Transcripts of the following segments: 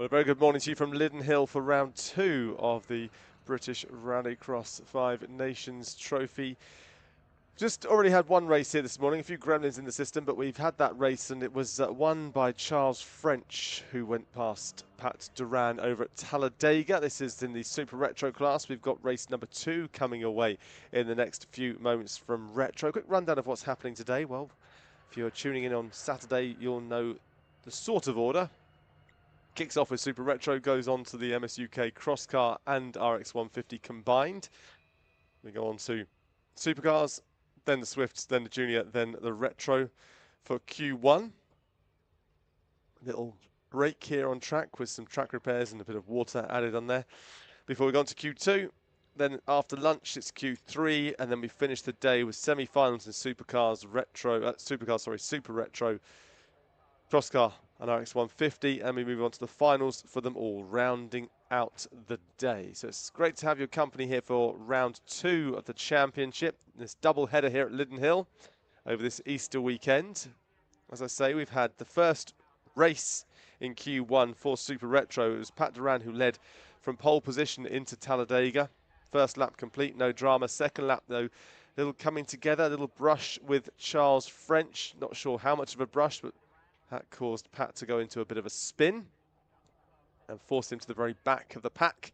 Well, a very good morning to you from Lydden Hill for round 2 of the British Rallycross 5 Nations Trophy. Just already had one race here this morning, a few gremlins in the system, but we've had that race and it was won by Charles French, who went past Pat Duran over at Talladega. This is in the Super Retro class. We've got race number 2 coming away in the next few moments from Retro. Quick rundown of what's happening today. Well, if you're tuning in on Saturday, you'll know the sort of order. Kicks off with Super Retro, goes on to the MSUK Cross Car and RX150 combined. We go on to Supercars, then the Swifts, then the Junior, then the Retro for Q1. Little break here on track with some track repairs and a bit of water added on there before we go on to Q2. Then after lunch it's Q3, and then we finish the day with semi-finals in Supercars Retro, Super Retro, Cross Car and RX150, and we move on to the finals for them all, rounding out the day. So it's great to have your company here for round 2 of the championship, this double header here at Lydden Hill over this Easter weekend. As I say, we've had the first race in Q1 for Super Retro. It was Pat Duran who led from pole position into Talladega. First lap complete, no drama. Second lap though, little coming together, a little brush with Charles French. Not sure how much of a brush, but that caused Pat to go into a bit of a spin and forced him to the very back of the pack.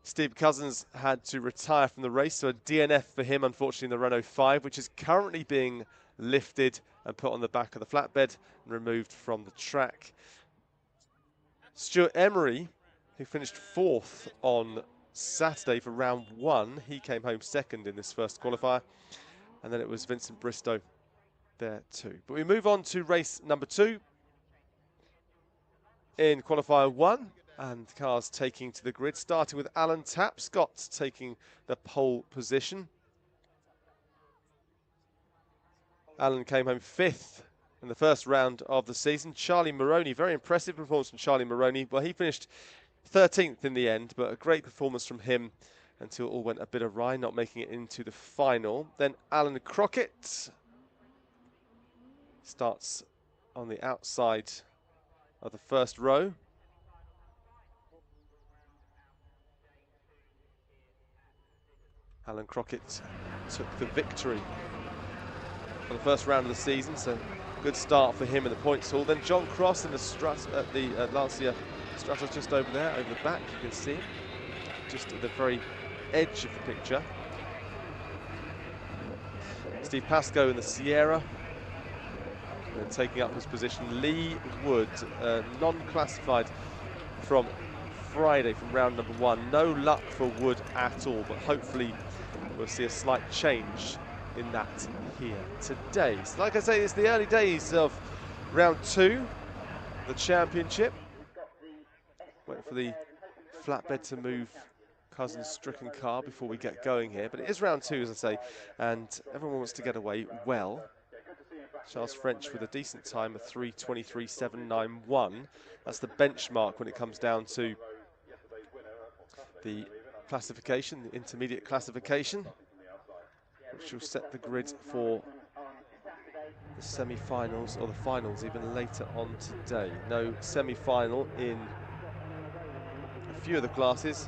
Steve Cousins had to retire from the race, so a DNF for him, unfortunately, in the Renault 5, which is currently being lifted and put on the back of the flatbed and removed from the track. Stuart Emery, who finished 4th on Saturday for round 1, he came home 2nd in this first qualifier, and then it was Vincent Bristow there too. But we move on to race number 2 in qualifier 1, and cars taking to the grid, starting with Alan Tapscott taking the pole position. Alan came home 5th in the first round of the season. Charlie Moroney, very impressive performance from Charlie Moroney. Well, he finished 13th in the end, but a great performance from him until it all went a bit awry, not making it into the final. Then Alan Crockett starts on the outside of the first row. Alan Crockett took the victory for the first round of the season, so good start for him in the points haul. Then John Cross in the Lancia Stratos just over there, over the back, you can see him, just at the very edge of the picture. Steve Pascoe in the Sierra. And taking up his position, Lee Wood, non-classified from Friday from round number 1. No luck for Wood at all, but hopefully we'll see a slight change in that here today. So like I say, it's the early days of round 2, the championship. Wait for the flatbed to move Cousins' stricken car before we get going here. But it is round 2, as I say, and everyone wants to get away well. Charles French with a decent time of 3:23.791. That's the benchmark when it comes down to the classification, the intermediate classification, which will set the grid for the semi-finals or the finals even later on today. No semi-final in a few of the classes.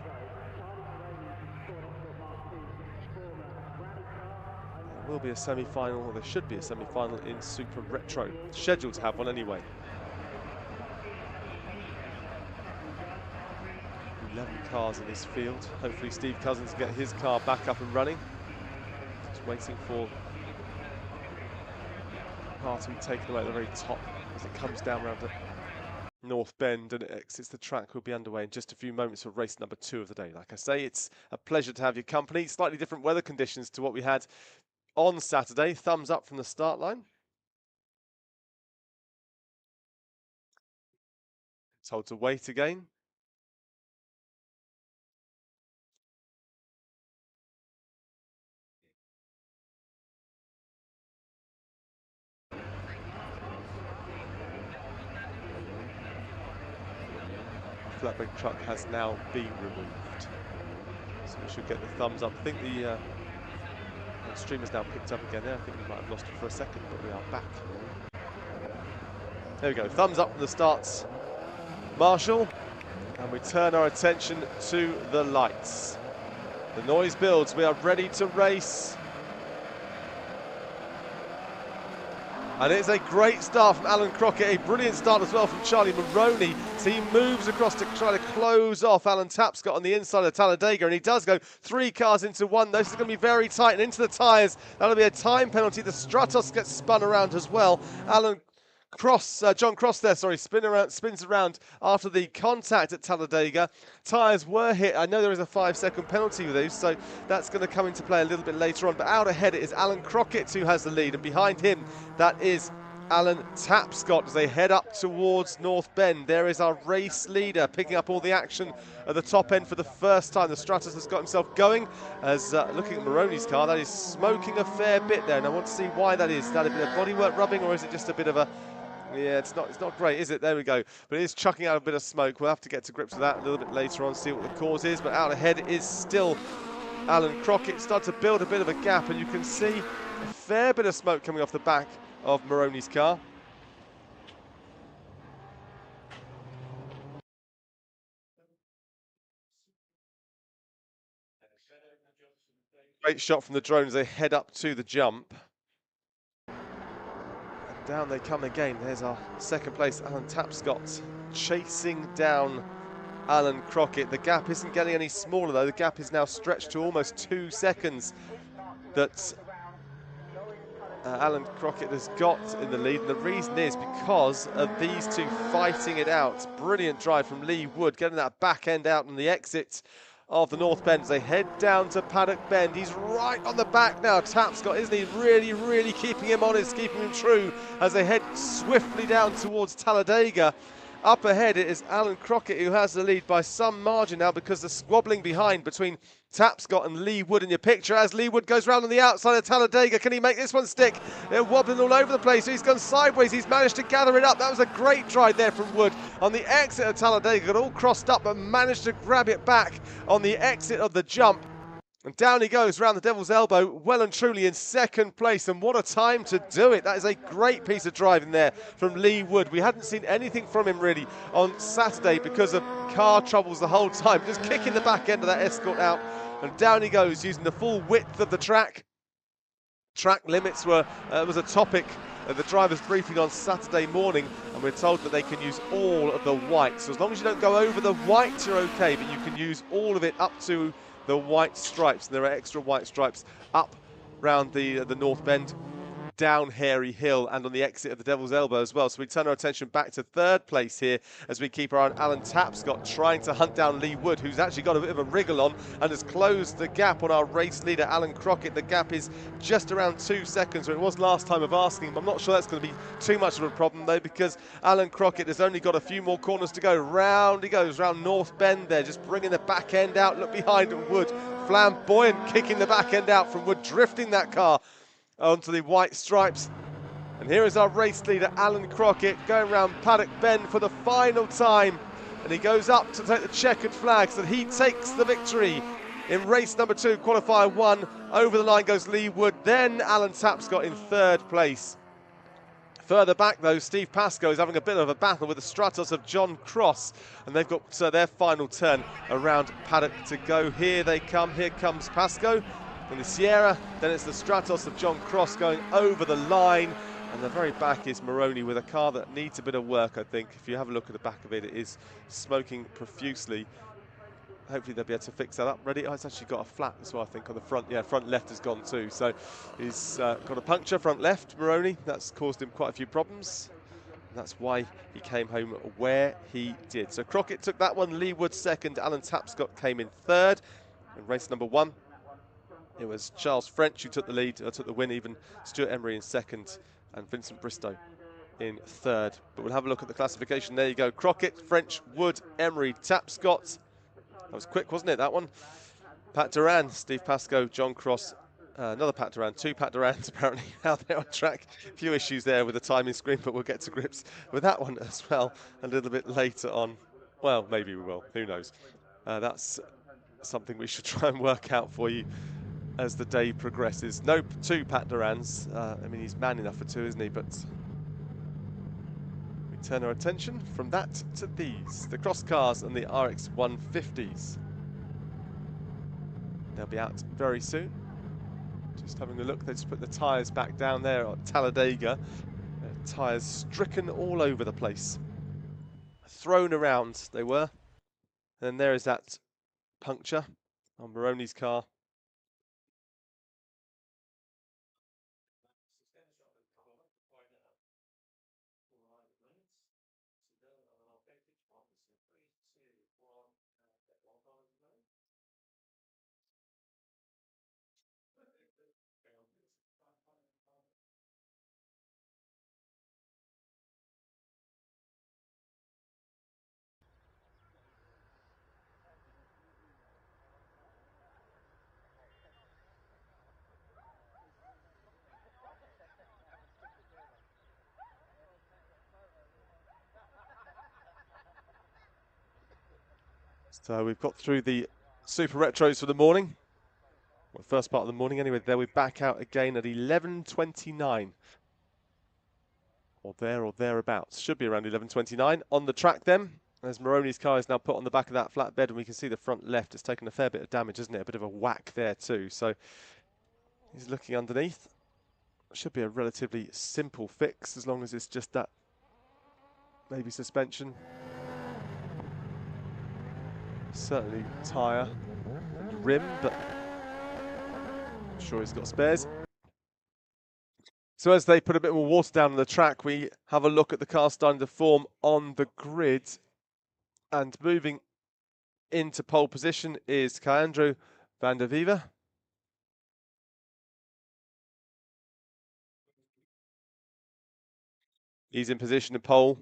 There will be a semi-final, or there should be a semi-final in Super Retro. Scheduled to have one anyway. 11 cars in this field. Hopefully Steve Cousins will get his car back up and running. Just waiting for the car to be taken away at the very top as it comes down around the North Bend and it exits the track. Will be underway in just a few moments for race number 2 of the day. Like I say, it's a pleasure to have your company. Slightly different weather conditions to what we had on Saturday. Thumbs up from the start line. Told to wait again. Flatbed truck has now been removed, so we should get the thumbs up. I think the stream has now picked up again there. I think we might have lost it for a second, but we are back. There we go, thumbs up from the starts. Marshall And we turn our attention to the lights. The noise builds, we are ready to race. And it's a great start from Alan Crockett, a brilliant start as well from Charlie Maroney. So he moves across to try to close off Alan Tapscott on the inside of Talladega, and he does go 3 cars into 1. This is going to be very tight, and into the tyres. That'll be a time penalty. The Stratos gets spun around as well. John Cross there, sorry, spins around after the contact at Talladega. Tyres were hit. I know there is a 5-second penalty with these, so that's going to come into play a little bit later on. But out ahead it is Alan Crockett who has the lead, and behind him that is Alan Tapscott as they head up towards North Bend. There is our race leader picking up all the action at the top end for the first time. The Stratos has got himself going. As looking at Maroney's car, that is smoking a fair bit there, and I want to see why that is. Is that a bit of bodywork rubbing, or is it just a bit of a... Yeah, it's not great, is it? There we go. But it is chucking out a bit of smoke. We'll have to get to grips with that a little bit later on, see what the cause is. But out ahead is still Alan Crockett. Start to build a bit of a gap, and you can see a fair bit of smoke coming off the back of Maroney's car. Great shot from the drone as they head up to the jump. Down they come again. There's our second place, Alan Tapscott, chasing down Alan Crockett. The gap isn't getting any smaller though. The gap is now stretched to almost 2 seconds that Alan Crockett has got in the lead. And the reason is because of these two fighting it out. Brilliant drive from Lee Wood, getting that back end out on the exit of the North Bend as they head down to Paddock Bend. He's right on the back now, Tapscott, isn't he? Really keeping him honest, keeping him true as they head swiftly down towards Talladega. Up ahead it is Alan Crockett who has the lead by some margin now, because the squabbling behind between Tapscott and Lee Wood in your picture as Lee Wood goes round on the outside of Talladega. Can he make this one stick? They're wobbling all over the place. He's gone sideways. He's managed to gather it up. That was a great drive there from Wood on the exit of Talladega. Got all crossed up but managed to grab it back on the exit of the jump. And down he goes round the Devil's Elbow, well and truly in second place. And what a time to do it. That is a great piece of driving there from Lee Wood. We hadn't seen anything from him really on Saturday because of car troubles the whole time. Just kicking the back end of that Escort out. And down he goes using the full width of the track. Track limits was a topic at the driver's briefing on Saturday morning, and we're told that they can use all of the white. So as long as you don't go over the white, you're okay, but you can use all of it up to the white stripes. And there are extra white stripes up round the North Bend, down Hairy Hill, and on the exit of the Devil's Elbow as well. So we turn our attention back to third place here as we keep our eye on Alan Tapscott trying to hunt down Lee Wood, who's actually got a bit of a wriggle on and has closed the gap on our race leader Alan Crockett. The gap is just around 2 seconds, where it was last time of asking. I'm not sure that's going to be too much of a problem though, because Alan Crockett has only got a few more corners to go. Round he goes, round North Bend there, just bringing the back end out. Look behind Wood, flamboyant, kicking the back end out from Wood, drifting that car onto the white stripes. And here is our race leader Alan Crockett going around Paddock Bend for the final time, and he goes up to take the checkered flag so that he takes the victory in race number 2, qualifier 1. Over the line goes Lee Wood, then Alan Tapscott in third place. Further back though, Steve Pascoe is having a bit of a battle with the Stratos of John Cross, and they've got their final turn around Paddock to go. Here they come, here comes Pascoe in the Sierra, then it's the Stratos of John Cross going over the line, and the very back is Maroney with a car that needs a bit of work, I think. If you have a look at the back of it, it is smoking profusely. Hopefully they'll be able to fix that up. Ready? Oh, it's actually got a flat as well, I think, on the front. Yeah, front left has gone too. So he's got a puncture front left, Maroney. That's caused him quite a few problems. And that's why he came home where he did. So Crockett took that one, Lee Wood second, Alan Tapscott came in third. In race number 1, it was Charles French who took the lead, took the win even, Stuart Emery in second, and Vincent Bristow in third. But we'll have a look at the classification. There you go, Crockett, French, Wood, Emery, Tapscott. That was quick, wasn't it, that one? Pat Duran, Steve Pascoe, John Cross, another Pat Duran, 2 Pat Durans apparently out there on track. A few issues there with the timing screen, but we'll get to grips with that one as well a little bit later on. Well, maybe we will, who knows. That's something we should try and work out for you as the day progresses. No 2 Pat Durans. I mean, he's man enough for 2, isn't he? But we Turn our attention from that to these, the cross cars and the RX150s. They'll be out very soon. Just having a look, they just put the tyres back down there at Talladega. Tyres stricken all over the place. Thrown around, they were. And there is that puncture on Moroni's car. So we've got through the Super Retros for the morning. Well, first part of the morning anyway. There we're back out again at 11:29. Or thereabouts. Should be around 11:29. On the track then, as Moroni's car is now put on the back of that flatbed, and we can see the front left has taken a fair bit of damage, isn't it? A bit of a whack there too. So he's looking underneath. Should be a relatively simple fix as long as it's just that maybe suspension. Certainly tyre and rim, but I'm sure he's got spares. So as they put a bit more water down on the track, we have a look at the car starting to form on the grid. And moving into pole position is Caandro van der Vieve. He's in position in pole.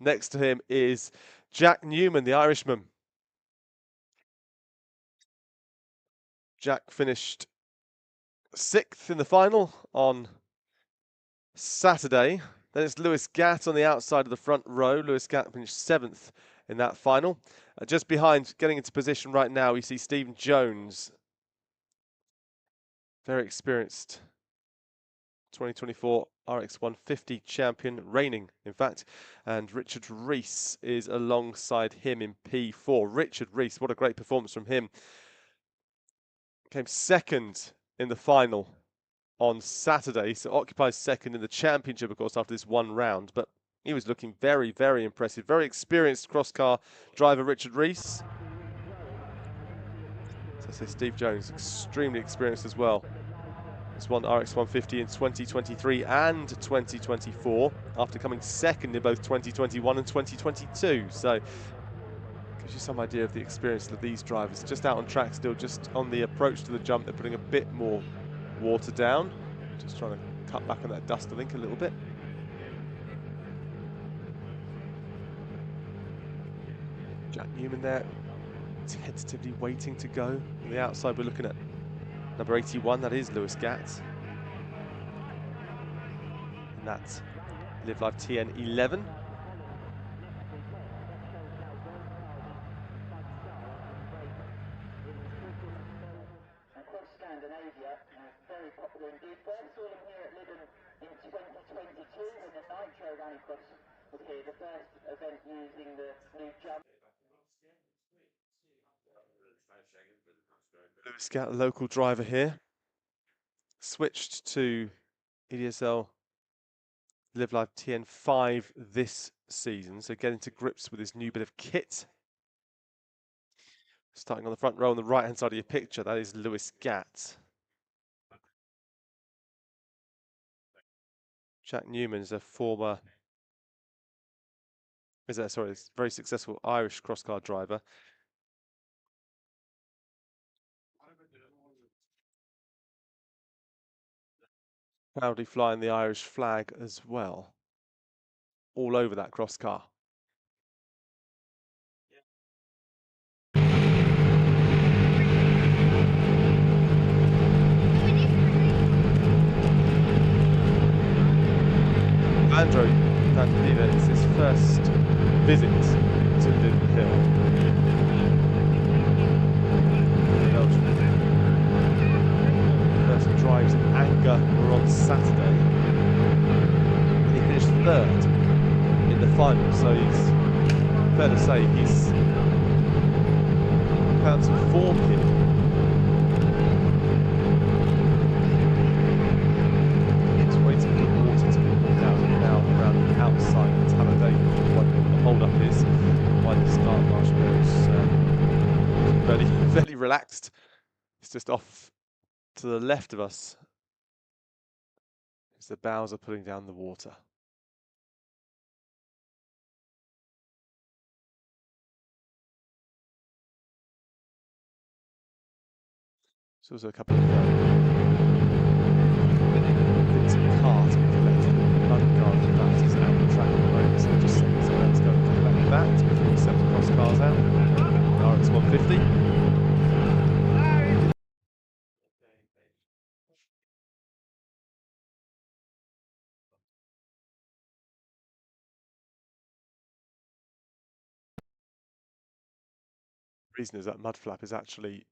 Next to him is Jack Newman, the Irishman. Jack finished 6th in the final on Saturday. Then it's Lewis Gatt on the outside of the front row. Lewis Gatt finished 7th in that final. Just behind, getting into position right now, we see Stephen Jones. Very experienced 2024 RX150 champion, reigning in fact. And Richard Rees is alongside him in P4. Richard Rees, what a great performance from him. Came 2nd in the final on Saturday, so occupies 2nd in the championship, of course, after this one round. But he was looking very, very impressive. Very experienced cross-car driver, Richard Rees. So I say Steve Jones, extremely experienced as well. He's won RX150 in 2023 and 2024, after coming 2nd in both 2021 and 2022. So gives you some idea of the experience of these drivers. Just out on track still, just on the approach to the jump, they're putting a bit more water down. Just trying to cut back on that dust, I think, a little bit. Jack Newman there, tentatively waiting to go. On the outside, we're looking at number 81, that is Lewis Gatt. And that's Live Live TN11. Very popular indeed. First saw him here at Lydden in 2022 when the Nitro Rallycross was here, the first event using the new jump. Lewis Gatt, a local driver here, switched to EDSL Live Live TN5 this season, so getting to grips with his new bit of kit. Starting on the front row on the right hand side of your picture, that is Lewis Gatt. Jack Newman is a very successful Irish cross-car driver. Proudly flying the Irish flag as well, all over that cross-car. Caandro van der Vieve, it's his first visit to Lydden Hill. First drives in anger were on Saturday, and he finished 3rd in the final, so he's fair to say he's found some form here. He's waiting for the water to be pulled out now around the outside of Talladega. What the hold up is, why the start marshmallow is fairly relaxed. It's just off to the left of us as the bows are putting down the water. So there's a couple of bits of cars collected unguarded matters out the track at the moment, so just sending someone else go and collect that before we set the cross cars out. RX150. The reason is that mud flap is actually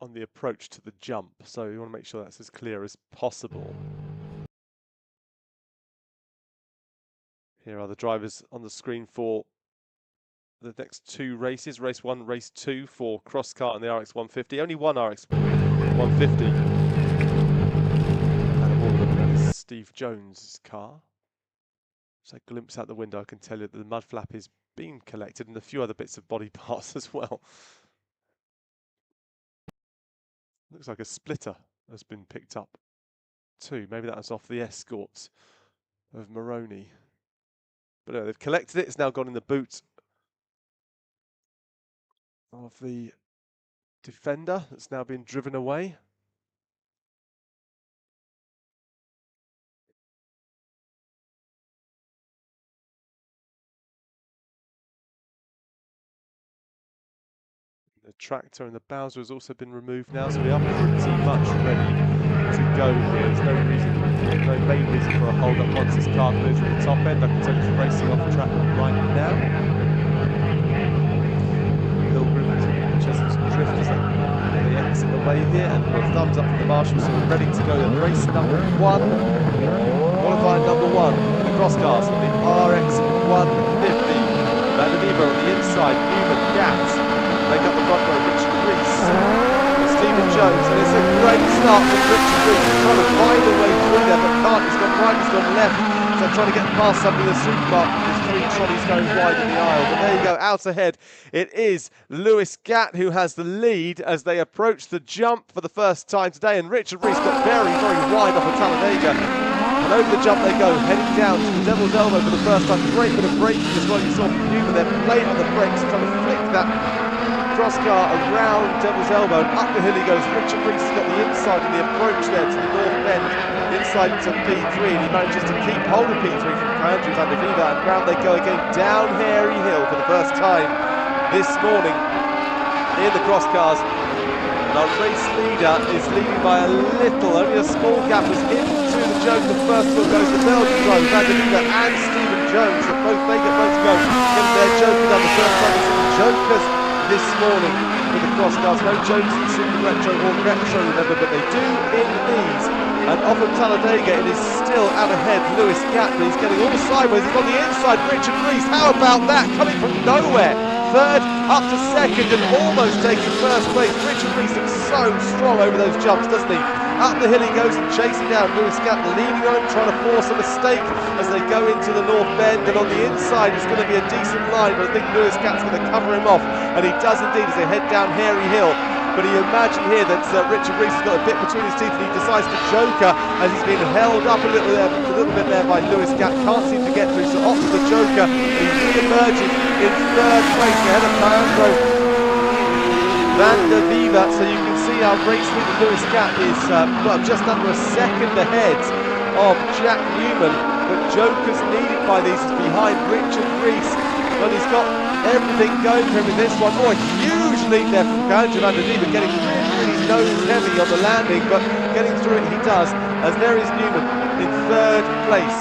on the approach to the jump, so you want to make sure that's as clear as possible. Here are the drivers on the screen for the next two races, race 1, race 2 for cross car and the RX150. Only one RX150. And all of them, that is Steve Jones' car. So a glimpse out the window, I can tell you that the mud flap is being collected and a few other bits of body parts as well. Looks like a splitter has been picked up too. Maybe that was off the escorts of Maroney. But anyway, they've collected it. It's now gone in the boot of the defender. It's now been driven away. The tractor and the Bowser has also been removed now, so we are pretty much ready to go here. There's no main reason for a hold up once this car clears from the top end. I can tell it's racing off track right now. Pilgrim just drift as they exit the way here, and a thumbs up from the marshal, so we're ready to go in race number 1. Qualifying number 1 for the cross cars from the RX150. Vandeneva on the inside, Newman, Gats. Make up the front row, Richard Reese, Stephen Jones, and it's a great start from Richard Reese. He's trying to find a way through there, but can't. He's gone right, he's gone left. So trying to get past somebody in the supermarket. There's 3 trolleys going wide in the aisle. But there you go, out ahead. It is Lewis Gatt who has the lead as they approach the jump for the first time today. And Richard Reese got very, very wide off of Talladega. And over the jump they go, heading down to the Devil's Elbow for the first time. Great bit of braking as well. You saw Newman there playing on the brakes, trying to flick that cross car around Devil's Elbow, and up the hill he goes. Richard Reese has got the inside and the approach there to the north bend, inside into P3, and he manages to keep hold of P3 from Andrew van der Viva, and round they go again down Hairy Hill for the first time this morning in the cross cars. And our race leader is leading by a little, only a small gap as into the Joker. First of all goes the Belgian driver, van der Viva and Stephen Jones, so they get both to go. Get their Joker done the first time. It's the Jokers this morning with the cross cars. No Jones in Super Retro or Retro, remember, but they do in these. And off of Talladega, it is still out ahead. Lewis Gatley, he's getting all sideways. He's on the inside. Richard Reese, how about that? Coming from nowhere. Third, up to second, and almost taking first place. Richard Reese looks so strong over those jumps, doesn't he? Up the hill he goes and chasing down Lewis Gatley, leading on him, trying to force a mistake as they go into the north bend. And on the inside, it's going to be a decent line, but I think Lewis Gat's going to cover him off. And he does indeed as they head down Hairy Hill. But you imagine here that Richard Reese has got a bit between his teeth and he decides to joker as he's been held up a little bit there by Lewis Gat. Can't seem to get through, so off to the joker. He re-emerges in third place ahead of Leandro van der Viva. So you can see our race leader Lewis Gat is just under a second ahead of Jack Newman. But joker's needed by these is behind Richard Reese. But he's got everything going for him in this one. Oh, a huge lead there from Andrew van der Viva, getting really nose heavy on the landing, but getting through it he does, as there is Newman in third place.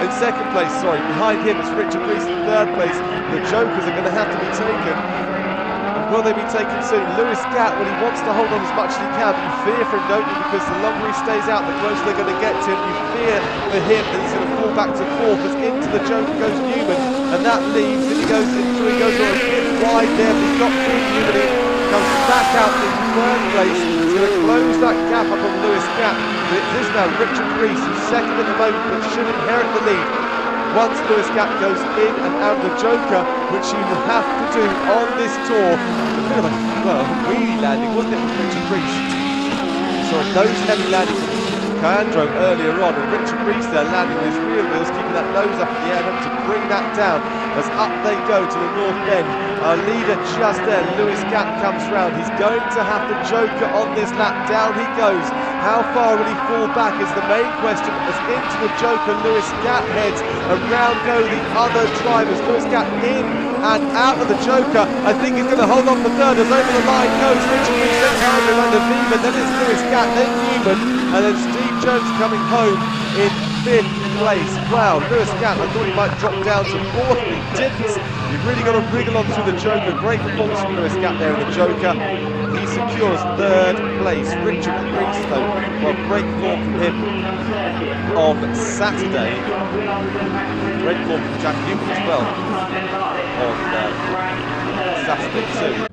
In second place, sorry, behind him is Richard Reese in third place. The jokers are going to have to be taken. And Will they be taken soon? Lewis Gatt, well, he wants to hold on as much as he can, but you fear for him, don't you? Because the longer he stays out, the closer they're going to get to him. You fear for him that he's going to fall back to fourth, as into the Joker goes Newman, and that leaves, and he goes into, he goes a bit wide there, but he's got through Newman. He comes back out in third place. He's going to close that gap up on Lewis Gatt. But it is now Richard Rees, who's second at the moment, but should inherit the lead once Lewis Gatt goes in and out of the Joker, which he will have to do on this tour. A bit of a, well, wheelie landing, wasn't it, with Richard Rees? Saw a nose heavy landing from Caandro earlier on, and Richard Rees there landing his rear wheels, keeping that nose up in the air, having to bring that down as up they go to the north bend. Our leader just there, Lewis Gatt, comes round. He's going to have the Joker on this lap. Down he goes. How far will he fall back is the main question. As into the Joker, Lewis Gatt heads. Around go the other drivers. Lewis Gatt in and out of the Joker. I think he's going to hold on for third as over the line goes Richard Rees, then Caandro, under Viva, then it's Lewis Gatt, then Newman, and then Steve Jones coming home in fifth place. Wow, Lewis Gatt, I thought he might drop down to fourth, but he didn't. You've really got to wriggle on through the Joker. Great performance from Lewis Gatt there in the Joker. He secures third place. Richard Rees, though, well, great form from him on Saturday. Great form from Jack Newman as well on Saturday too.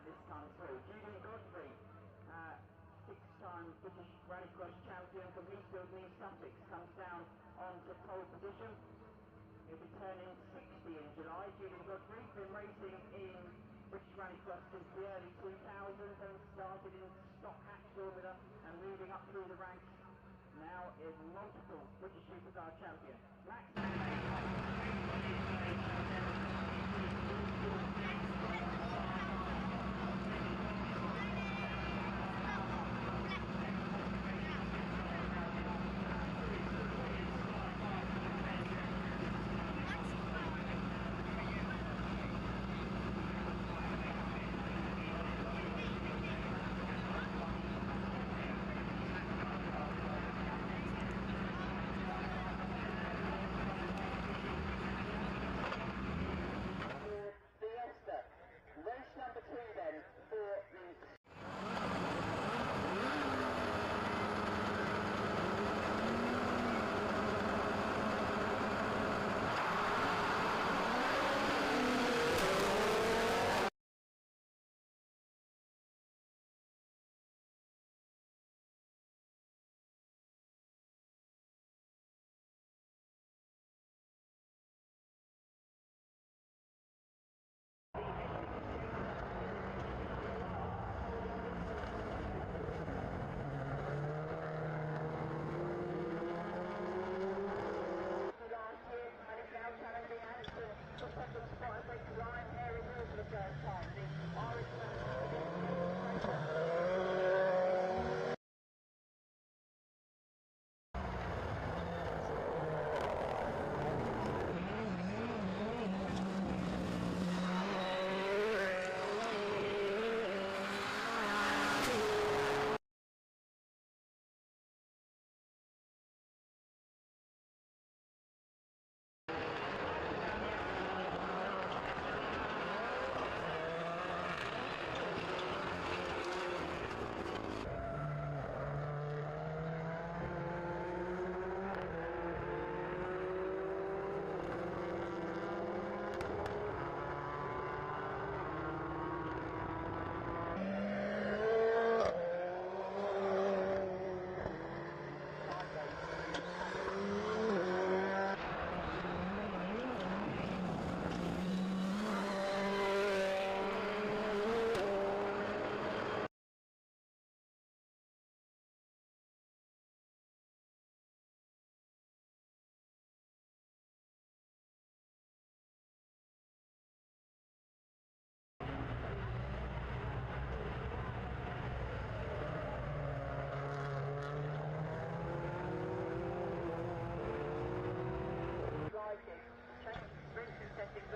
This time through. Lydden Hill, six-time British Rallycross champion from Eastfield in Sussex, comes down onto pole position. He'll be turning 60 in July. Lydden Hill been racing in British Rallycross since the early 2000s and started in stock hatch formula and moving up through the ranks. Now is multiple British Supercar champion. Race number 2 then for the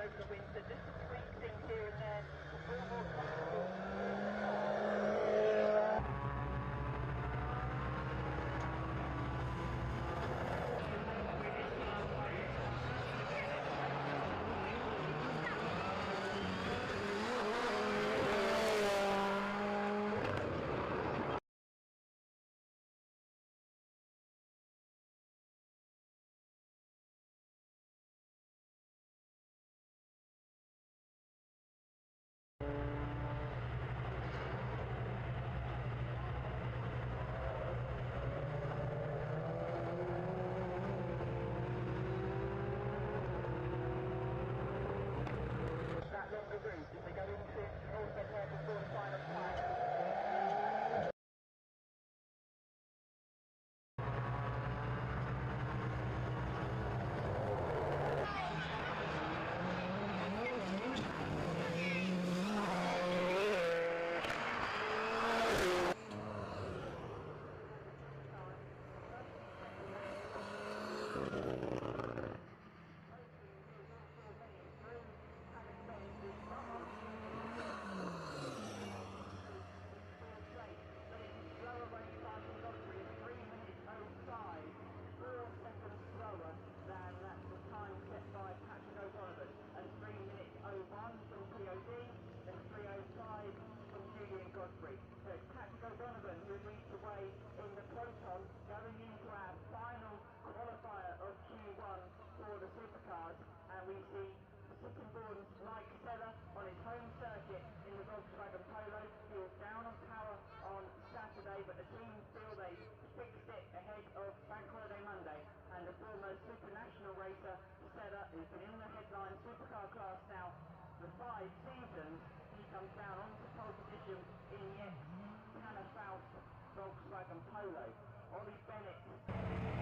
over the winter, just to tweak things here and there, all more comfortable. If they go into also prepare before the final time. And 3 minutes 01 from POD, then 3:05 from Julian Sittingbourne's like Stella on his home circuit in the Volkswagen Polo. He was down on power on Saturday, but the team feel they fixed it ahead of Bank Holiday Monday. And the former Supernational racer, Stella, who's been in the headline Supercar class now for 5 seasons, he comes down onto pole position in the ex-Tanner Faust Volkswagen Polo. Ollie Bennett alongside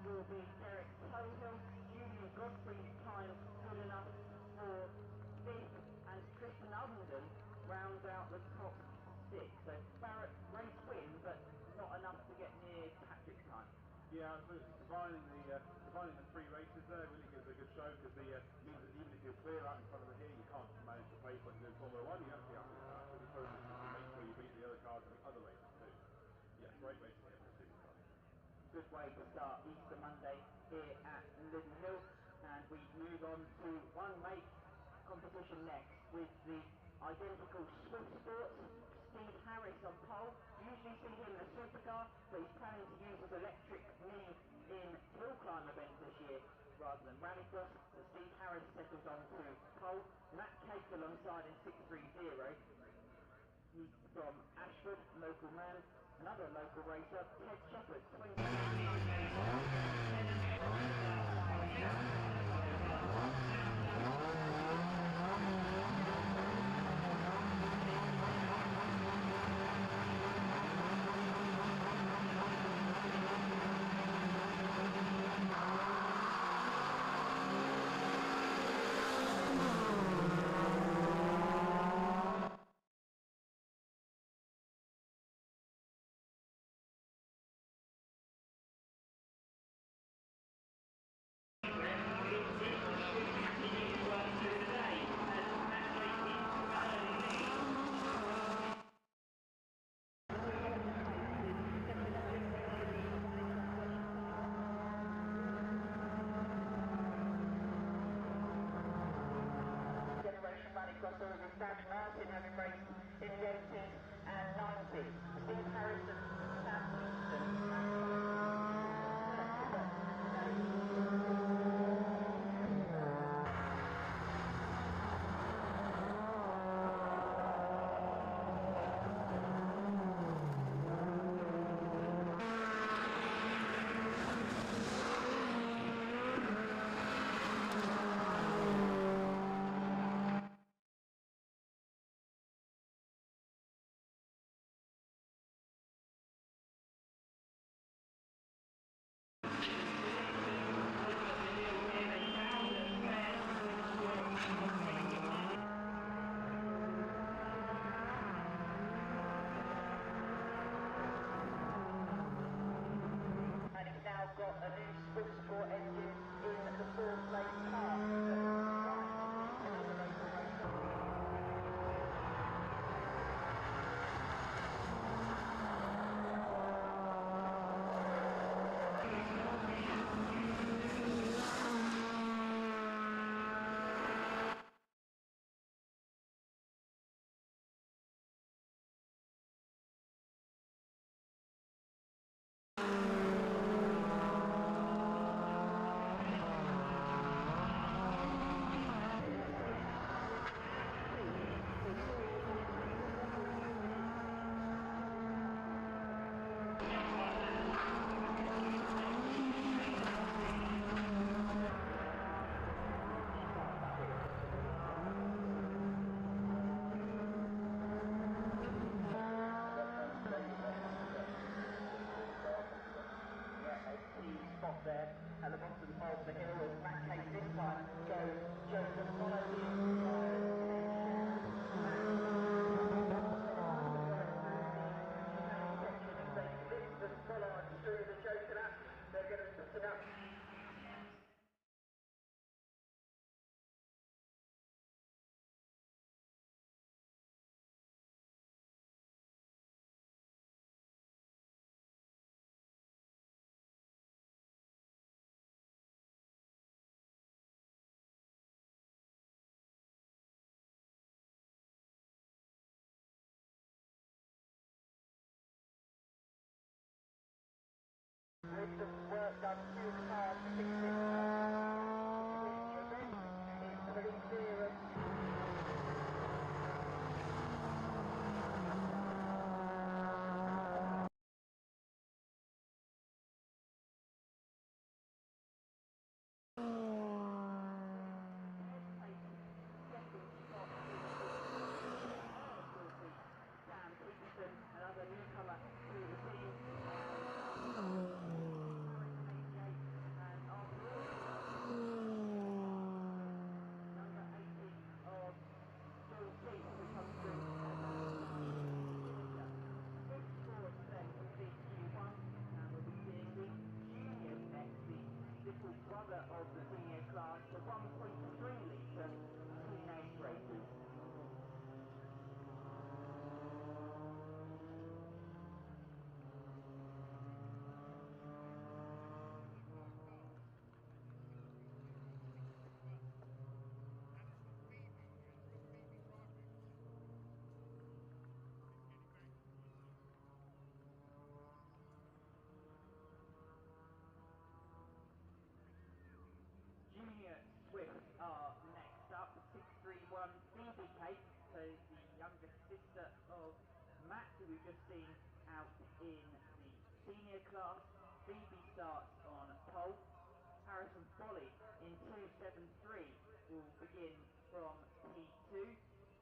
will be Derek Tohill. Julian Godfrey's time good enough for 5th, and Tristan Ovenden rounds out the top 6. So Barrett race win, but not enough to get near Patrick's time. Yeah, absolutely. Combining the 3 races there really gives a good show, because the means that even if you're clear out in front of the here, you can't manage the pace like you do in Formula 1. You actually have to absolutely focus to make sure you beat the other cars in the other races too. Yeah, great racing here for the Supercar. Good way to start Easter Monday here at Lydden Hill, and we move on to one make competition next with the identical Swift Sports. Steve Harris on pole. Usually see him in a supercar, but he's planning to use his electric Mini in hill climb events this year rather than rallycross. So Steve Harris settles on to pole. Matt Cake alongside in 630. He's from Ashford, local man. Another local racer, Ted Shepherd, 20. Crossover with Brad Martin having raced in the 80s and 90s. Steve Harrison, Sam Kingston, got a new Swift Sport engine in the 4th place car. Another local racer. Spot there at the bottom of the pole of the hill, and Matt Case this time goes just to follow him. If they miss the follow-on through the choker lap, they're going to put it up. With the work done to the car to fix it, it's pretty clear of Sam Kingston, another newcomer to the team. we've just seen out in the senior class. Phoebe starts on pole. Harrison Folly in 2.73 will begin from P2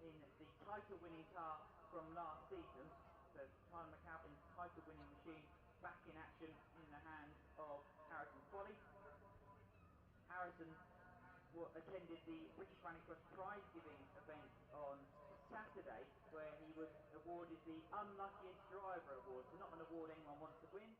in the title-winning car from last season. So Tyler McAlpin's title-winning machine back in action in the hands of Harrison Folly. Harrison attended the British Rallycross prize-giving event on Saturday, where he was awarded the Unluckiest Driver Award. So not an award anyone wants to win.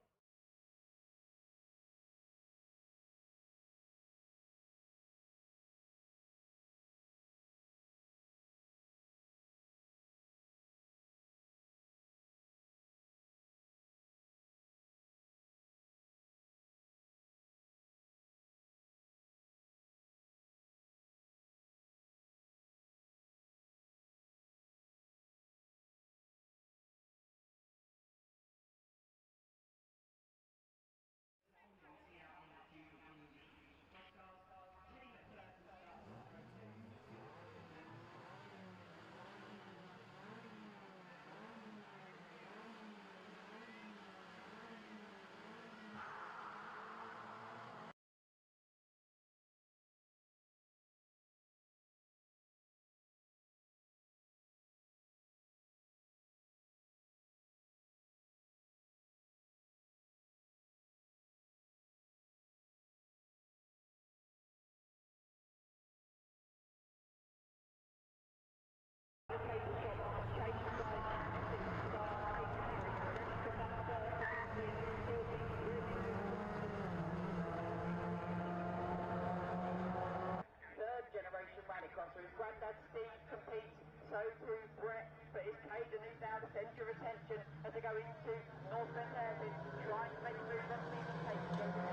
Third generation rallycrosser. His granddad Steve competes, so too Brett, but it's Caden who's now the centre of attention as they go into North End Airfield, trying to make a move on Stephen Caden.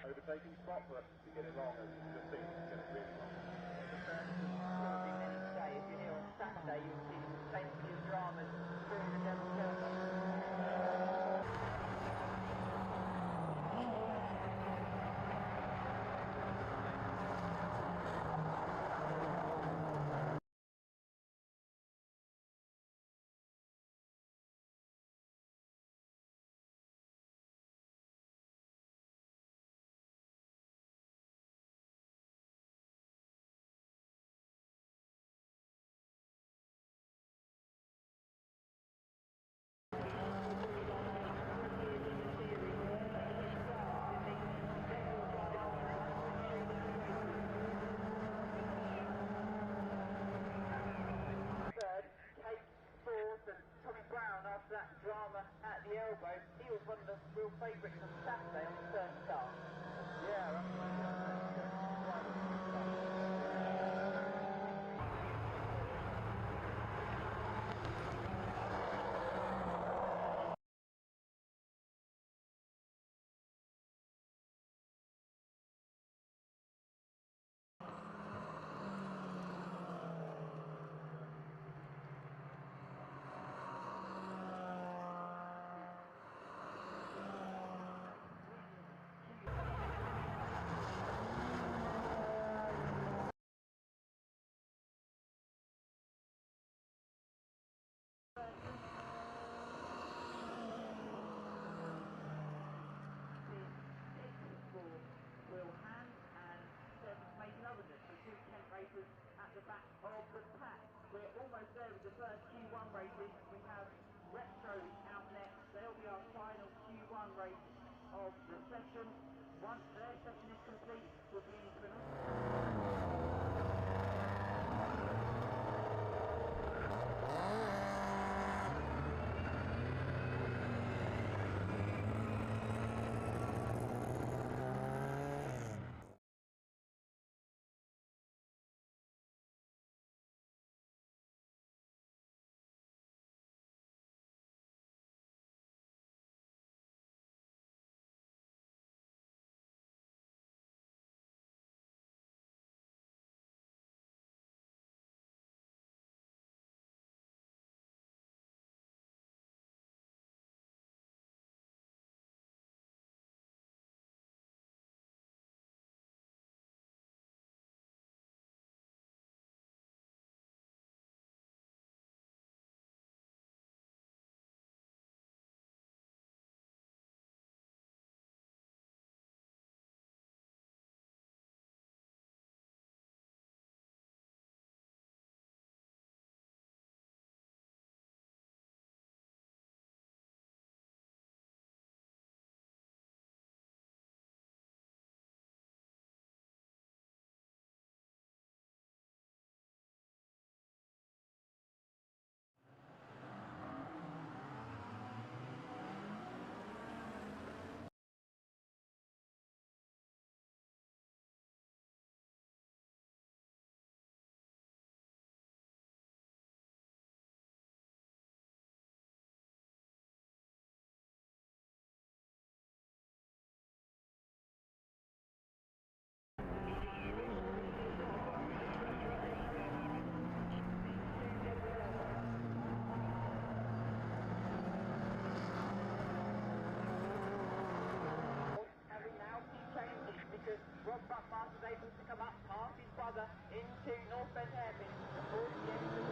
Overtaking spot, but to get it wrong, and just think to get it really wrong. If you're here on Saturday, you'll see plenty of dramas through the Devil's Circle. That drama at the elbow, he was one of the real favourites on Saturday on the third start. Yeah, races. We have Retro out next. They'll be our final Q1 race of the session. Once their session is complete, we'll be into an having now few changes because Rob Buckmart was able to come up past his brother into North Bend Hairpin before the end of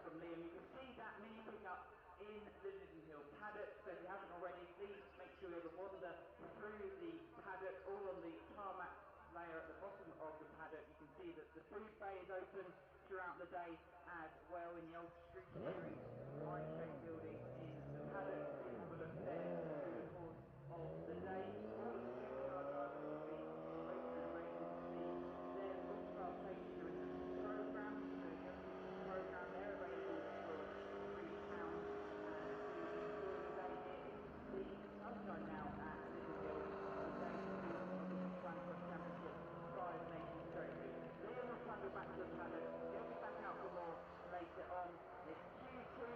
from Liam. You can see that mini pickup in the Lydden Hill paddock, so if you haven't already, please make sure you have a wander through the paddock, all on the tarmac layer at the bottom of the paddock. You can see that the food bay is open throughout the day as well in the old street series wine shade building in the paddock. Please have a look there through the course of the day. All of the supercar drivers will be racing and racing to see their all-star places are in the programme. So if you're into the programme, they're available for £3 to enjoy the day here in the sunshine now at Lydden Hill on day 2 of the British Rallycross Championship 5 Nations Trophy. Liam will trundle back to the paddock. He'll be back out for more later on. It's Q2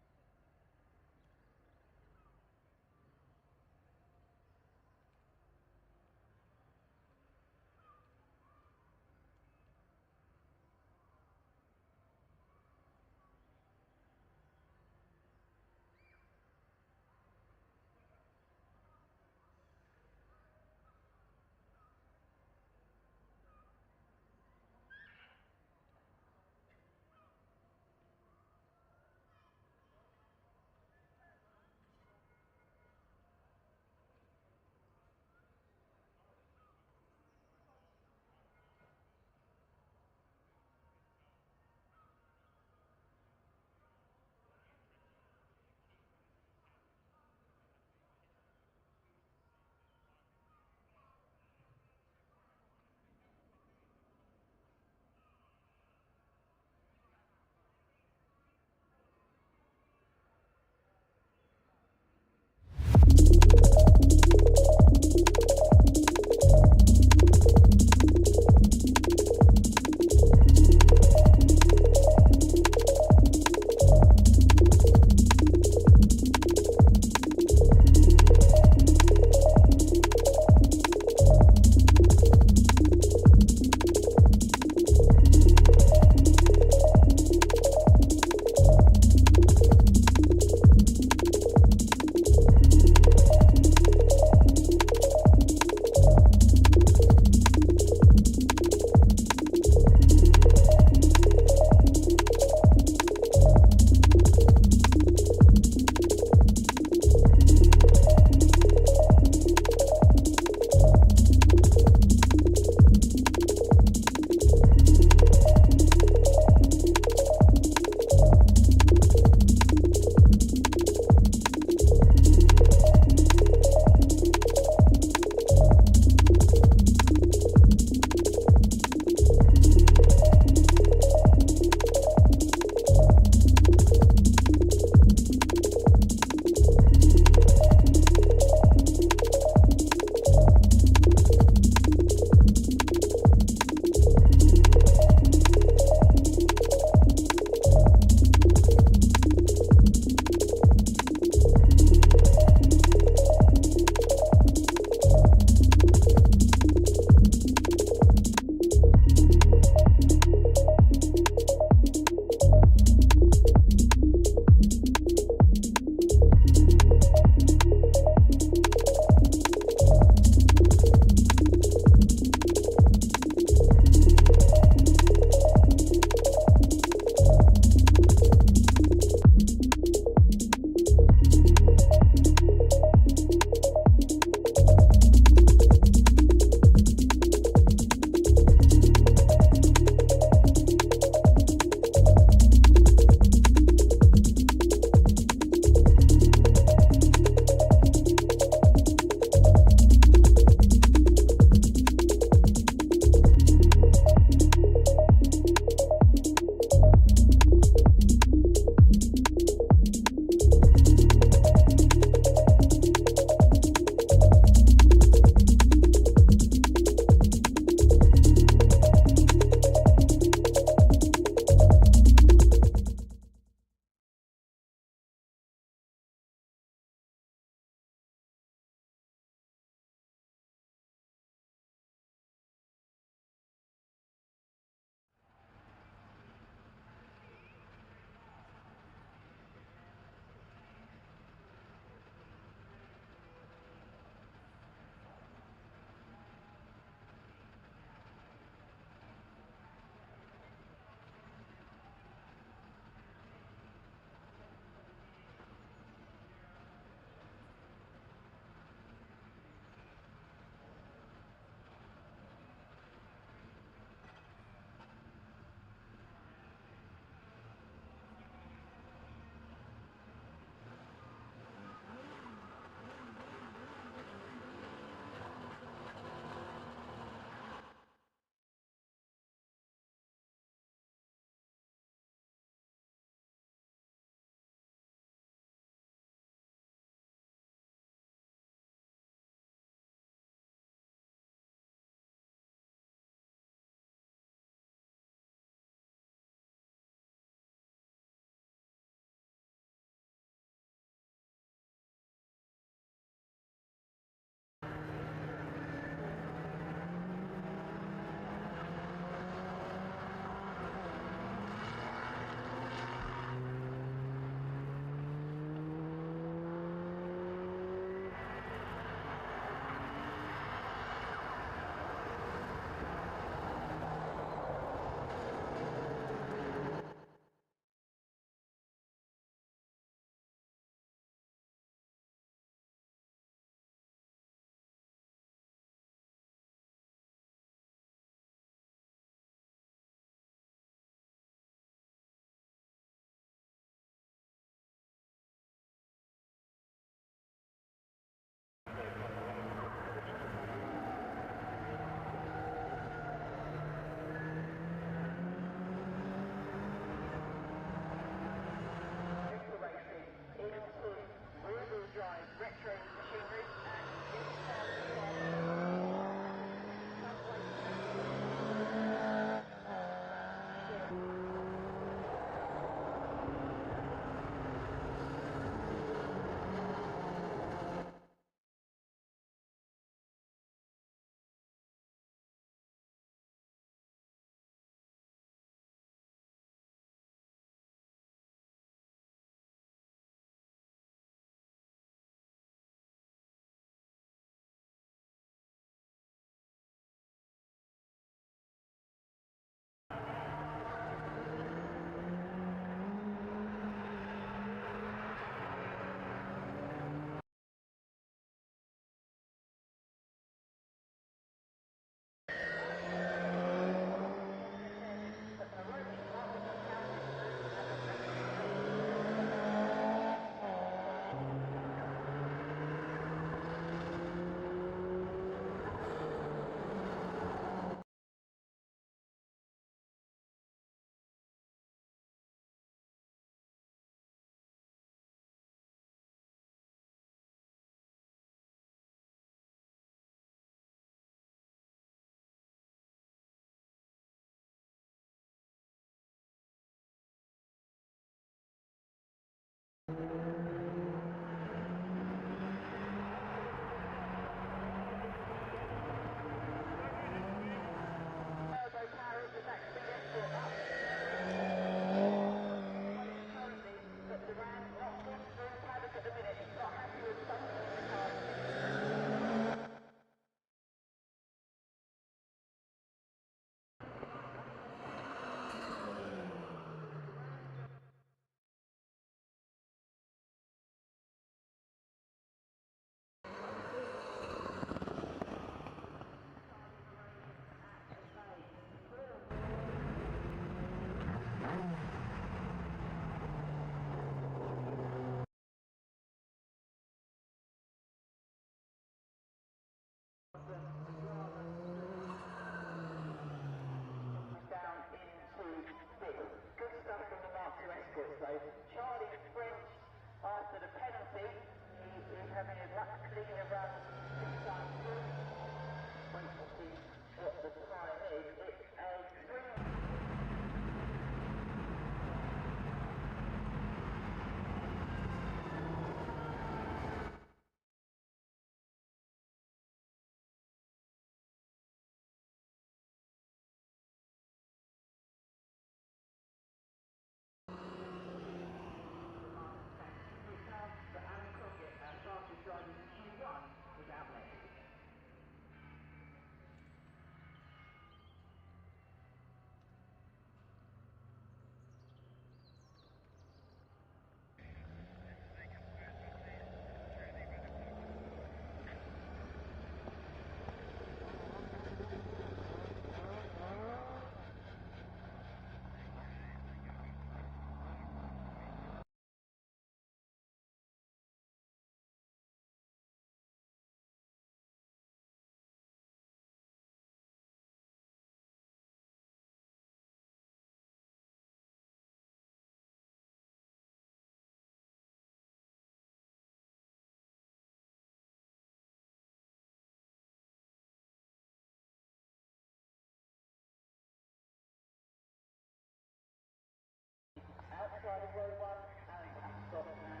Outside of row 1, Alex Ascot and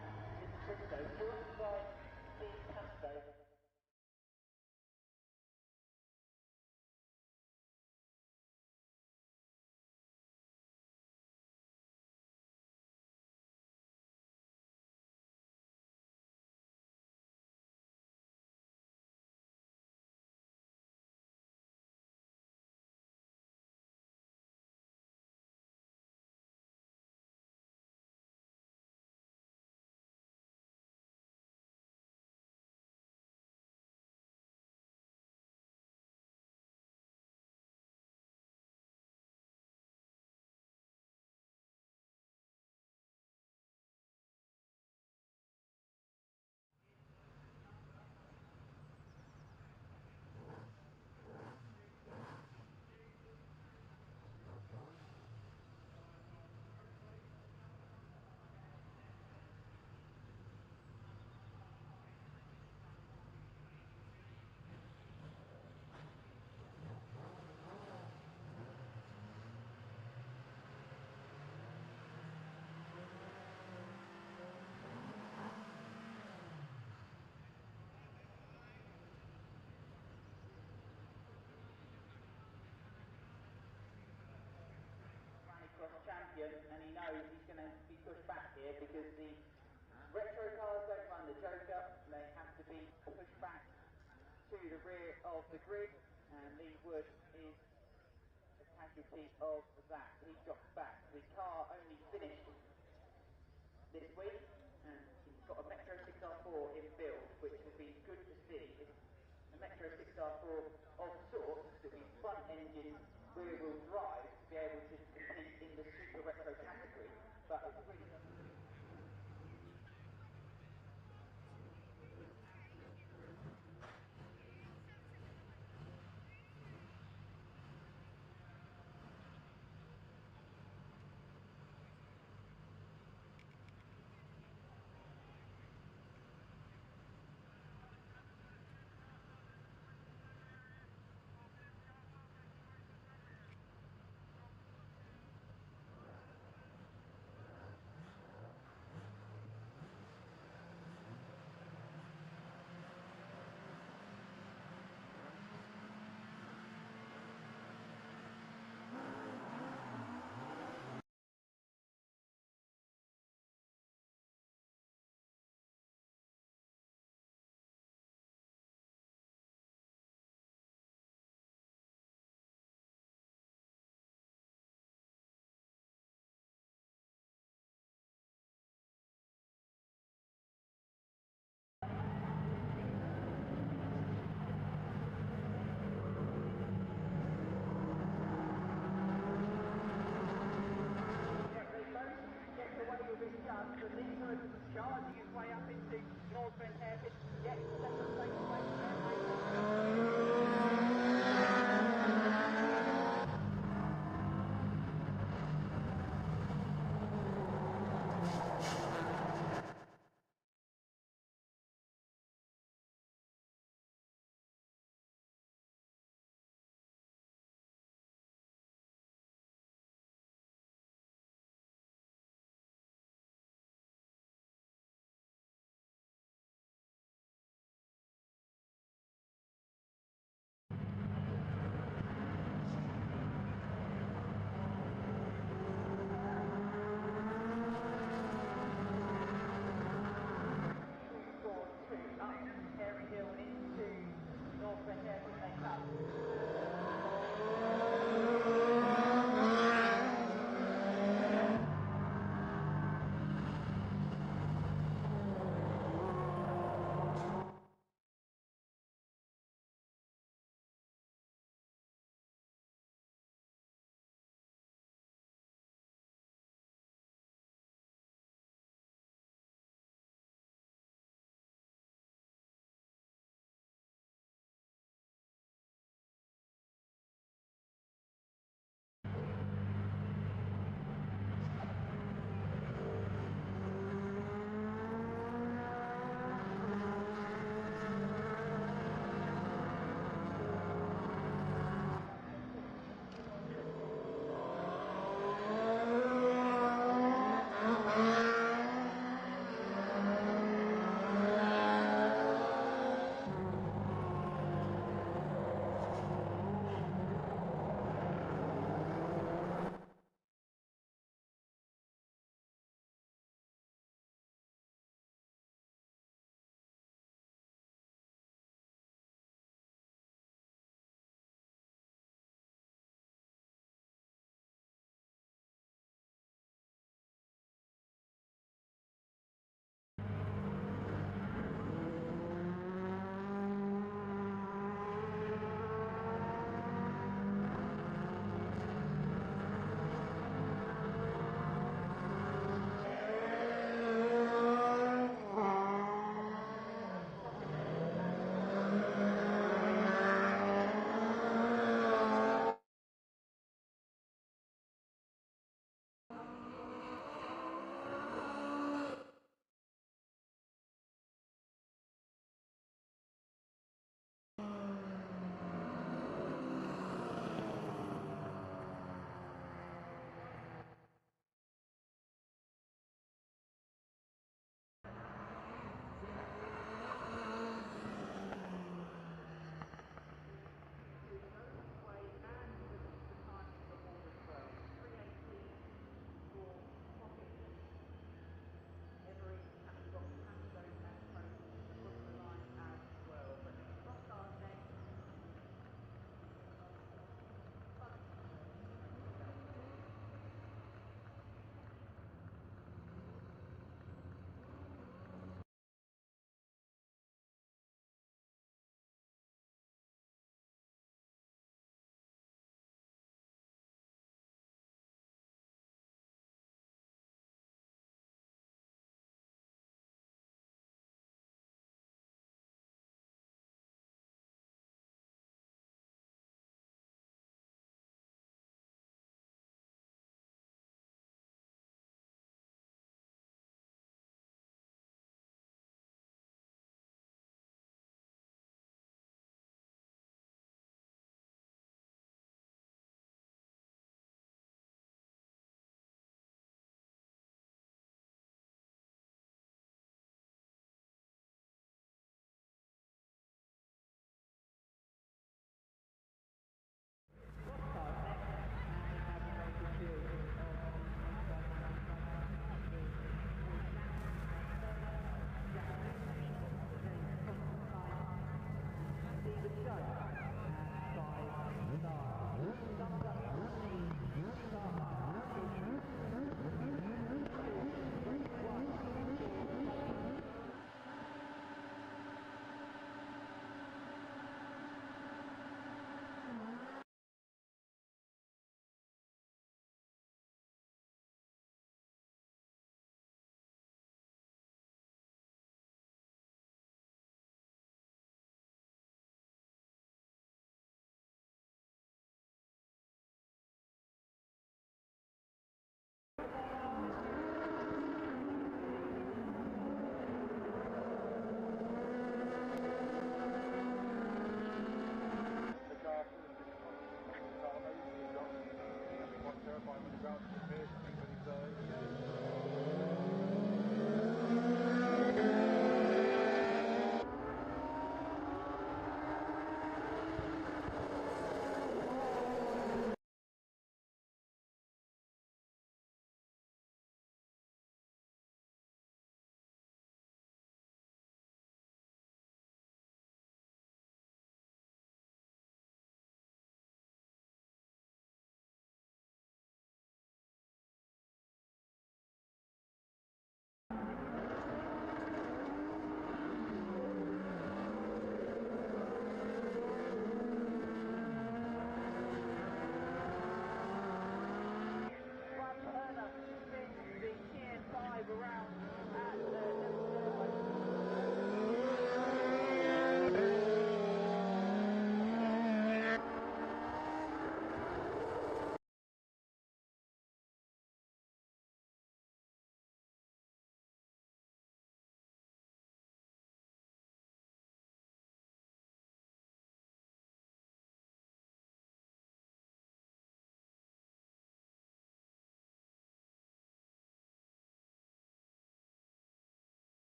Briscoe, joined by Steve Casto. Rallycross champion, and he knows he's going to be pushed back here because the retro cars don't run the Joker. They have to be pushed back to the rear of the grid, and Lee Wood is a casualty of that. He drops back. The car only finished this week, and he's got a Metro 6R4 in build, which will be good to see. It's a Metro 6R4 of sorts that will be front engine, rear wheel drive to be able to compete in the super retro category. But it's really charging its way up into North Bend Hairpin.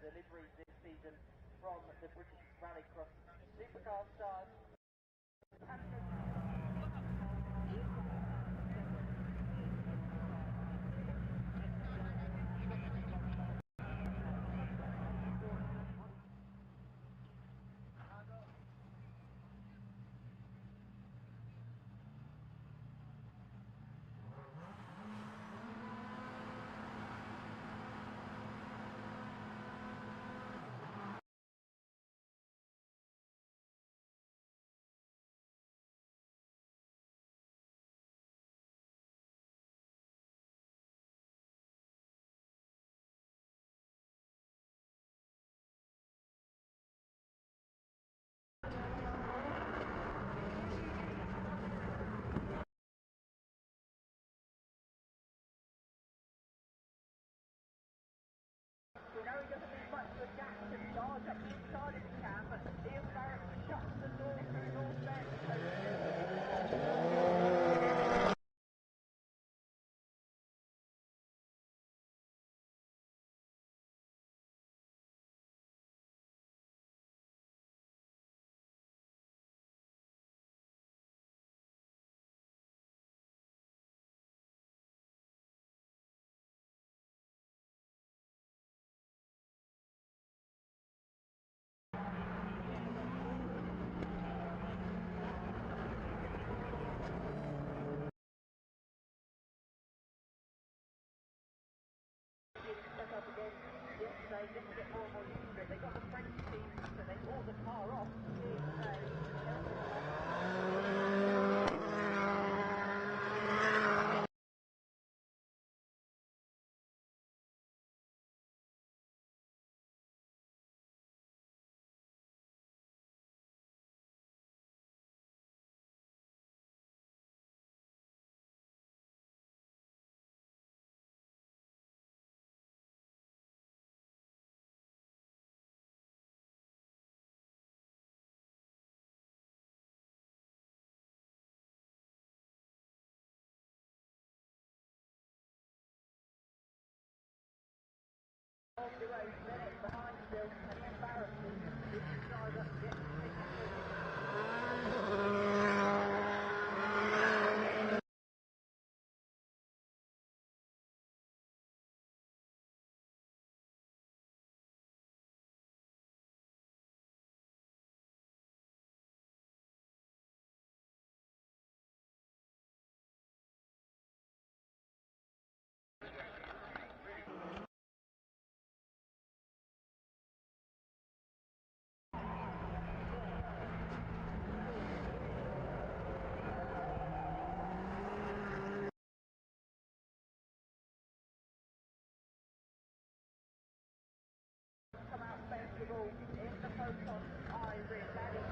deliveries this season from the British Rallycross Supercar stars. We know he doesn't need much of a gap to charge up the inside if he can, but Ian Barrett shuts the door through North Bend. Set up again yesterday just to get more and more used to it. They got the French team, so they bought the car off here today. Of the race, Bennett behind still, and Ian Barrett is the driver getting the come out festival in the Photon Ivory Ladding.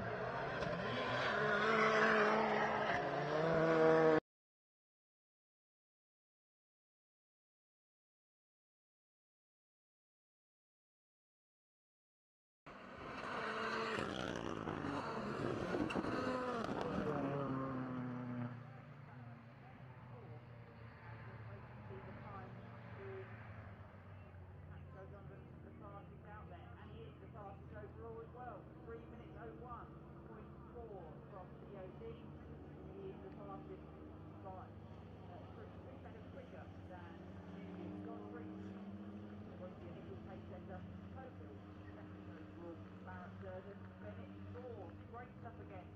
Goes on the fastest out there, and he is the fastest overall as well. 3 minutes 01.4 from POD. He is the fastest by 3 seconds quicker than Julian Godfrey. Was the initial pace setter. Toby second overall. Barrett third, and Bennett fourth. Great stuff again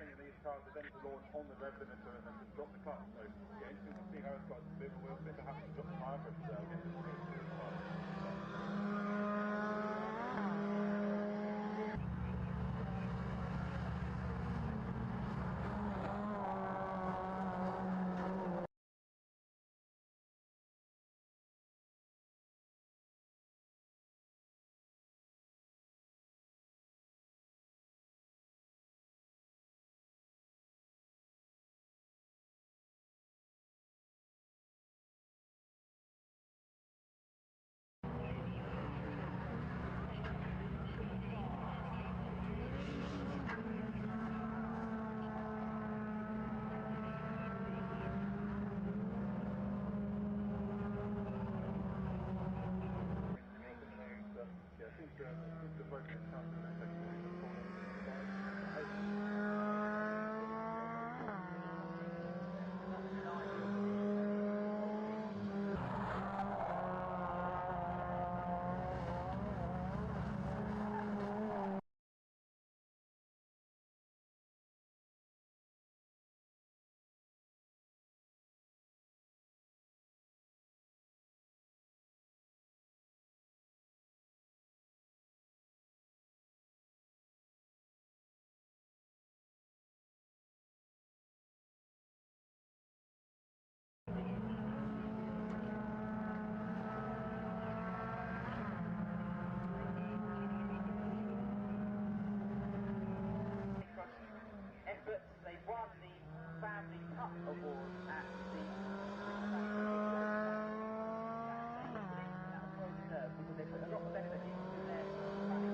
thing in these cars is then to launch on the rev limiter and then just drop the clutch. So yeah, interesting to see how it's got a bit of a wheel spin to happen to drop the tyre pressure there. I'll get this through as well. Efforts, they won the Family Cup Award at the that was well deserved because they put a lot of effort into their rally.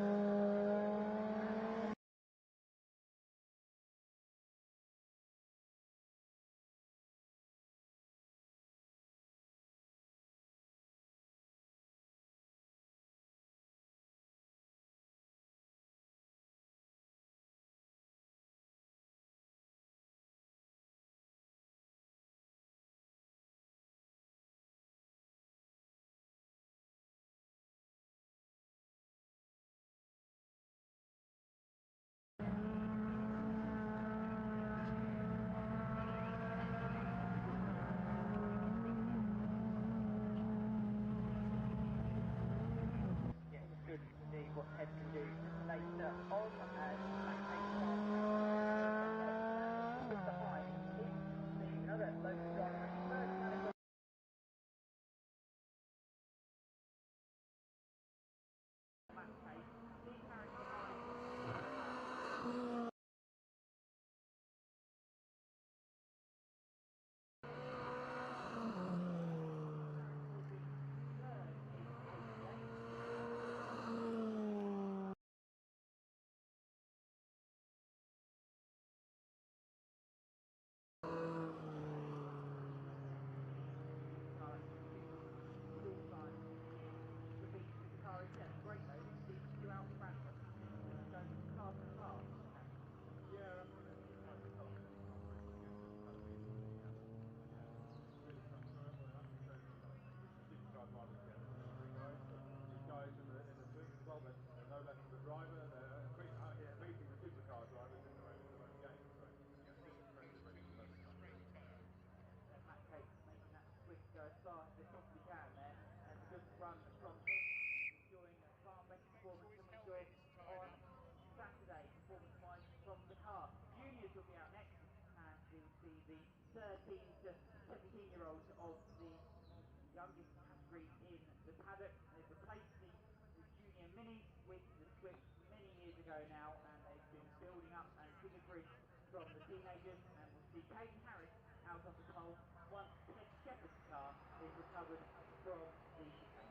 Yeah, it's good to see what Ted can do later on as that takes behind in another local driver in his first rallycross. Matt Case, he carries behind. Supercar itself, great though, to see you out front, going class to class. Yeah, absolutely. It's like the colour really can't really get this kind of feeling. Yeah, really quite enjoyable. It actually shows the kind of the supercar drivers get the three guys. So these guys in the twins as well, they're no less than the driver. They're out here meeting the supercar drivers in their own game. So yeah, really impressive really for those guys. Matt Case making that switch go as fast as it possibly can there. That's a good run from him, enjoying a far better performance than we saw on Saturday, performance-wise from the car. Juniors will be out next, and we will see the 13 to 17-year-olds of the youngest category in the paddock. They've replaced the junior minis with the Swift many years ago now, and they've been building up ancillary from the teenagers, and we'll see Caden Harris out of the pole once Ted Shepherd's car is recovered from the chicane.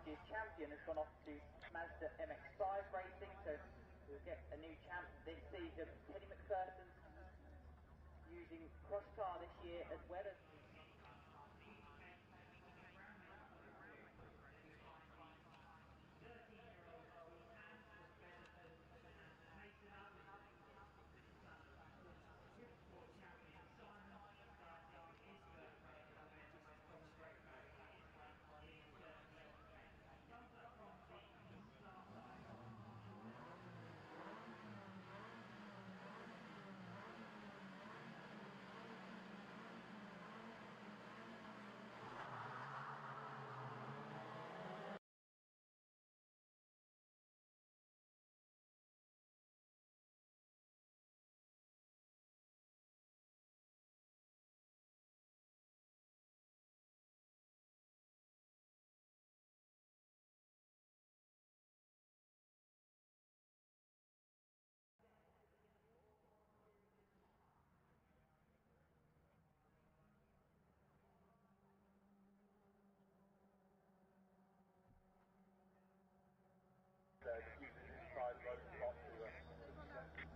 year's champion has gone off to Mazda MX-5 Racing, so we'll get a new champ this season. Teddy McPherson using Crosscar this year as well as... Using this side road spot to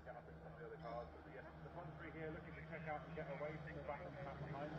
get up in some of the other cars. But the front three here looking to check out and get away from the back and back behind.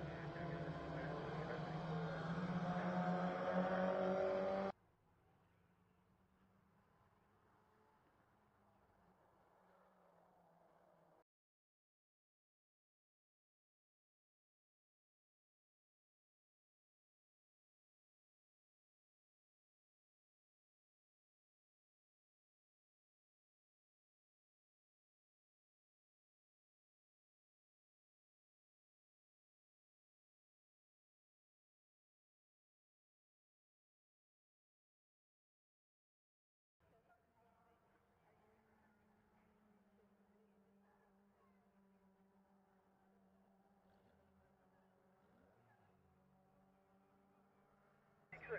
The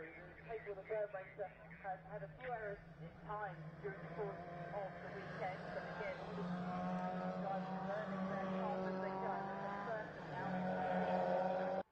paper of the third racer has had a few errors in time during the course of the weekend, but again, all the guys are learning their path as they go. First and now.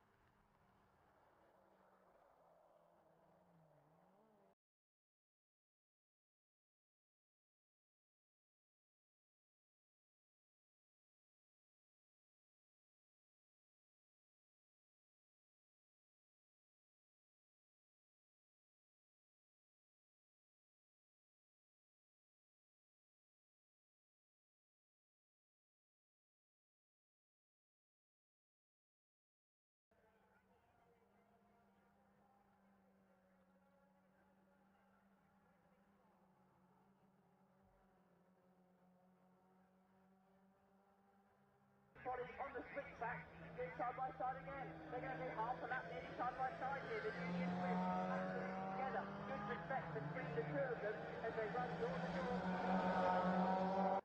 Body on the switchback, doing side by side again. They're going to do half a lap nearly side by side here. The Union Swift absolutely together. Good respect between the two of them as they run door to door.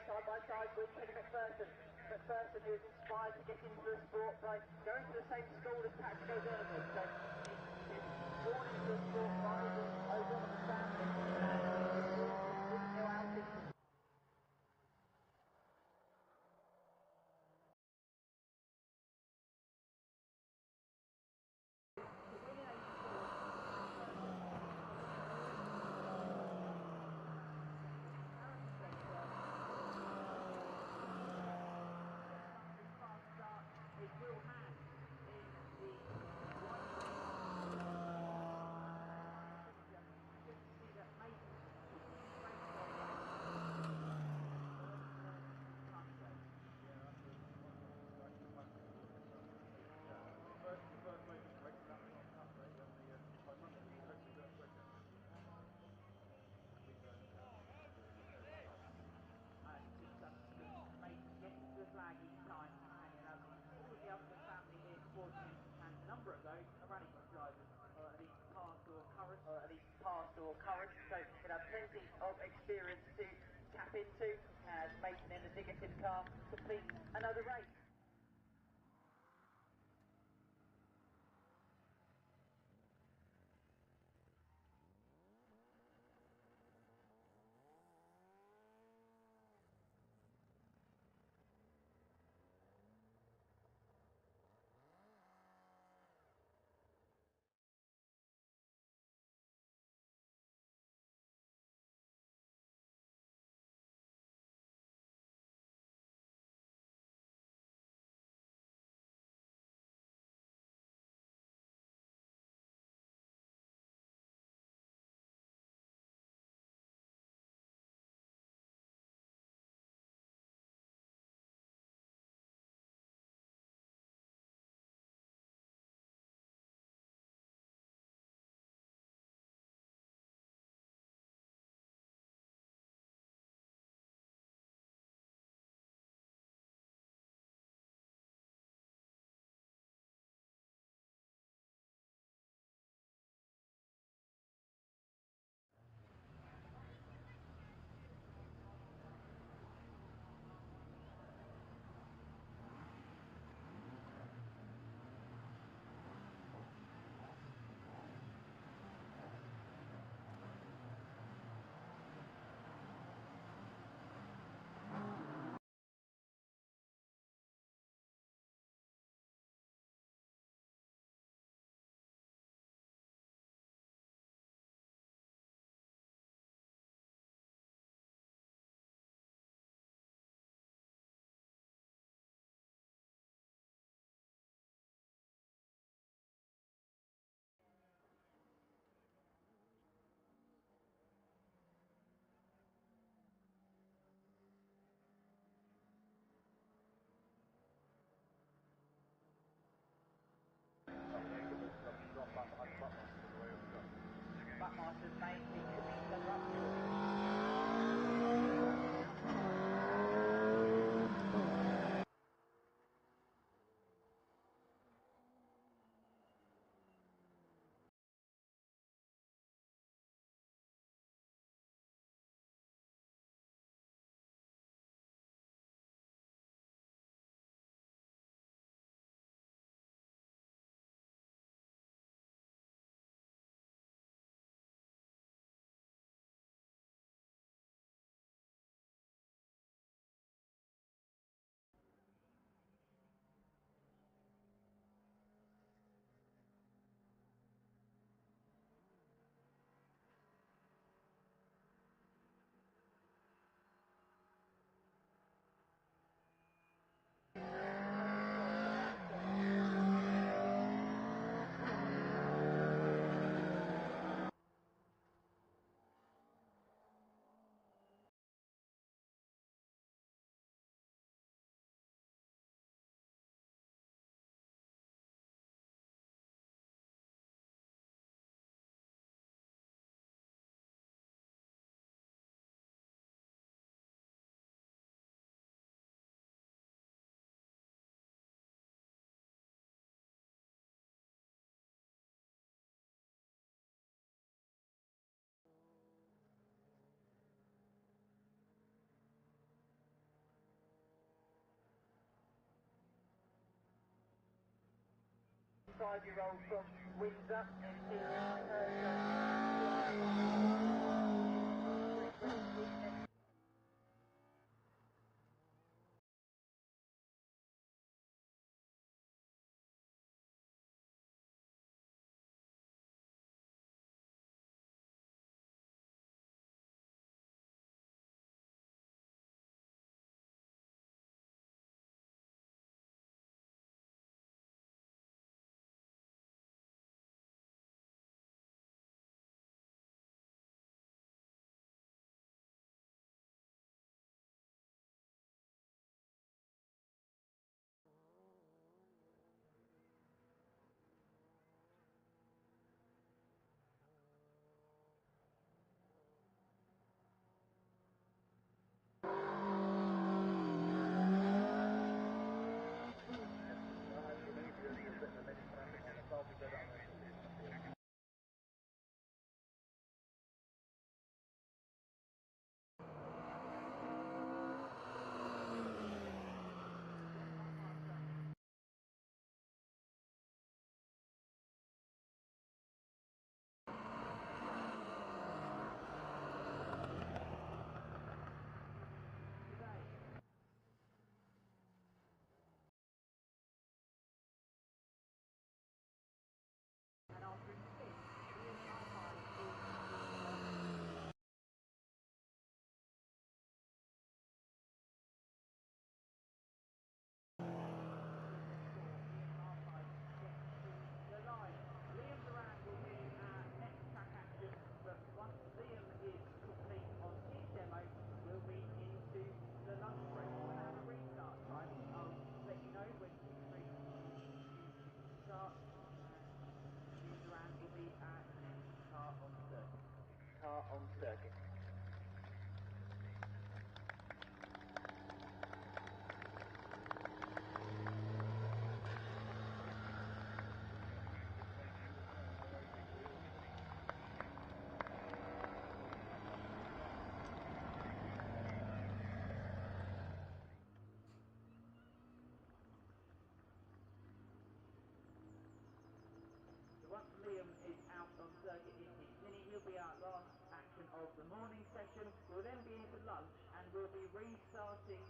Side by side with Teddy McPherson. McPherson is inspired to get into the sport by going to the same school as Patrick O'Donovan. So he's born into the sport by the O'Donovan family and wouldn't go out into it will have in the white of experience to tap into as Mason in the negative car completes another race. Backmasters may be coming up. Five-year-old from Windsor into of the morning session. We'll then be into lunch and we'll be restarting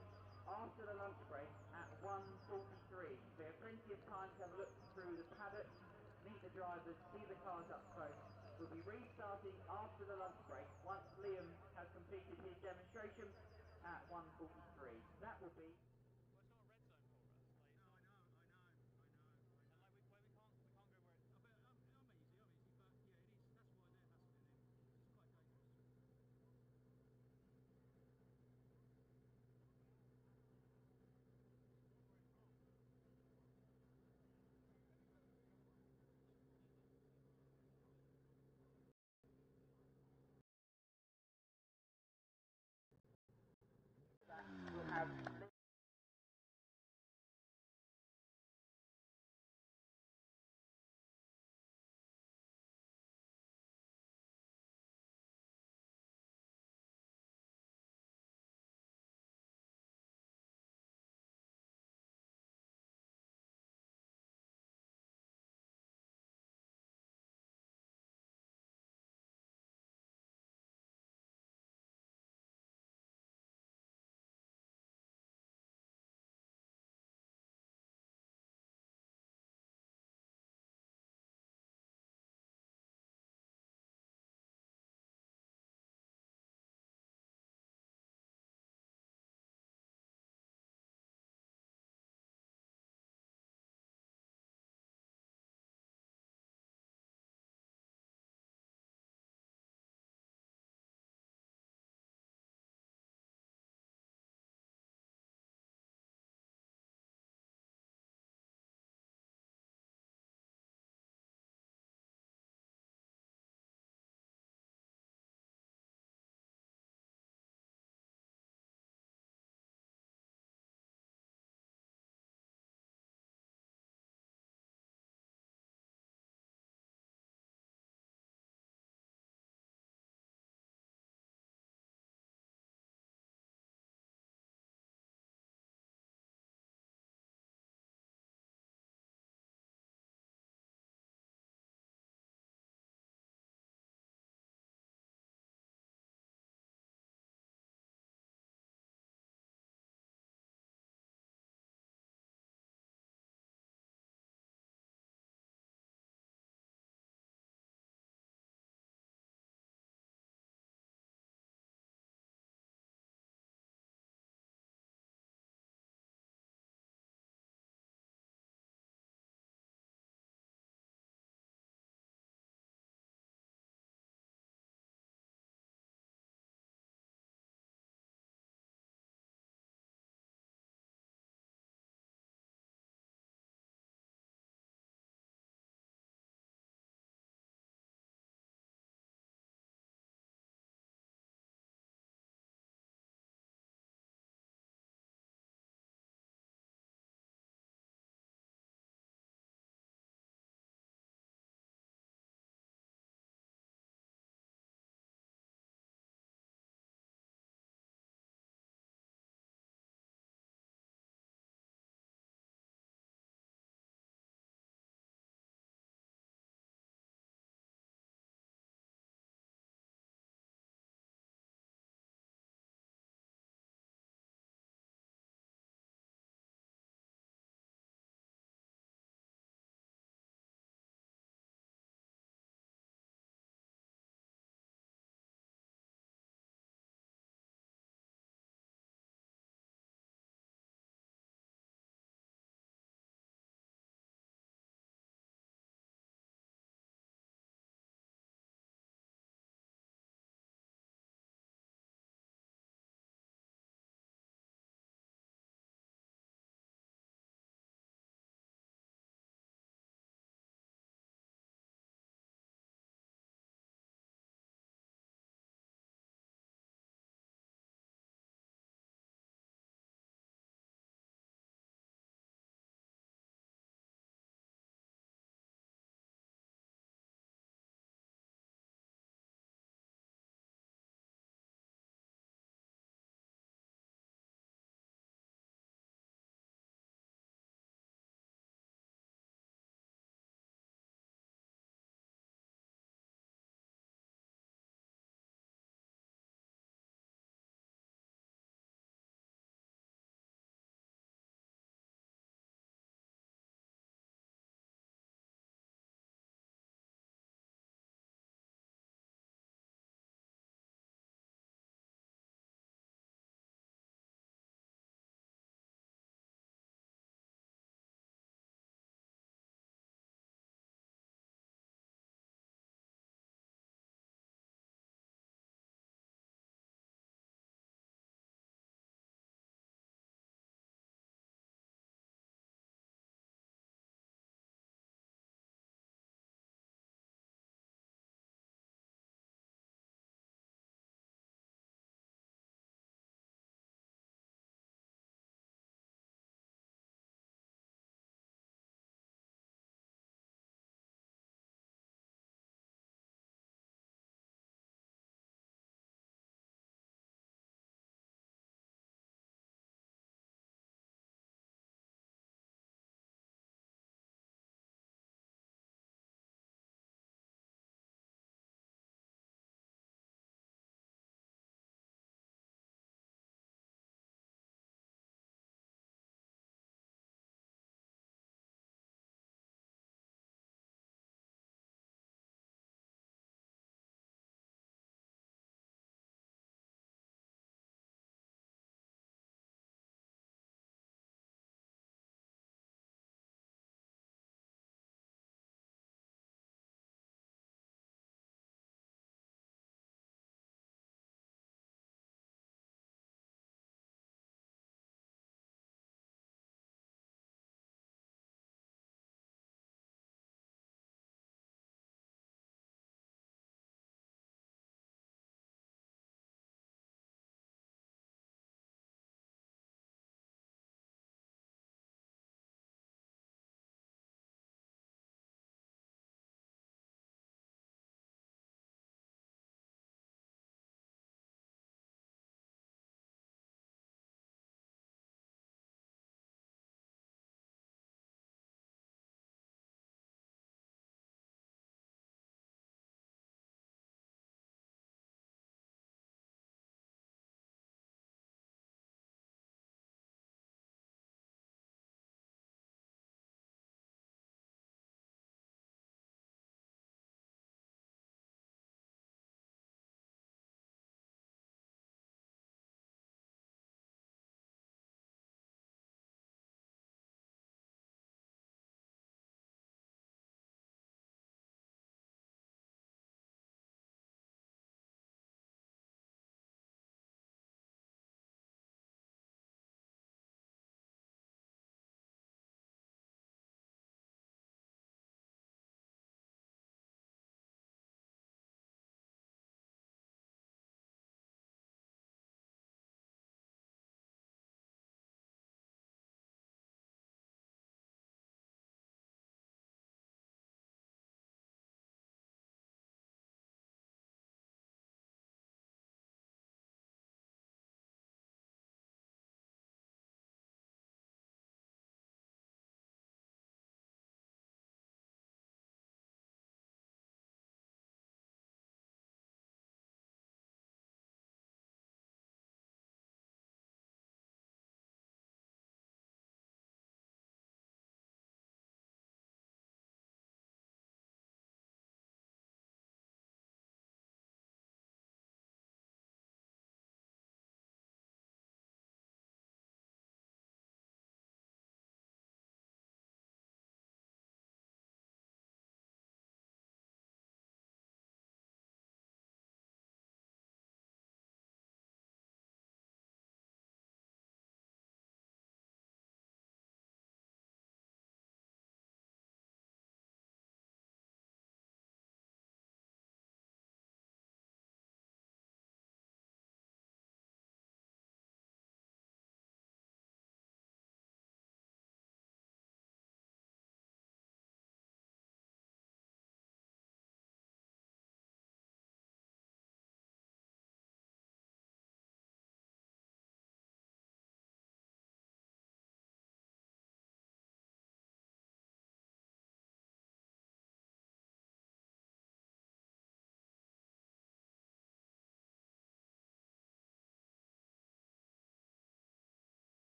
after the lunch break at 1:43. We have plenty of time to have a look through the paddock, meet the drivers, see the cars up close. We'll be restarting after the lunch break once Liam has completed his demonstration at 1:43. That will be... Well, it's not a red zone for us. Like, it's not... I know. And like, we can't go where it's... I'm easy, but yeah, it is. That's why they're hassling him. It's quite dangerous. That will have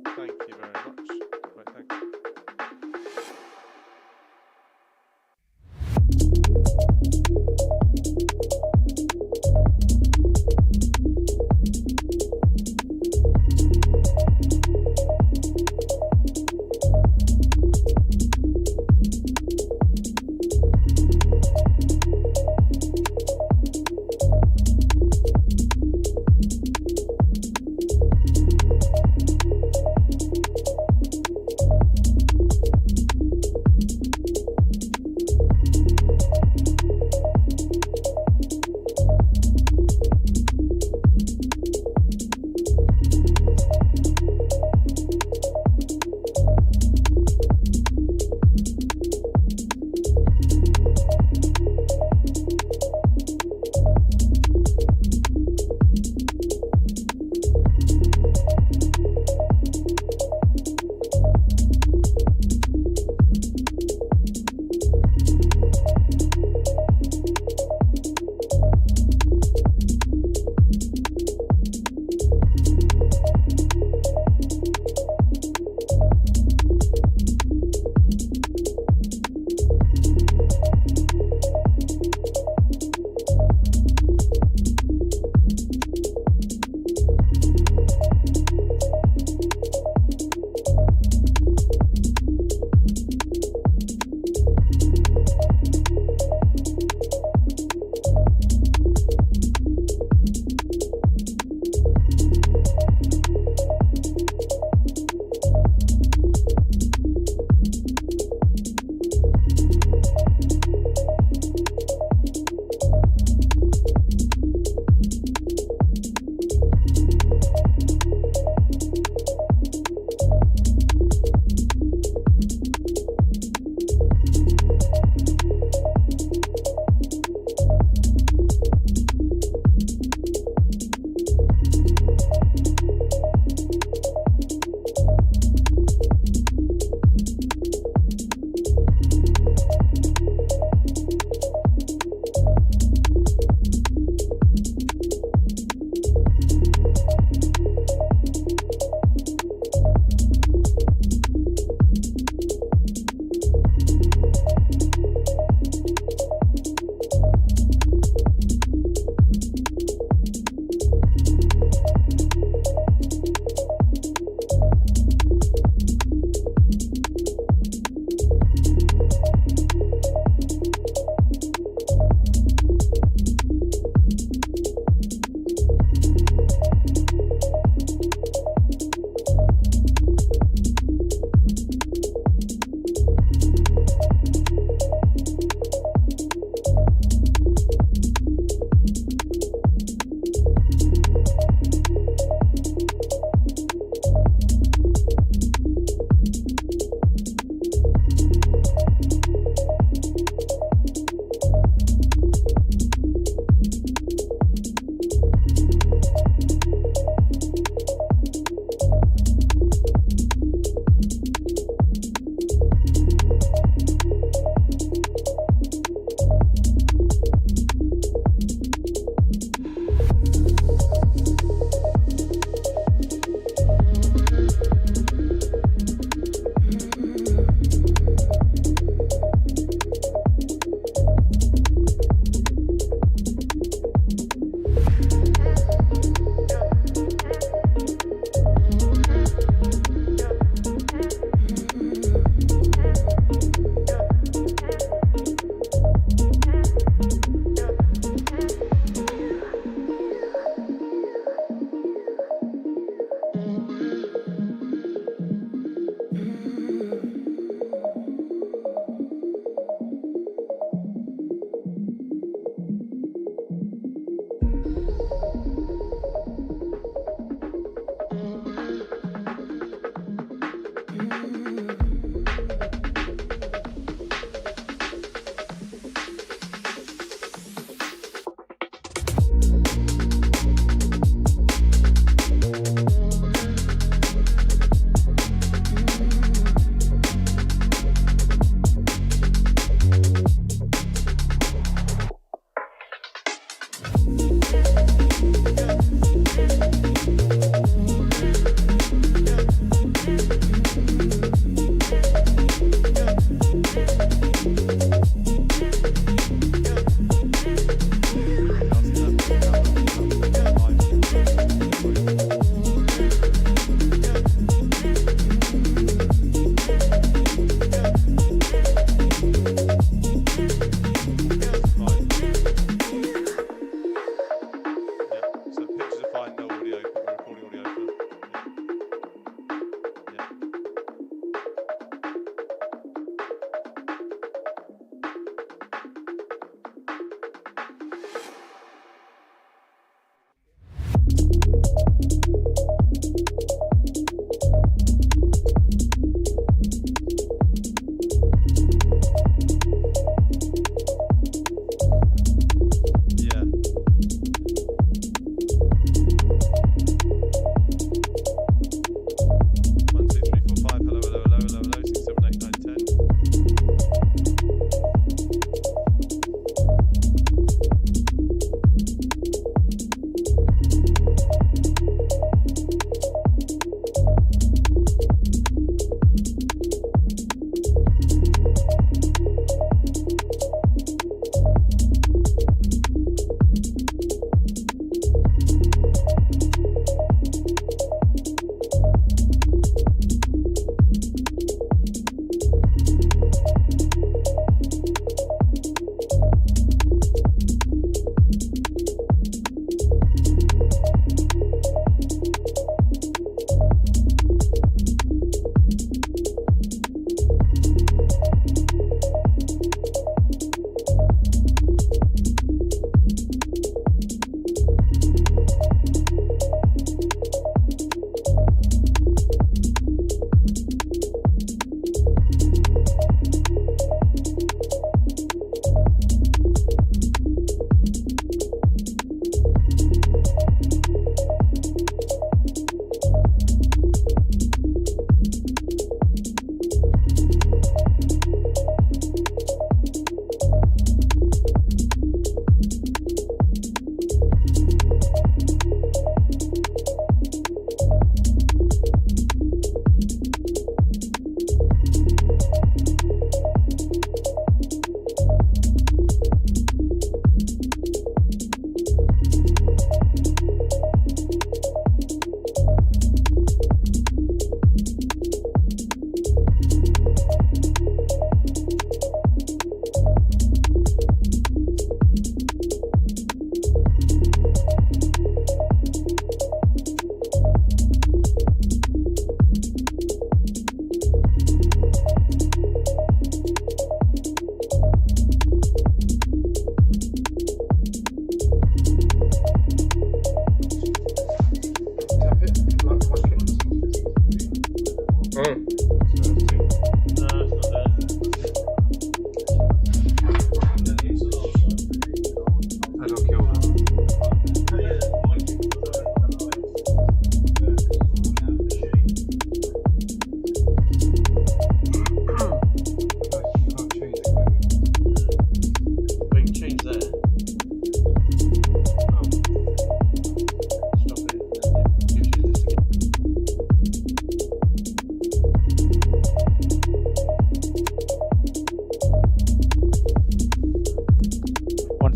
Thank you very much. Right, thanks.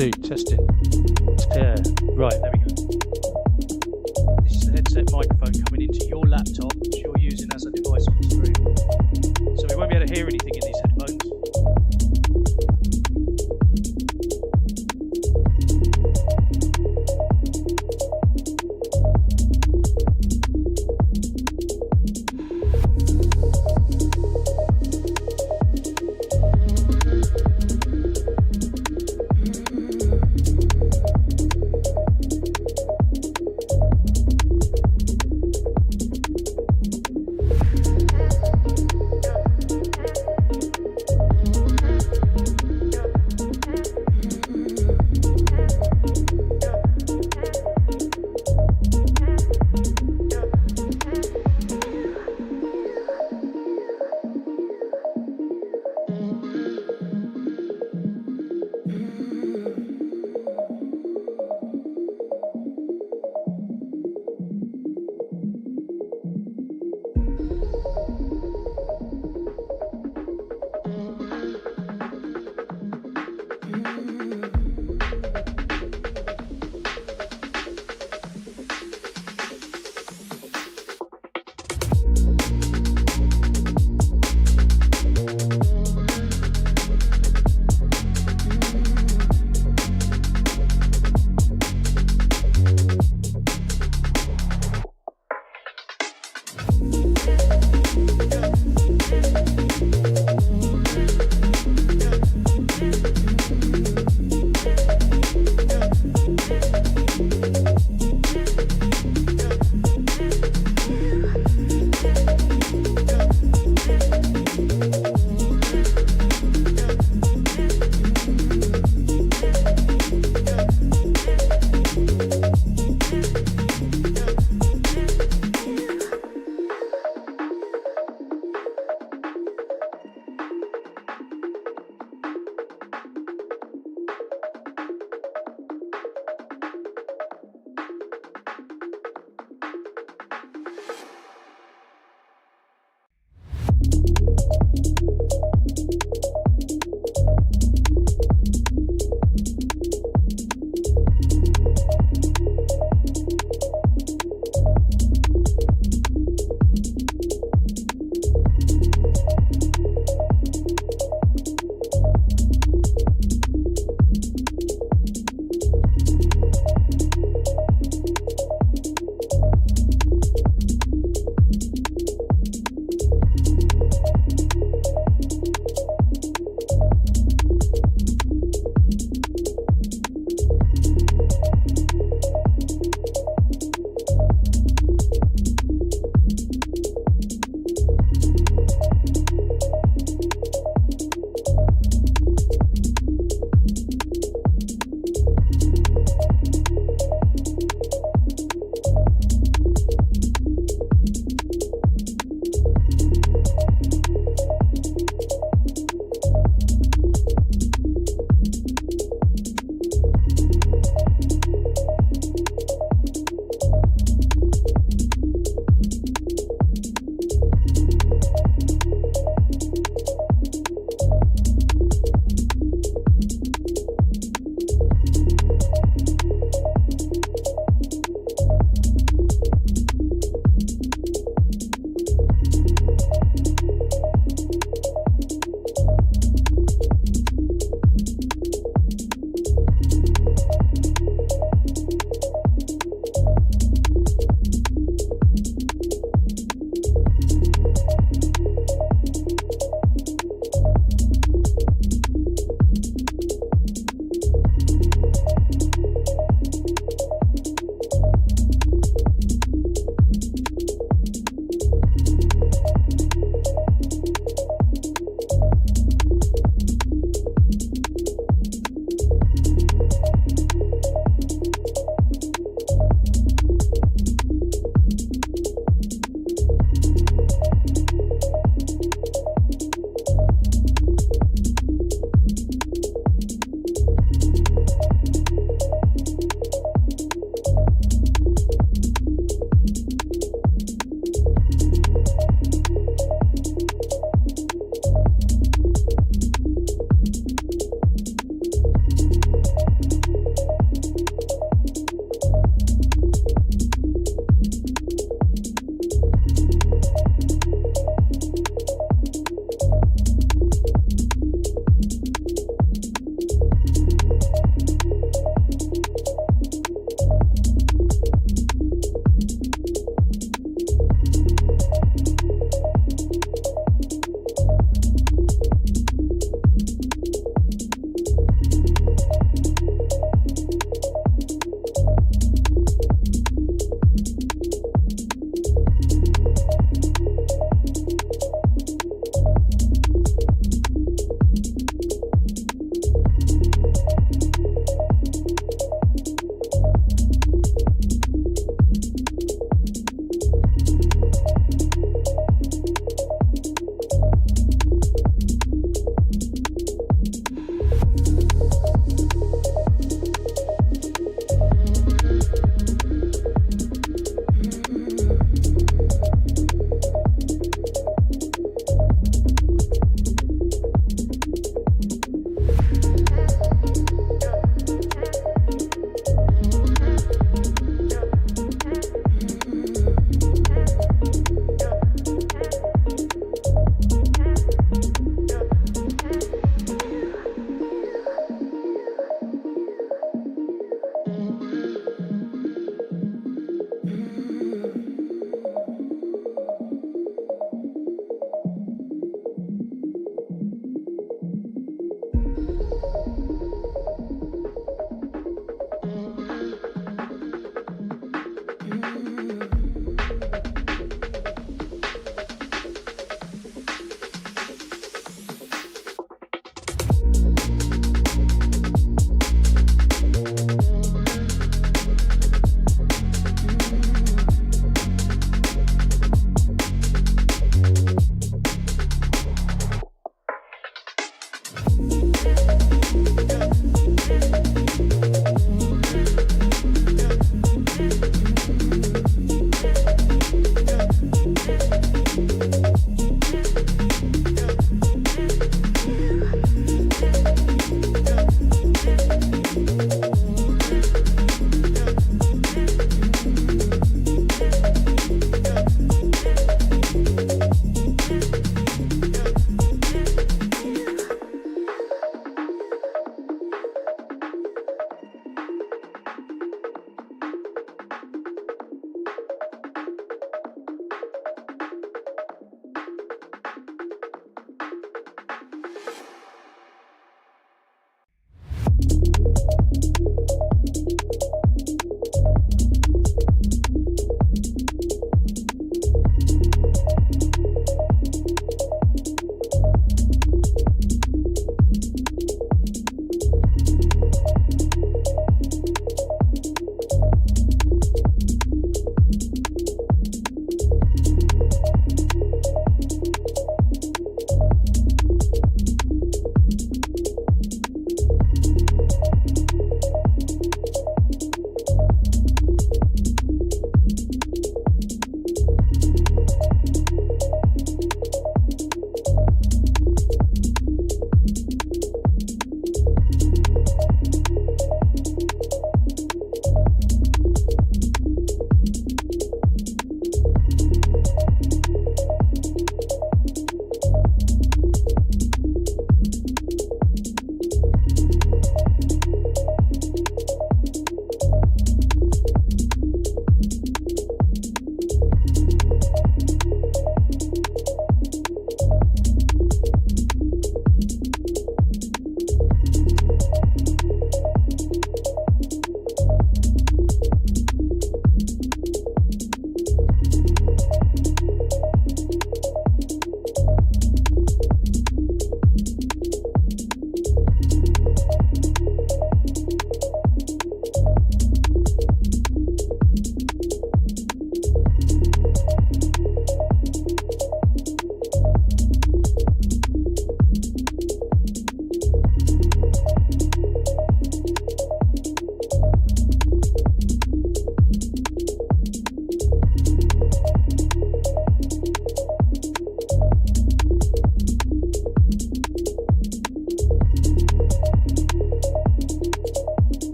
2, testing. Yeah, right, there we go. This is the headset microphone coming into your laptop, which you're using as a device on the stream. So we won't be able to hear anything in these headphones.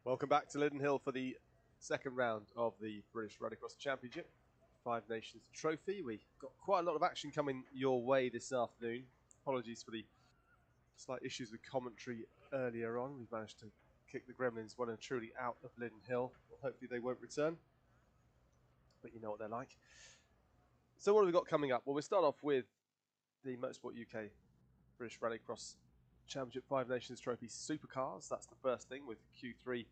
Welcome back to Lydden Hill for the second round of the British Rallycross Championship, Five Nations Trophy. We got quite a lot of action coming your way this afternoon. Apologies for the slight issues with commentary earlier on. We've managed to kick the Gremlins well and truly out of Lydden Hill. Well, hopefully they won't return, but you know what they're like. So what have we got coming up? Well, we'll start off with the Motorsport UK British Rallycross Championship Five Nations Trophy Supercars. That's the first thing, with Q3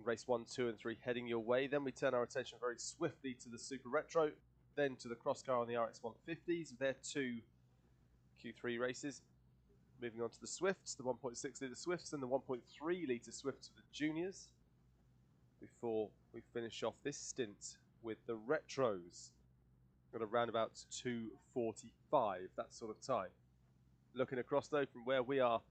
Race 1, 2 and 3 heading your way. Then we turn our attention very swiftly to the Super Retro, then to the cross car on the RX150s. They're two Q3 races. Moving on to the Swifts, the 1.6 litre Swifts and the 1.3 litre Swifts for the juniors, before we finish off this stint with the Retros at around about 2:45, that sort of time. Looking across though from where we are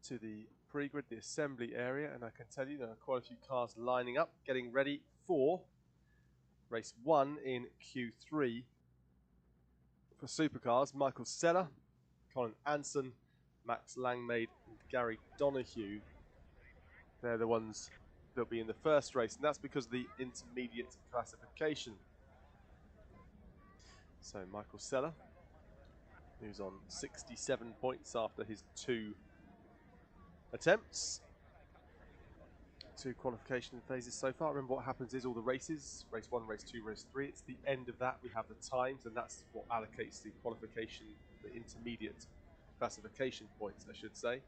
to the pre-grid, the assembly area, and I can tell you there are quite a few cars lining up, getting ready for race 1 in Q3 for Supercars. Michael Seller, Colin Anson, Max Langmaid and Gary Donoghue. They're the ones that'll be in the first race, and that's because of the intermediate classification. So Michael Seller, who's on 67 points after his 2 attempts. 2 qualification phases so far. Remember what happens is all the races, race 1, race 2, race 3, it's the end of that we have the times, and that's what allocates the qualification, the intermediate classification points, I should say.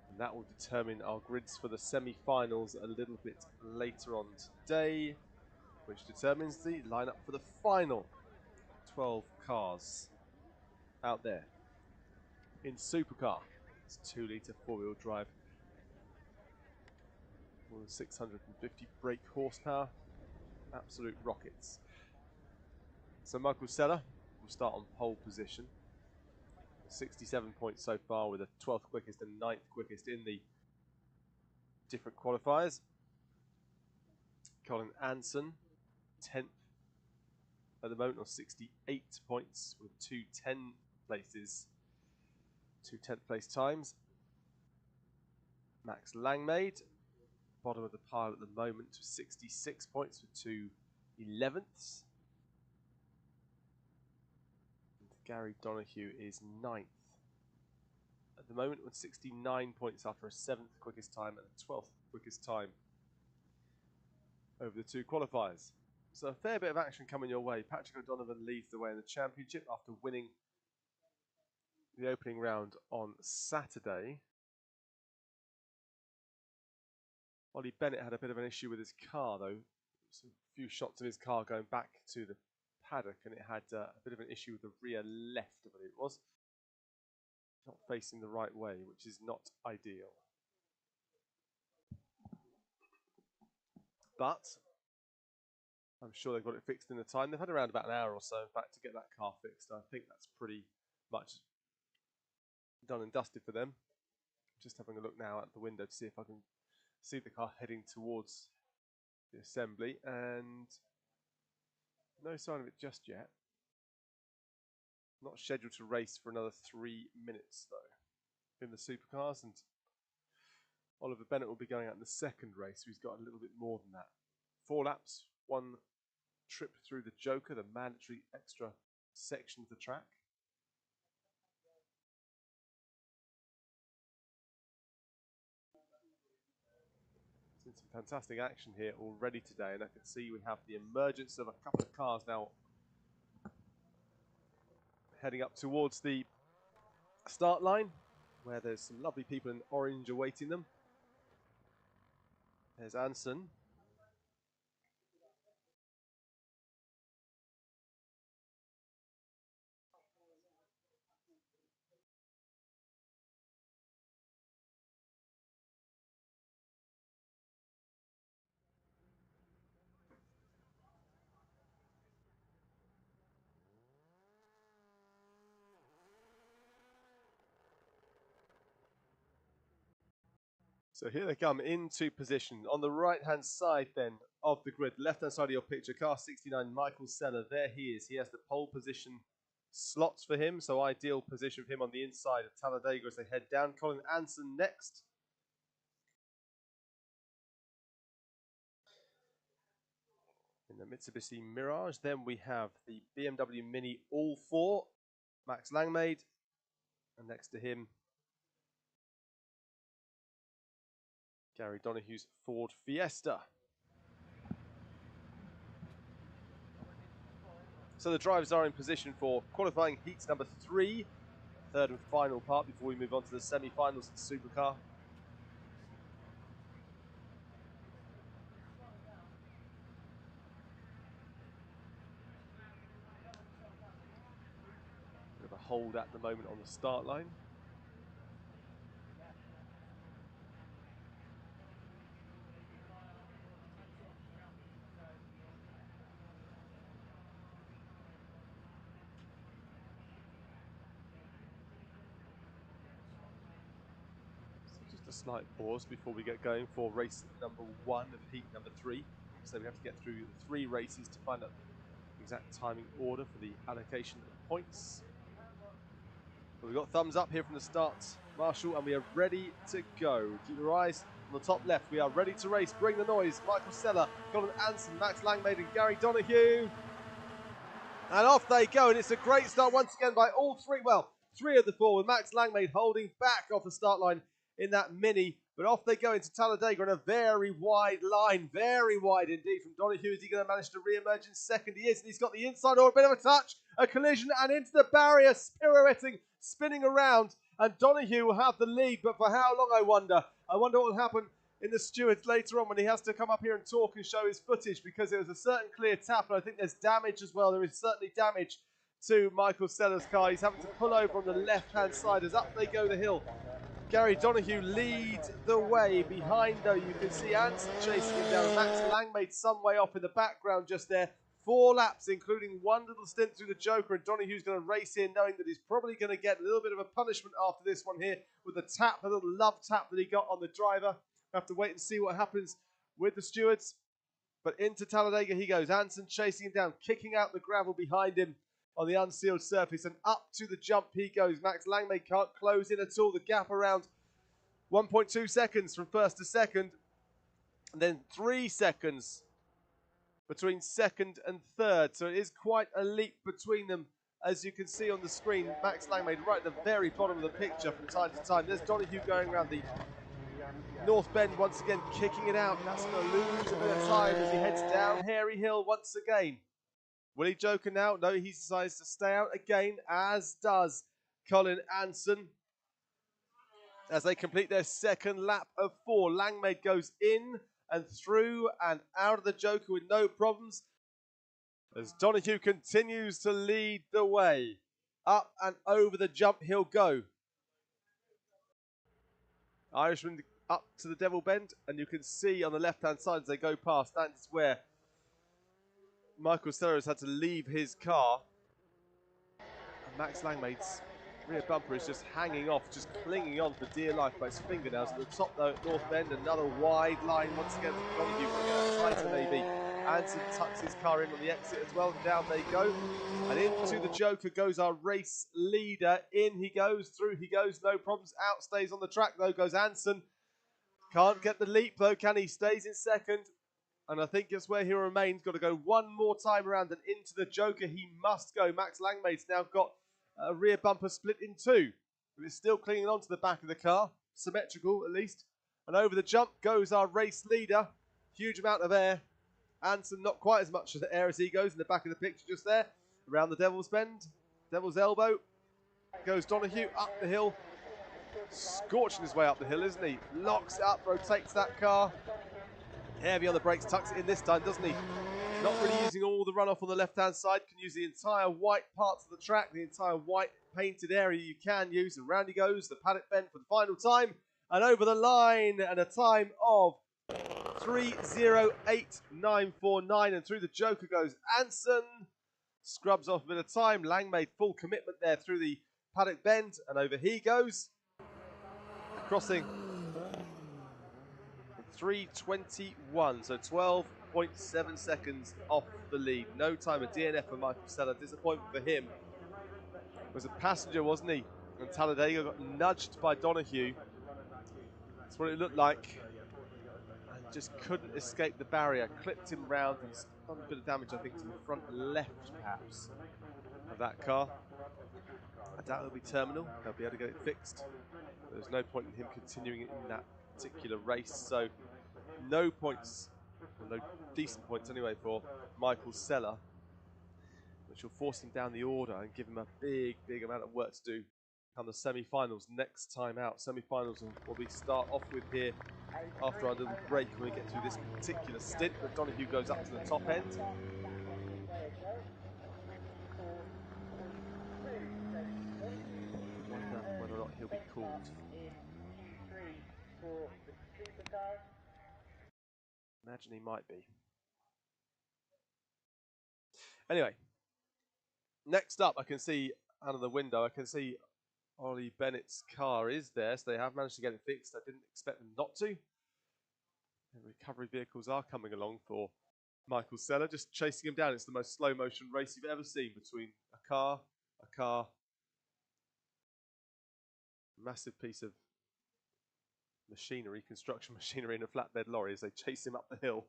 And that will determine our grids for the semi-finals a little bit later on today, which determines the lineup for the final. 12 cars out there in Supercar. It's 2 litre 4-wheel drive, more than 650 brake horsepower, absolute rockets. So Michael Seller will start on pole position, 67 points so far, with a 12th quickest and 9th quickest in the different qualifiers. Colin Anson, 10th at the moment on 68 points, with 2 10 places, 2 10th place times. Max Langmaid, bottom of the pile at the moment, 66 points with 2 11ths. And Gary Donoghue is 9th at the moment with 69 points after a 7th quickest time and a 12th quickest time over the 2 qualifiers. So a fair bit of action coming your way. Patrick O'Donovan leads the way in the championship after winning the opening round on Saturday. Ollie Bennett had a bit of an issue with his car though. So a few shots of his car going back to the paddock, and it had a bit of an issue with the rear left, I believe it was. Not facing the right way, which is not ideal. But I'm sure they've got it fixed in the time. They've had around about an hour or so, in fact, to get that car fixed. I think that's pretty much done and dusted for them. Just having a look now out the window to see if I can see the car heading towards the assembly, and no sign of it just yet. Not scheduled to race for another 3 minutes though in the Supercars, and Oliver Bennett will be going out in the second race, so he's got a little bit more than that. 4 laps, 1 trip through the Joker, the mandatory extra section of the track. Seen some fantastic action here already today, and I can see we have the emergence of a couple of cars now heading up towards the start line, where there's some lovely people in orange awaiting them. There's Anson. So here they come into position. On the right-hand side then of the grid, left-hand side of your picture, car 69, Michael Seller. There he is. He has the pole position slots for him, so ideal position for him on the inside of Talladega as they head down. Colin Anson next. In the Mitsubishi Mirage. Then we have the BMW Mini All-4, Max Langmaid, and next to him, Gary Donohue's Ford Fiesta. So the drivers are in position for qualifying heat number 3, third and final part before we move on to the semi-finals of the Supercar. Bit of a hold at the moment on the start line. A slight pause before we get going for race number 1 of heat number 3. So we have to get through the 3 races to find out the exact timing order for the allocation of points. But we've got thumbs up here from the start, Marshall, and we are ready to go. Keep your eyes on the top left. We are ready to race. Bring the noise. Michael Seller, Colin Anson, Max Langmaid and Gary Donohue. And off they go, and it's a great start once again by all 3. Well, 3 of the 4 with Max Langmaid holding back off the start line in that Mini, but off they go into Talladega on a very wide line, very wide indeed from Donohue. Is he going to manage to re-emerge in second? He is, and he's got the inside or a bit of a touch, a collision, and into the barrier, pirouetting, spinning around, and Donohue will have the lead, but for how long, I wonder? I wonder what will happen in the stewards later on when he has to come up here and talk and show his footage, because there was a certain clear tap, and I think there's damage as well. There is certainly damage to Michael Seller's car. He's having to pull over on the left-hand side as up they go the hill. Gary Donohue leads the way. Behind, though, you can see Anson chasing him down. Max Langmaid some way off in the background just there. 4 laps, including one little stint through the Joker, and Donohue's going to race in knowing that he's probably going to get a little bit of a punishment after this one here with the tap, a little love tap that he got on the driver. We'll have to wait and see what happens with the stewards. But into Talladega he goes. Anson chasing him down, kicking out the gravel behind him on the unsealed surface, and up to the jump he goes. Max Langmaid can't close in at all. The gap around 1.2 seconds from first to second, and then 3 seconds between second and third. So it is quite a leap between them, as you can see on the screen. Max Langmaid right at the very bottom of the picture from time to time. There's Donohue going around the North Bend once again, kicking it out. That's going to lose a bit of time as he heads down Hairy Hill once again. Will he joker now? No, he decides to stay out again, as does Colin Anson. As they complete their second lap of 4, Langmaid goes in and through and out of the Joker with no problems, as Donohue continues to lead the way. Up and over the jump he'll go. Irishman up to the Devil Bend, and you can see on the left-hand side as they go past, that's where Michael Seller has had to leave his car, and Max Langmaid's rear bumper is just hanging off, just clinging on for dear life by his fingernails. At the top though at North Bend, another wide line once again for Donohue, bringing it tighter maybe. Anson tucks his car in on the exit as well, and down they go. And into the Joker goes our race leader. In he goes, through he goes, no problems. Out stays on the track though goes Anson. Can't get the leap though, can he? Stays in second. And I think that's where he'll remain. Got to go one more time around, and into the Joker he must go. Max Langmaid's now got a rear bumper split in 2. But it's still clinging onto the back of the car. Symmetrical, at least. And over the jump goes our race leader. Huge amount of air. Anson not quite as much air as he goes in the back of the picture just there. Around the Devil's Bend. Devil's Elbow. Goes Donohue up the hill. Scorching his way up the hill, isn't he? Locks it up, rotates that car. Heavy on the brakes, tucks it in this time, doesn't he? Not really using all the runoff on the left-hand side. Can use the entire white parts of the track, the entire white painted area you can use. And round he goes, the paddock bend for the final time. And over the line, and a time of 3:08.949. And through the Joker goes Anson. Scrubs off a bit of time. Langmaid full commitment there through the paddock bend. And over he goes. Crossing 3:21, so 12.7 seconds off the lead. No time, a DNF for Michael Seller. Disappointment for him. Was a passenger, wasn't he? And Talladega got nudged by Donahue. That's what it looked like. And just couldn't escape the barrier. Clipped him round and done a bit of damage, I think, to the front left, perhaps, of that car. I doubt it'll be terminal. They'll be able to get it fixed. There's no point in him continuing it in that particular race. So no points, well, no decent points anyway, for Michael Seller, which will force him down the order and give him a big amount of work to do on the semi-finals next time out. Semi-finals will be start off with here after our little break when we get through this particular stint. But Donahue goes up to the top end. Wonder whether or not he'll be called. Imagine he might be. Anyway, next up, I can see out of the window, I can see Ollie Bennett's car is there, so they have managed to get it fixed. I didn't expect them not to. And recovery vehicles are coming along for Michael Seller, just chasing him down. It's the most slow motion race you've ever seen between a car, massive piece of machinery, construction machinery, and a flatbed lorry as they chase him up the hill.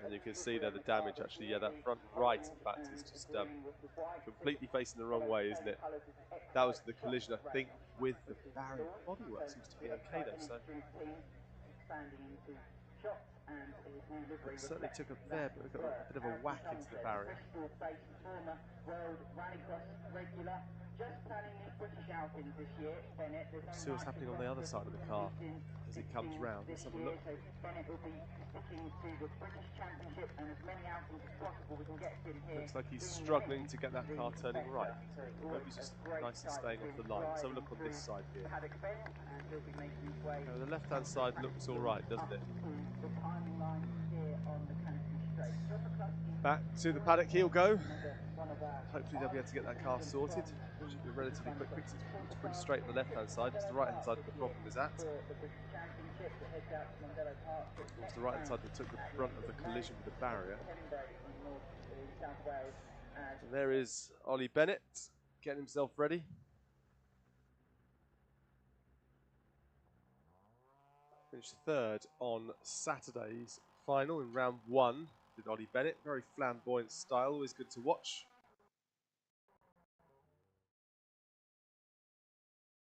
And you can see there the damage actually, yeah, that front right, in fact, is just completely facing the wrong way, isn't it? That was the collision, I think, with the barrier. Bodywork seems to be okay though, so. It certainly took a bit of a whack into the barrier. See what's happening on the other side of the car as it comes round. Let's have a look. Looks like he's struggling to get that car turning right. Maybe he's just nicely staying off the line. Let's have a look on this side here. The left-hand side looks all right, doesn't it? Back to the paddock he'll go. Hopefully they'll be able to get that car sorted. It should be relatively quick fix. It's pretty straight on the left-hand side. It's the right-hand side that the problem is at. It's the right-hand side that took the brunt of the collision with the barrier. And there is Ollie Bennett getting himself ready. Finished third on Saturday's final in round one. Did Ollie Bennett, very flamboyant style, always good to watch.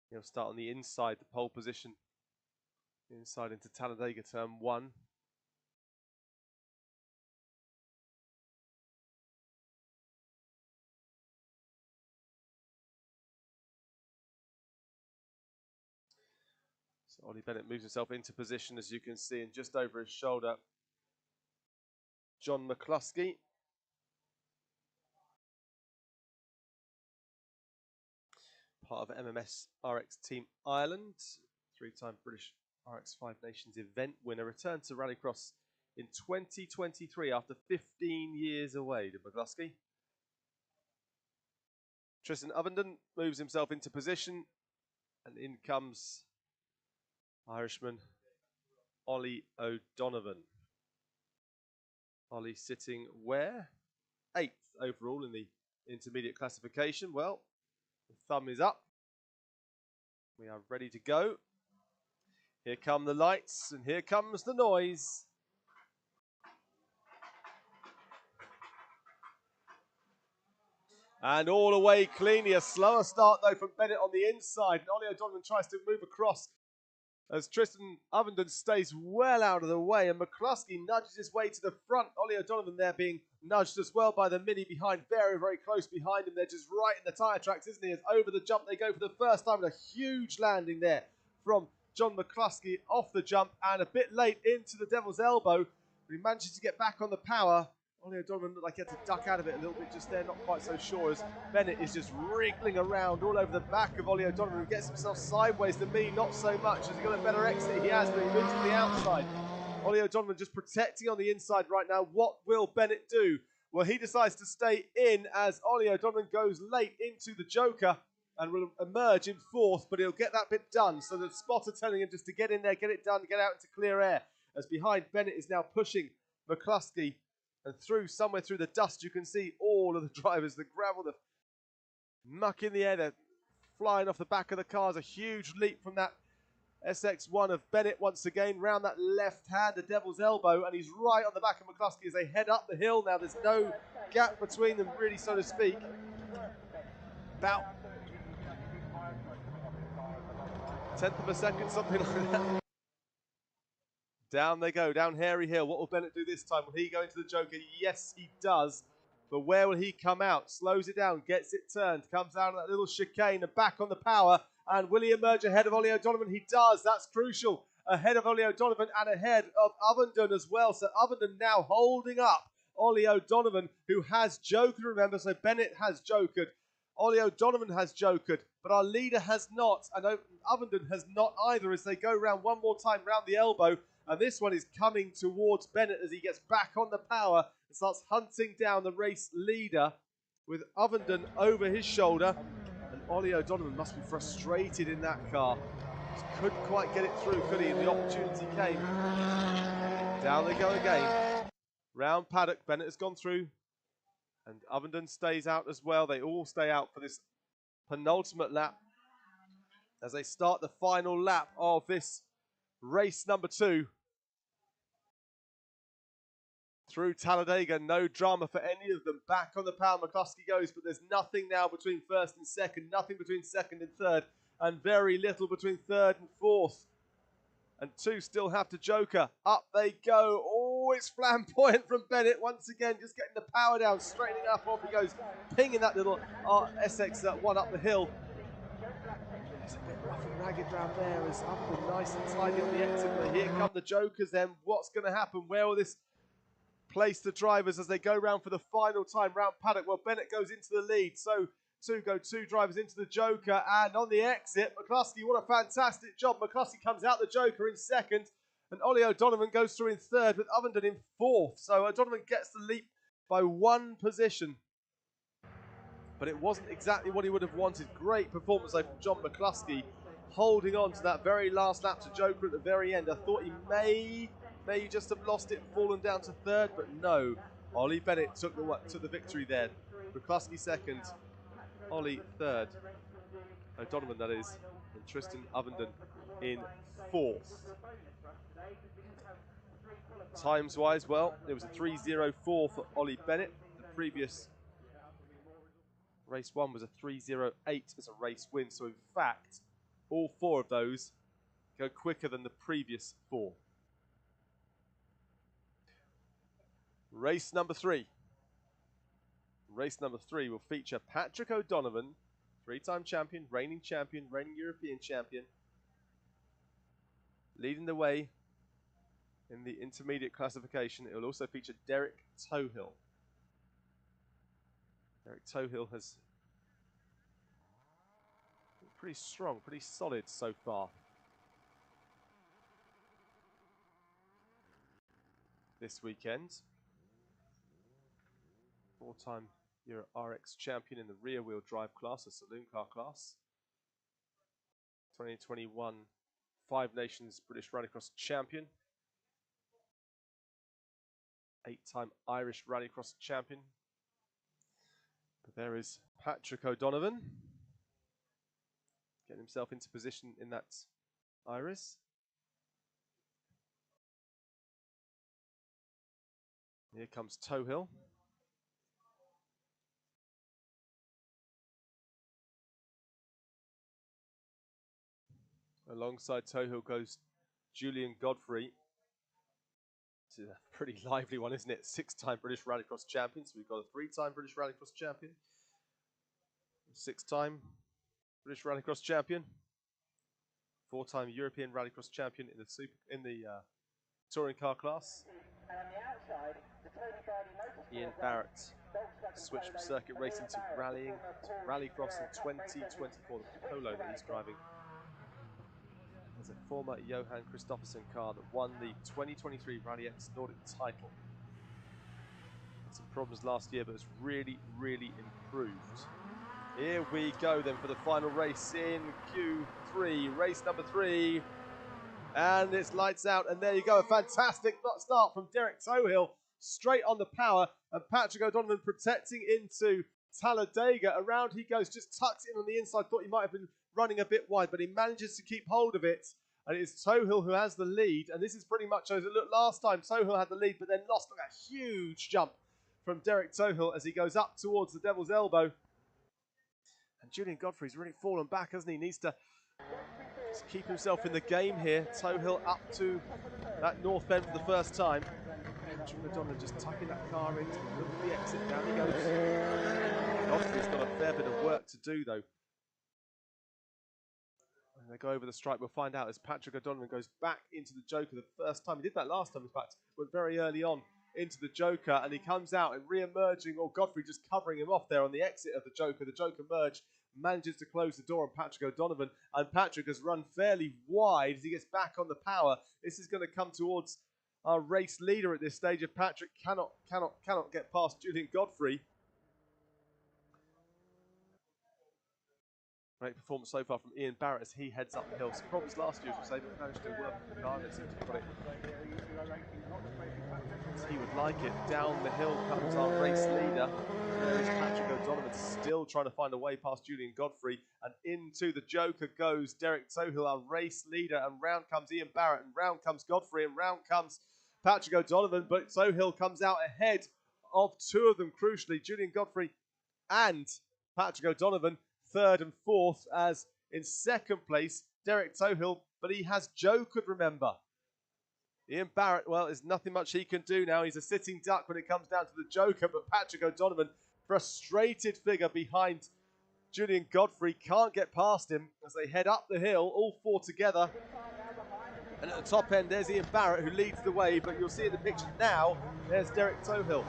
He'll start on the inside, the pole position, inside into Talladega turn one. So Ollie Bennett moves himself into position, as you can see, and just over his shoulder, John McCluskey. Part of MMS RX Team Ireland, three-time British RX5 Nations event winner, returned to Rallycross in 2023 after 15 years away, did McCluskey. Tristan Ovenden moves himself into position, and in comes Irishman Ollie O'Donovan. Ollie sitting where? 8th overall in the intermediate classification. Well, the thumb is up. We are ready to go. Here come the lights and here comes the noise. And all away cleanly. A slower start though from Bennett on the inside. And Ollie O'Donovan tries to move across as Tristan Ovenden stays well out of the way, and McCluskey nudges his way to the front. Ollie O'Donovan there being nudged as well by the Mini behind, very close behind him. They're just right in the tyre tracks, isn't he? As over the jump they go for the first time, with a huge landing there from John McCluskey off the jump, and a bit late into the Devil's Elbow. But he manages to get back on the power. Ollie O'Donovan looked like he had to duck out of it a little bit just there, not quite so sure, as Bennett is just wriggling around all over the back of Ollie O'Donovan, who gets himself sideways. To me, not so much. Has he got a better exit? He has, but he moves to the outside. Ollie O'Donovan just protecting on the inside right now. What will Bennett do? Well, he decides to stay in as Ollie O'Donovan goes late into the Joker and will emerge in 4th, but he'll get that bit done. So the spotter telling him just to get in there, get it done, get out into clear air, as behind Bennett is now pushing McCluskey. And somewhere through the dust, you can see all of the drivers, the gravel, the muck in the air, they're flying off the back of the cars. A huge leap from that SX1 of Bennett once again, round that left hand, the devil's elbow, and he's right on the back of McCluskey as they head up the hill. Now there's no gap between them, really, so to speak. About 1/10 of a second, something like that. Down they go, down Hairy Hill. What will Bennett do this time? Will he go into the Joker? Yes, he does. But where will he come out? Slows it down, gets it turned, comes out of that little chicane and back on the power. And will he emerge ahead of Ollie O'Donovan? He does. That's crucial. Ahead of Ollie O'Donovan and ahead of Ovenden as well. So Ovenden now holding up Ollie O'Donovan, who has jokered, remember. So Bennett has jokered. Ollie O'Donovan has jokered, but our leader has not. And Ovenden has not either as they go round one more time round the elbow. And this one is coming towards Bennett as he gets back on the power and starts hunting down the race leader with Ovenden over his shoulder. And Ollie O'Donovan must be frustrated in that car. Just couldn't quite get it through, could he? And the opportunity came. Down they go again. Round paddock, Bennett has gone through. And Ovenden stays out as well. They all stay out for this penultimate lap as they start the final lap of this race number 2. Through Talladega, no drama for any of them. Back on the power, McCluskey goes, but there's nothing now between first and second, nothing between second and third, and very little between third and fourth. And 2 still have to joker. Up they go. Oh, it's flamboyant from Bennett once again, just getting the power down, straightening up, off he goes, pinging that little SX1 up the hill. It's a bit rough and ragged round there as Upton nice and tidy on the exit, but here come the jokers then. What's going to happen? Where will this place the drivers as they go round for the final time round paddock? Well, Bennett goes into the lead, so 2 drivers into the Joker, and on the exit, McCluskey, what a fantastic job. McCluskey comes out the Joker in second, and Ollie O'Donovan goes through in third with Ovenden in fourth. So O'Donovan gets the leap by 1 position, but it wasn't exactly what he would have wanted. Great performance though from John McCluskey, holding on to that very last lap to Joker at the very end. I thought he may just have lost it, fallen down to third, but no. Ollie Bennett took the victory there. McCluskey second, Ollie third, O'Donovan that is, and Tristan Ovenden in fourth. Times-wise, well, it was a 3:04 for Ollie Bennett. The previous race 1 was a 3:08 as a race win, so in fact, all 4 of those go quicker than the previous 4. Race number 3. Race number 3 will feature Patrick O'Donovan, 3-time champion, reigning European champion, leading the way in the intermediate classification. It will also feature Derek Tohill. Derek Tohill has been pretty strong, pretty solid so far this weekend. 4-time Euro RX champion in the rear-wheel drive class, a saloon car class. 2021 5 Nations British Rallycross champion. 8-time Irish Rallycross champion. But there is Patrick O'Donovan getting himself into position in that Iris. Here comes Tohill. Alongside Tohill goes Julian Godfrey. It's a pretty lively one, isn't it? 6-time British Rallycross champion. So we've got a 3-time British Rallycross champion, 6-time British Rallycross champion, 4-time European Rallycross champion in the touring car class. Ian Barrett switched from circuit racing to rallying, to Rallycross in 2024. The Polo that he's driving as a former Johan Kristoffersen car that won the 2023 Rally X Nordic title. Had some problems last year, but has really, really improved. Here we go then for the final race in Q3, race number 3. And it's lights out, and there you go, a fantastic start from Derek Tohill. straight on the power, and Patrick O'Donovan protecting into Talladega. Around he goes, just tucks in on the inside. Thought he might have been running a bit wide, but he manages to keep hold of it. And it's Tohill who has the lead. And this is pretty much as it looked last time. Tohill had the lead, but then lost a huge jump from Derek Tohill as he goes up towards the Devil's Elbow. And Julian Godfrey's really fallen back, hasn't he? He needs to keep himself in the game here. Tohill up to that north bend for the first time. Patrick O'Donovan just tucking that car in, look at the exit, down he goes. Godfrey's got a fair bit of work to do though. And they go over the stripe, we'll find out as Patrick O'Donovan goes back into the Joker the first time. He did that last time, in fact, went very early on into the Joker, and he comes out and re-emerging, or Godfrey just covering him off there on the exit of the Joker. The Joker merge, manages to close the door on Patrick O'Donovan, and Patrick has run fairly wide as he gets back on the power. This is going to come towards our race leader at this stage if Patrick cannot get past Julian Godfrey. Great performance so far from Ian Barrett as he heads up the hill. Some problems last year, as we say, but managed to work with the car. It seems to have got it as he would like it. Down the hill comes our race leader. There is Patrick O'Donovan still trying to find a way past Julian Godfrey. And into the Joker goes Derek Tohill, our race leader. And round comes Ian Barrett, and round comes Godfrey, and round comes Patrick O'Donovan. But Tohill comes out ahead of two of them, crucially, Julian Godfrey and Patrick O'Donovan. Third and fourth, as in second place, Derek Tohill, but he has Jokered, remember. Ian Barrett, well, there's nothing much he can do now. He's a sitting duck when it comes down to the Joker, but Patrick O'Donovan, frustrated figure behind Julian Godfrey, can't get past him as they head up the hill, all four together. And at the top end, there's Ian Barrett, who leads the way, but you'll see in the picture now, there's Derek Tohill.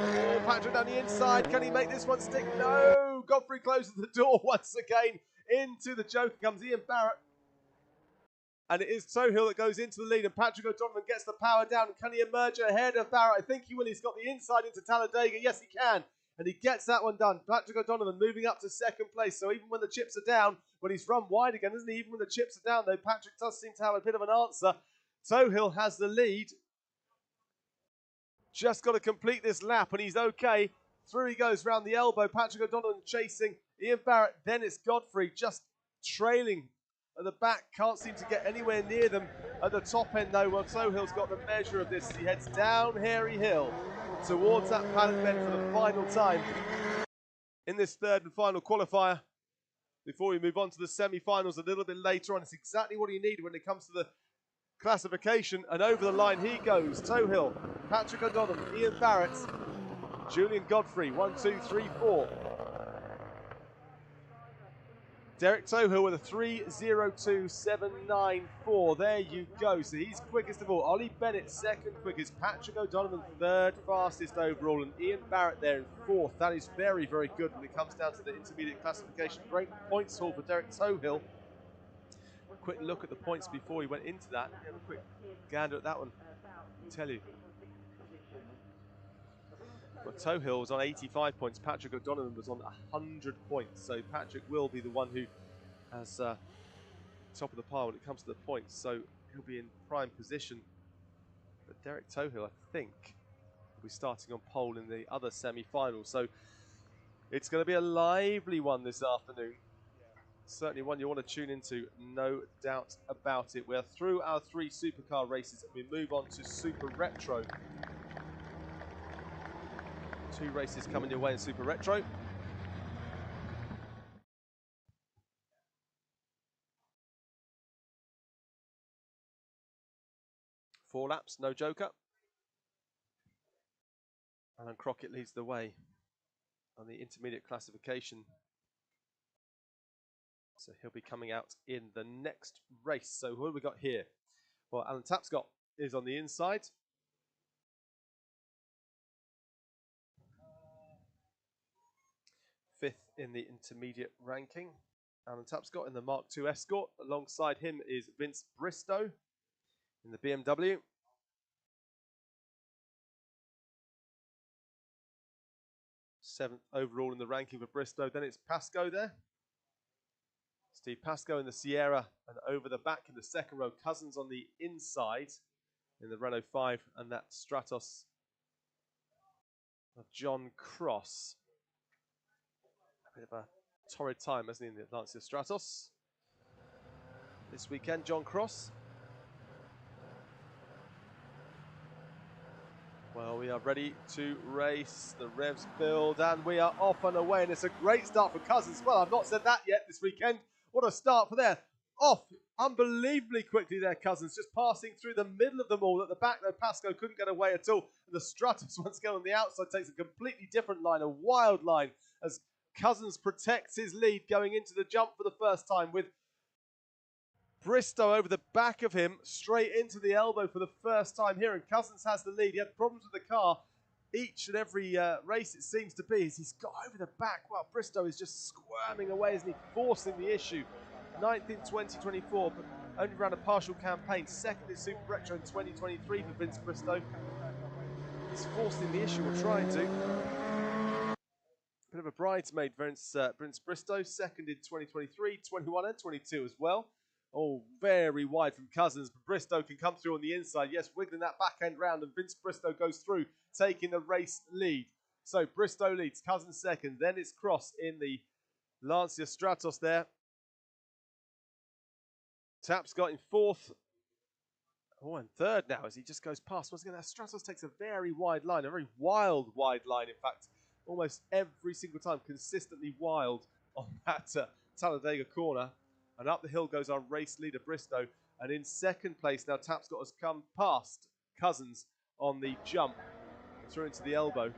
Oh, Patrick down the inside. Can he make this one stick? No. Godfrey closes the door once again. Into the Joker comes Ian Barrett. And it is Tohill that goes into the lead. And Patrick O'Donovan gets the power down. Can he emerge ahead of Barrett? I think he will. He's got the inside into Talladega. Yes, he can. And he gets that one done. Patrick O'Donovan moving up to second place. So even when the chips are down, when he's run wide again, isn't he? Even when the chips are down, though, Patrick does seem to have a bit of an answer. Tohill has the lead. Just got to complete this lap, and he's okay. Through he goes round the elbow. Patrick O'Donovan chasing Ian Barrett. Then it's Godfrey just trailing at the back. Can't seem to get anywhere near them at the top end, though. Well, Tohill's got the measure of this. He heads down Hairy Hill towards that paddock bend for the final time in this third and final qualifier before we move on to the semi-finals a little bit later on. It's exactly what he needed when it comes to the classification, and over the line he goes. Tohill, Patrick O'Donovan, Ian Barrett, Julian Godfrey, 1, 2, 3, 4. Derek Tohill with a 3:02.794. There you go. So he's quickest of all. Ollie Bennett second quickest. Patrick O'Donovan third fastest overall, and Ian Barrett there in fourth. That is very, very good when it comes down to the intermediate classification. Great points haul for Derek Tohill. Quick look at the points before he went into that. Have a quick gander at that one. I'll tell you. Well, Tohill was on 85 points. Patrick O'Donovan was on 100 points. So Patrick will be the one who has top of the pile when it comes to the points. So he'll be in prime position. But Derek Tohill, I think, will be starting on pole in the other semi-final. So it's going to be a lively one this afternoon. Certainly one you want to tune into, no doubt about it. We're through our 3 supercar races and we move on to Super Retro. 2 races coming your way in Super Retro. Four laps, no Joker. Alan Crockett leads the way on the intermediate classification. So he'll be coming out in the next race. So who have we got here? Well, Alan Tapscott is on the inside. Fifth in the intermediate ranking. Alan Tapscott in the Mark II Escort. Alongside him is Vince Bristow in the BMW. Seventh overall in the ranking for Bristow. Then it's Pascoe there. Steve Pascoe in the Sierra, and over the back in the second row, Cousins on the inside. in the Renault 5, and that Stratos of John Cross. A bit of a torrid time, hasn't he, in the Lancia Stratos this weekend, John Cross. Well, we are ready to race. The revs build, and we are off and away. And it's a great start for Cousins. Well, I've not said that yet this weekend. What a start for there. Off unbelievably quickly there, Cousins, just passing through the middle of them all. At the back, though, Pascoe couldn't get away at all. And the Stratos, once again on the outside, takes a completely different line, a wild line, as Cousins protects his lead going into the jump for the first time, with Bristow over the back of him, straight into the elbow for the first time here, and Cousins has the lead. He had problems with the car each and every race, it seems to be, as he's got over the back. Well, Bristow is just squirming away, isn't he, forcing the issue. 9th in 2024, but only ran a partial campaign. 2nd in Super Retro in 2023 for Vince Bristow. He's forcing the issue, or trying to. Bit of a bridesmaid, Vince Bristow. 2nd in 2023, 21 and 22 as well. Oh, very wide from Cousins, but Bristow can come through on the inside. Yes, wiggling that back end round, and Vince Bristow goes through, taking the race lead. So Bristow leads, Cousins 2nd. Then it's Cross in the Lancia Stratos there. Tapscott in 4th. Oh, and 3rd now as he just goes past. Once again, that Stratos takes a very wide line, a very wild wide line, in fact. Almost every single time, consistently wild on that Talladega corner. And up the hill goes our race leader, Bristow. And in 2nd place now, Tapscott has come past Cousins on the jump through into the elbow.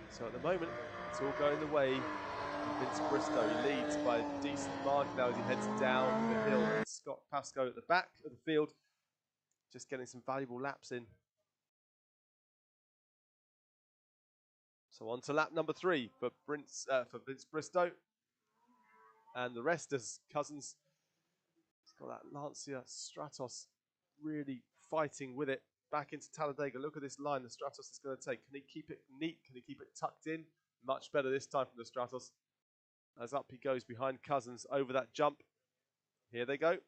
So at the moment, it's all going the way of Vince Bristow. He leads by a decent margin now as he heads down the hill. And Scott Pascoe at the back of the field, just getting some valuable laps in. So on to lap number 3 for Vince Bristow. And the rest, as Cousins has got that Lancia Stratos really fighting with it back into Talladega. Look at this line the Stratos is going to take. Can he keep it neat? Can he keep it tucked in? Much better this time from the Stratos. As up he goes behind Cousins over that jump. Here they go.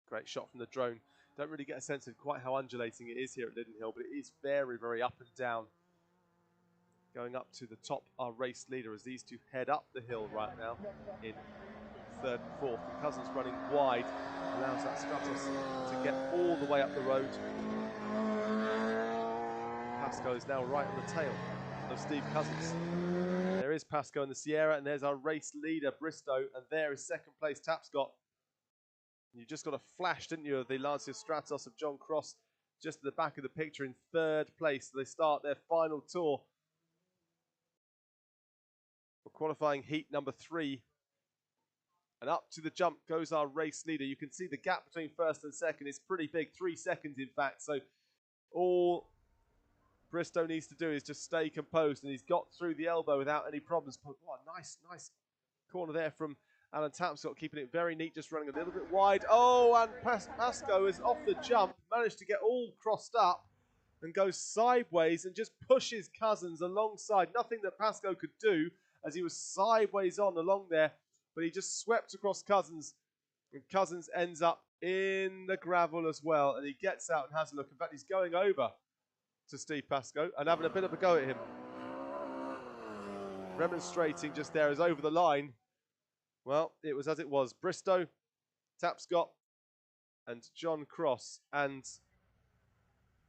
Great shot from the drone. Don't really get a sense of quite how undulating it is here at Lydden Hill, but it is very, very up and down. Going up to the top, our race leader, as these two head up the hill right now in 3rd and 4th. Cousins running wide allows that Stratos to get all the way up the road. Pascoe is now right on the tail of Steve Cousins. There is Pascoe in the Sierra, and there's our race leader, Bristow, and there is 2nd place Tapscott. You just got a flash, didn't you, of the Lancia Stratos of John Cross just at the back of the picture in 3rd place. They start their final tour for qualifying heat number 3. And up to the jump goes our race leader. You can see the gap between 1st and 2nd is pretty big, 3 seconds in fact. So all Bristow needs to do is just stay composed, and he's got through the elbow without any problems. But what a nice corner there from Alan Tapscott, keeping it very neat, just running a little bit wide. Oh, and Pascoe is off the jump, managed to get all crossed up and goes sideways and just pushes Cousins alongside. Nothing that Pascoe could do as he was sideways on along there, but he just swept across Cousins, and Cousins ends up in the gravel as well, and he gets out and has a look. In fact, he's going over to Steve Pascoe and having a bit of a go at him. Remonstrating just there as over the line. Well, it was as it was. Bristow, Tapscott, and John Cross, and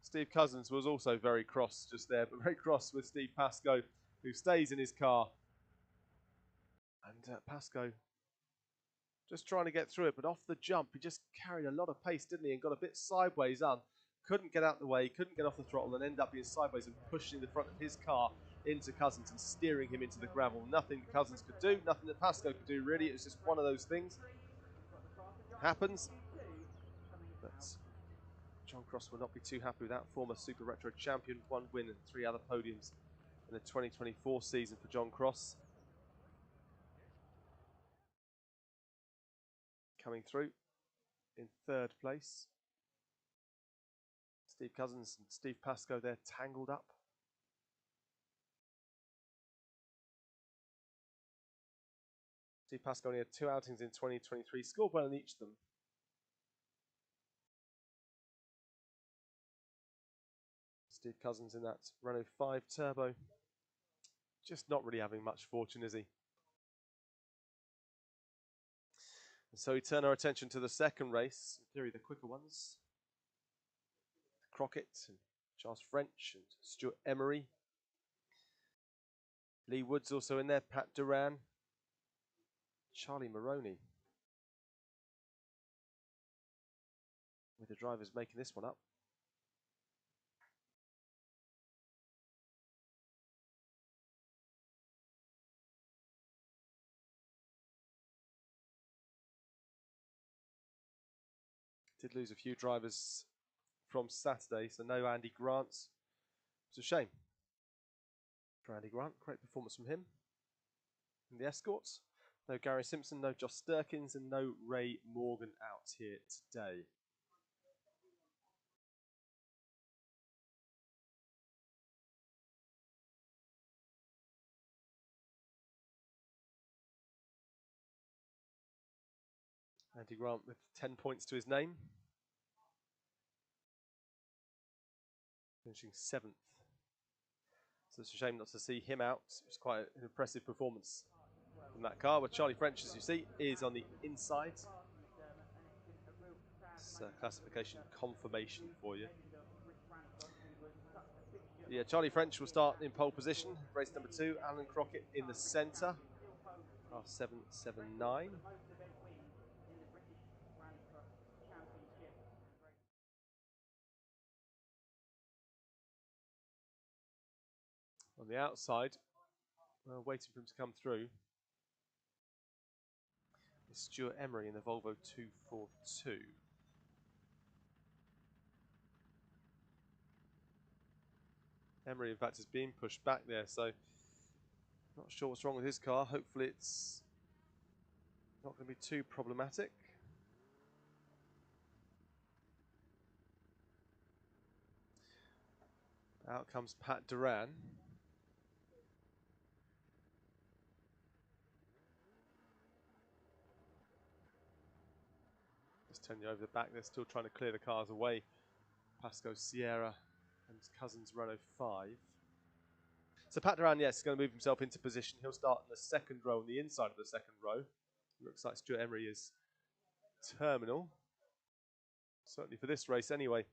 Steve Cousins was also very cross just there, but very cross with Steve Pascoe, who stays in his car. And Pascoe just trying to get through it, but off the jump, he just carried a lot of pace, didn't he? And got a bit sideways on. Couldn't get out the way, couldn't get off the throttle, and end up being sideways and pushing the front of his car into Cousins and steering him into the gravel. Nothing that Cousins could do, nothing that Pascoe could do, really. It was just one of those things. Happens. But John Cross will not be too happy with that. Former Super Retro champion, 1 win and 3 other podiums in the 2024 season for John Cross. Coming through in 3rd place. Steve Cousins and Steve Pascoe there tangled up. Steve Pascoe only had 2 outings in 2023, scored well in each of them. Steve Cousins in that Renault 5 Turbo. Just not really having much fortune, is he? And so we turn our attention to the second race, in theory the quicker ones. Crockett and Charles French and Stuart Emery. Lee Woods also in there, Pat Duran, Charlie Maroney. With the drivers making this one up. Did lose a few drivers from Saturday, so no Andy Grants. It's a shame for Andy Grant. Great performance from him in the escorts. No Gary Simpson, no Josh Sturkins, and no Ray Morgan out here today. Andy Grant with 10 points to his name. Finishing 7th. So it's a shame not to see him out. It was quite an impressive performance from that car, where Charlie French, as you see, is on the inside. It's classification confirmation for you. Yeah, Charlie French will start in pole position, race number 2. Alan Crockett in the centre, car 779. On the outside, waiting for him to come through, is Stuart Emery in the Volvo 242. Emery, in fact, is being pushed back there, so not sure what's wrong with his car. Hopefully it's not going to be too problematic. Out comes Pat Duran. Just turn you over the back, they're still trying to clear the cars away. Pasco Sierra and Cousins Renault 5. So Pat Duran, yes, is going to move himself into position. He'll start in the second row, on the inside of the second row. Looks like Stuart Emery is terminal. Certainly for this race anyway.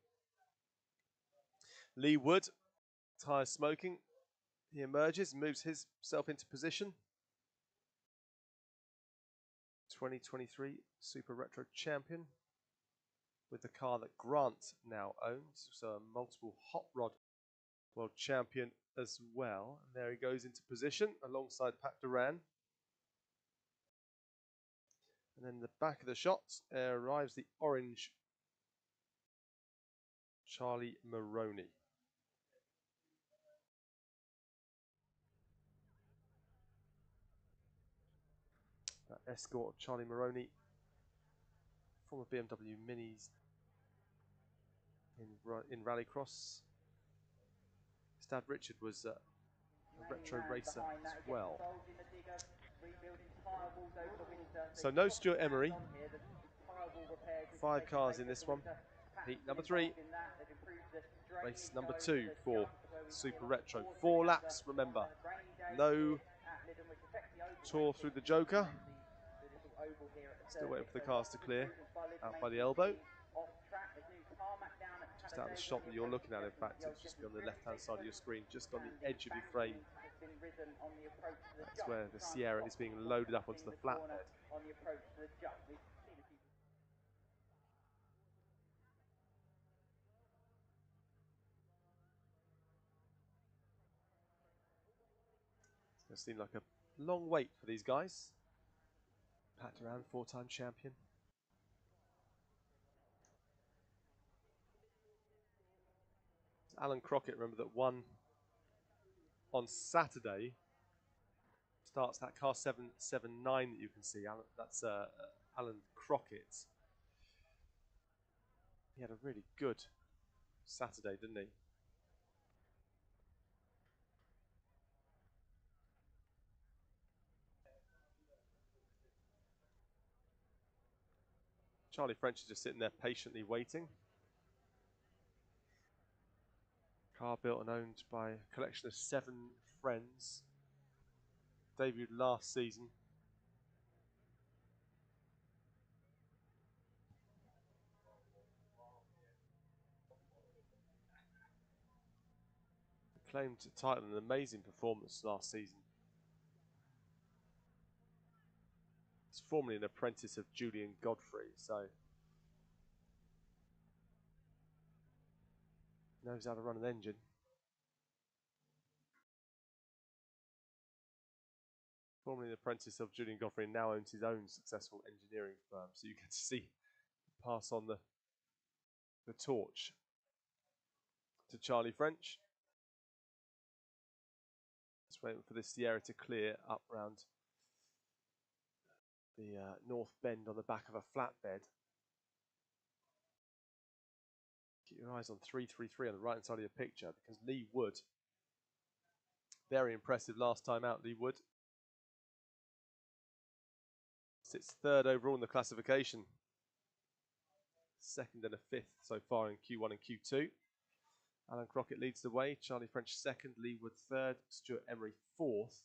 Lee Wood, tyres smoking. He emerges, moves himself into position. 2023 Super Retro Champion with the car that Grant now owns. So a multiple hot rod world champion as well. And there he goes into position alongside Pat Duran. And then in the back of the shot arrives the orange Charlie Maroney. That escort of Charlie Maroney, former BMW Minis in Rallycross. His dad Richard was a retro racer as well. So no Stuart Emery. 5 cars in this one. Heat number 3. Race number 2 for Super Retro. 4 laps, remember. No tour through the Joker. Still waiting for the cars to clear. Out by the elbow. Just out of the shot that you're looking at, in fact, it'll just be on the left-hand side of your screen, just on the edge of your frame. That's where the Sierra is being loaded up onto the flatbed. It's going to seem like a long wait for these guys. Pat Duran, 4-time champion. Alan Crockett, remember, that won on Saturday. Starts that car 779 that you can see. That's Alan Crockett. He had a really good Saturday, didn't he? Charlie French is just sitting there patiently waiting. Car built and owned by a collection of 7 friends. Debuted last season. Claimed title and an amazing performance last season. He's formerly an apprentice of Julian Godfrey, so knows how to run an engine. Formerly an apprentice of Julian Godfrey and now owns his own successful engineering firm. So you get to see pass on the torch to Charlie French. Just waiting for this Sierra to clear up round the north bend on the back of a flatbed. Keep your eyes on 333 on the right hand side of your picture because Lee Wood, very impressive last time out, Lee Wood. Sits 3rd overall in the classification. 2nd and a 5th so far in Q1 and Q2. Alan Crockett leads the way, Charlie French 2nd, Lee Wood 3rd, Stuart Emery 4th.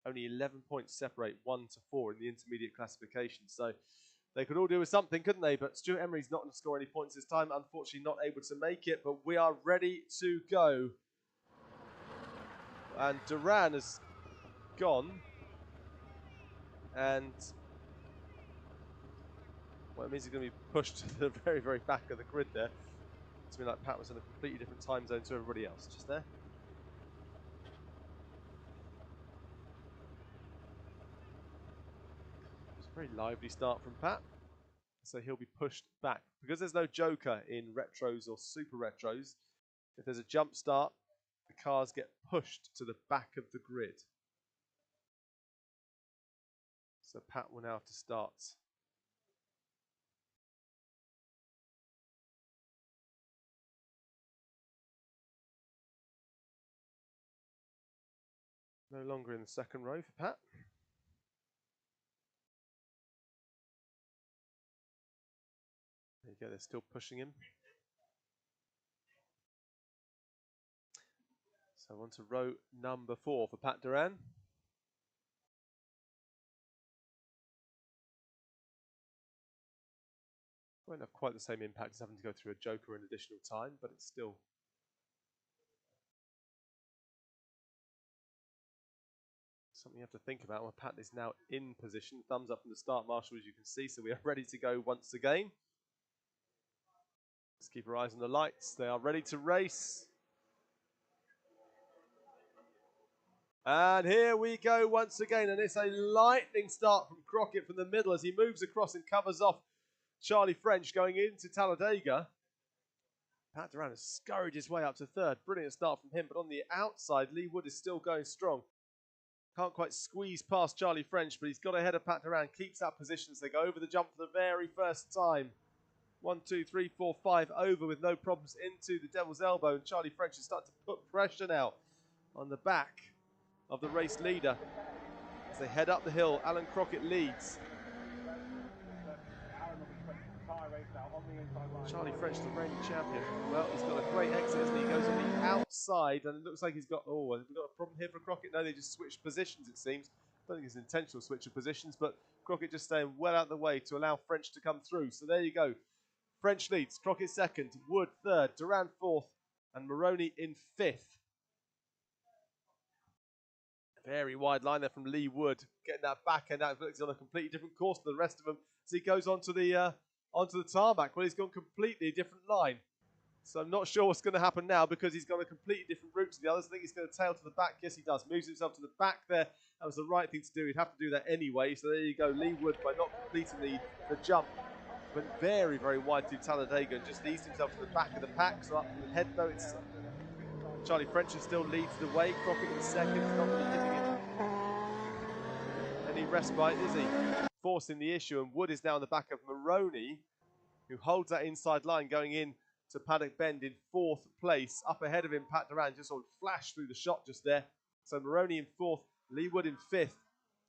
Only 11 points separate 1 to 4 in the intermediate classification. So they could all do with something, couldn't they? But Stuart Emery's not going to score any points this time. Unfortunately, not able to make it. But we are ready to go. And Duran has gone. And well, it means he's going to be pushed to the very, very back of the grid there. It's been like Pat was in a completely different time zone to everybody else. Just there. Very lively start from Pat, so he'll be pushed back. Because there's no joker in retros or super retros, if there's a jump start, the cars get pushed to the back of the grid. So Pat will now have to start. No longer in the 2nd row for Pat. There you go, they're still pushing him. So on to row number 4 for Pat Duran. Won't have quite the same impact as having to go through a joker in additional time, but it's still something you have to think about. Well, Pat is now in position. Thumbs up from the start marshal, as you can see. So we are ready to go once again. Let's keep our eyes on the lights. They are ready to race. And here we go once again. And it's a lightning start from Crockett from the middle as he moves across and covers off Charlie French going into Talladega. Pat Duran has scurried his way up to 3rd. Brilliant start from him. But on the outside, Lee Wood is still going strong. Can't quite squeeze past Charlie French, but he's got ahead of Pat Duran. Keeps that position as they go over the jump for the very first time. 1, 2, 3, 4, 5 over with no problems into the Devil's Elbow. And Charlie French is starting to put pressure now on the back of the race leader. As they head up the hill, Alan Crockett leads. Charlie French, the reigning champion. Well, he's got a great exit, hasn't he? He goes on the outside, and it looks like he's got... Oh, have we got a problem here for Crockett? No, they just switched positions, it seems. I don't think it's an intentional switch of positions, but Crockett just staying well out of the way to allow French to come through. So there you go. French leads, Crockett 2nd, Wood 3rd, Duran 4th, and Maroney in 5th. Very wide line there from Lee Wood, getting that back end out. He's on a completely different course than the rest of them. So he goes onto the tarmac. Well, he's gone completely different line. So I'm not sure what's going to happen now because he's gone a completely different route to the others. I think he's going to tail to the back. Yes, he does. Moves himself to the back there. That was the right thing to do. He'd have to do that anyway. So there you go. Lee Wood, by not completing the jump, went very, very wide through Talladega and just eased himself to the back of the pack. So up from the head, though, it's Charlie French still leads the way. Crockett in 2nd. He's not really giving him any respite, is he? Forcing the issue. And Wood is now on the back of Maroney, who holds that inside line going in to Paddock Bend in 4th place. Up ahead of him, Pat Duran just sort of flashed through the shot just there. So Maroney in 4th, Lee Wood in 5th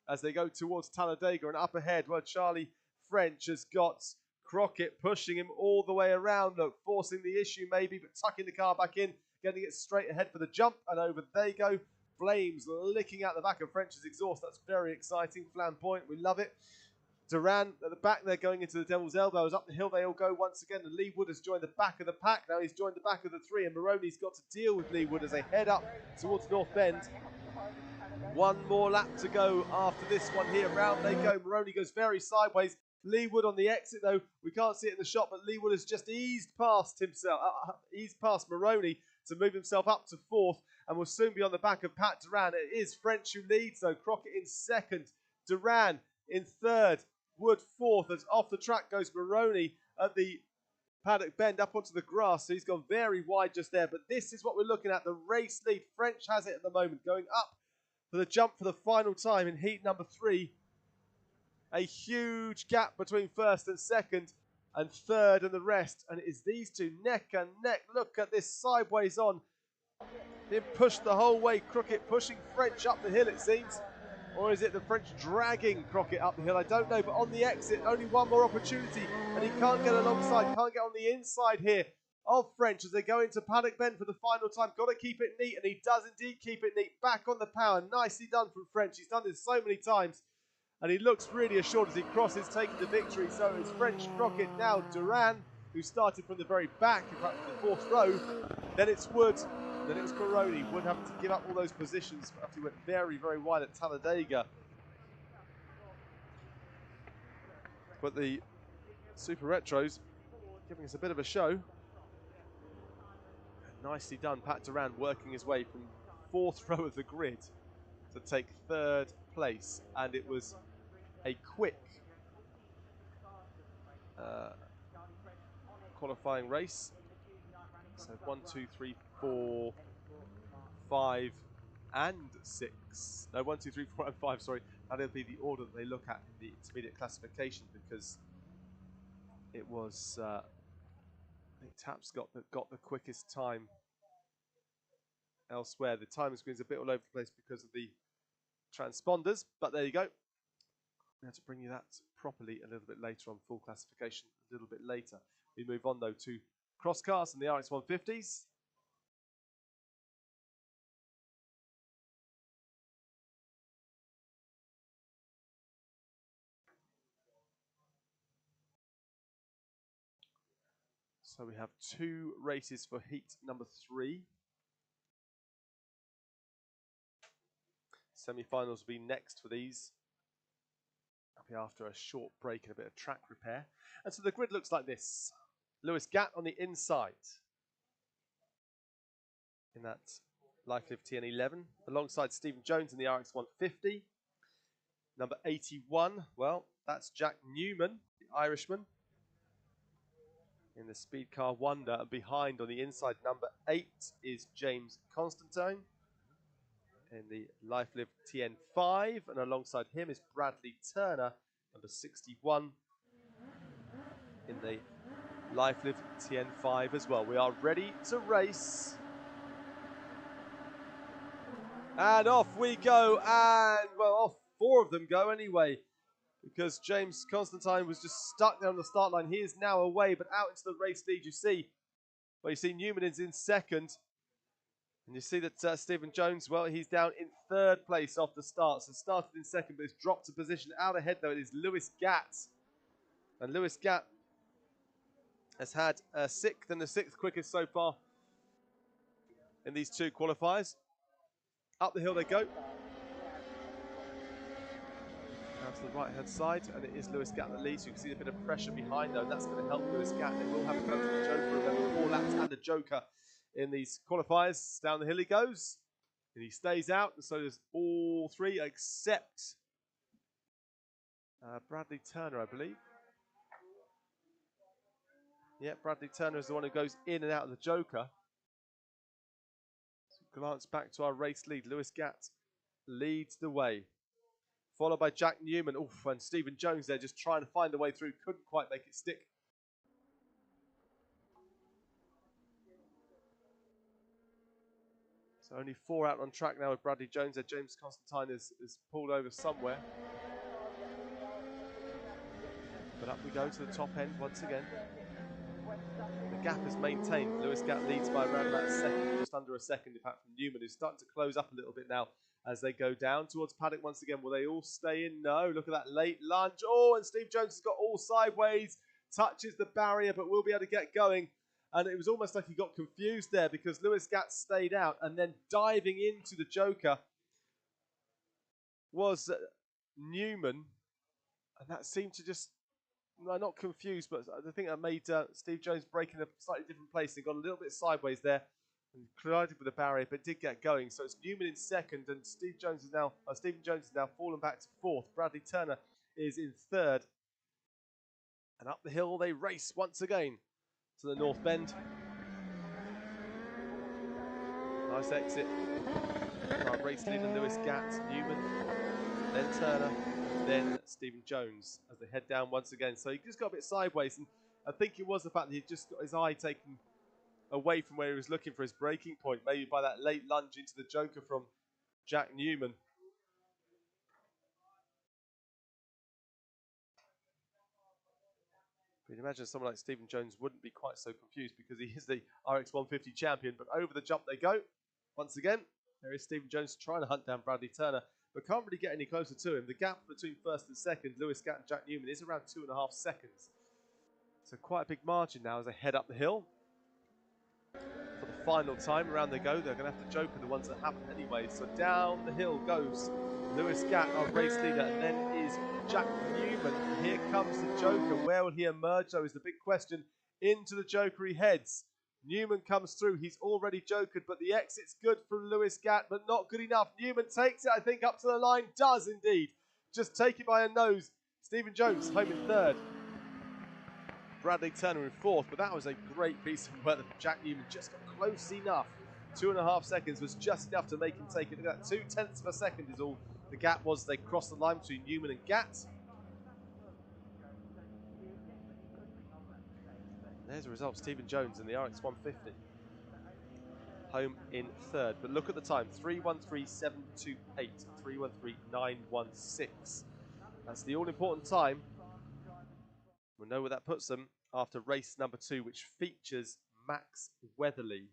as they go towards Talladega. And up ahead, well, Charlie French has got Crockett pushing him all the way around. Look, forcing the issue maybe, but tucking the car back in getting it straight ahead for the jump, and over they go. Flames licking out the back of French's exhaust. That's very exciting. Flamboyant, we love it. Duran at the back there going into the Devil's Elbows. Up the hill they all go once again, and Lee Wood has joined the back of the pack. Now he's joined the back of the three, and Maroney's got to deal with Lee Wood as they head up towards North Bend. One more lap to go after this one here. Round they go. Maroney goes very sideways. Lee Wood on the exit though. We can't see it in the shot, but Lee Wood has just eased past himself, eased past Maroney to move himself up to fourth, and will soon be on the back of Pat Duran. It is French who leads though. Crockett in second. Duran in third. Wood fourth. As off the track goes Maroney at the paddock bend up onto the grass. So he's gone very wide just there. But this is what we're looking at. The race lead. French has it at the moment, going up for the jump for the final time in heat number 3. A huge gap between first and second, and third and the rest. And it is these two neck and neck. Look at this sideways on. Being pushed the whole way. Crockett pushing French up the hill, it seems. Or is it the French dragging Crockett up the hill? I don't know. But on the exit, only one more opportunity. And he can't get alongside, can't get on the inside here of French as they go into paddock bend for the final time. Got to keep it neat, and he does indeed keep it neat. Back on the power. Nicely done from French. He's done this so many times. And he looks really assured as he crosses, taking the victory. So it's French, Crockett, now Duran, who started from the very back, in fact, from the fourth row. Then it's Wood, then it's Maroney. Wood having to give up all those positions after he went very, very wide at Talladega. But the Super Retros giving us a bit of a show. And nicely done, Pat Duran working his way from fourth row of the grid to take third place. And it was a quick qualifying race. So 1, 2, 3, 4, 5 and 6. No, 1, 2, 3, 4 and 5, sorry. That'll be the order that they look at in the intermediate classification, because it was I think Tap's got the quickest time elsewhere. The time screen's a bit all over the place because of the transponders, but there you go. We have to bring you that properly a little bit later on, full classification a little bit later. We move on though to cross cars and the RX150s. So we have 2 races for heat number 3. Semi-finals will be next for these. That'll be after a short break and a bit of track repair. And so the grid looks like this. Lewis Gatt on the inside in that Lifelive TN11, alongside Stephen Jones in the RX150. Number 81, well, that's Jack Newman, the Irishman, in the Speed Car Wonder. And behind on the inside, number 8 is James Constantine in the Lifelive TN5, and alongside him is Bradley Turner, number 61, in the Lifelive TN5 as well. We are ready to race. And off we go, and well, off 4 of them go anyway, because James Constantine was just stuck there on the start line. He is now away, but out into the race lead you see. Well, you see Newman is in second. And you see that Stephen Jones, well, he's down in third place off the start. So started in second, but it's dropped a position. Out ahead, though, it is Lewis Gatt. And Lewis Gatt has had a 6th and the 6th quickest so far in these 2 qualifiers. Up the hill they go. Now to the right-hand side, and it is Lewis Gatt that leads. You can see a bit of pressure behind, though. That's going to help Lewis Gatt. They will have to go to the Joker. Remember, 4 laps and a Joker in these qualifiers. Down the hill he goes, and he stays out, and so does all 3 except Bradley Turner, I believe. Yeah, Bradley Turner is the one who goes in and out of the Joker. So glance back to our race lead. Lewis Gatt leads the way, followed by Jack Newman. Oof, and Stephen Jones there just trying to find a way through. Couldn't quite make it stick. So only 4 out on track now with Bradley Jones there. James Constantine is pulled over somewhere. But up we go to the top end once again. The gap is maintained. Lewis Gatt leads by around about a second, just under a second, in fact, from Newman, who's starting to close up a little bit now as they go down towards paddock once again. Will they all stay in? No. Look at that late lunge. Oh, and Steve Jones has got all sideways, touches the barrier, but will be able to get going. And it was almost like he got confused there because Lewis Gatt stayed out, and then diving into the Joker was Newman. And that seemed to just, not confused, but I think that made Steve Jones break in a slightly different place. He got a little bit sideways there and collided with the barrier, but did get going. So it's Newman in second, and Stephen Jones is now fallen back to fourth. Bradley Turner is in third. And up the hill they race once again to the North Bend. Nice exit. Race leader Lewis Gatt, Newman, then Turner, then Stephen Jones as they head down once again. So he just got a bit sideways, and I think it was the fact that he just got his eye taken away from where he was looking for his braking point, maybe by that late lunge into the Joker from Jack Newman. But you'd imagine someone like Stephen Jones wouldn't be quite so confused because he is the RX150 champion. But over the jump they go. Once again, there is Stephen Jones trying to hunt down Bradley Turner, but can't really get any closer to him. The gap between first and second, Lewis Gatt and Jack Newman, is around 2.5 seconds. So quite a big margin now as they head up the hill. For the final time, around they go. They're going to have to joker the ones that happen anyway. So down the hill goes Lewis Gatt, our race leader, and then is Jack Newman. And here comes the Joker. Where will he emerge, though, is the big question. Into the Joker he heads. Newman comes through. He's already jokered, but the exit's good from Lewis Gatt, but not good enough. Newman takes it, I think, up to the line. Does indeed. Just take it by a nose. Stephen Jones home in third. Bradley Turner in fourth, but that was a great piece of work. Jack Newman just got close enough. 2.5 seconds was just enough to make him take it. Look at that, 0.2 of a second is all the gap was. They crossed the line between Newman and Gatt. There's the result, Stephen Jones in the RX150. Home in third, but look at the time, 3:13.728, 3:13.916. That's the all-important time. We'll know where that puts them after race number 2, which features Max Weatherly,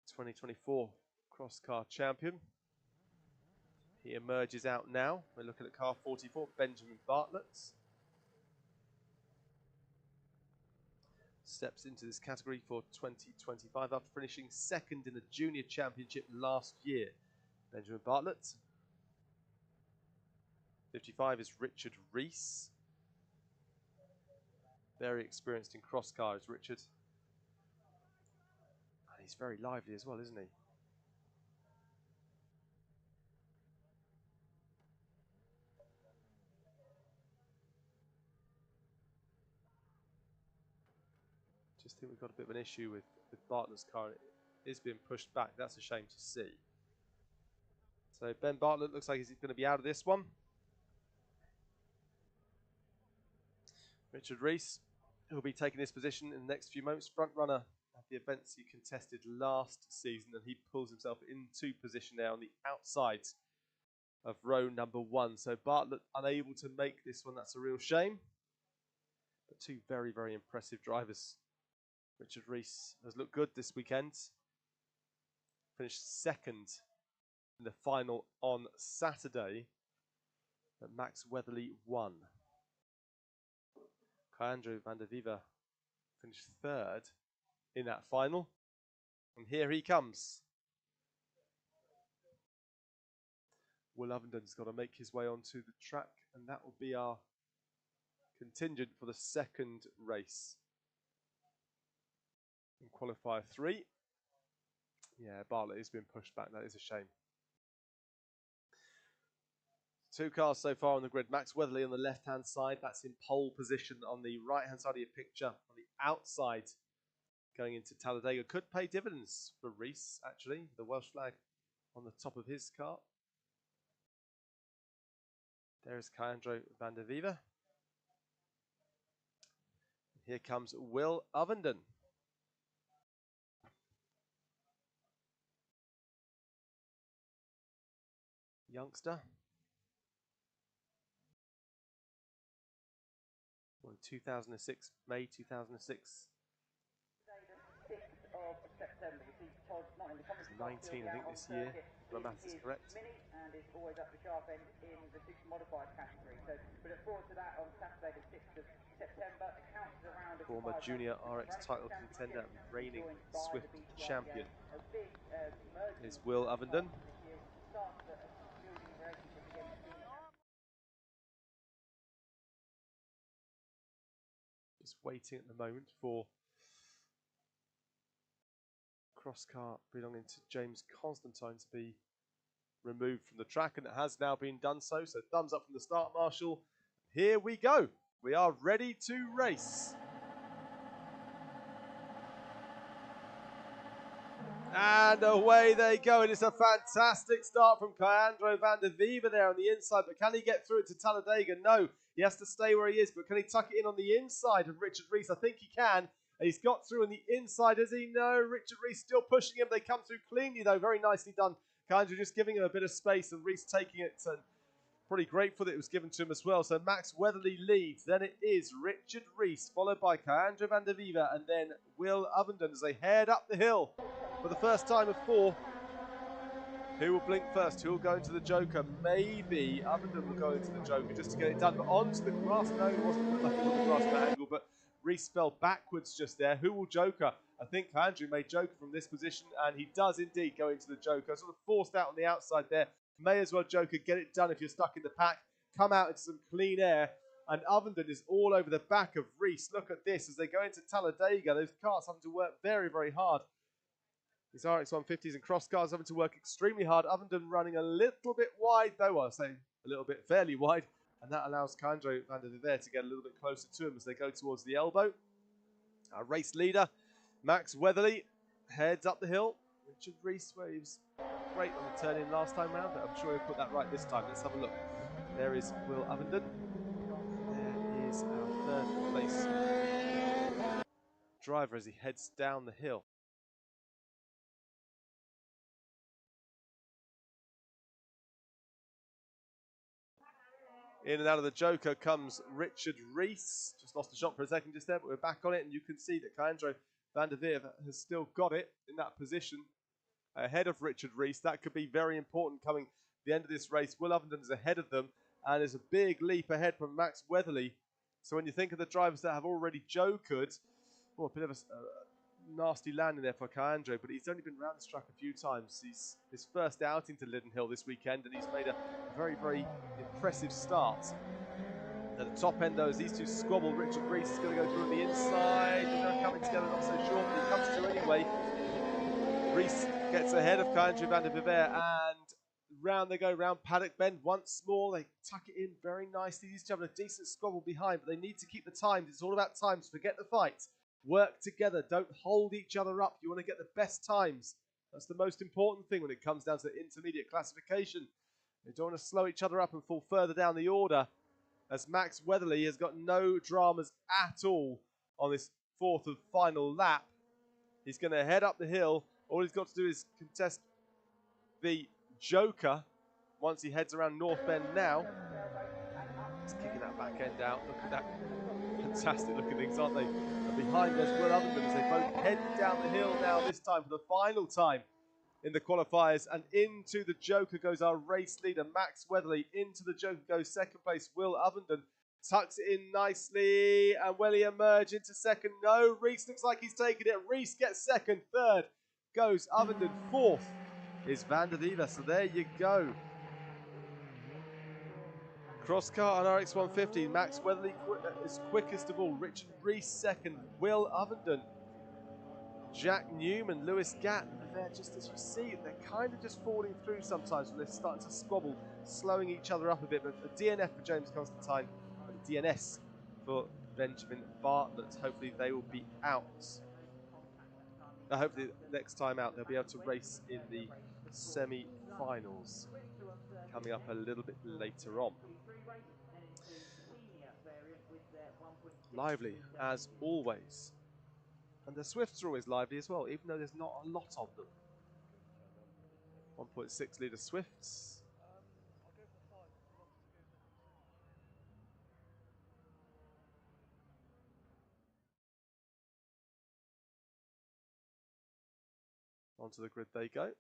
2024 cross car champion. He emerges out now. We're looking at car 44, Benjamin Bartlett. Steps into this category for 2025 after finishing second in the Junior Championship last year. Benjamin Bartlett. 55 is Richard Rees. Very experienced in cross cars, Richard. And he's very lively as well, isn't he? Just think we've got a bit of an issue with Bartlett's car. It is being pushed back. That's a shame to see. So Ben Bartlett looks like he's going to be out of this one. Richard Rees, who will be taking this position in the next few moments. Front runner at the events he contested last season, and he pulls himself into position there on the outside of row number 1. So Bartlett unable to make this one. That's a real shame. But two very, very impressive drivers. Richard Rees has looked good this weekend. Finished second in the final on Saturday. But Max Weatherly won. Andrew van der Vieva finished third in that final. And here he comes. Will Ovenden's got to make his way onto the track, and that will be our contingent for the second race. In qualifier 3. Yeah, Bartlett has been pushed back. That is a shame. 2 cars so far on the grid. Max Weatherly on the left-hand side. That's in pole position. On the right-hand side of your picture, on the outside, going into Talladega. Could pay dividends for Rees, actually. The Welsh flag on the top of his car. There's Andrew van der Vieva. Here comes Will Ovenden. Youngster. Will 2006, May 2006. 6th of September. You see Todd not in the commentary box. 19, I think, this year. My maths is correct. Mini and is always up the sharp end in the 6 modified category. So we look forward to that on Saturday, the 6th of September. It counts as a round of Former junior RX title contender and reigning Swift champion is Will Ovenden. Just waiting at the moment for cross car belonging to James Constantine to be removed from the track, and it has now been done so. So thumbs up from the start marshal. Here we go. We are ready to race. And away they go. It is a fantastic start from Leandro van der Viva there on the inside, but can he get through it to Talladega? No, he has to stay where he is, but can he tuck it in on the inside of Richard Rees? I think he can. He's got through on the inside, does he? No, Richard Rees still pushing him. They come through cleanly though, very nicely done. Leandro just giving him a bit of space and Rees taking it, and pretty grateful that it was given to him as well. So Max Weatherly leads, then it is Richard Rees, followed by Leandro van der Viva, and then Will Ovenden as they head up the hill for the first time of 4. Who will blink first? Who will go into the Joker? Maybe Ovenden will go into the Joker just to get it done. But onto the grass, no, it wasn't look like it was on the grass at that angle, but Rees fell backwards just there. Who will Joker? I think Andrew may Joker from this position, and he does indeed go into the Joker. Sort of forced out on the outside there. May as well Joker, get it done if you're stuck in the pack. Come out into some clean air. And Ovenden is all over the back of Rees. Look at this as they go into Talladega. Those cars having to work very, very hard. These RX150s and cross cars having to work extremely hard. Ovenden running a little bit wide though. Well, I say a little bit fairly wide. And that allows Leandro van der Viva to get a little bit closer to him as they go towards the elbow. Our race leader, Max Weatherly, heads up the hill. Richard Rees, where he was great on the turn in last time round, but I'm sure he'll put that right this time. Let's have a look. There is Will Ovenden. There is our third place driver as he heads down the hill. In and out of the Joker comes Richard Rees. Just lost a shot for a second just there, but we're back on it, and you can see that Leandro van der Viva has still got it in that position ahead of Richard Rees. That could be very important coming the end of this race. Will Ovenden is ahead of them, and there's a big leap ahead from Max Weatherly. So when you think of the drivers that have already jokered, a bit of a nasty landing there for Leandro, but he's only been around this track a few times. He's his first outing to Lydden Hill this weekend, and he's made a very, very impressive start. At the top end, though, as these two squabble, Richard Rees is going to go through on the inside. They're coming together not so sure, but he comes through anyway. Rees gets ahead of Leandro van der Viva, and round they go, round paddock bend once more. They tuck it in very nicely. These two have a decent squabble behind, but they need to keep the times. It's all about times. Forget the fight. Work together. Don't hold each other up. You want to get the best times. That's the most important thing when it comes down to intermediate classification. You don't want to slow each other up and fall further down the order, as Max Weatherly has got no dramas at all on this 4th and final lap. He's going to head up the hill. All he's got to do is contest the Joker once he heads around North Bend now. He's kicking that back end out. Look at that. Fantastic looking things, aren't they? And behind us, Will Ovenden as they both head down the hill now, this time for the final time in the qualifiers. And into the Joker goes our race leader, Max Weatherly. Into the Joker goes second place, Will Ovenden. Tucks it in nicely, and will he emerge into second? No, Rees looks like he's taken it. Rees gets second. Third goes Ovenden. Fourth is van der Viva. So there you go. Cross car on RX150. Max Weatherly is quickest of all. Richard Rees second. Will Ovenden. Jack Newman, Lewis Gatt. They're just, as you see, they're kind of just falling through sometimes when they're starting to squabble, slowing each other up a bit. But a DNF for James Constantine, and a DNS for Benjamin Bartlett. Hopefully they will be out. Hopefully next time out they'll be able to race in the semi-finals coming up a little bit later on. Lively as always. And the Swifts are always lively as well, even though there's not a lot of them. 1.6 litre Swifts. Onto the grid they go.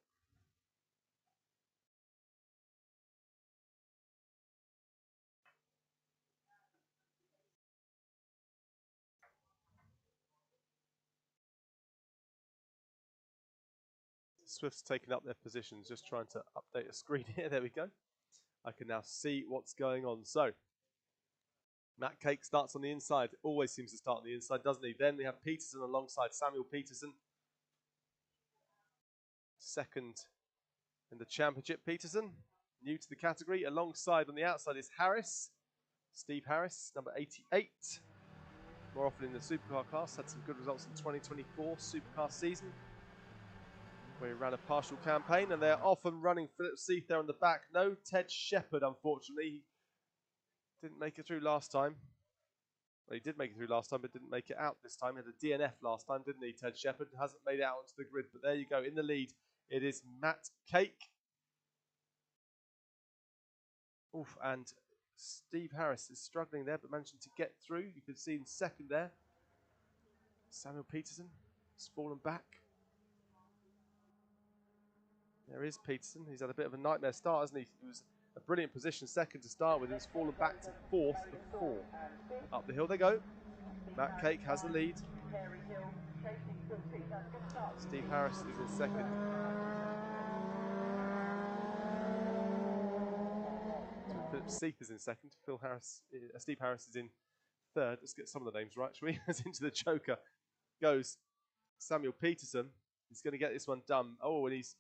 Swift's taking up their positions, just trying to update a screen here. There we go. I can now see what's going on. So, Matt Cake starts on the inside. Always seems to start on the inside, doesn't he? Then we have Peterson alongside Samuel Peterson. Second in the championship, Peterson. New to the category. Alongside on the outside is Harris. Steve Harris, number 88. More often in the Supercar class. Had some good results in 2024 Supercar season, where he ran a partial campaign, and they're off and running. Philip Seath there on the back. No Ted Shepherd, unfortunately. He didn't make it through last time. Well, he did make it through last time, but didn't make it out this time. He had a DNF last time, didn't he, Ted Shepherd? Hasn't made it out onto the grid, but there you go. In the lead, it is Matt Cake. Oof, and Steve Harris is struggling there, but managing to get through. You can see in second there, Samuel Peterson has fallen back. There is Peterson. He's had a bit of a nightmare start, hasn't he? He was a brilliant position, second to start with, and has fallen back to fourth of four. Up the hill they go. Matt Cake has the lead. Steve Harris is in second. Philip Seath is in second. Steve Harris is in third. Let's get some of the names right, shall we? As into the Joker goes Samuel Peterson. He's going to get this one done. Oh, and he's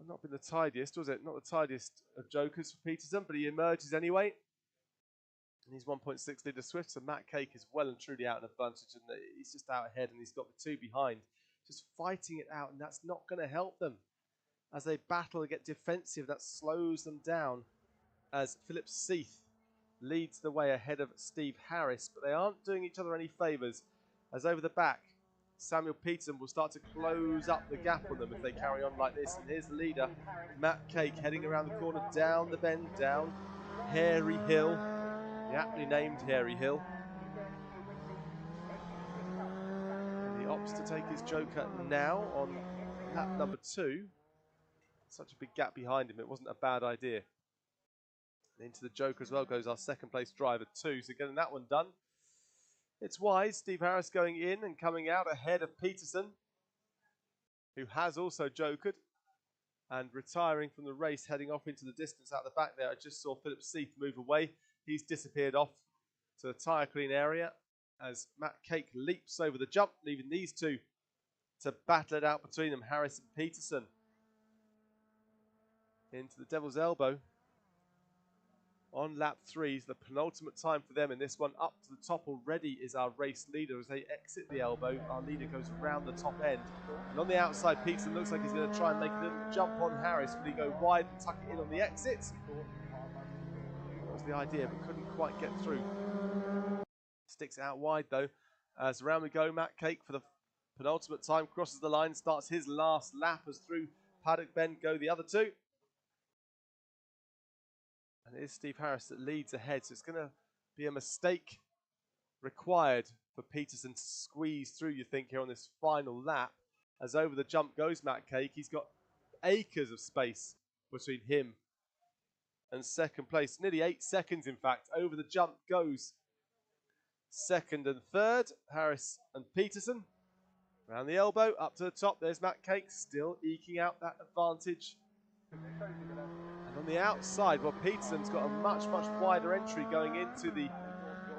not been the tidiest, was it? Not the tidiest of Jokers for Peterson, but he emerges anyway. And he's 1.6 leader Swift, so Matt Cake is well and truly out in advantage, and he's just out ahead, and he's got the two behind, just fighting it out, and that's not going to help them. As they battle and get defensive, that slows them down, as Philip Seath leads the way ahead of Steve Harris, but they aren't doing each other any favours, as over the back, Samuel Peterson will start to close up the gap on them if they carry on like this. And here's the leader, Matt Cake, heading around the corner, down the bend, down Hairy Hill, the aptly named Hairy Hill. And he opts to take his Joker now on lap number 2. Such a big gap behind him, it wasn't a bad idea. And into the Joker as well goes our second place driver too, so getting that one done. It's wise. Steve Harris going in and coming out ahead of Peterson, who has also jokered and retiring from the race, heading off into the distance out the back there. I just saw Philip Seath move away. He's disappeared off to the tyre clean area as Matt Cake leaps over the jump, leaving these two to battle it out between them, Harris and Peterson. Into the Devil's Elbow. On lap 3 is the penultimate time for them in this one. Up to the top already is our race leader as they exit the elbow. Our leader goes around the top end. And on the outside, Peterson looks like he's going to try and make a little jump on Harris. Will he go wide and tuck it in on the exit? That was the idea, but couldn't quite get through. Sticks it out wide though. As around we go, Matt Cake for the penultimate time crosses the line, starts his last lap as through Paddock Bend go the other two. And it is Steve Harris that leads ahead, so it's going to be a mistake required for Peterson to squeeze through, you think, here on this final lap. As over the jump goes Matt Cake. He's got acres of space between him and second place. Nearly 8 seconds, in fact. Over the jump goes second and third, Harris and Peterson. Around the elbow, up to the top, there's Matt Cake, still eking out that advantage. And on the outside, well, Peterson's got a much, much wider entry going into the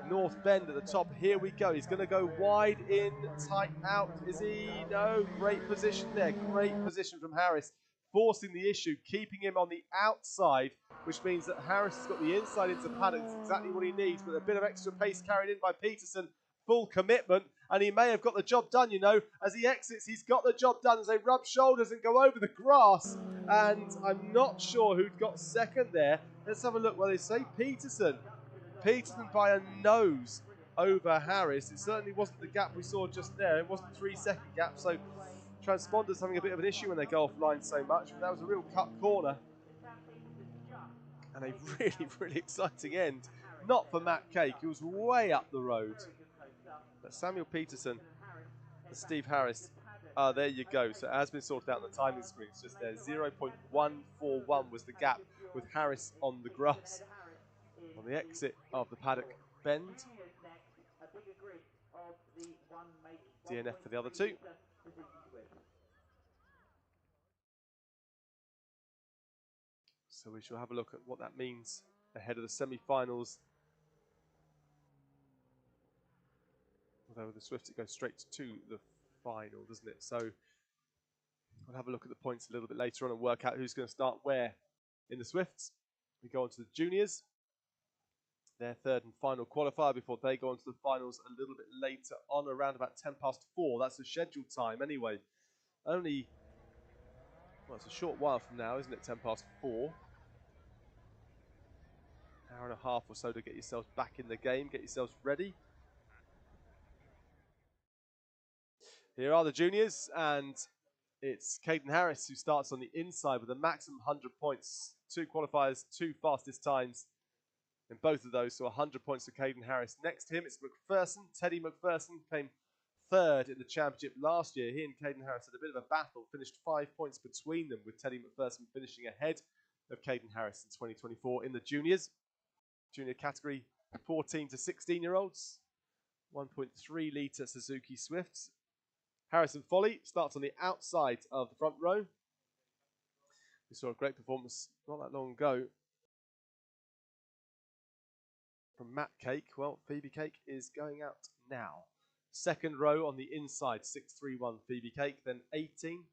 north bend at the top. Here we go. He's going to go wide in, tight out. Is he? No. Great position there. Great position from Harris, forcing the issue, keeping him on the outside, which means that Harris has got the inside into Paddock. It's exactly what he needs, but a bit of extra pace carried in by Peterson. Full commitment, and he may have got the job done, you know. As he exits, he's got the job done as they rub shoulders and go over the grass. And I'm not sure who'd got second there. Let's have a look. Well, they say Peterson. Peterson by a nose over Harris. It certainly wasn't the gap we saw just there. It wasn't 3 second gap, so transponders having a bit of an issue when they go offline so much. But that was a real cut corner. And a really, really exciting end. Not for Matt Cake, who was way up the road. But Samuel Peterson and Steve Harris There you go. So it has been sorted out on the timing screen. It's just there. 0.141 was the gap with Harris on the grass on the exit of the paddock bend. DNF for the other two. So we shall have a look at what that means ahead of the semi-finals. Although with the Swift it goes straight to the final, doesn't it? So we'll have a look at the points a little bit later on and work out who's going to start where in the Swifts. We go on to the juniors. Their third and final qualifier before they go on to the finals a little bit later on, around about 4:10. That's the scheduled time anyway. Only, well, it's a short while from now, isn't it? 4:10. Hour and a half or so to get yourselves back in the game, get yourselves ready. Here are the juniors, and it's Caden Harris who starts on the inside with a maximum 100 points. 2 qualifiers, 2 fastest times in both of those, so 100 points for Caden Harris. Next to him, it's McPherson. Teddy McPherson came third in the championship last year. He and Caden Harris had a bit of a battle, finished 5 points between them, with Teddy McPherson finishing ahead of Caden Harris in 2024 in the juniors. Junior category, 14 to 16-year-olds. 1.3 litre Suzuki Swifts. Harrison Foley starts on the outside of the front row. We saw a great performance not that long ago from Matt Cake. Well, Phoebe Cake is going out now. Second row on the inside, 631 Phoebe Cake. Then 18,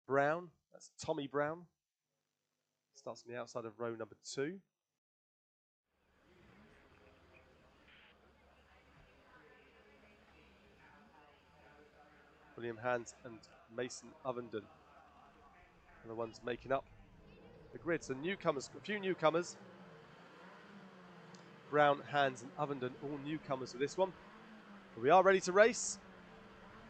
Brown. That's Tommy Brown. Starts on the outside of row number 2. William Hands and Mason Ovenden are the ones making up the grid. So newcomers, a few newcomers. Brown, Hands and Ovenden, all newcomers for this one. But we are ready to race.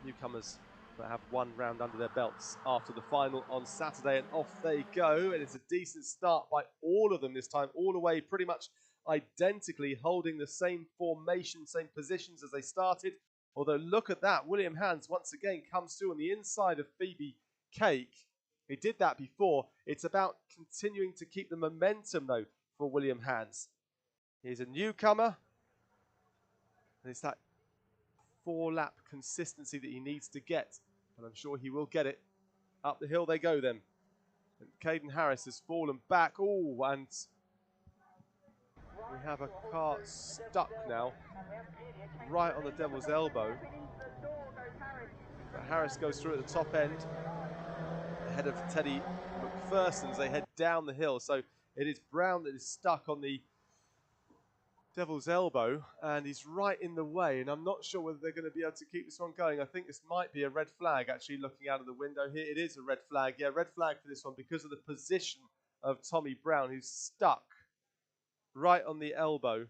Newcomers that have 1 round under their belts after the final on Saturday, and off they go. And it's a decent start by all of them this time, all the way pretty much identically holding the same formation, same positions as they started. Although look at that, William Hands once again comes through on the inside of Phoebe Cake. He did that before. It's about continuing to keep the momentum though for William Hands. He's a newcomer, and it's that 4-lap consistency that he needs to get, and I'm sure he will get it. Up the hill they go then. And Caden Harris has fallen back. Oh, and we have a car stuck now, right on the devil's elbow. But Harris goes through at the top end, ahead of Teddy McPherson as they head down the hill. So it is Brown that is stuck on the devil's elbow, and he's right in the way, and I'm not sure whether they're going to be able to keep this one going. I think this might be a red flag, actually, looking out of the window here. It is a red flag. Yeah, red flag for this one because of the position of Tommy Brown, who's stuck right on the elbow.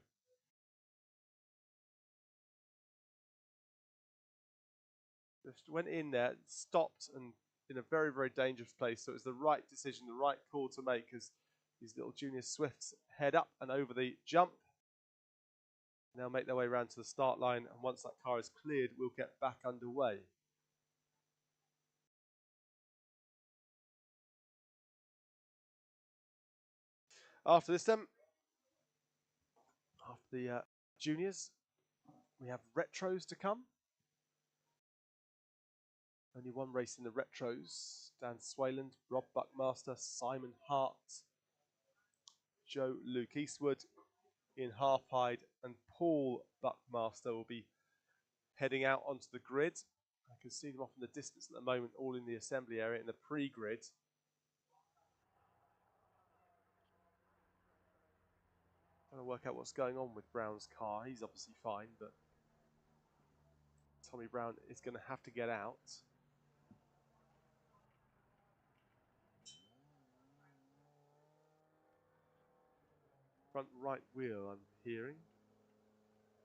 Just went in there, stopped, and in a very, very dangerous place. So it was the right decision, the right call to make, as these little junior Swifts head up and over the jump. Now make their way around to the start line, and once that car is cleared, we'll get back underway. After this then, after the juniors, we have retros to come. Only one race in the retros. Dan Swayland, Rob Buckmaster, Simon Hart, Luke Eastwood, Ian Harpide, and Paul Buckmaster will be heading out onto the grid. I can see them off in the distance at the moment, all in the assembly area in the pre-grid. Trying to work out what's going on with Brown's car. He's obviously fine, but Tommy Brown is going to have to get out. Front right wheel, I'm hearing.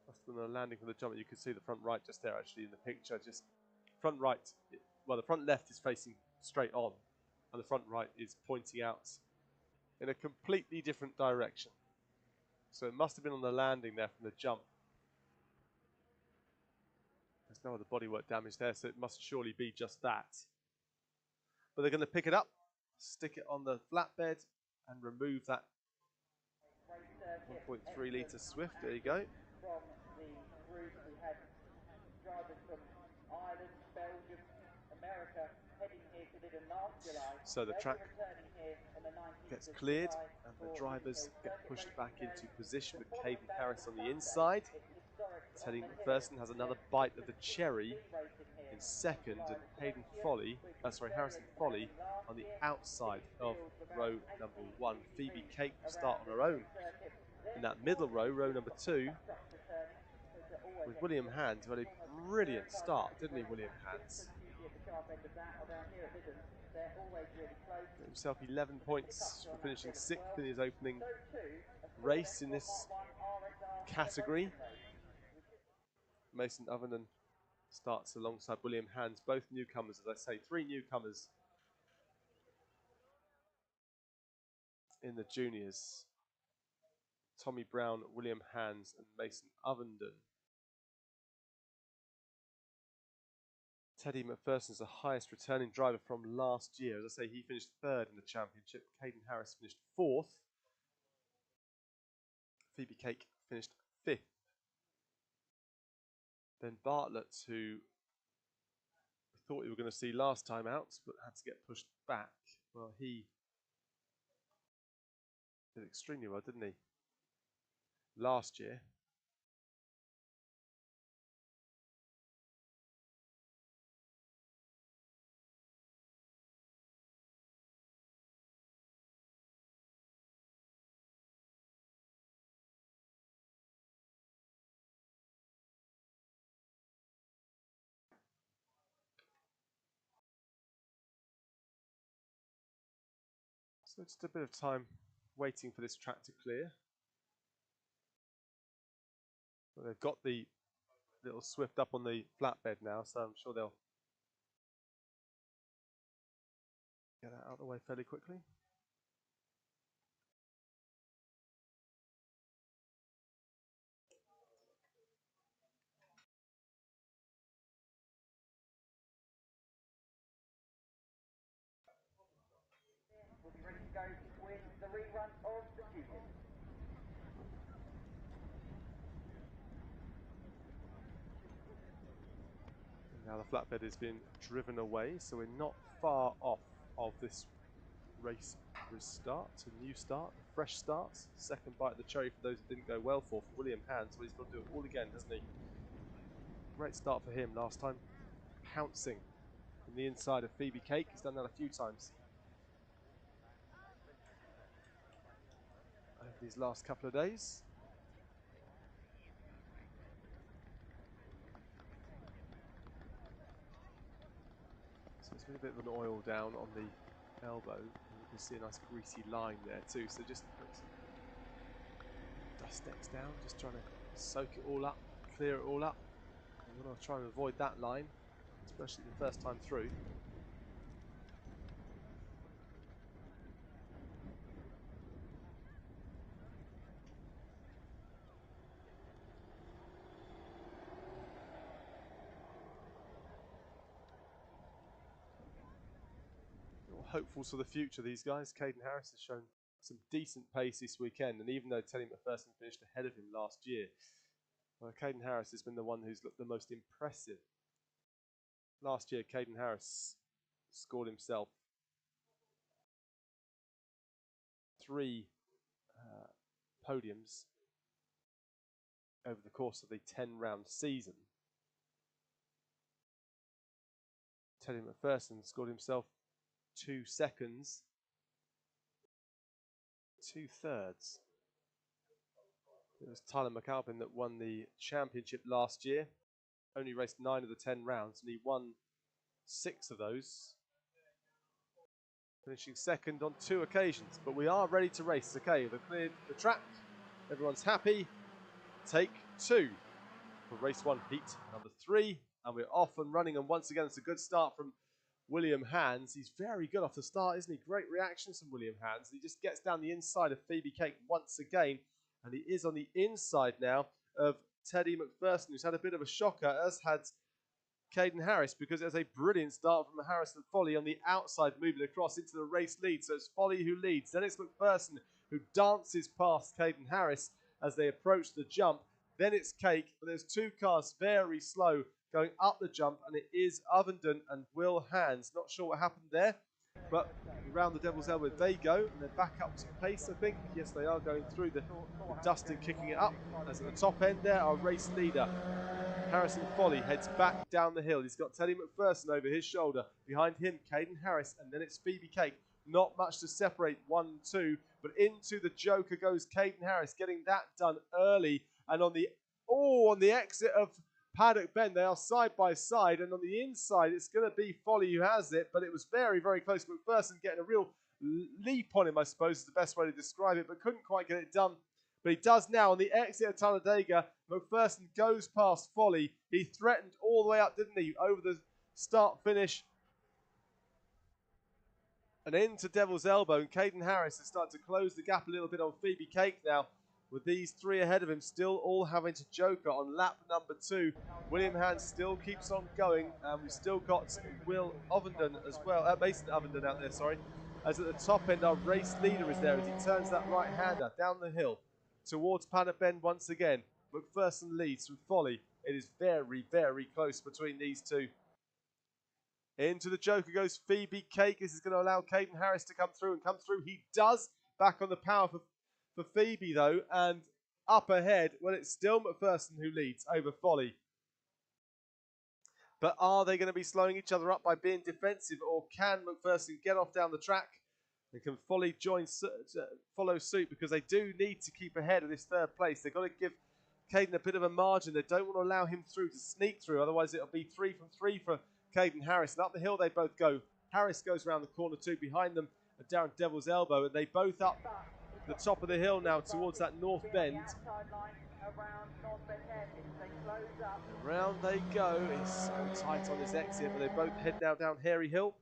Must have been a landing from the jump. You can see the front right just there, actually, in the picture. Just front right, well, the front left is facing straight on, and the front right is pointing out in a completely different direction. So it must have been on the landing there from the jump, as There's no other bodywork damage there, so it must surely be just that. But they're going to pick it up, stick it on the flatbed, and remove that 1.3 litre Swift. There you go. From the group, we had drivers from Ireland, Belgium, America heading here to Lydden last July. So the track Here on the 19th gets of cleared, July and the for drivers the get circuit pushed racing back day. into position with Super Caden Bowl Harris on the Sunday. inside. It's historic Teddy on the McPherson hill. has another Yeah, bite of the Supercar cherry Q3 racing here in on second, July and the Hayden 20th, Foley, which was Harrison very Foley entertaining on the last year. outside Six of fields, about row 80 number 1. Phoebe GTVs Cake will start around on the her own circuit. in that middle row, row number 2, Trucks returning, so it's always with William Hands, who had a brilliant start, didn't he, William Hands? usually at the sharp end of that, or down here at Lydden, they're always really close. Got himself 11 points for finishing 6th in his opening So too, a race in this RX1 category. Mason Ovenden starts alongside William Hands, both newcomers, as I say, 3 newcomers in the juniors. Tommy Brown, William Hands and Mason Ovenden. Teddy McPherson's the highest returning driver from last year. As I say, he finished 3rd in the championship. Caden Harris finished 4th. Phoebe Cake finished 5th. Then Bartlett, who we thought we were going to see last time out, but had to get pushed back. Well, he did extremely well, didn't he? Last year. So just a bit of time waiting for this track to clear. Well, they've got the little Swift up on the flatbed now, so I'm sure they'll get that out of the way fairly quickly. We'll be ready to go with the rerun of the juniors. Now the flatbed is being driven away, so we're not far off of this race restart, a new start, a fresh start. Second bite of the cherry for those it didn't go well for William Hands, but he's got to do it all again, hasn't he? Great start for him last time, pouncing from the inside of Phoebe Cake. He's done that a few times over these last couple of days. So it's been a bit of an oil down on the elbow, and you can see a nice greasy line there too. So just put dust decks down, just trying to soak it all up, clear it all up. I'm going to try and avoid that line, especially the first time through. Hopeful for the future, these guys. Caden Harris has shown some decent pace this weekend, and even though Teddy McPherson finished ahead of him last year, Caden Harris has been the one who's looked the most impressive. Last year, Caden Harris scored himself 3 podiums over the course of the 10-round season. Teddy McPherson scored himself 2 seconds, 2 thirds. It was Tyler McAlpin that won the championship last year. Only raced 9 of the 10 rounds, and he won 6 of those, finishing second on 2 occasions. But we are ready to race. Okay, they've cleared the track. Everyone's happy. Take 2 for race 1, heat number 3, and we're off and running. And once again, it's a good start from William Hands. He's very good off the start, isn't he? Great reactions from William Hands. He just gets down the inside of Phoebe Cake once again, and he is on the inside now of Teddy McPherson, who's had a bit of a shocker, as had Caden Harris, because there's a brilliant start from Harrison Foley on the outside, moving across into the race lead. So it's Foley who leads. Then it's McPherson who dances past Caden Harris as they approach the jump. Then it's Cake, but there's two cars very slow going up the jump, and it is Ovenden and Will Hands. Not sure what happened there, but around the Devil's Elbow they go, and they're back up to pace, I think. Yes, they are going through the dust and kicking it up. As at the top end there, our race leader, Harrison Foley, heads back down the hill. He's got Teddy McPherson over his shoulder. Behind him, Caden Harris, and then it's Phoebe Cake. Not much to separate 1 and 2, but into the Joker goes Caden Harris, getting that done early. And on the exit of Paddock Bend, they are side by side, and on the inside, it's going to be Foley who has it, but it was very, very close. McPherson getting a real leap on him, I suppose, is the best way to describe it, but couldn't quite get it done. But he does now on the exit of Talladega. McPherson goes past Foley. He threatened all the way up, didn't he, over the start-finish and into Devil's Elbow. And Caden Harris has started to close the gap a little bit on Phoebe Cake now, with these three ahead of him still all having to joker on lap number 2. William Hands still keeps on going, and we've still got Will Ovenden as well, Mason Ovenden out there, sorry. As at the top end, our race leader is there as he turns that right-hander down the hill towards Paddock Bend once again. McPherson leads from Foley. It is very, very close between these two. Into the Joker goes Phoebe Cake. This is going to allow Caden Harris to come through, and come through he does. Back on the power for Phoebe though, and up ahead, well, it's still McPherson who leads over Foley. But are they going to be slowing each other up by being defensive, or can McPherson get off down the track? And can Foley follow suit, because they do need to keep ahead of this third place. They've got to give Caden a bit of a margin. They don't want to allow him through to sneak through, otherwise it'll be 3 from 3 for Caden Harris. And up the hill they both go. Harris goes around the corner too. Behind them down Devil's Elbow, and they both up the top of the hill now towards that north bend. Around they go. It's so tight on this exit, but they both head now down Hairy Hill.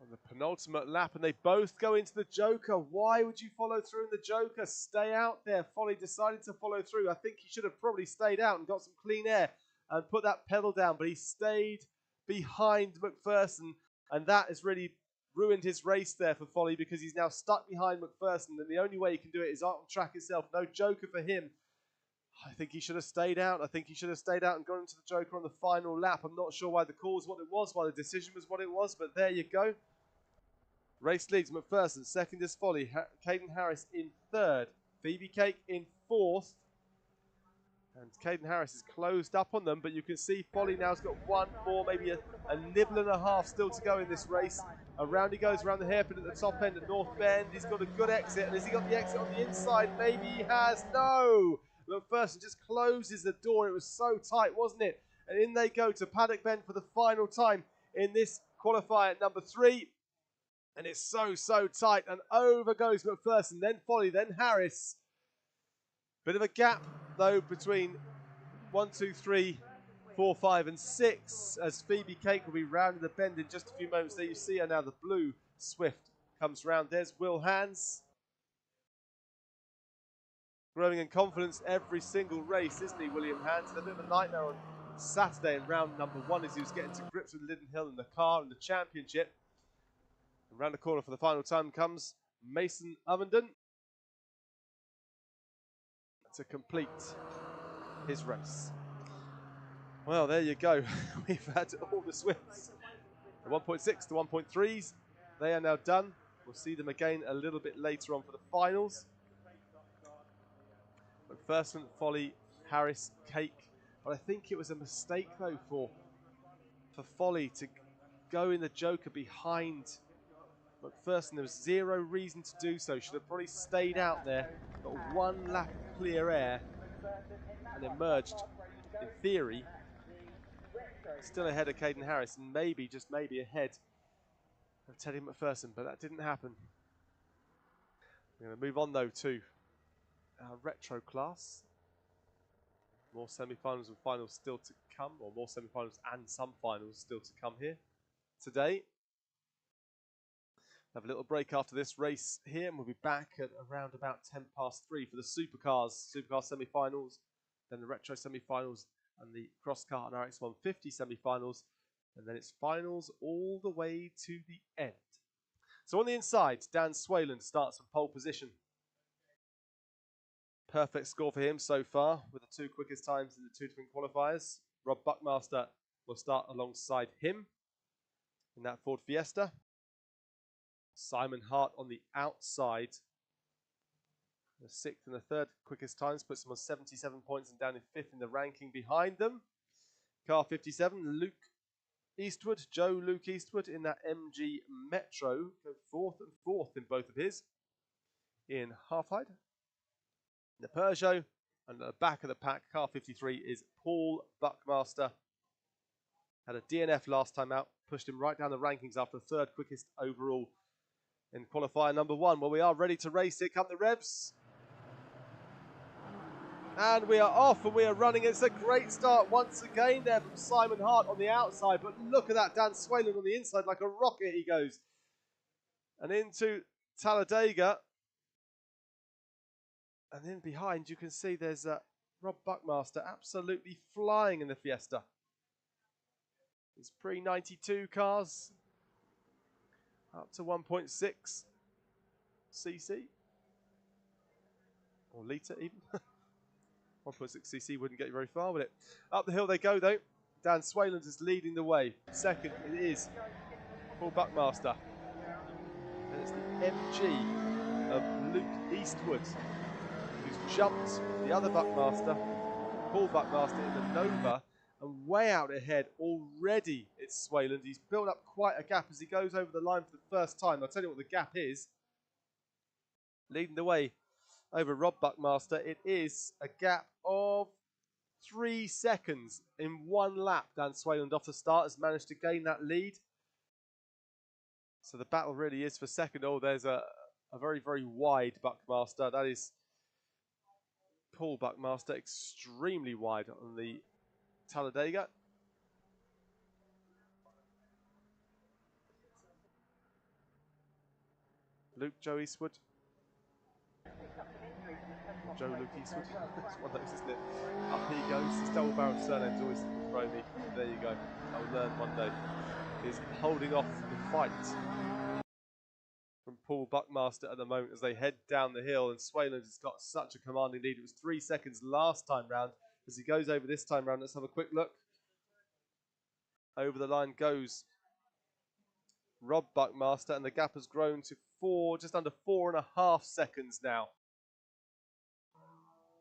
On the penultimate lap, and they both go into the Joker. Why would you follow through in the Joker? Stay out there. Foley decided to follow through. I think he should have probably stayed out and got some clean air and put that pedal down, but he stayed behind McPherson, and that has really ruined his race there for Foley, because he's now stuck behind McPherson, and the only way he can do it is on track itself. No Joker for him. I think he should have stayed out. I think he should have stayed out and gone into the Joker on the final lap. I'm not sure why the call was what it was, why the decision was what it was, but there you go. Race leads McPherson. Second is Foley. Caden Harris in third. Phoebe Cake in fourth. And Caden Harris is closed up on them, but you can see Foley now has got one more, maybe a nibble and a half still to go in this race. Around he goes around the hairpin at the top end at North Bend. He's got a good exit. And has he got the exit on the inside? Maybe he has. No! McPherson just closes the door. It was so tight, wasn't it? And in they go to Paddock Bend for the final time in this qualifier number 3. And it's so, so tight. And over goes McPherson, then Foley, then Harris. Bit of a gap, though, between 1, 2, 3, 4, 5, and 6, as Phoebe Cake will be rounding the bend in just a few moments. There you see her now, the blue Swift comes round. There's Will Hands. Growing in confidence every single race, isn't he, William Hands? Had a bit of a nightmare on Saturday in round number 1 as he was getting to grips with Lydden Hill in the car in the championship. And round the corner for the final time comes Mason Ovenden to complete his race. Well, there you go. We've had all the Swifts. The 1.6, the 1.3s, they are now done. We'll see them again a little bit later on for the finals. McPherson, Foley, Harris, Cake. But I think it was a mistake, though, for Foley to go in the Joker behind McPherson. There was zero reason to do so. Should have probably stayed out there, got one lap of clear air, and emerged, in theory, still ahead of Caden Harris, and maybe, just maybe, ahead of Teddy McPherson, but that didn't happen. We're going to move on, though, to our retro class. More semi-finals and finals still to come, or more semi-finals and some finals still to come here today. Have a little break after this race here, and we'll be back at around about 3:10 for the Supercars. Supercar semi-finals then the Retro semi-finals, and the Cross Kart and RX150 semi-finals, and then it's finals all the way to the end. So on the inside, Dan Swayland starts from pole position. Perfect score for him so far, with the 2 quickest times in the 2 different qualifiers. Rob Buckmaster will start alongside him in that Ford Fiesta. Simon Hart on the outside. The 6th and the 3rd quickest times puts him on 77 points and down in 5th in the ranking behind them. Car 57, Joe Luke Eastwood in that MG Metro, go 4th and 4th in both of his. Ian Halfhide. The Peugeot, and at the back of the pack, car 53 is Paul Buckmaster. Had a DNF last time out, pushed him right down the rankings after the 3rd quickest overall in qualifier number 1. Well, we are ready to race. Here come the revs. And we are off and we are running. It's a great start once again there from Simon Hart on the outside. But look at that, Dan Swayland on the inside like a rocket he goes. And into Talladega. And then behind you can see there's Rob Buckmaster absolutely flying in the Fiesta. It's pre-92 cars. Up to 1.6 cc. Or litre even. 1.6cc wouldn't get you very far with it. Up the hill they go though. Dan Swayland is leading the way. Second it is Paul Buckmaster. And it's the MG of Luke Eastwood who's jumped the other Buckmaster, Paul Buckmaster in the Nova, and way out ahead already it's Swayland. He's built up quite a gap as he goes over the line for the first time. I'll tell you what the gap is. Leading the way over Rob Buckmaster, it is a gap of 3 seconds in 1 lap. Dan Swayland off the start has managed to gain that lead. So the battle really is for second. Oh, there's a very, very wide Buckmaster. That is Paul Buckmaster, extremely wide on the Talladega. Joe Eastwood. Joe Luke Eastwood. It's one of those, isn't it? Up he goes. His double-barreled surname's always throw me. There you go. I'll learn one day. He's holding off the fight from Paul Buckmaster at the moment as they head down the hill, and Swayland has got such a commanding lead. It was 3 seconds last time round. As he goes over this time round, let's have a quick look. Over the line goes Rob Buckmaster, and the gap has grown to just under 4.5 seconds now.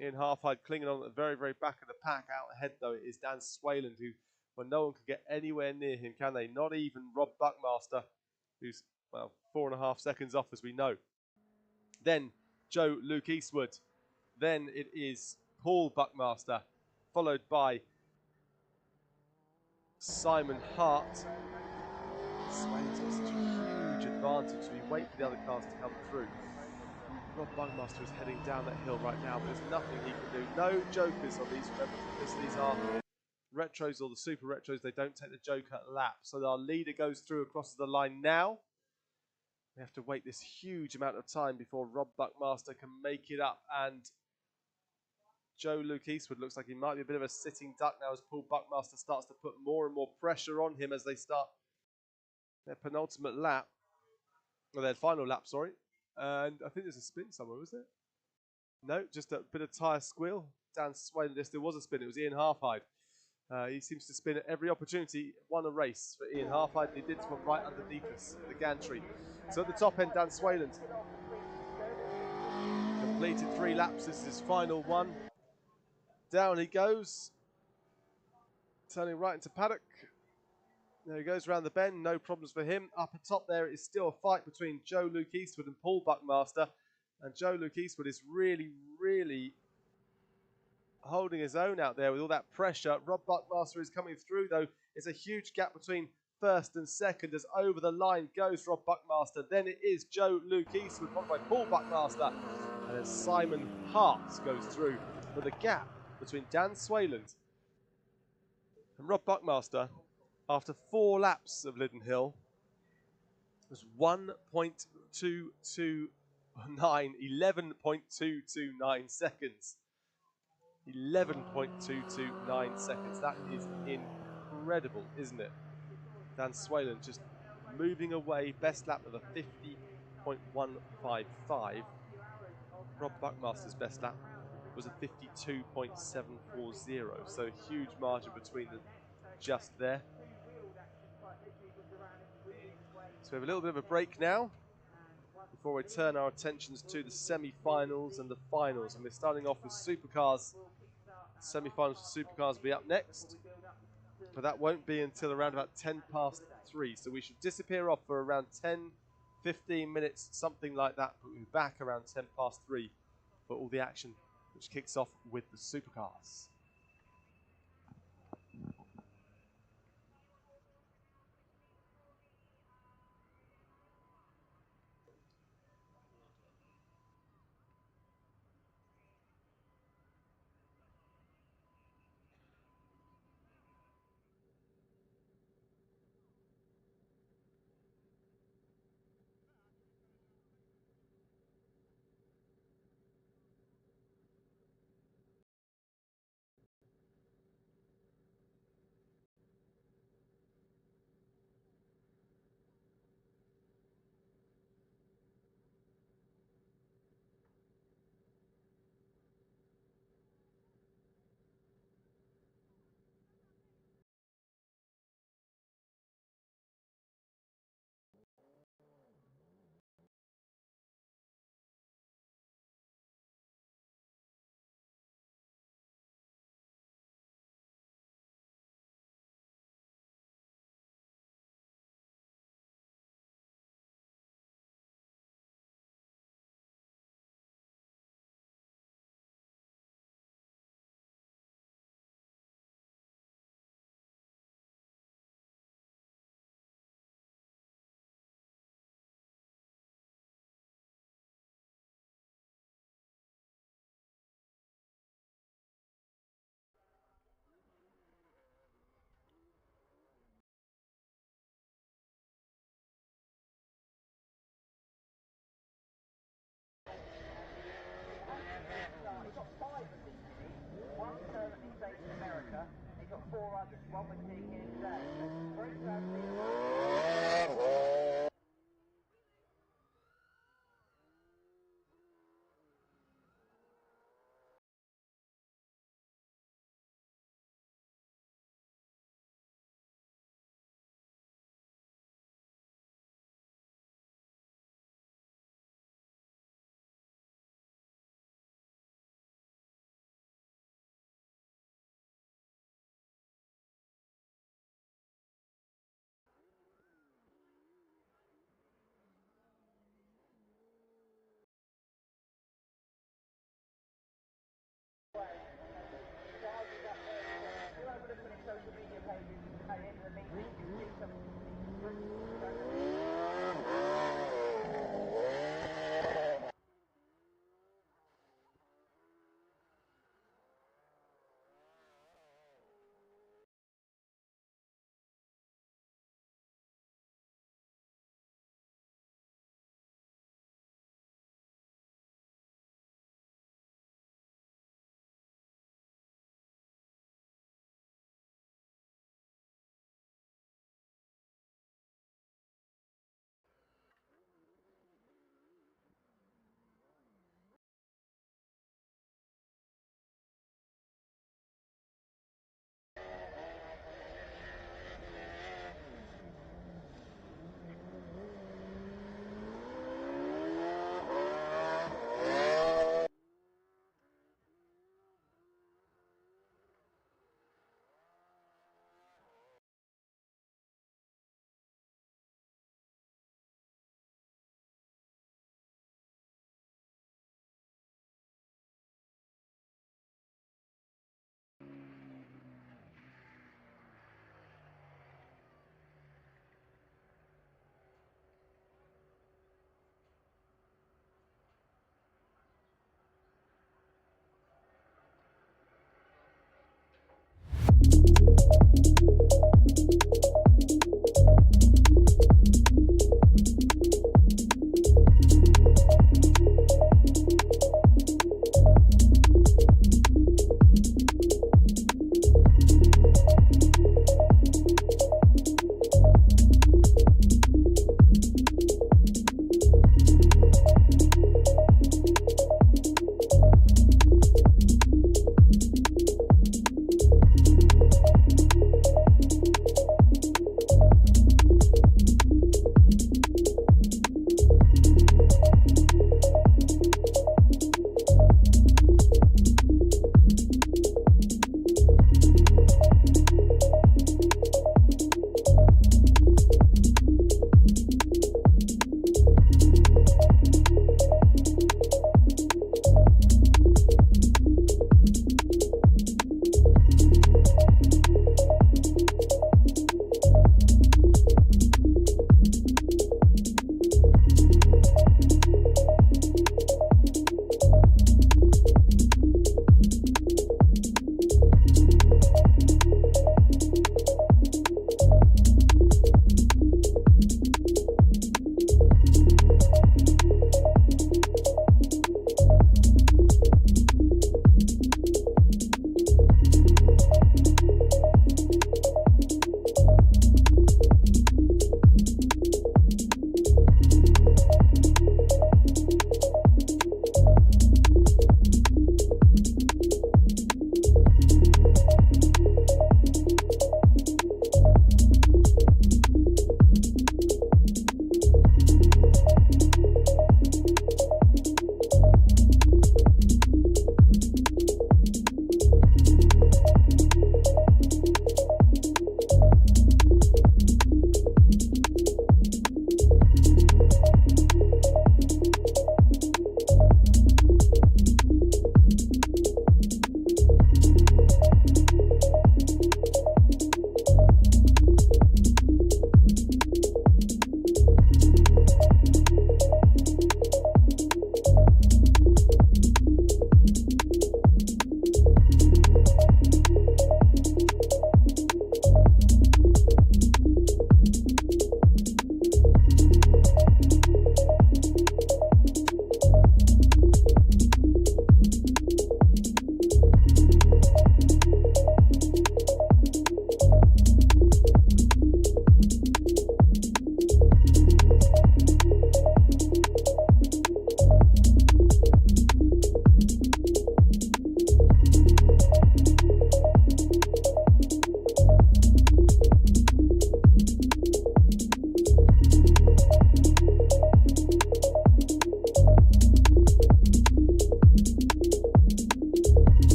Ian Halfhide clinging on at the very, very back of the pack. Out ahead, though, it is Dan Swayland, who, well, no one can get anywhere near him, can they? Not even Rob Buckmaster, who's, well, 4.5 seconds off, as we know. Then Joe Luke Eastwood. Then it is Paul Buckmaster, followed by Simon Hart. Swayland's got such a huge advantage. We wait for the other cars to come through. Rob Buckmaster is heading down that hill right now, but there's nothing he can do. No jokers on these, remember, because these are retros or the super retros. They don't take the joker lap. So our leader goes through across the line now. We have to wait this huge amount of time before Rob Buckmaster can make it up. And Joe Luke Eastwood looks like he might be a bit of a sitting duck now as Paul Buckmaster starts to put more and more pressure on him as they start their penultimate lap. Or their final lap, sorry. And I think there's a spin somewhere, was there? No, just a bit of tyre squeal. Dan Swayland, there was a spin. It was Ian Halfhide. He seems to spin at every opportunity. Won a race for Ian Halfhide. He did one right underneath us, the gantry. So at the top end, Dan Swayland completed 3 laps. This is his final one. Down he goes. Turning right into paddock. There he goes around the bend, no problems for him. Up atop there, it is still a fight between Joe Luke Eastwood and Paul Buckmaster. And Joe Luke Eastwood is really, really holding his own out there with all that pressure. Rob Buckmaster is coming through, though. There's a huge gap between first and second as over the line goes Rob Buckmaster. Then it is Joe Luke Eastwood, followed by Paul Buckmaster. And then Simon Hart goes through with a gap between Dan Swayland and Rob Buckmaster. After 4 laps of Lydden Hill, it was 11.229 seconds. 11.229 seconds. That is incredible, isn't it? Dan Swalen just moving away. Best lap of a 50.155. Rob Buckmaster's best lap was a 52.740. So a huge margin between them just there. So we have a little bit of a break now before we turn our attentions to the semi-finals and the finals. And we're starting off with supercars. Semi-finals for supercars will be up next, but that won't be until around about 3:10. So we should disappear off for around 10-15 minutes, something like that. But we'll be back around 3:10 for all the action, which kicks off with the supercars. He's got 5 of these. One permanently based in America. He's got 4 others. One we're seeing here today. Very proud.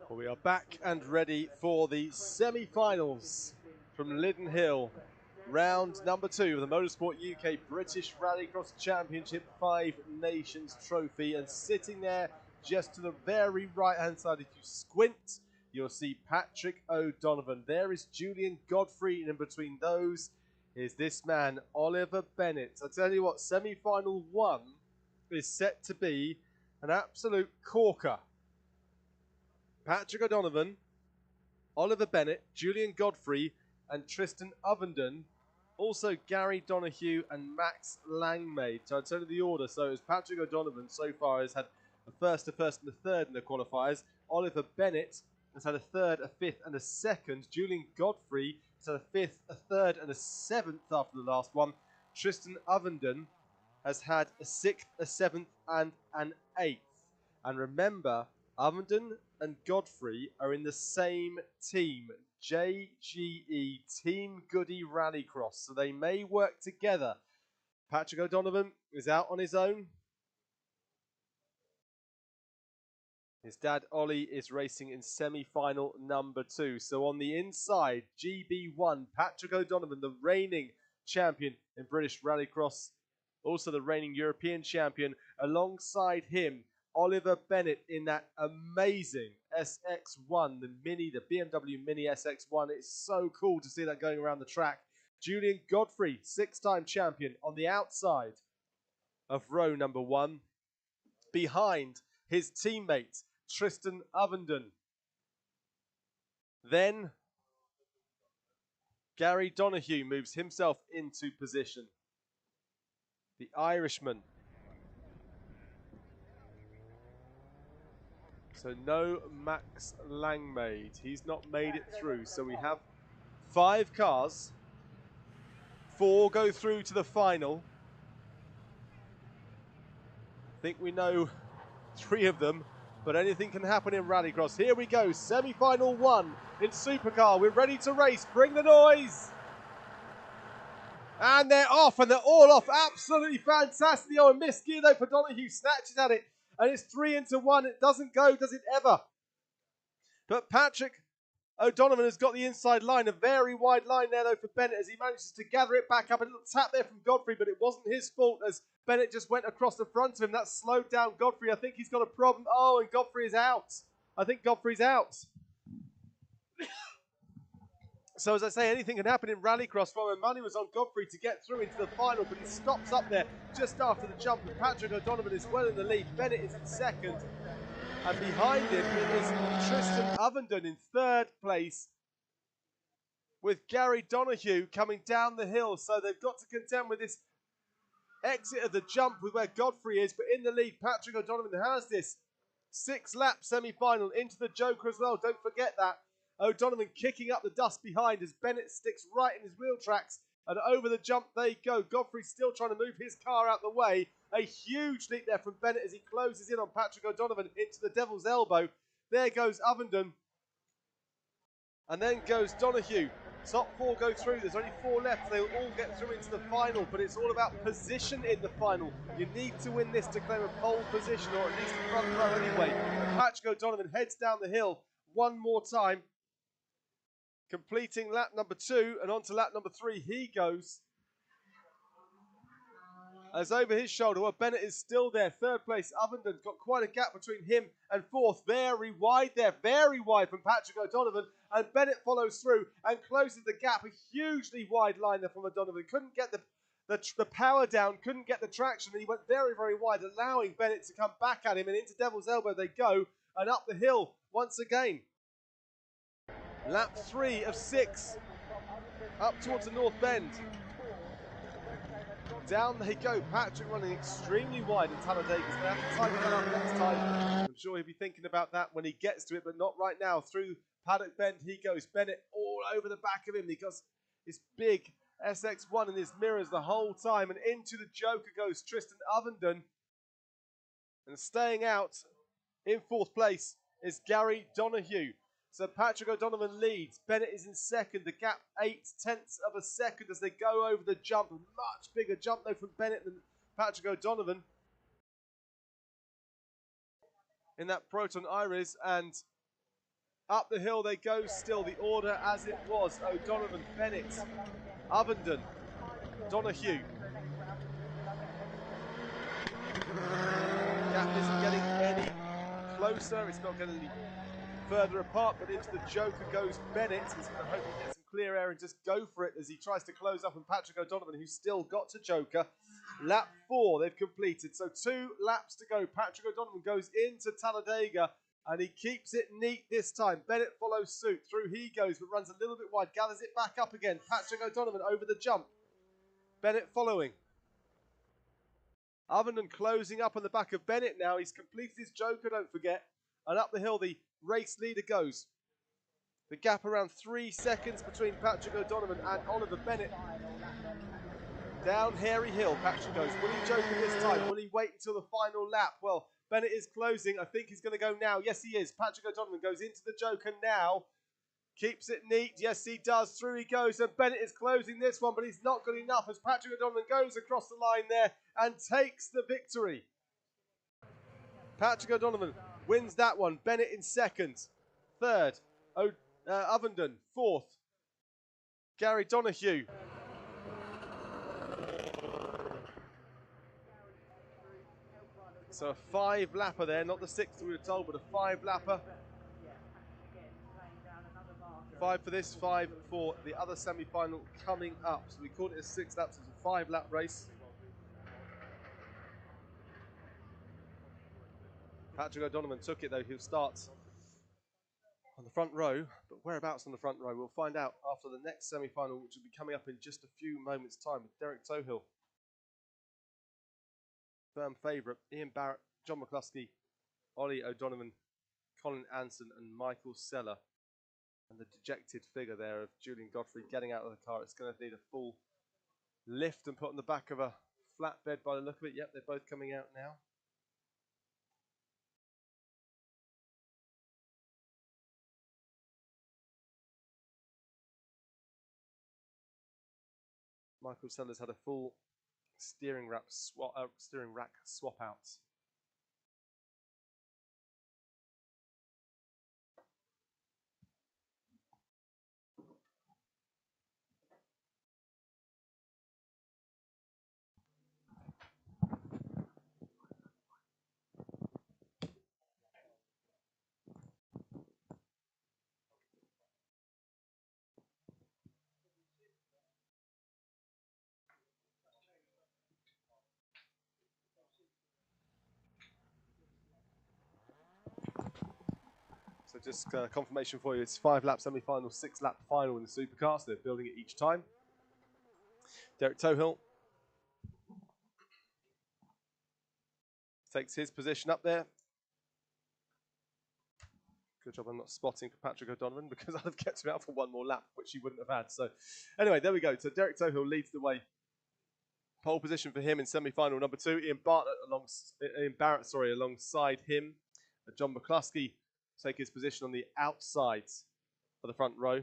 Well, we are back and ready for the semi-finals from Lydden Hill. Round number 2 of the Motorsport UK British Rallycross Championship 5 Nations Trophy. And sitting there just to the very right-hand side, if you squint, you'll see Patrick O'Donovan. There is Julian Godfrey, and in between those is this man, Oliver Bennett. I tell you what, semi-final 1 is set to be an absolute corker. Patrick O'Donovan, Oliver Bennett, Julian Godfrey, and Tristan Ovenden. Also Gary Donoghue and Max Langmaid. So I'll tell you the order. So it's Patrick O'Donovan so far has had a first, and a third in the qualifiers. Oliver Bennett has had a third, a fifth, and a second. Julian Godfrey has had a fifth, a third, and a seventh after the last one. Tristan Ovenden has had a sixth, a seventh, and an eighth. And remember, Ovenden and Godfrey are in the same team, JGE, Team Goody Rallycross, so they may work together. Patrick O'Donovan is out on his own. His dad, Ollie, is racing in semi-final number 2. So on the inside, GB1, Patrick O'Donovan, the reigning champion in British Rallycross, also the reigning European champion. Alongside him, Oliver Bennett in that amazing SX1, the BMW Mini SX1. It's so cool to see that going around the track. Julian Godfrey, 6-time champion, on the outside of row number 1. Behind his teammate, Tristan Ovenden. Then Gary Donoghue moves himself into position. The Irishman. So no Max Langmaid. He's not made it through. So we have 5 cars. 4 go through to the final. I think we know 3 of them, but anything can happen in Rallycross. Here we go, semi-final 1 in Supercar. We're ready to race. Bring the noise. And they're off, and they're all off. Absolutely fantastic. Oh, a misgear though for Donoghue. Snatches at it. And it's 3 into 1. It doesn't go, does it ever? But Patrick O'Donovan has got the inside line. A very wide line there, though, for Bennett as he manages to gather it back up. A little tap there from Godfrey, but it wasn't his fault as Bennett just went across the front of him. That slowed down Godfrey. I think he's got a problem. Oh, and Godfrey is out. I think Godfrey's out. So as I say, anything can happen in Rallycross. Well, money was on Godfrey to get through into the final, but he stops up there just after the jump. And Patrick O'Donovan is well in the lead. Bennett is in second. And behind him is Tristan Ovenden in third place, with Gary Donoghue coming down the hill. So they've got to contend with this exit of the jump with where Godfrey is. But in the lead, Patrick O'Donovan has this 6-lap semi-final into the Joker as well. Don't forget that. O'Donovan kicking up the dust behind as Bennett sticks right in his wheel tracks. And over the jump they go. Godfrey still trying to move his car out the way. A huge leap there from Bennett as he closes in on Patrick O'Donovan into the devil's elbow. There goes Ovenden. And then goes Donoghue. Top 4 go through. There's only 4 left. They'll all get through into the final. But it's all about position in the final. You need to win this to claim a pole position, or at least a front row anyway. And Patrick O'Donovan heads down the hill one more time, completing lap number 2, and on to lap number 3 he goes. As over his shoulder, well, Bennett is still there. Third place, Ovenden's got quite a gap between him and fourth. Very wide there, very wide from Patrick O'Donovan. And Bennett follows through and closes the gap. A hugely wide line there from O'Donovan. Couldn't get the power down, couldn't get the traction, and he went very, very wide, allowing Bennett to come back at him. And into Devil's Elbow they go, and up the hill once again. Lap 3 of 6, up towards the North Bend. Down they go. Patrick running extremely wide, and Talladega's going to have to tighten that up next time. I'm sure he'll be thinking about that when he gets to it, but not right now. Through Paddock Bend he goes. Bennett all over the back of him because his big SX1 in his mirrors the whole time. And into the Joker goes Tristan Ovenden. And staying out in fourth place is Gary Donoghue. So Patrick O'Donovan leads. Bennett is in second. The gap 0.8 of a second as they go over the jump. A much bigger jump though from Bennett than Patrick O'Donovan in that Proton Iris. And Up the hill they go still, the order as it was. O'Donovan, Bennett, Ovenden, Donahue. Gap isn't getting any closer, it's not getting any further apart, but into the Joker goes Bennett. He's going to hope he gets some clear air and just go for it as he tries to close up on Patrick O'Donovan, who's still got to Joker. Lap 4 they've completed, so 2 laps to go. Patrick O'Donovan goes into Talladega and he keeps it neat this time. Bennett follows suit. Through he goes, but runs a little bit wide, gathers it back up again. Patrick O'Donovan over the jump. Bennett following. Ovenden closing up on the back of Bennett now. He's completed his Joker, don't forget. And up the hill, the race leader goes. The gap around 3 seconds between Patrick O'Donovan and Oliver Bennett. Down Hairy Hill, Patrick goes. Will he Joker this time? Will he wait until the final lap? Well, Bennett is closing. I think he's going to go now. Yes, he is. Patrick O'Donovan goes into the Joker now. Keeps it neat. Yes, he does. Through he goes. And Bennett is closing this one, but he's not good enough as Patrick O'Donovan goes across the line there and takes the victory. Patrick O'Donovan wins that one. Bennett in second. Third, Ovenden. Fourth, Gary Donahue. So a 5-lapper there, not the 6th we were told, but a 5-lapper. 5 for this, 5 for the other semi-final coming up. So we called it a 6 laps, it's a 5-lap race. Patrick O'Donovan took it though, he'll start on the front row, but whereabouts on the front row? We'll find out after the next semi-final, which will be coming up in just a few moments' time with Derek Tohill. Firm favourite, Ian Barrett, John McCluskey, Ollie O'Donovan, Colin Anson and Michael Seller. And the dejected figure there of Julian Godfrey getting out of the car. It's going to need a full lift and put on the back of a flatbed by the look of it. Yep, they're both coming out now. Michael Sellers had a full steering rack swap out. So just confirmation for you, it's 5-lap semi-final, 6-lap final in the Supercar, so they're building it each time. Derek Tohill takes his position up there. Good job I'm not spotting for Patrick O'Donovan because I'd have kept him out for one more lap, which he wouldn't have had. So anyway, there we go. So Derek Tohill leads the way. Pole position for him in semi-final number 2. Ian Barrett alongside him. John McCluskey take his position on the outside of the front row.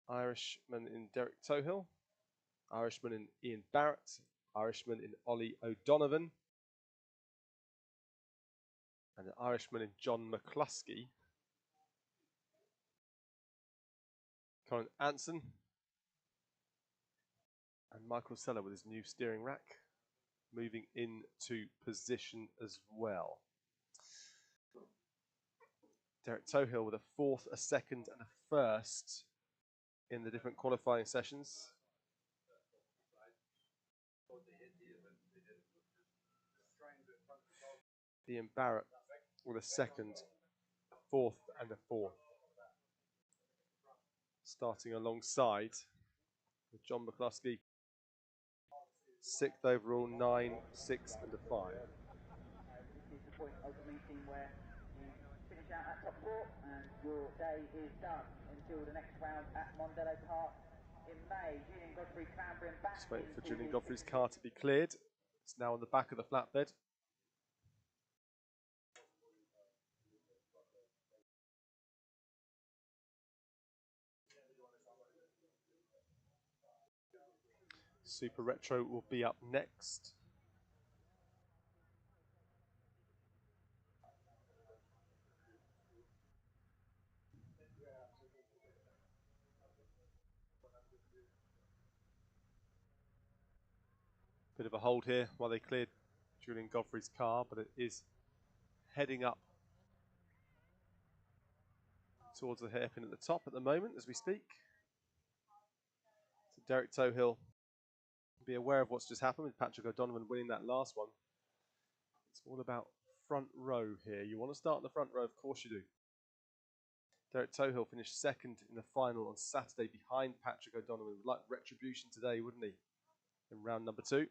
Irishman in Derek Tohill. Irishman in Ian Barrett. Irishman in Ollie O'Donovan. And an Irishman in John McCluskey. Colin Anson. And Michael Seller with his new steering rack. Moving into position as well. Derek Tohill with a 4th, a 2nd and a 1st in the different qualifying sessions. Ian Barrett with a 2nd, 4th and a 4th. Starting alongside with John McCluskey. 6th overall, 9, 6 and a 5. This is the point of the meeting where you finish out at top 4 and your day is done until the next round at Mondello Park in May. Julian Godfrey clambering back. Just waiting for Julian Godfrey's car to be cleared. It's now on the back of the flatbed. Super Retro will be up next. Bit of a hold here while they cleared Julian Godfrey's car, but it is heading up towards the hairpin at the top at the moment as we speak. So Derek Tohill, be aware of what's just happened with Patrick O'Donovan winning that last one. It's all about front row here. You want to start in the front row, of course you do. Derek Tohill finished second in the final on Saturday behind Patrick O'Donovan. Would like retribution today, wouldn't he? In round number 2.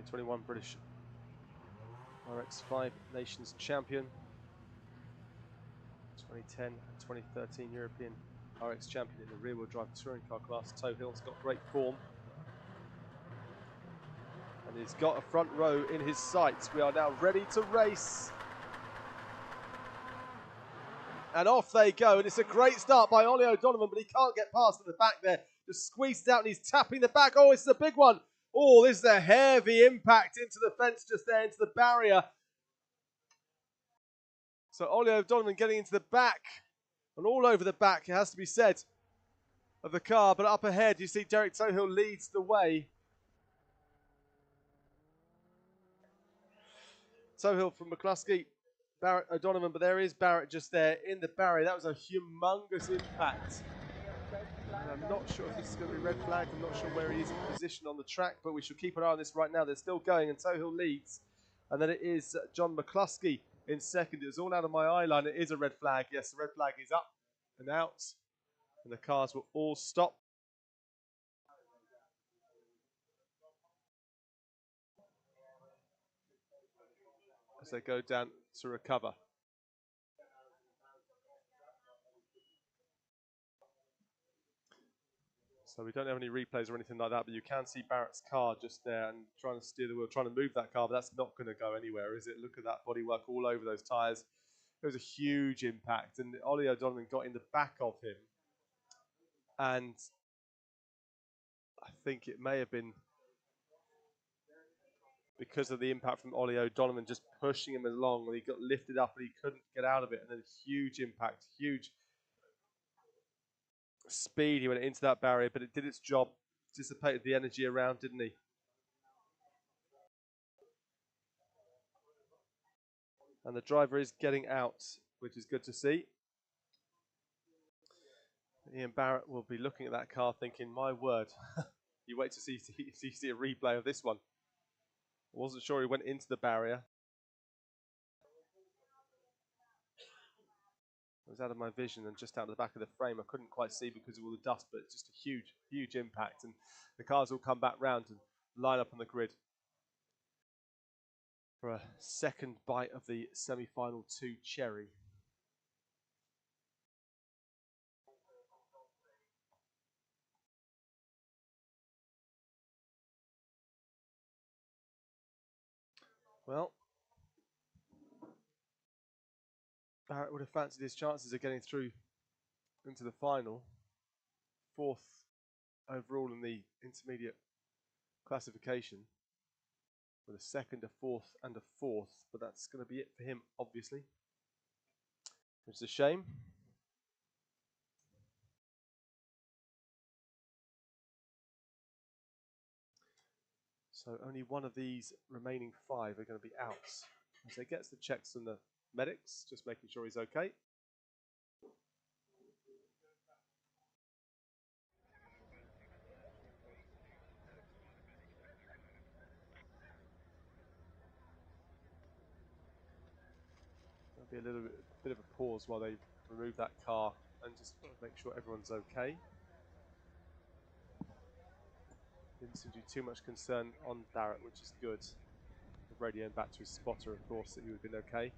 '21 British RX5 Nations Champion. 2010 and 2013 European RX Champion in the rear-wheel drive touring car class. Tohill's got great form. And he's got a front row in his sights. We are now ready to race. And off they go. And it's a great start by Ollie O'Donovan, but he can't get past at the back there. Just squeezed out and he's tapping the back. Oh, it's a big one. Oh, this is a heavy impact into the fence just there, into the barrier. So Ollie O'Donovan getting into the back and all over the back, it has to be said, of the car. But up ahead, you see Derek Tohill leads the way. Tohill from McCluskey, Barrett O'Donovan, but there is Barrett just there in the barrier. That was a humongous impact. And I'm not sure if this is going to be red flag. I'm not sure where he is in position on the track, but we should keep an eye on this right now. They're still going, and Tohill leads. And then it is John McCluskey in second. It was all out of my eye line. It is a red flag. Yes, the red flag is up and out. And the cars will all stop. As they go down to recover. So we don't have any replays or anything like that, but you can see Barrett's car just there and trying to steer the wheel, trying to move that car, but that's not going to go anywhere, is it? Look at that bodywork all over those tyres. It was a huge impact, and Ollie O'Donovan got in the back of him. And I think it may have been because of the impact from Ollie O'Donovan just pushing him along, and he got lifted up and he couldn't get out of it. And then a huge impact, huge speed. He went into that barrier, but it did its job, dissipated the energy around, didn't he? And the driver is getting out, which is good to see. Ian Barrett will be looking at that car thinking, my word, you wait to see a replay of this one. I wasn't sure he went into the barrier. It was out of my vision and just out of the back of the frame. I couldn't quite see because of all the dust, but it's just a huge, huge impact. And the cars will come back round and line up on the grid for a second bite of the semi-final 2 cherry. Well, Barrett would have fancied his chances of getting through into the final. 4th overall in the intermediate classification, with a 2nd, a 4th and a 4th, but that's going to be it for him, obviously, which is a shame. So only one of these remaining 5 are going to be out. So he gets the checks from the medics, just making sure he's okay. There'll be a little bit of a pause while they remove that car and just make sure everyone's okay. Didn't seem to be too much concern on Barrett, which is good. Radioing back to his spotter, of course, that he would have been okay.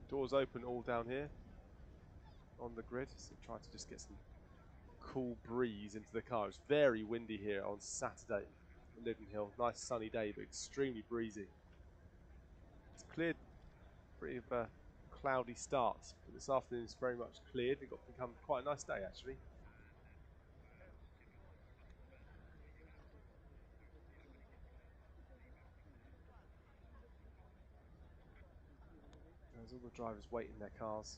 Doors open all down here on the grid, so trying to just get some cool breeze into the car. It's very windy here on Saturday at Lydden Hill. Nice sunny day, but extremely breezy. It's cleared pretty cloudy start. But this afternoon is very much cleared. It got to become quite a nice day actually. There's all the drivers waiting their cars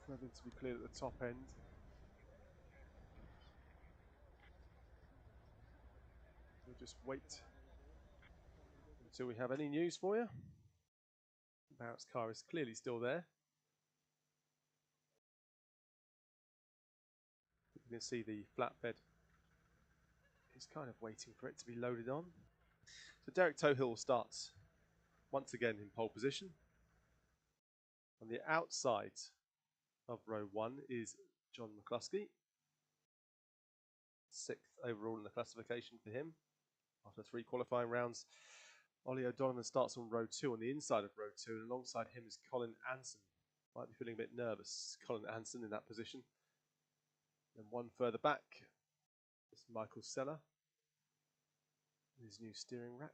for everything to be cleared at the top end. We'll just wait until we have any news for you. Barrett's car is clearly still there. You can see the flatbed is kind of waiting for it to be loaded on. So Derek Tohill starts once again in pole position. On the outside of row 1 is John McCluskey. 6th overall in the classification for him after 3 qualifying rounds. Ollie O'Donovan starts on row 2 on the inside of row 2, and alongside him is Colin Anson. Might be feeling a bit nervous, Colin Anson in that position. Then one further back is Michael Seller with his new steering rack.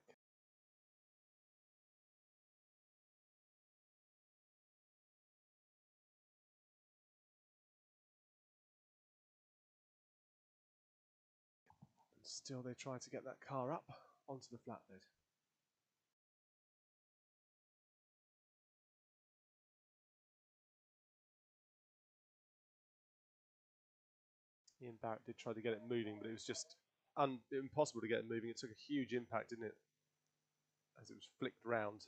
And still they try to get that car up onto the flatbed. Ian Barrett did try to get it moving, but it was just impossible to get it moving. It took a huge impact, didn't it, as it was flicked round.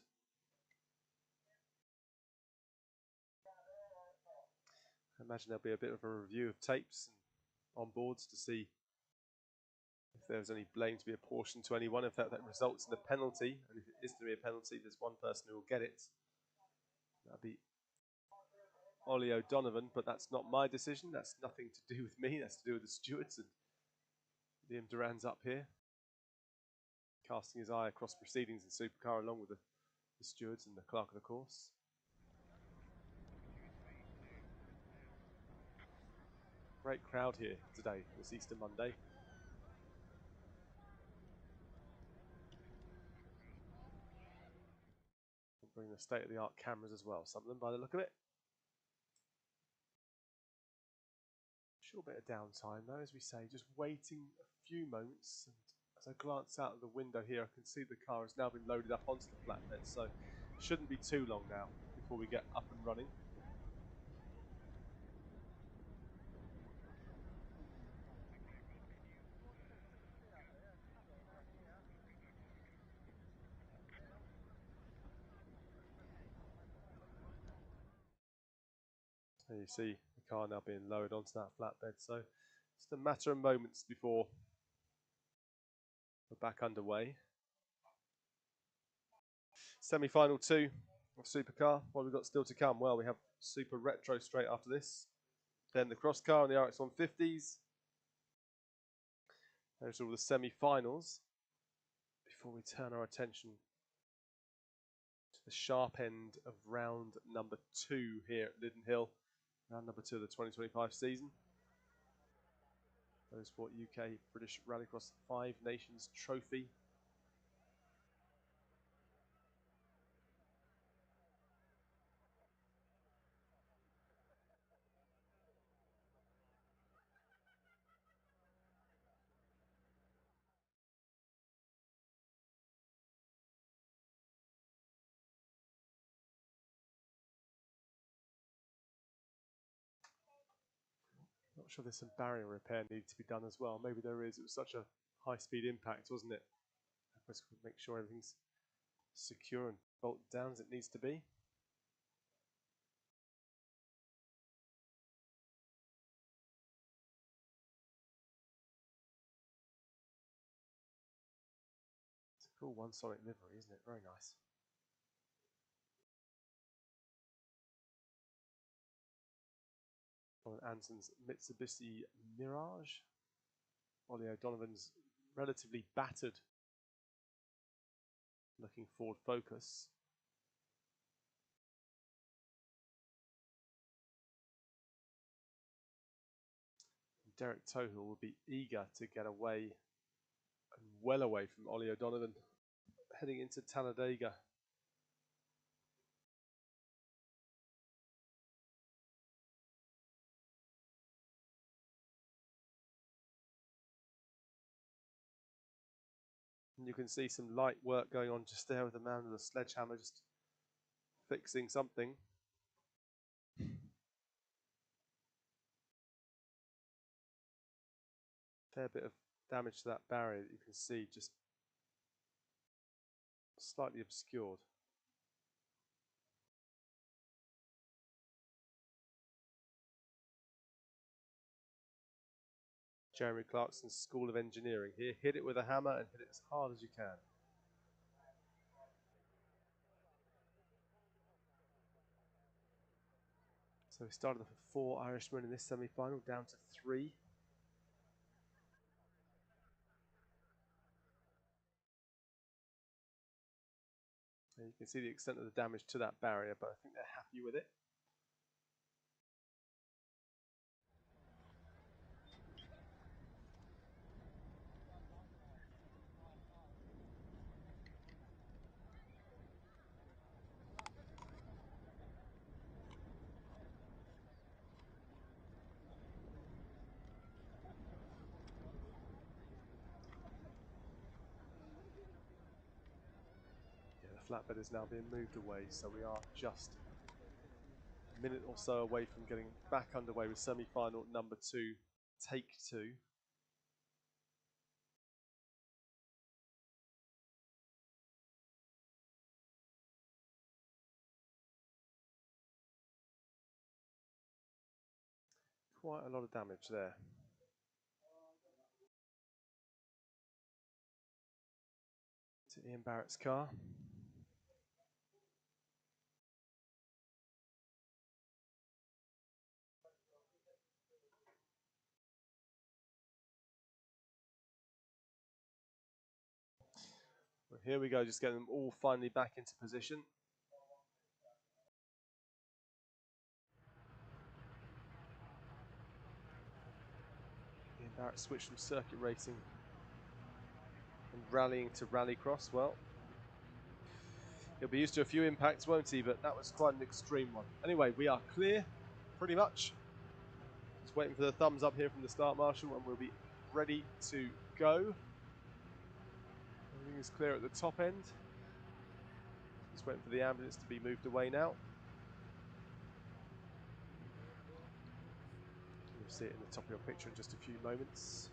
I imagine there'll be a bit of a review of tapes and onboards to see if there's any blame to be apportioned to anyone, if that results in a penalty. And if it is to be a penalty, there's one person who will get it. That'll be Ollie O'Donovan, but that's not my decision. That's nothing to do with me. That's to do with the stewards. And Liam Duran's up here, casting his eye across proceedings in Supercar along with the stewards and the clerk of the course. Great crowd here today, this Easter Monday. We'll bring the state-of-the-art cameras as well, some of them by the look of it. Short bit of downtime though, as we say, just waiting a few moments. And as I glance out of the window here, I can see the car has now been loaded up onto the flatbed, so it shouldn't be too long now before we get up and running. And you see the car now being lowered onto that flatbed, so it's a matter of moments before we're back underway. Semi-final 2 of Supercar. What have we got still to come? Well, we have Super Retro straight after this. Then the cross car and the RX150s. Those are all the semi-finals before we turn our attention to the sharp end of round number 2 here at Lydden Hill. Round number 2 of the 2025 season. Motorsport UK British Rallycross 5 Nations Trophy. Not sure there's some barrier repair needed to be done as well. Maybe there is. It was such a high-speed impact, wasn't it? Let's make sure everything's secure and bolted down as it needs to be. It's a cool one-sonic livery, isn't it? Very nice. Colin Anson's Mitsubishi Mirage. Ollie O'Donovan's relatively battered looking Ford Focus. Derek Tohill will be eager to get away and well away from Ollie O'Donovan, heading into Talladega And you can see some light work going on just there with the man with a sledgehammer just fixing something. Fair bit of damage to that barrier that you can see just slightly obscured. Jeremy Clarkson's School of Engineering here. Hit it with a hammer and hit it as hard as you can. So we started off with 4 Irishmen in this semi-final, down to 3. And you can see the extent of the damage to that barrier, but I think they're happy with it. Flatbed is now being moved away, so we are just a minute or so away from getting back underway with semi-final number 2, take 2. Quite a lot of damage there. To Ian Barrett's car. Well, here we go, just getting them all finally back into position. Ian Barrett switched from circuit racing and rallying to rallycross. Well, he'll be used to a few impacts, won't he? But that was quite an extreme one. Anyway, we are clear, pretty much. Just waiting for the thumbs up here from the start marshal, and we'll be ready to go. Everything is clear at the top end. Just waiting for the ambulance to be moved away now. You'll see it in the top of your picture in just a few moments.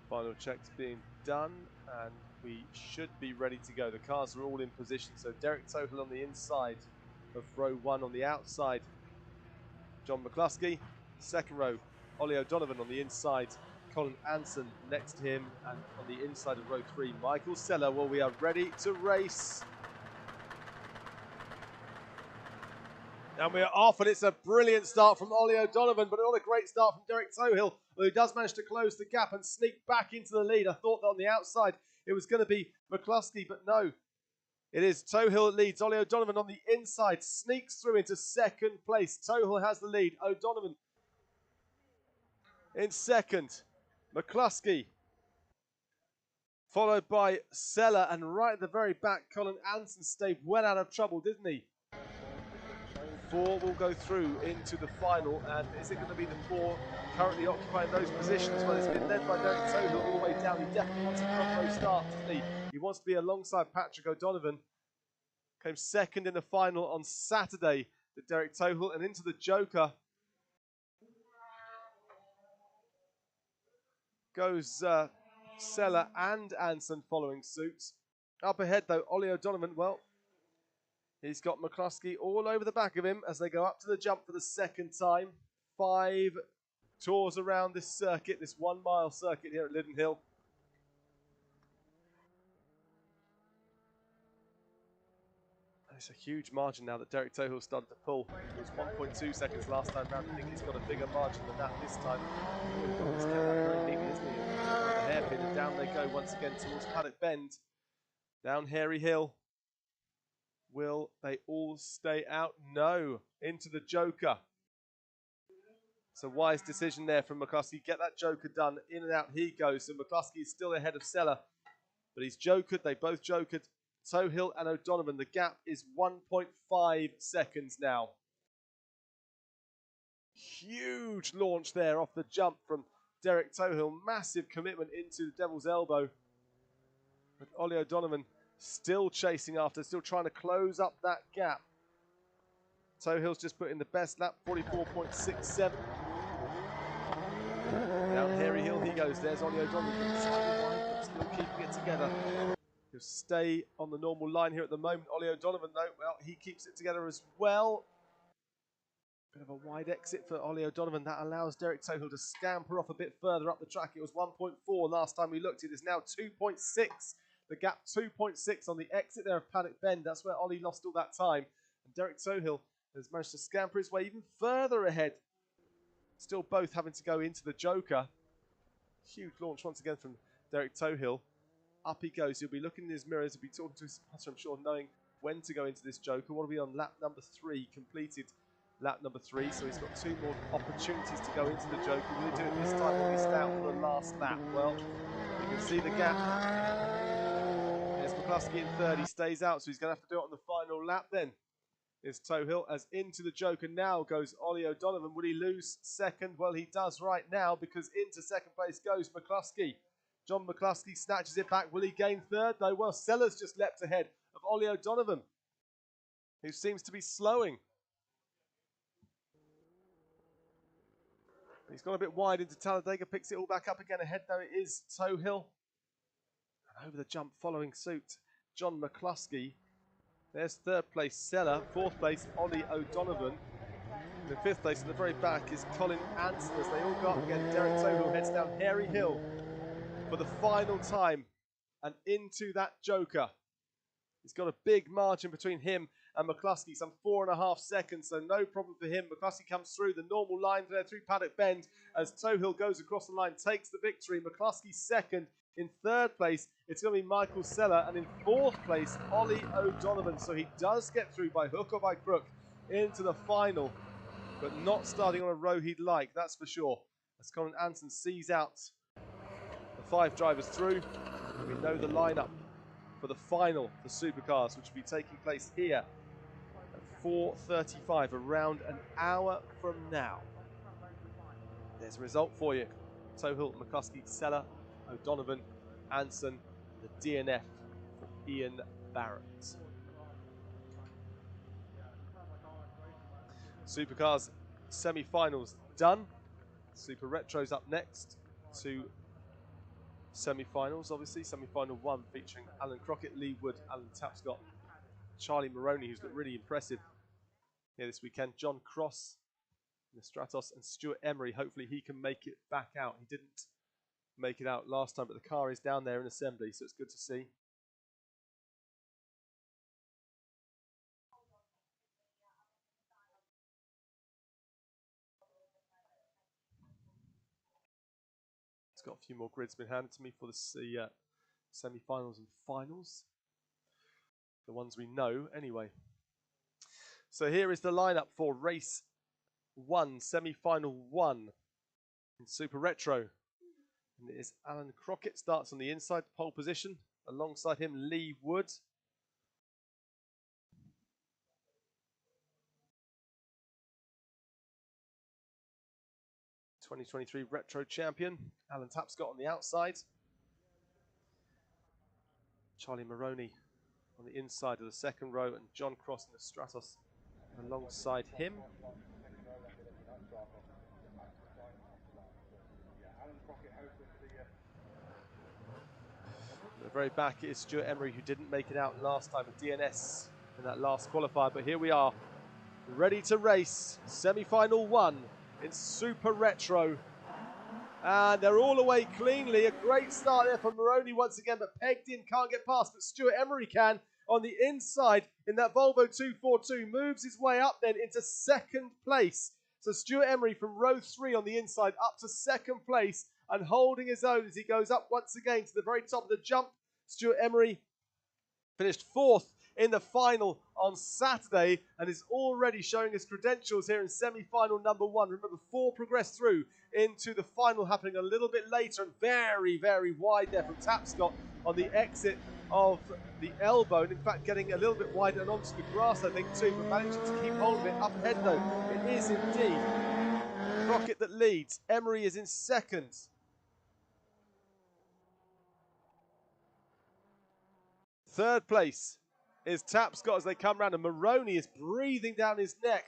Final checks being done, and we should be ready to go. The cars are all in position, so Derek Total on the inside of row 1, on the outside John McCluskey. Second row, Ollie O'Donovan on the inside, Colin Anson next to him, and on the inside of row 3, Michael Seller. Well, we are ready to race. And we're off, and it's a brilliant start from Ollie O'Donovan, but not a great start from Derek Tohill, who does manage to close the gap and sneak back into the lead. I thought that on the outside it was going to be McCluskey, but no. It is Tohill that leads. Ollie O'Donovan on the inside sneaks through into second place. Tohill has the lead. O'Donovan in second. McCluskey followed by Seller, and right at the very back, Colin Anson stayed well out of trouble, didn't he? 4 will go through into the final, and is it going to be the 4 currently occupying those positions? Well, it's been led by Derek Tohill all the way down. He definitely wants a front row start, doesn't he? He wants to be alongside Patrick O'Donovan. Came second in the final on Saturday to Derek Tohill, and into the Joker goes Seller and Anson following suit. Up ahead though, Ollie O'Donovan, well, he's got McCluskey all over the back of him as they go up to the jump for the second time. 5 tours around this circuit, this 1 mile circuit here at Lydden Hill. It's a huge margin now that Derek Tohill started to pull. It was 1.2 seconds last time round. I think he's got a bigger margin than that this time. He's kept that very neatly, isn't he? The hairpin, and down they go once again towards Paddock Bend. Down Hairy Hill. Will they all stay out? No. Into the Joker. It's a wise decision there from McCluskey. Get that Joker done. In and out he goes. So McCluskey is still ahead of Sella. But he's jokered. They both jokered. Tohill and O'Donovan. The gap is 1.5 seconds now. Huge launch there off the jump from Derek Tohill. Massive commitment into the Devil's Elbow. But Ollie O'Donovan still chasing after, still trying to close up that gap. Tohill's just put in the best lap, 44.67. Down Hairy Hill he goes. There's Ollie O'Donovan. Slightly wide, but still keeping it together. He'll stay on the normal line here at the moment. Ollie O'Donovan, though, well, he keeps it together as well. Bit of a wide exit for Ollie O'Donovan. That allows Derek Tohill to scamper off a bit further up the track. It was 1.4 last time we looked. It is now 2.6. The gap 2.6 on the exit there of Paddock Bend. That's where Ollie lost all that time. And Derek Tohill has managed to scamper his way even further ahead. Still both having to go into the Joker. Huge launch once again from Derek Tohill. Up he goes. He'll be looking in his mirrors. He'll be talking to his putter, I'm sure, knowing when to go into this Joker. What are we on? Lap number 3. Completed lap number 3. So he's got 2 more opportunities to go into the Joker. Will he do it this time or will he stay out for the last lap? Well, you can see the gap. There's McCluskey in 3rd. He stays out, so he's going to have to do it on the final lap then. Is Tohill as into the Joker now goes Ollie O'Donovan. Will he lose 2nd? Well, he does right now because into 2nd place goes McCluskey. John McCluskey snatches it back. Will he gain 3rd? No. Well, Sellers just leapt ahead of Ollie O'Donovan, who seems to be slowing. He's gone a bit wide into Talladega. Picks it all back up again. Ahead, though, it is Tohill. And over the jump following suit, John McCluskey. There's 3rd place, Sella. 4th place, Ollie O'Donovan. And in 5th place, at the very back, is Colin Anson. As they all go up again, Derek Tohill heads down Hairy Hill for the final time and into that Joker. He's got a big margin between him and McCluskey, some 4.5 seconds, so no problem for him. McCluskey comes through the normal line there through Paddock Bend as Tohill goes across the line, takes the victory. McCluskey 2nd. In 3rd place, it's going to be Michael Sella, and in 4th place, Ollie O'Donovan. So he does get through by hook or by crook into the final, but not starting on a row he'd like, that's for sure. As Colin Anson sees out the 5 drivers through, and we know the lineup for the final for Supercars, which will be taking place here at 4:35, around an hour from now. There's a result for you. Tohill, McCluskey, Sella, O'Donovan, Anson, the DNF for Ian Barrett. Supercars semi-finals done. Super Retro's up next. 2 semi-finals, obviously. Semi-final 1 featuring Alan Crockett, Lee Wood, Alan Tapscott, Charlie Maroney, who's looked really impressive here this weekend. John Cross, Stratos, and Stuart Emery. Hopefully he can make it back out. He didn't make it out last time, but the car is down there in assembly, so it's good to see. It's got a few more grids been handed to me for the semi-finals and finals. The ones we know, anyway. So here is the lineup for race 1, semi-final 1 in Super Retro. And it is Alan Crockett, starts on the inside, pole position. Alongside him, Lee Wood. '23 Retro Champion, Alan Tapscott on the outside. Charlie Maroney on the inside of the 2nd row, and John Cross in the Stratos alongside him. At the very back is Stuart Emery, who didn't make it out last time, a DNS in that last qualifier. But here we are, ready to race. Semi-final 1 in Super Retro. And they're all away cleanly. A great start there from Maroney once again, but pegged in, can't get past. But Stuart Emery can on the inside in that Volvo 242. Moves his way up then into 2nd place. So Stuart Emery from row 3 on the inside up to 2nd place and holding his own as he goes up once again to the very top of the jump. Stuart Emery finished 4th in the final on Saturday and is already showing his credentials here in semi-final number 1. Remember, 4 progressed through into the final, happening a little bit later, and very, very wide there from Tapscott on the exit of the elbow, and in fact getting a little bit wider and onto the grass, I think, too, but managing to keep hold of it. Up ahead, though, it is indeed Crockett that leads. Emery is in second. Third place is Tapscott as they come round, and Maroney is breathing down his neck.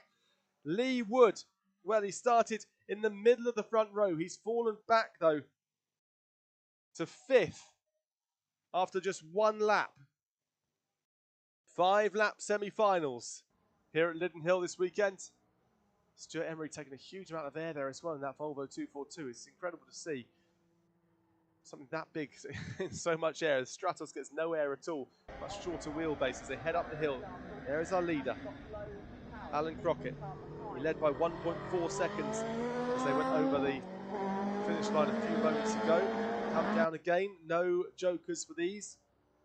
Lee Wood, well, he started in the middle of the front row. He's fallen back, though, to 5th after just 1 lap. 5-lap semi-finals here at Lydden Hill this weekend. Stuart Emery taking a huge amount of air there as well in that Volvo 242. It's incredible to see something that big in so much air. Stratos gets no air at all. Much shorter wheelbase as they head up the hill. There is our leader, Alan Crockett. He led by 1.4 seconds as they went over the finish line a few moments ago. Come down again. No jokers for these.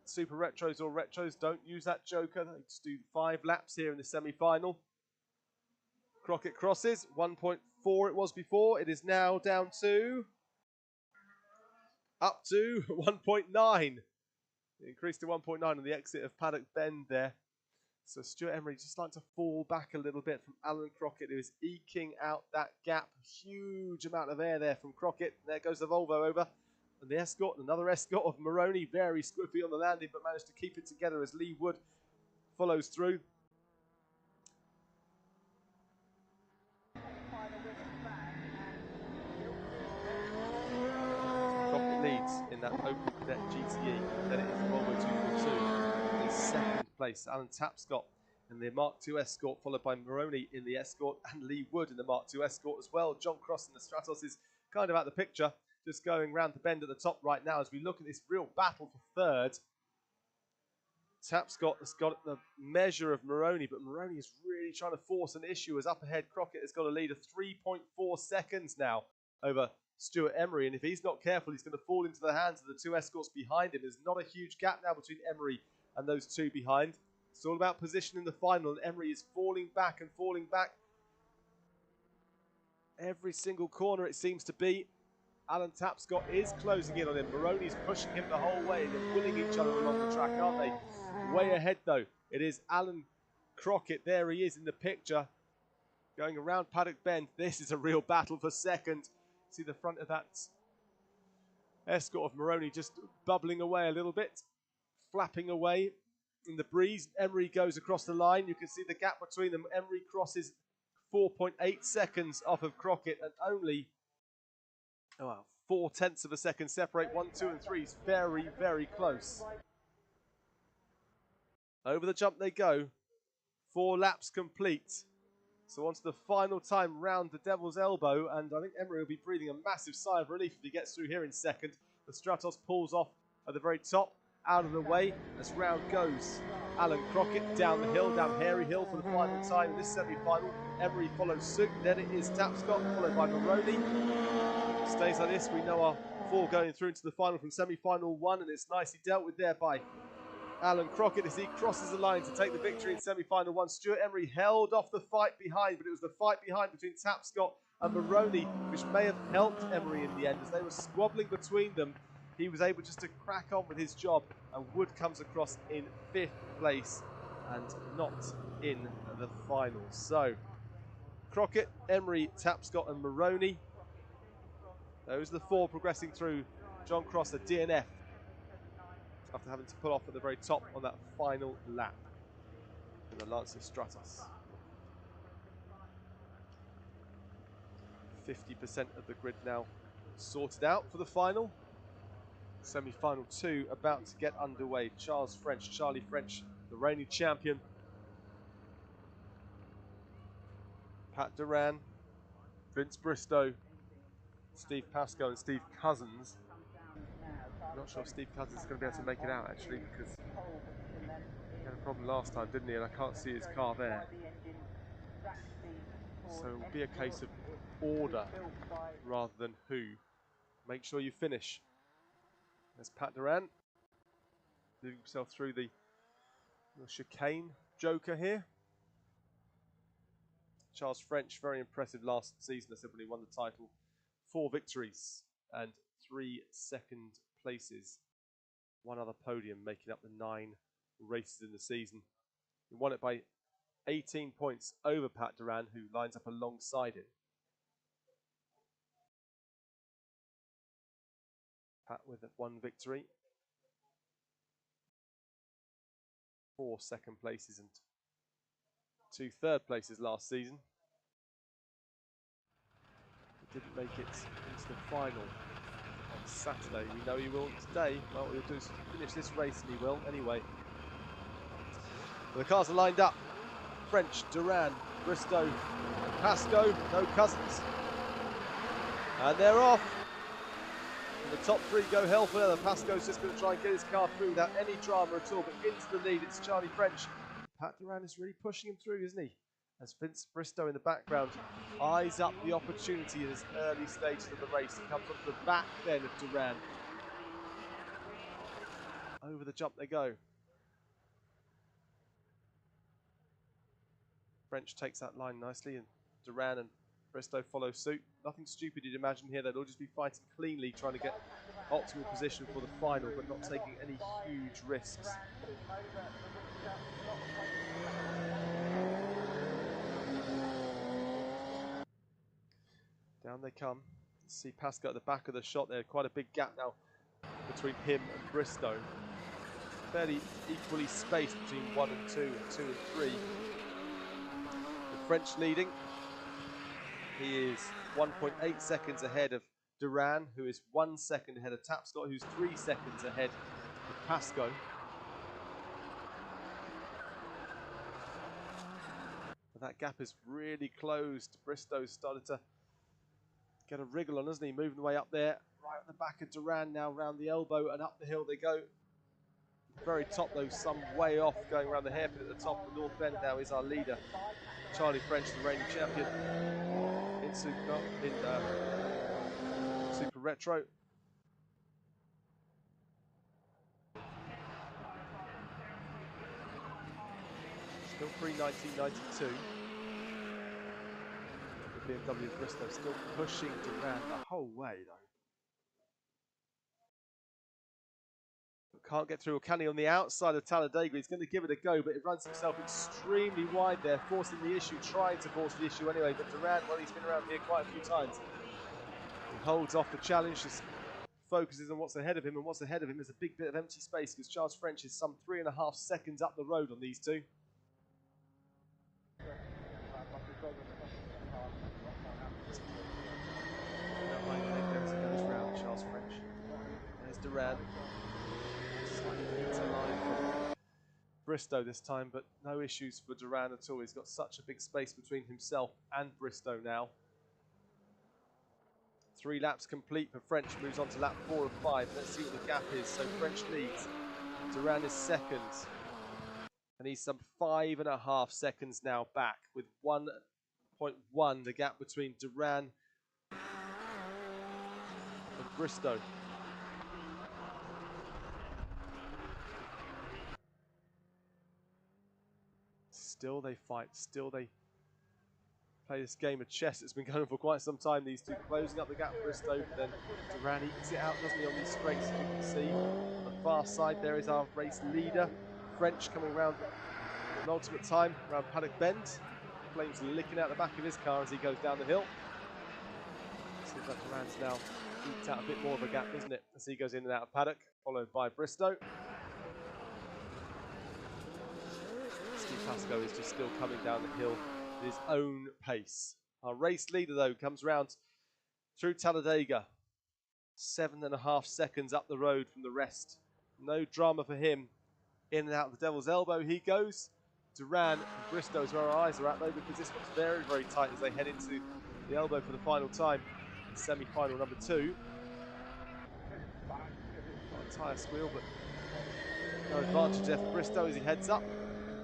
Super Retros or Retros don't use that joker. They just do 5 laps here in the semi-final. Crockett crosses. 1.4 it was before. It is now down to up to 1.9. It increased to 1.9 on the exit of Paddock Bend there. So Stuart Emery just like to fall back a little bit from Alan Crockett, who is eking out that gap. Huge amount of air there from Crockett. There goes the Volvo over. And the Escort, another Escort of Maroney, very squiffy on the landing, but managed to keep it together as Lee Wood follows through. Crockett leads in that Open Cadet GTE. Then it is the Volvo 242 in second place. Alan Tapscott in the Mark II Escort, followed by Maroney in the Escort and Lee Wood in the Mark II Escort as well. John Cross in the Stratos is kind of out the picture, just going round the bend at the top right now as we look at this real battle for third. Tapscott has got the measure of Maroney, but Maroney is really trying to force an issue as up ahead Crockett has got a lead of 3.4 seconds now over Stuart Emery, and if he's not careful, he's going to fall into the hands of the 2 Escorts behind him. There's not a huge gap now between Emery and those 2 behind. It's all about position in the final, and Emery is falling back and falling back. Every single corner it seems to be. Alan Tapscott is closing in on him. Maroney's pushing him the whole way. They're winning each other along the track, aren't they? Way ahead, though, it is Alan Crockett. There he is in the picture, going around Paddock Bend. This is a real battle for second. See the front of that Escort of Maroney just bubbling away a little bit, flapping away in the breeze. Emery goes across the line. You can see the gap between them. Emery crosses 4.8 seconds off of Crockett, and only 0.4 of a second separate 1, 2 and 3. It's very, very close. Over the jump they go. 4 laps complete. So on to the final time round the Devil's Elbow, and I think Emery will be breathing a massive sigh of relief if he gets through here in second. The Stratos pulls off at the very top, out of the way as round goes. Alan Crockett down the hill, down Hairy Hill for the final time in this semi-final. Emery follows suit, then it is Tapscott, followed by Maroney. If it stays like this, we know our 4 going through into the final from semi-final 1, and it's nicely dealt with there by Alan Crockett as he crosses the line to take the victory in semi-final 1. Stuart Emery held off the fight behind, but it was the fight behind between Tapscott and Maroney which may have helped Emery in the end. As they were squabbling between them, he was able just to crack on with his job, and Wood comes across in 5th place and not in the final. So Crockett, Emery, Tapscott and Maroney, those are the 4 progressing through. John Cross, a DNF, after having to pull off at the very top on that final lap in the Lancer Stratos. 50% of the grid now sorted out for the final. Semi-final 2 about to get underway. Charlie French, the reigning champion. Pat Duran, Vince Bristow, Steve Pascoe and Steve Cousins. I'm not sure if Steve Cousins is going to be able to make it out, actually, because he had a problem last time, didn't he? And I can't see his car there. So it will be a case of order rather than who. Make sure you finish. There's Pat Duran moving himself through the The chicane joker here. Charles French, very impressive last season. I said when he won the title. 4 victories and 3 second places. 1 other podium, making up the 9 races in the season. He won it by 18 points over Pat Duran, who lines up alongside him. Pat with 1 victory. 4 second places and 2 third places last season. He didn't make it into the final on Saturday. We know he will today. Well, he'll do is finish this race, and he will anyway. Well, the cars are lined up. French, Duran, Bristow, and Pascoe. No Cousins. And they're off. And the top 3 go hell for leather. Pascoe's just going to try and get his car through without any drama at all. But into the lead, it's Charlie French. Pat Duran is really pushing him through, isn't he? As Vince Bristow in the background eyes up the opportunity in his early stages of the race. He comes onto the back then of Duran. Over the jump they go. French takes that line nicely, and Duran and Bristow follow suit. Nothing stupid you'd imagine here. They'll all just be fighting cleanly, trying to get optimal position for the final, but not taking any huge risks. Down they come. See Pascoe at the back of the shot there. Quite a big gap now between him and Bristow. Fairly equally spaced between 1 and 2 and 2 and 3. The French leading. He is 1.8 seconds ahead of Duran, who is 1 second ahead of Tapscott, who's 3 seconds ahead of Pascoe. But that gap is really closed. Bristow's started to get a wriggle on, hasn't he? Moving the way up there, right at the back of Duran now, round the elbow and up the hill they go. Very top though, some way off, going around the hairpin at the top. The North Bend now is our leader, Charlie French, the reigning champion in Super Retro. Still pre-1992. The BMW Bristol still pushing Duran the whole way though. But can't get through, or can he on the outside of Talladega? He's going to give it a go, but he runs himself extremely wide there, forcing the issue, trying to force the issue anyway. But Duran, well, he's been around here quite a few times. He holds off the challenge, just focuses on what's ahead of him, and what's ahead of him is a big bit of empty space because Charles French is some 3.5 seconds up the road on these two. Charles French. There's Duran. Slightly into line for Bristow this time, but no issues for Duran at all. He's got such a big space between himself and Bristow now. 3 laps complete for French, moves on to lap 4 of 5. Let's see what the gap is. So French leads. Duran is second. And he's some 5.5 seconds now back, with 1.1 the gap between Duran and Bristow. Still they fight, still they play this game of chess. It's been going on for quite some time, these two, closing up the gap for Bristow, but then Duran ekes it out, doesn't he, on these straights, as you can see. On the far side there is our race leader, French, coming around an ultimate time around Paddock Bend. Flames licking out the back of his car as he goes down the hill. Seems like Duran's now eked out a bit more of a gap, doesn't it, as he goes in and out of Paddock, followed by Bristow. Pascoe is just still coming down the hill at his own pace. Our race leader, though, comes round through Talladega. 7.5 seconds up the road from the rest. No drama for him. In and out of the Devil's Elbow he goes. Duran and Bristow is where our eyes are at, though, because this one's very, very tight as they head into the elbow for the final time. Semi-final number 2. Not a tyre squeal, but no advantage there for Bristow as he heads up.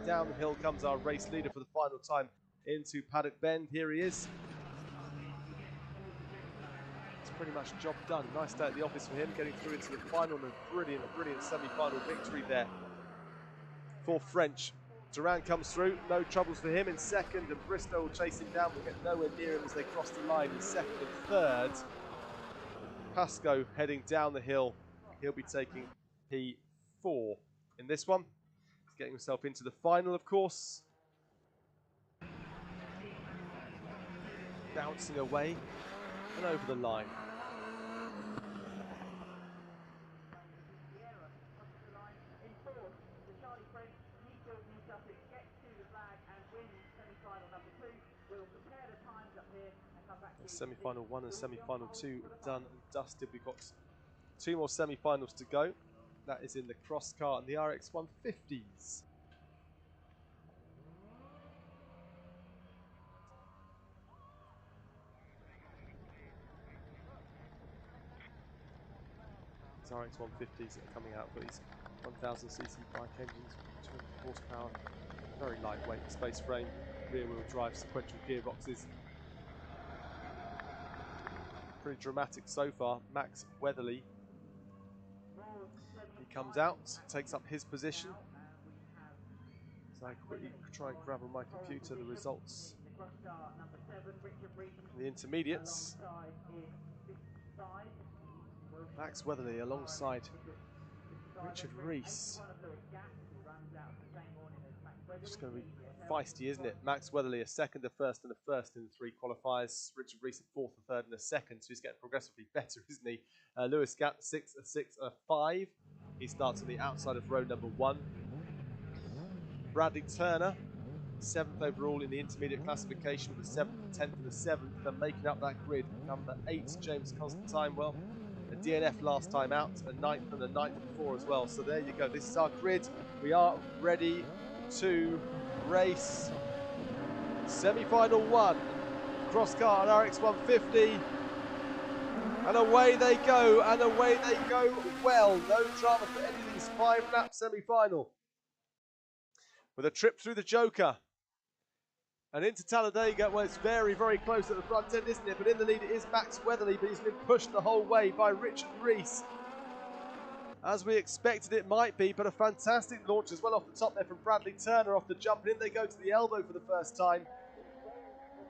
Down the hill comes our race leader for the final time into Paddock Bend. Here he is. It's pretty much job done. Nice day at the office for him, getting through into the final and a brilliant, brilliant semi-final victory there for French. Duran comes through, no troubles for him in second, and Bristow will chase him down. We'll get nowhere near him as they cross the line in second and third. Pascoe heading down the hill. He'll be taking P4 in this one. He's getting himself into the final, of course. Bouncing away and over the line. Semi-final 1 and semi-final 2 done and dusted. We've got 2 more semi-finals to go. That is in the cross car and the RX150s. These RX150s that are coming out for these 1000cc bike engines, 200 horsepower, very lightweight space frame, rear wheel drive, sequential gearboxes. Pretty dramatic so far. Max Weatherly, he comes out, takes up his position. So I quickly try and grab on my computer the results. The intermediates. Max Weatherly alongside Richard Rees. It's going to be feisty, isn't it? Max Weatherly a second, a first, and a first in the 3 qualifiers. Richard Rees a fourth, a third, and a second. So he's getting progressively better, isn't he? Lewis Gatt, a 6, a 5. He starts on the outside of row number 1. Bradley Turner, 7th overall in the intermediate classification with a 7th, a 10th, and a 7th. They're making up that grid. Number 8, James Constantine. Well, a DNF last time out, a 9th and a 9th before as well. So there you go. This is our grid. We are ready to race. Semi-final 1, cross car and RX150. And away they go, and away they go well. No drama for anything's 5-lap semi-final. With a trip through the Joker. And into Talladega, where it's very, very close at the front end, isn't it? But in the lead it is Max Weatherly, but he's been pushed the whole way by Richard Rees. As we expected it might be, but a fantastic launch as well off the top there from Bradley Turner off the jump. And in they go to the elbow for the first time.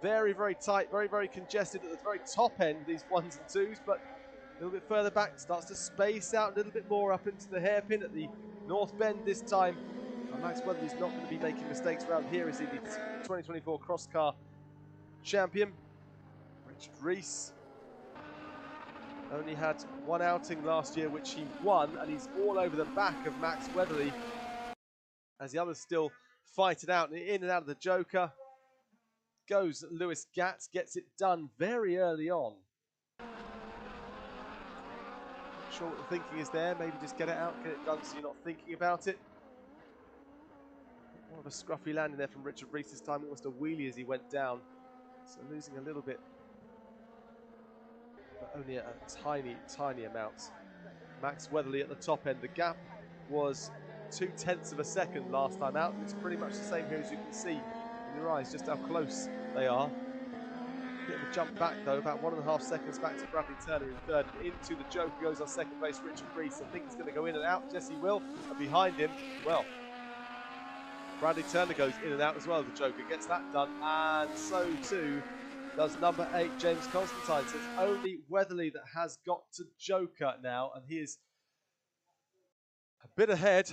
Very, very tight, very, very congested at the very top end, these 1s and 2s, but a little bit further back, starts to space out a little bit more up into the hairpin at the North Bend this time. And Max Weatherly's not going to be making mistakes around here, is he? The 2024 Cross Car Champion. Richard Rees only had 1 outing last year, which he won, and he's all over the back of Max Weatherly as the others still fight it out. And in and out of the Joker goes Lewis Gatt, gets it done very early on. Not sure what the thinking is there. Maybe just get it out, get it done so you're not thinking about it. More of a scruffy landing there from Richard Rees this time. Almost a wheelie as he went down. So losing a little bit, but only a tiny, tiny amount. Max Weatherly at the top end. The gap was 0.2 of a second last time out. It's pretty much the same here, as you can see in your eyes, just how close they are. Bit of a jump back though, about 1.5 seconds back to Bradley Turner in third. And into the Joker goes our second place, Richard Rees. I think he's going to go in and out. Yes, he will. And behind him, well, Bradley Turner goes in and out as well. The Joker gets that done, and so too does number 8, James Constantine. So it's only Weatherly that has got to Joker now, and he is a bit ahead,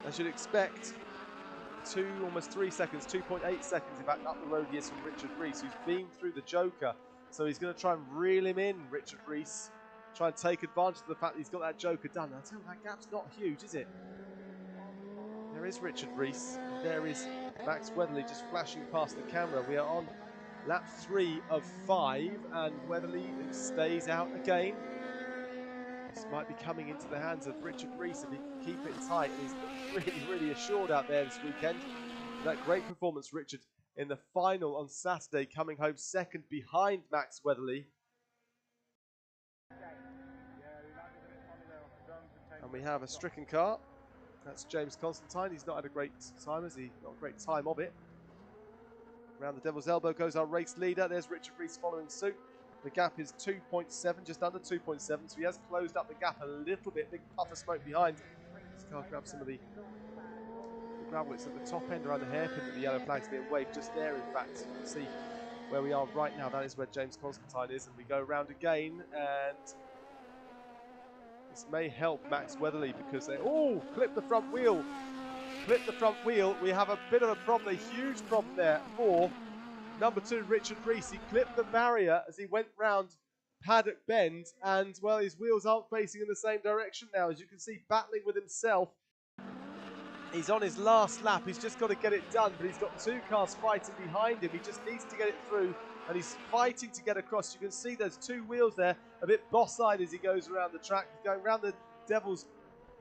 as you'd expect. Almost 3 seconds, 2.8 seconds in fact, up the road he is from Richard Rees, who's been through the Joker. So he's going to try and reel him in, Richard Rees. Try and take advantage of the fact that he's got that Joker done. I tell you, that gap's not huge, is it? There is Richard Rees. There is Max Weatherly just flashing past the camera. We are on lap 3 of 5, and Weatherly stays out again. This might be coming into the hands of Richard Rees if he can keep it tight. And he's really, really assured out there this weekend. That great performance, Richard, in the final on Saturday, coming home second behind Max Weatherly. And we have a stricken car. That's James Constantine. He's not had a great time, has he? Not a great time of it. Around the Devil's Elbow goes our race leader. There's Richard Rees following suit. The gap is 2.7, just under 2.7, so he has closed up the gap a little bit. Big puff of smoke behind. This car grabs some of the gravel. It's at the top end around the hairpin that the yellow flag's being waved. Just there, in fact, you can see where we are right now. That is where James Constantine is, and we go around again, and this may help Max Weatherly because they clip the front wheel. Clip the front wheel. We have a bit of a problem, a huge problem there for number 2, Richard Reese. He clipped the barrier as he went round Paddock Bend, and well, his wheels aren't facing in the same direction now, as you can see, battling with himself. He's on his last lap. He's just got to get it done, but he's got 2 cars fighting behind him. He just needs to get it through, and he's fighting to get across. You can see there's 2 wheels there, a bit boss-eyed as he goes around the track. He's going around the Devil's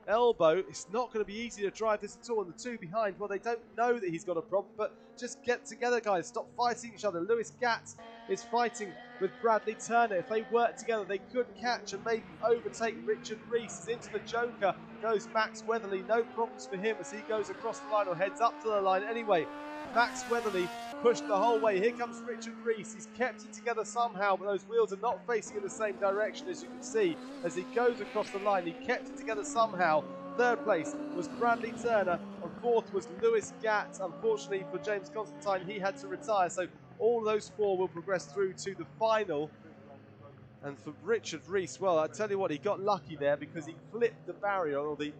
Elbow. It's not going to be easy to drive this at all, and the 2 behind, well, they don't know that he's got a problem, but just get together, guys. Stop fighting each other. Lewis Gatz is fighting with Bradley Turner. If they work together, they could catch and maybe overtake Richard Reese. Into the Joker goes Max Weatherly. No problems for him as he goes across the line, or heads up to the line anyway. Max Weatherly pushed the whole way. Here comes Richard Reese. He's kept it together somehow, but those wheels are not facing in the same direction, as you can see. As he goes across the line, he kept it together somehow. 3rd place was Bradley Turner, and 4th was Lewis Gatz. Unfortunately for James Constantine, he had to retire, so all those 4 will progress through to the final. And for Richard Reese, well, I tell you what, he got lucky there because he flipped the barrier, or the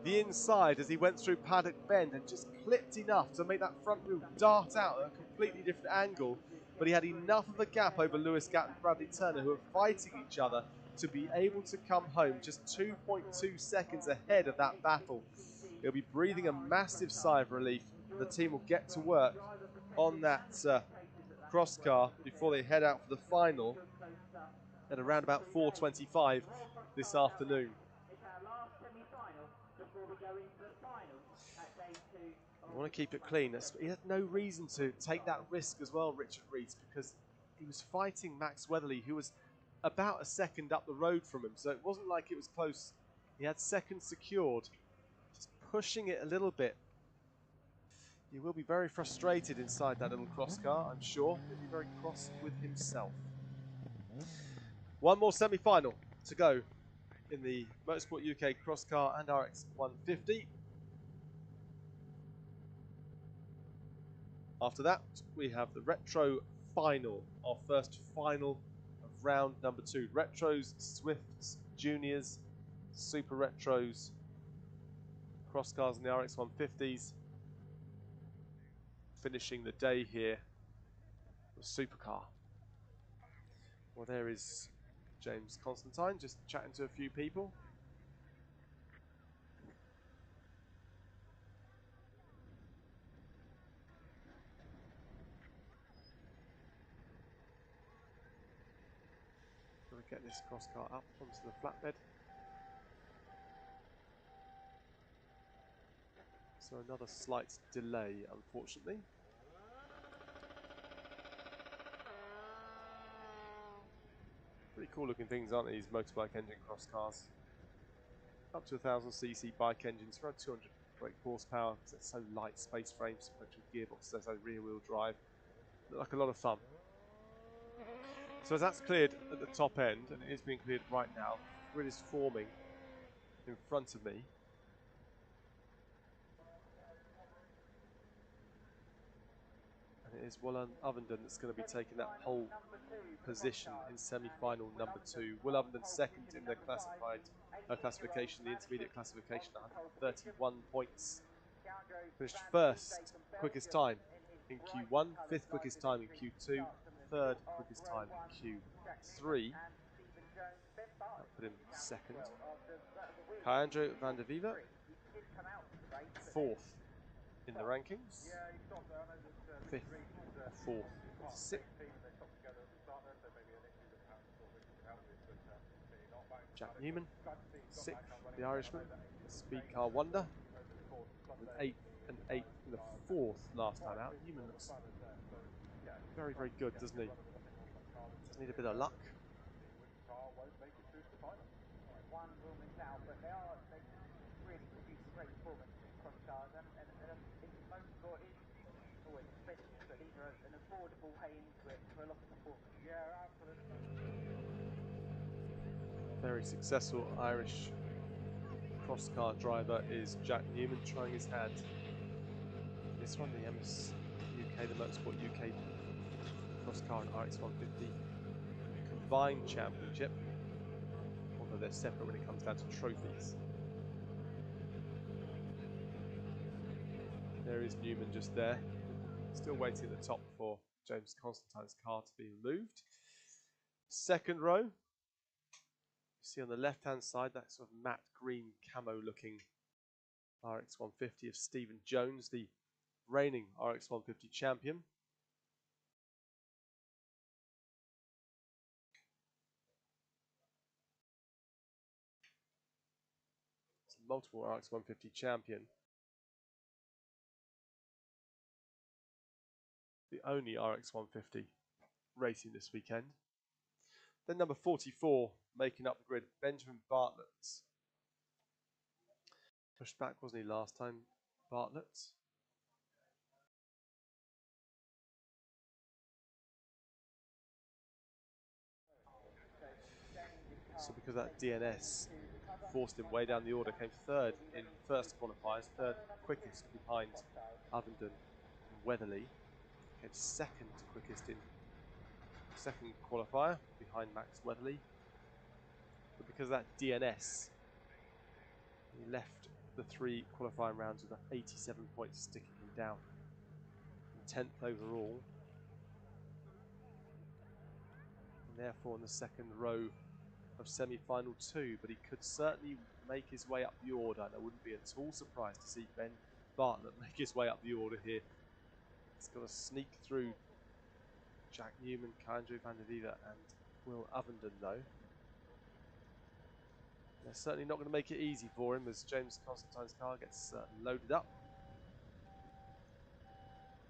inside, as he went through Paddock Bend, and just clipped enough to make that front wheel dart out at a completely different angle. But he had enough of a gap over Lewis Gatz and Bradley Turner, who are fighting each other, to be able to come home just 2.2 seconds ahead of that battle. He'll be breathing a massive sigh of relief. The team will get to work on that cross car before they head out for the final at around about 4:25 this afternoon. It's our last semi-final before we go into the final at day 2. I want to keep it clean. He had no reason to take that risk as well, Richard Reese, because he was fighting Max Weatherly, who was about a second up the road from him. So it wasn't like it was close. He had seconds secured. Just pushing it a little bit. He will be very frustrated inside that little cross car, I'm sure. He'll be very cross with himself. One more semi-final to go in the Motorsport UK Cross Car and RX150. After that, we have the Retro Final, our first final of round number 2. Retros, Swifts, Juniors, Super Retros, Cross Cars and the RX150s. Finishing the day here with Supercar. Well, there is James Constantine just chatting to a few people. Got to get this cross car up onto the flatbed. So another slight delay, unfortunately. Pretty cool looking things, aren't these motorbike engine cross cars? Up to 1000cc bike engines, around 200 brake horsepower, because it's so light, space frame, sequential gearbox, so rear wheel drive. Look like a lot of fun. So as that's cleared at the top end, and it is being cleared right now, the grid is forming in front of me. And it is Will Ovenden that's going to be taking that pole position in semi-final number 2. Will Ovenden second in their classification, the intermediate classification, 131 points. Finished first, quickest time in Q1, 5th quickest time in Q2, 3rd quickest time in Q3. That put him second. Kayandro van der Viva, 4th in the rankings. 5th, 4th, 6th. Jack Newman, 6th, the Irishman, Speedcar Wonder, with 8th and 8th in the 4th last time out. Newman looks very, very good, doesn't he? Just need a bit of luck. One will miss out, but they really produce great performance in cross cars, and motorsport is always expensive, but these are an affordable way into it for a lot of performance. Yeah, absolutely. Very successful Irish cross car driver is Jack Newman, trying his hand this one, the MS UK, the Motorsport UK Cross Car and RX150 Combined Championship, although they're separate when it comes down to trophies. There is Newman just there, still waiting at the top for James Constantine's car to be removed. Second row, you see on the left hand side that sort of matte green camo looking RX150 of Stephen Jones, the reigning RX150 champion. It's a multiple RX150 champion. The only RX150 racing this weekend. Then number 44 making up the grid, Benjamin Bartlett. Pushed back, wasn't he, last time, Bartlett? So because that DNS forced him way down the order, came third in first qualifiers, third quickest behind Ovenden and Weatherly. Came second quickest in second qualifier behind Max Weatherly. But because of that DNS, he left the 3 qualifying rounds with 87 points, sticking him down. 10th overall. And therefore in the second row of semi-final 2, but he could certainly make his way up the order, and I wouldn't be at all surprised to see Ben Bartlett make his way up the order here. He's got to sneak through Jack Newman, Andrew van der Viva and Will Ovenden though. They're certainly not going to make it easy for him as James Constantine's car gets loaded up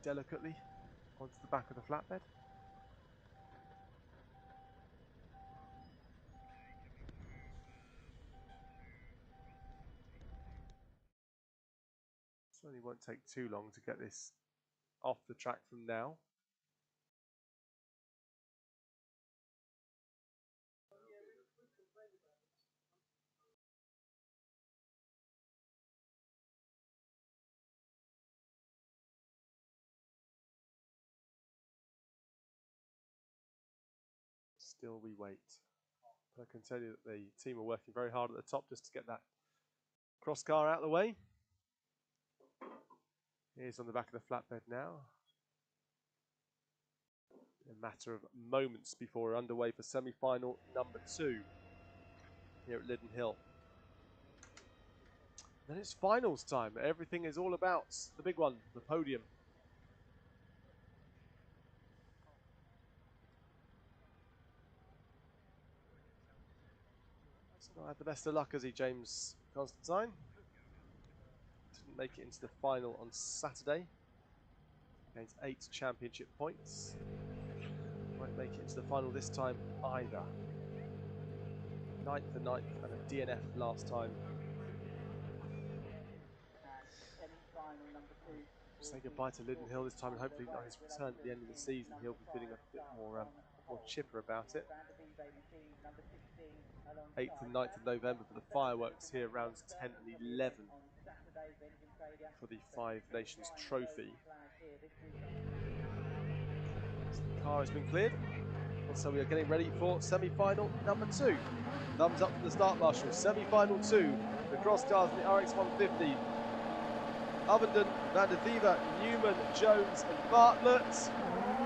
delicately onto the back of the flatbed. Certainly won't take too long to get this off the track from now. Still we wait. But I can tell you that the team are working very hard at the top just to get that cross car out of the way. Here's on the back of the flatbed now. A matter of moments before we're underway for semi-final number 2 here at Lydden Hill. Then it's finals time. Everything is all about the big one, the podium. He's not had the best of luck, has he, James Constantine? Didn't make it into the final on Saturday. Gains 8 championship points. Won't make it into the final this time either. 9th and a DNF last time. Say goodbye to Lydden Hill this time, and hopefully on his return at the end of the season he'll be feeling a bit more chipper about it. 8th and 9th of November for the fireworks here, rounds 10 and 11 for the 5 Nations Trophy. So the car has been cleared, and so we are getting ready for semi-final number 2. Thumbs up to the start marshal. Semi-final 2, the cross cars in the RX150. Ovenden, van der Viva, Newman, Jones and Bartlett.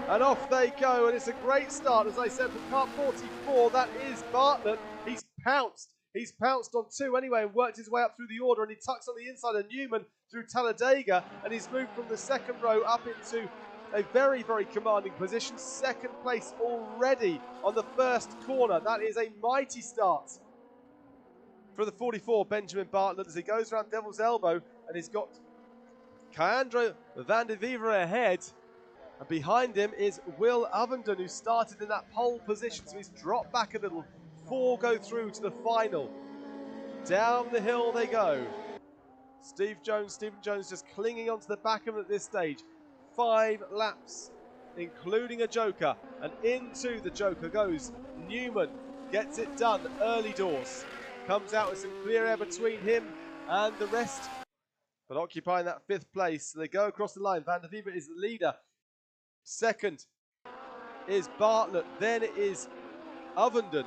And off they go, and it's a great start, as I said, for car 44. That is Bartlett. He's pounced. He's pounced on 2 anyway and worked his way up through the order, and he tucks on the inside of Newman through Talladega, and he's moved from the second row up into a very, very commanding position. Second place already on the first corner. That is a mighty start for the 44, Benjamin Bartlett, as he goes around Devil's Elbow, and he's got Leandro van der Viva ahead, and behind him is Will Ovenden, who started in that pole position, so he's dropped back a little. 4 go through to the final. Down the hill they go. Stephen Jones just clinging onto the back of him at this stage. 5 laps, including a joker, and into the joker goes Newman. Gets it done early doors. Comes out with some clear air between him and the rest But occupying that 5th place, they go across the line. Van der Wever is the leader. Second is Bartlett. Then it is Ovenden.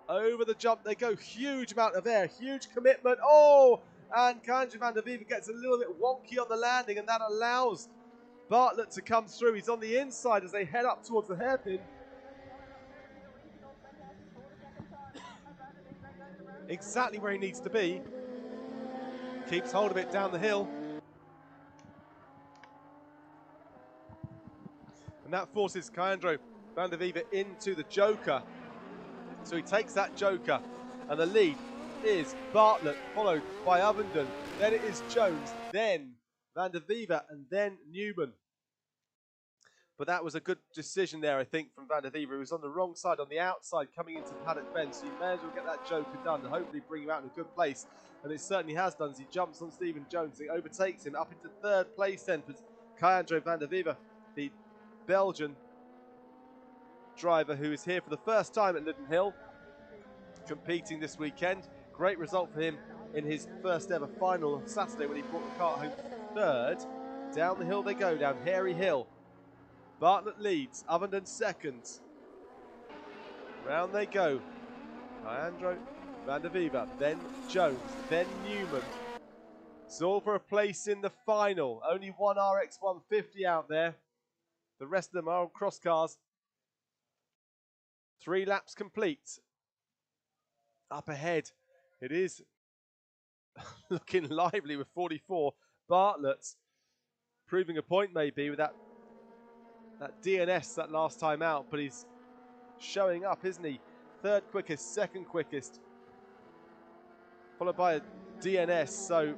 Over the jump they go. Huge amount of air. Huge commitment. Oh! And Kanja Van der Wever gets a little bit wonky on the landing, and that allows Bartlett to come through. He's on the inside as they head up towards the hairpin. Exactly where he needs to be. Keeps hold of it down the hill. And that forces Kajandro Van der Wever into the Joker. So he takes that Joker, and the lead is Bartlett, followed by Ovenden. Then it is Jones, then Van der Wever, and then Newman. But that was a good decision there, I think, from Van der Wever. He was on the wrong side, on the outside, coming into paddock bend. So you may as well get that Joker done and hopefully bring him out in a good place. And it certainly has done as he jumps on Stephen Jones. He overtakes him up into 3rd place then for Kajandro Van der Wever, the Belgian driver who is here for the first time at Lydden Hill, competing this weekend. Great result for him in his first ever final on Saturday when he brought the car home 3rd. Down the hill they go, down Hairy Hill. Bartlett leads, Ovenden 2nd. Round they go. Kajandro Van der Wever, then Jones, then Newman. It's all for a place in the final. Only one RX150 out there. The rest of them are on cross cars. 3 laps complete. Up ahead, it is looking lively with 44. Bartlett proving a point maybe with that DNS that last time out, but he's showing up, isn't he? 3rd quickest, 2nd quickest, followed by a DNS, so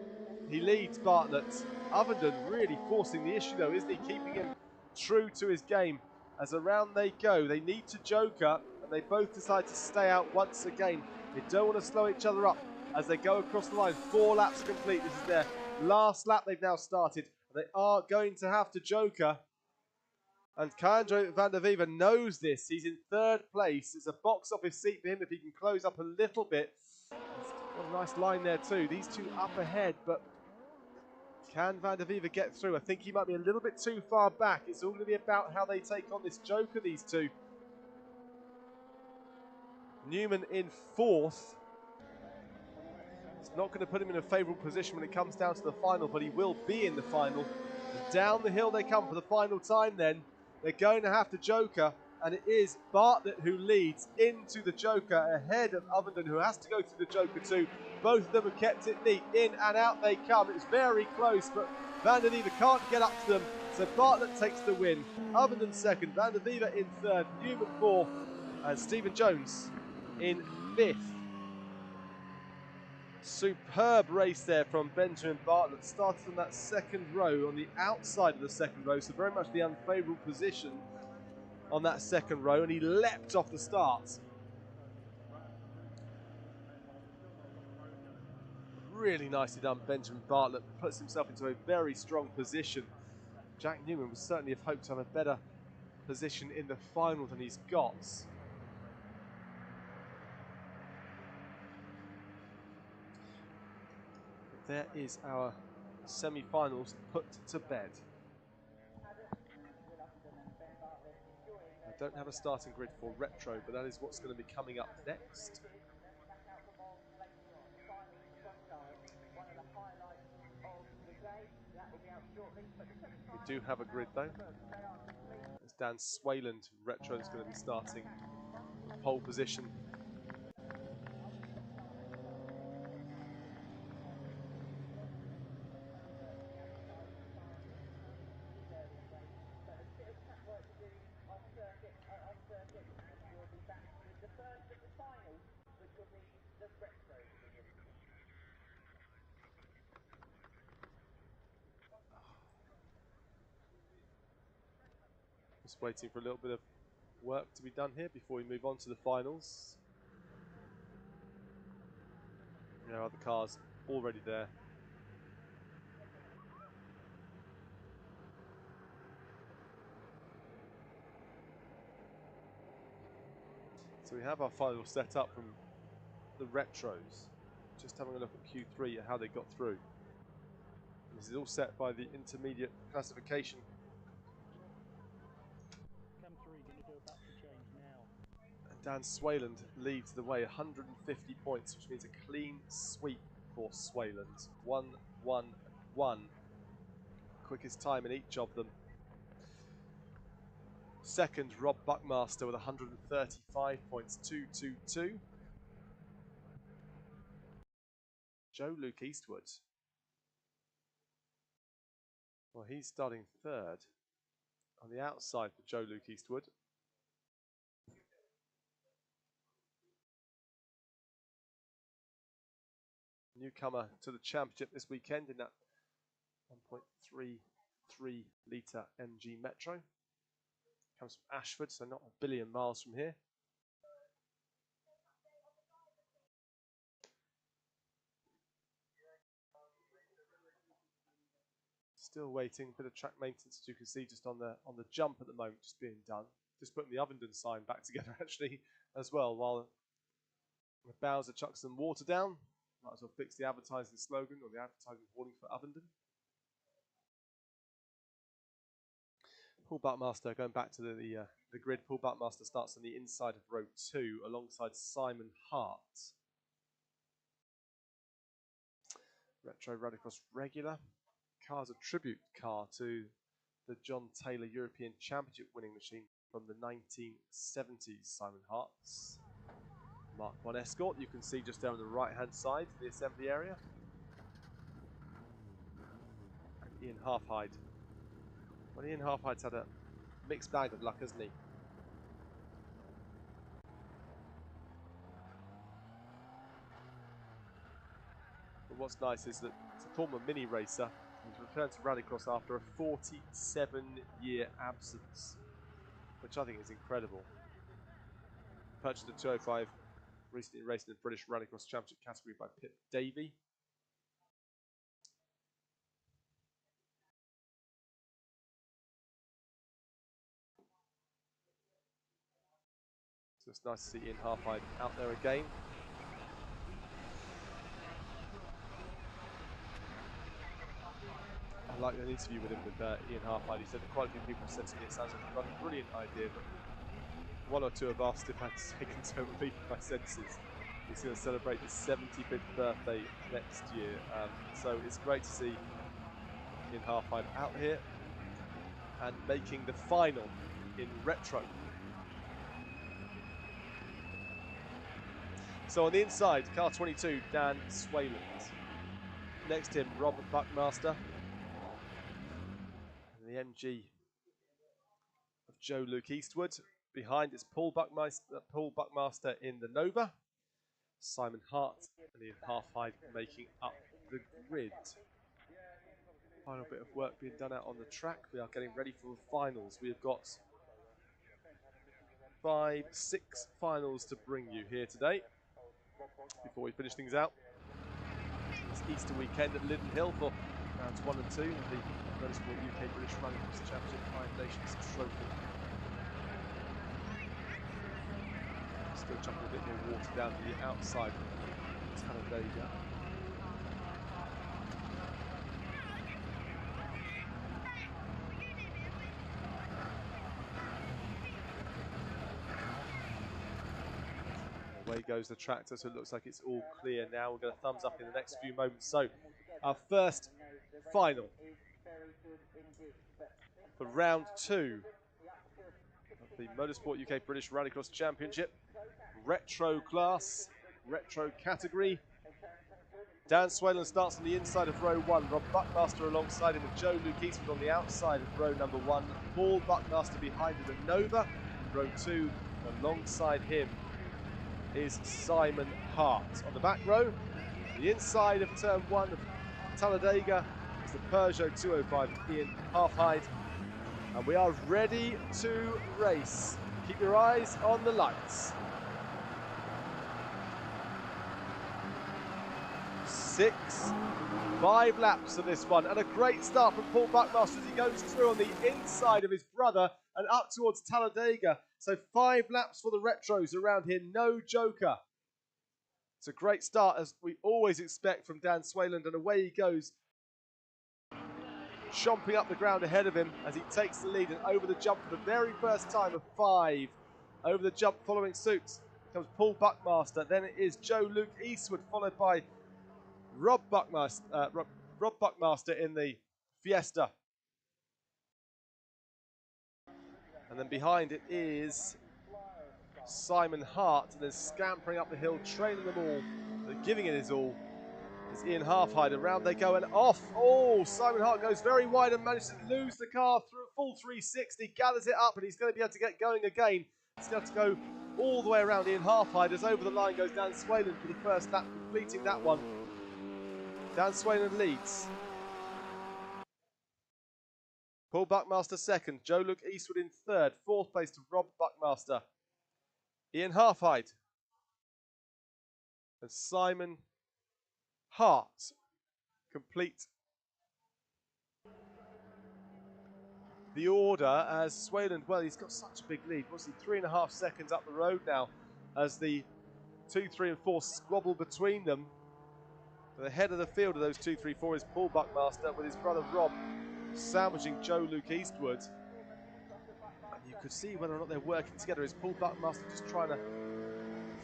he leads Bartlett. Ovenden really forcing the issue though, isn't he? Keeping him true to his game. As around they go, they need to Joker, and they both decide to stay out once again. They don't want to slow each other up as they go across the line. 4 laps complete. This is their last lap they've now started. They are going to have to Joker. And Kajandro Van der Wever knows this. He's in 3rd place. It's a box office seat for him if he can close up a little bit. Got a nice line there too. These two up ahead, but can Van der Wever get through? I think he might be a little bit too far back. It's all going to be about how they take on this Joker, these two. Newman in 4th. It's not going to put him in a favourable position when it comes down to the final, but he will be in the final. And down the hill they come for the final time then. They're going to have to Joker, and it is Bartlett who leads into the Joker ahead of Ovenden, who has to go through the Joker too. Both of them have kept it neat. In and out they come. It's very close, but Van der Wever can't get up to them, so Bartlett takes the win. Ovenden 2nd, Van der Wever in 3rd, Newman 4th, and Stephen Jones in 5th. Superb race there from Benjamin Bartlett. Started on that 2nd row, on the outside of the 2nd row, so very much the unfavourable position on that 2nd row, and he leapt off the start. Really nicely done, Benjamin Bartlett. Puts himself into a very strong position. Jack Newman would certainly have hoped to have a better position in the final than he's got. There is our semi-finals put to bed. I don't have a starting grid for retro, but that is what's going to be coming up next. We do have a grid though. It's Dan Swayland retro is going to be starting pole position. Just waiting for a little bit of work to be done here before we move on to the finals. There are the cars already there. So we have our final set up from the retros. Just having a look at Q3 and how they got through. This is all set by the intermediate classification. Cam 3 going to do a battery change now. And Dan Swayland leads the way, 150 points, which means a clean sweep for Swayland. 1-1-1. Quickest time in each of them. Second, Rob Buckmaster with 135 points, 2-2-2. Joe Luke Eastwood. Well, he's starting third on the outside for Joe Luke Eastwood. Newcomer to the championship this weekend in that 1.33 litre MG Metro. Comes from Ashford, so not a billion miles from here. Still waiting, a bit of track maintenance, as you can see, just on the jump at the moment, just being done. Just putting the Ovenden sign back together actually as well, while Bowser chucks some water down. Might as well fix the advertising slogan or the advertising warning for Ovenden. Paul Buckmaster, going back to the grid, Paul Buckmaster starts on the inside of row 2 alongside Simon Hart. Retro Rallycross regular. Car's a tribute car to the John Taylor European Championship winning machine from the 1970s, Simon Hart's. Mark 1 Escort, you can see just down on the right hand side, the assembly area. And Ian Halfhide. Well, Ian Halfhide's had a mixed bag of luck, hasn't he? But what's nice is that it's a former mini racer. He's returned to Rallycross after a 47-year absence, which I think is incredible. Purchased a 205, recently raced in the British Rallycross Championship category by Pip Davey. So it's nice to see Ian Halfhide out there again. I like an interview with him with Ian Halfhide. He said that quite a few people said to me, it sounds like you've got a brilliant idea, but one or two have asked if I'd taken to relieve my senses. He's going to celebrate his 75th birthday next year. So it's great to see Ian Halfhide out here and making the final in retro. So on the inside, car 22, Dan Swayland. Next to him, Robert Buckmaster. And the MG of Joe Luke Eastwood. Behind is Paul Buckmaster in the Nova. Simon Hart and Ian Halfhide making up the grid. Final bit of work being done out on the track. We are getting ready for the finals. We have got 6 finals to bring you here today. Before we finish things out, it's Easter weekend at Lydden Hill for rounds 1 and 2 of the Motorsport UK British Rallycross Championship 5 Nations Trophy. Still chucking a bit more water down to the outside of Talladega. Away goes the tractor, so it looks like it's all clear now. We'll get a thumbs up in the next few moments. So, our first final for round 2 of the Motorsport UK British Rallycross Championship. Retro class, retro category. Dan Swayland starts on the inside of row 1. Rob Buckmaster alongside him with Joe Luke Eastwood on the outside of row number 1. Paul Buckmaster behind with a Nova. Row 2, alongside him is Simon Hart. On the back row, the inside of turn 1 of Talladega is the Peugeot 205 Ian Halfhide. And we are ready to race. Keep your eyes on the lights. 5 laps of this one, and a great start from Paul Buckmaster as he goes through on the inside of his brother and up towards Talladega. So 5 laps for the retros around here, no joker. It's a great start, as we always expect from Dan Swayland, and away he goes chomping up the ground ahead of him as he takes the lead and over the jump for the very first time of 5. Over the jump following suit comes Paul Buckmaster. Then it is Joe Luke Eastwood, followed by Rob Buckmaster in the Fiesta. And then behind it is Simon Hart, and then scampering up the hill, trailing them all, but giving it his all, is Ian Halfhide. Around they go and off. Oh, Simon Hart goes very wide and manages to lose the car through full 360, gathers it up, and he's going to be able to get going again. He's going to have to go all the way around Ian Halfhide as over the line goes Dan Swayland for the first lap, completing that one. Dan Swayland leads. Paul Buckmaster second, Joe Luke Eastwood in third, fourth place to Rob Buckmaster. Ian Halfhide and Simon Hart complete the order as Swayland, well, he's got such a big lead. What's he, 3.5 seconds up the road now as the 2, 3 and 4 squabble between them. The head of the field of those 2, 3, 4 is Paul Buckmaster with his brother Rob sandwiching Joe Luke Eastwood. And you could see whether or not they're working together. Is Paul Buckmaster just trying to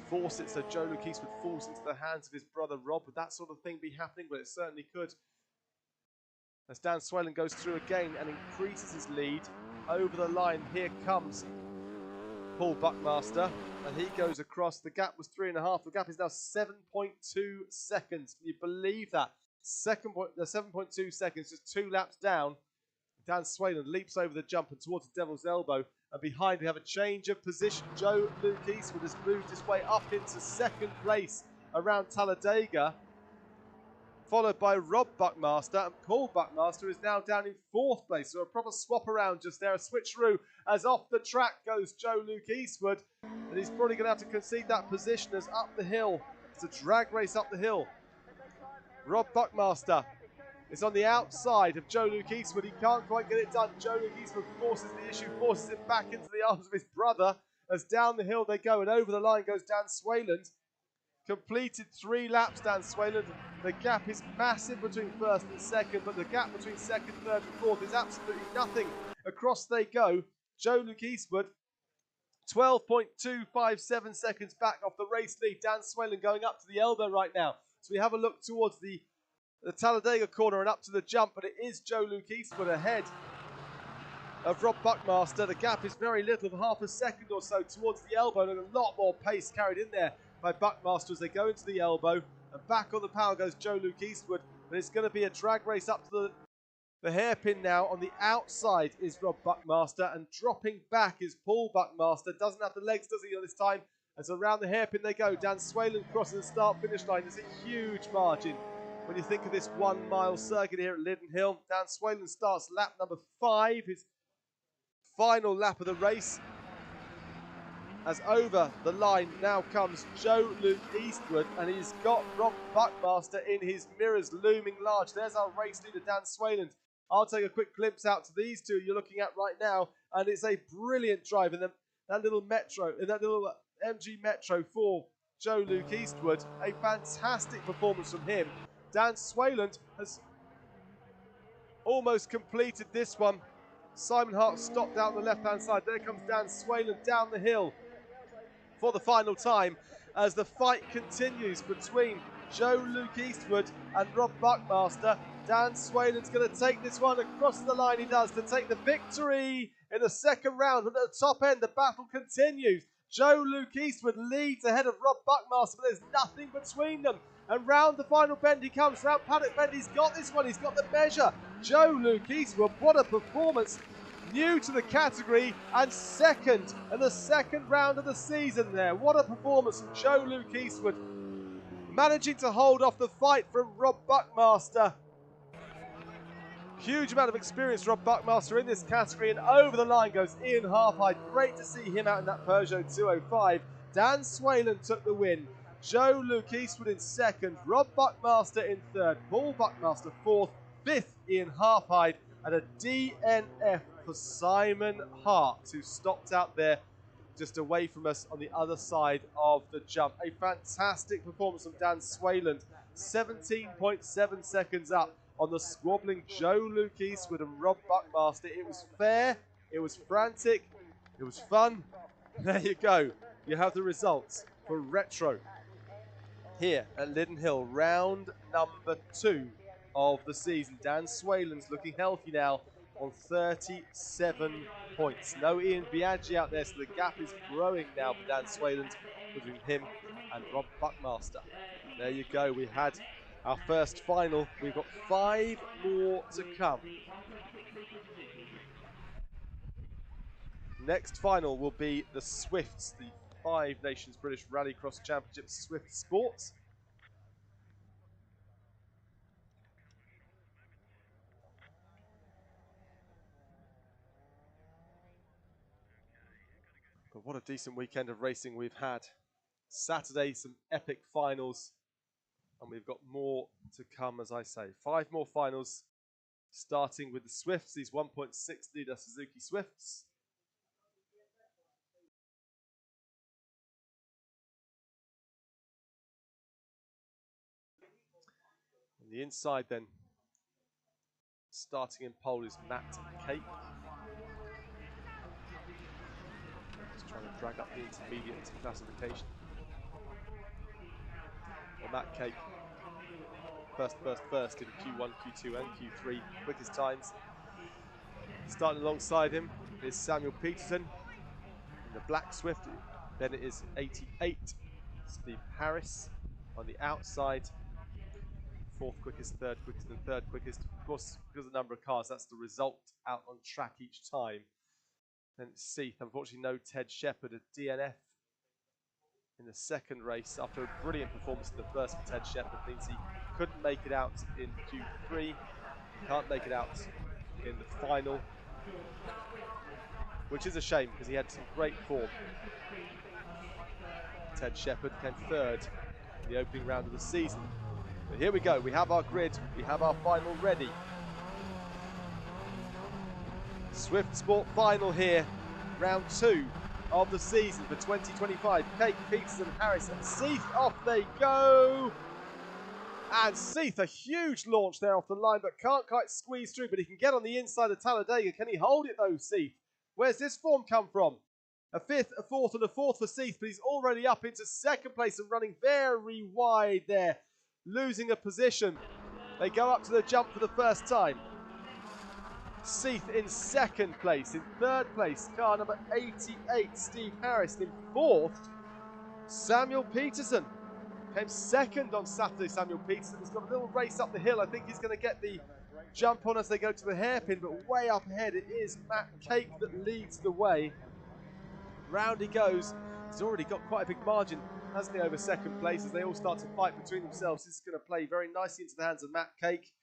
force it so Joe Luke Eastwood falls into the hands of his brother Rob? Would that sort of thing be happening? Well, it certainly could. As Dan Swayland goes through again and increases his lead over the line, here comes Paul Buckmaster, and he goes across. The gap was 3.5. The gap is now 7.2 seconds. Can you believe that? 7.2 seconds, just 2 laps down. Dan Swayland leaps over the jump and towards the Devil's Elbow. And behind we have a change of position. Joe Luke Eastwood has moved his way up into second place around Talladega, followed by Rob Buckmaster, and Paul Buckmaster is now down in fourth place. So a proper swap around just there, a switcheroo, as off the track goes Joe Luke Eastwood. And he's probably going to have to concede that position as up the hill. It's a drag race up the hill. Rob Buckmaster is on the outside of Joe Luke Eastwood. He can't quite get it done. Joe Luke Eastwood forces the issue, forces it back into the arms of his brother as down the hill they go, and over the line goes Dan Swayland. Completed 3 laps, Dan Swayland. The gap is massive between first and second, but the gap between second, third and fourth is absolutely nothing. Across they go. Joe Luke Eastwood, 12.257 seconds back off the race lead. Dan Swayland going up to the elbow right now. So we have a look towards the Talladega corner and up to the jump, but it is Joe Luke Eastwood ahead of Rob Buckmaster. The gap is very little, half a second or so towards the elbow, and a lot more pace carried in there by Buckmaster as they go into the elbow, and back on the power goes Joe Luke Eastwood. But it's going to be a drag race up to the hairpin now. On the outside is Rob Buckmaster, and dropping back is Paul Buckmaster. Doesn't have the legs, does he, this time? As around the hairpin they go. Dan Swayland crosses the start-finish line. There's a huge margin when you think of this 1 mile circuit here at Lydden Hill. Dan Swayland starts lap number 5, his final lap of the race. As over the line now comes Joe Luke Eastwood, and he's got Rob Buckmaster in his mirrors looming large. There's our race leader, Dan Swayland. I'll take a quick glimpse out to these two you're looking at right now, and it's a brilliant drive in that little Metro, in that little MG Metro for Joe Luke Eastwood. A fantastic performance from him. Dan Swayland has almost completed this one. Simon Hart stopped out on the left-hand side. There comes Dan Swayland down the hill for the final time as the fight continues between Joe Luke Eastwood and Rob Buckmaster. Dan Swayland's going to take this one across the line. He does, to take the victory in the second round. And at the top end, the battle continues. Joe Luke Eastwood leads ahead of Rob Buckmaster, but there's nothing between them. And round the final bend he comes, round Paddock Bend. He's got this one, he's got the measure. Joe Luke Eastwood, what a performance. New to the category and second in the second round of the season there. What a performance from Joe Luke Eastwood, managing to hold off the fight from Rob Buckmaster. Huge amount of experience, Rob Buckmaster, in this category, and over the line goes Ian Halfhide. Great to see him out in that Peugeot 205. Dan Swayland took the win. Joe Luke Eastwood in second. Rob Buckmaster in third. Paul Buckmaster fourth. Fifth, Ian Halfhide. And a DNF for Simon Hart, who stopped out there just away from us on the other side of the jump. A fantastic performance from Dan Swayland. 17.7 seconds up on the squabbling Joe Luke Eastwood and Rob Buckmaster. It was fair, it was frantic, it was fun. There you go. You have the results for Retro here at Lydden Hill, round number 2 of the season. Dan Swayland's looking healthy now on 37 points. No Ian Biaggi out there, so the gap is growing now for Dan Swayland between him and Rob Buckmaster. There you go. We had our first final. We've got 5 more to come. Next final will be the Swifts, the 5 Nations British Rallycross Championship Swift Sports. But what a decent weekend of racing we've had. Saturday, some epic finals. And we've got more to come, as I say. 5 more finals, starting with the Swifts, these 1.6 litre Suzuki Swifts. On the inside then, starting in pole is Matt Cake. Just trying to drag up the intermediate classification. Well, Matt Cake, first in Q1, Q2 and Q3, quickest times. Starting alongside him is Samuel Peterson in the black Swift. Then it is 88, Steve Harris on the outside. 4th quickest, 3rd quickest and 3rd quickest. Of course, because of the number of cars, that's the result out on track each time. Then it's Seath. Unfortunately, no Ted Shepherd, a DNF in the 2nd race after a brilliant performance in the 1st for Ted Shepherd. Means he couldn't make it out in Q3. He can't make it out in the final, which is a shame because he had some great form. Ted Shepherd came 3rd in the opening round of the season. But here we go, we have our grid, we have our final ready. Swift Sport final here, round 2 of the season for 2025. Cake, Peterson, Harris and Seath, off they go! And Seath, a huge launch there off the line, but can't quite squeeze through, but he can get on the inside of Talladega. Can he hold it though, Seath? Where's this form come from? A 5th, a 4th and a 4th for Seath, but he's already up into 2nd place and running very wide there. Losing a position. They go up to the jump for the first time. Seath in 2nd place. In 3rd place, car number 88, Steve Harris. In 4th, Samuel Peterson. Came 2nd on Saturday, Samuel Peterson. He's got a little race up the hill. I think he's going to get the jump on as they go to the hairpin, but way up ahead it is Matt Cake that leads the way. Round he goes. He's already got quite a big margin, hasn't he, over 2nd place as they all start to fight between themselves. This is going to play very nicely into the hands of Matt Cake.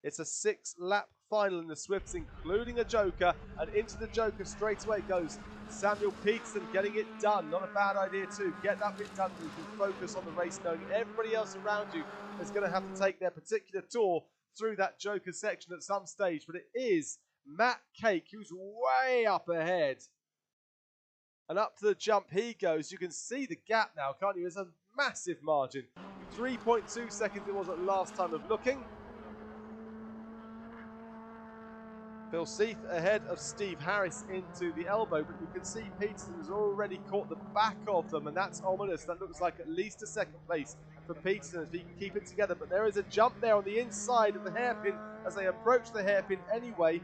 It's a 6-lap final in the Swifts, including a joker, and into the joker straight away goes Samuel Peterson, getting it done. Not a bad idea too. Get that bit done so you can focus on the race, knowing everybody else around you is going to have to take their particular tour through that joker section at some stage. But it is Matt Cake who's way up ahead. And up to the jump he goes. You can see the gap now, can't you? It's a massive margin. 3.2 seconds it was at last time of looking. Phil Seath ahead of Steve Harris into the elbow, but you can see Peterson has already caught the back of them, and that's ominous. That looks like at least a 2nd place for Peterson if he can keep it together. But there is a jump there on the inside of the hairpin as they approach the hairpin anyway.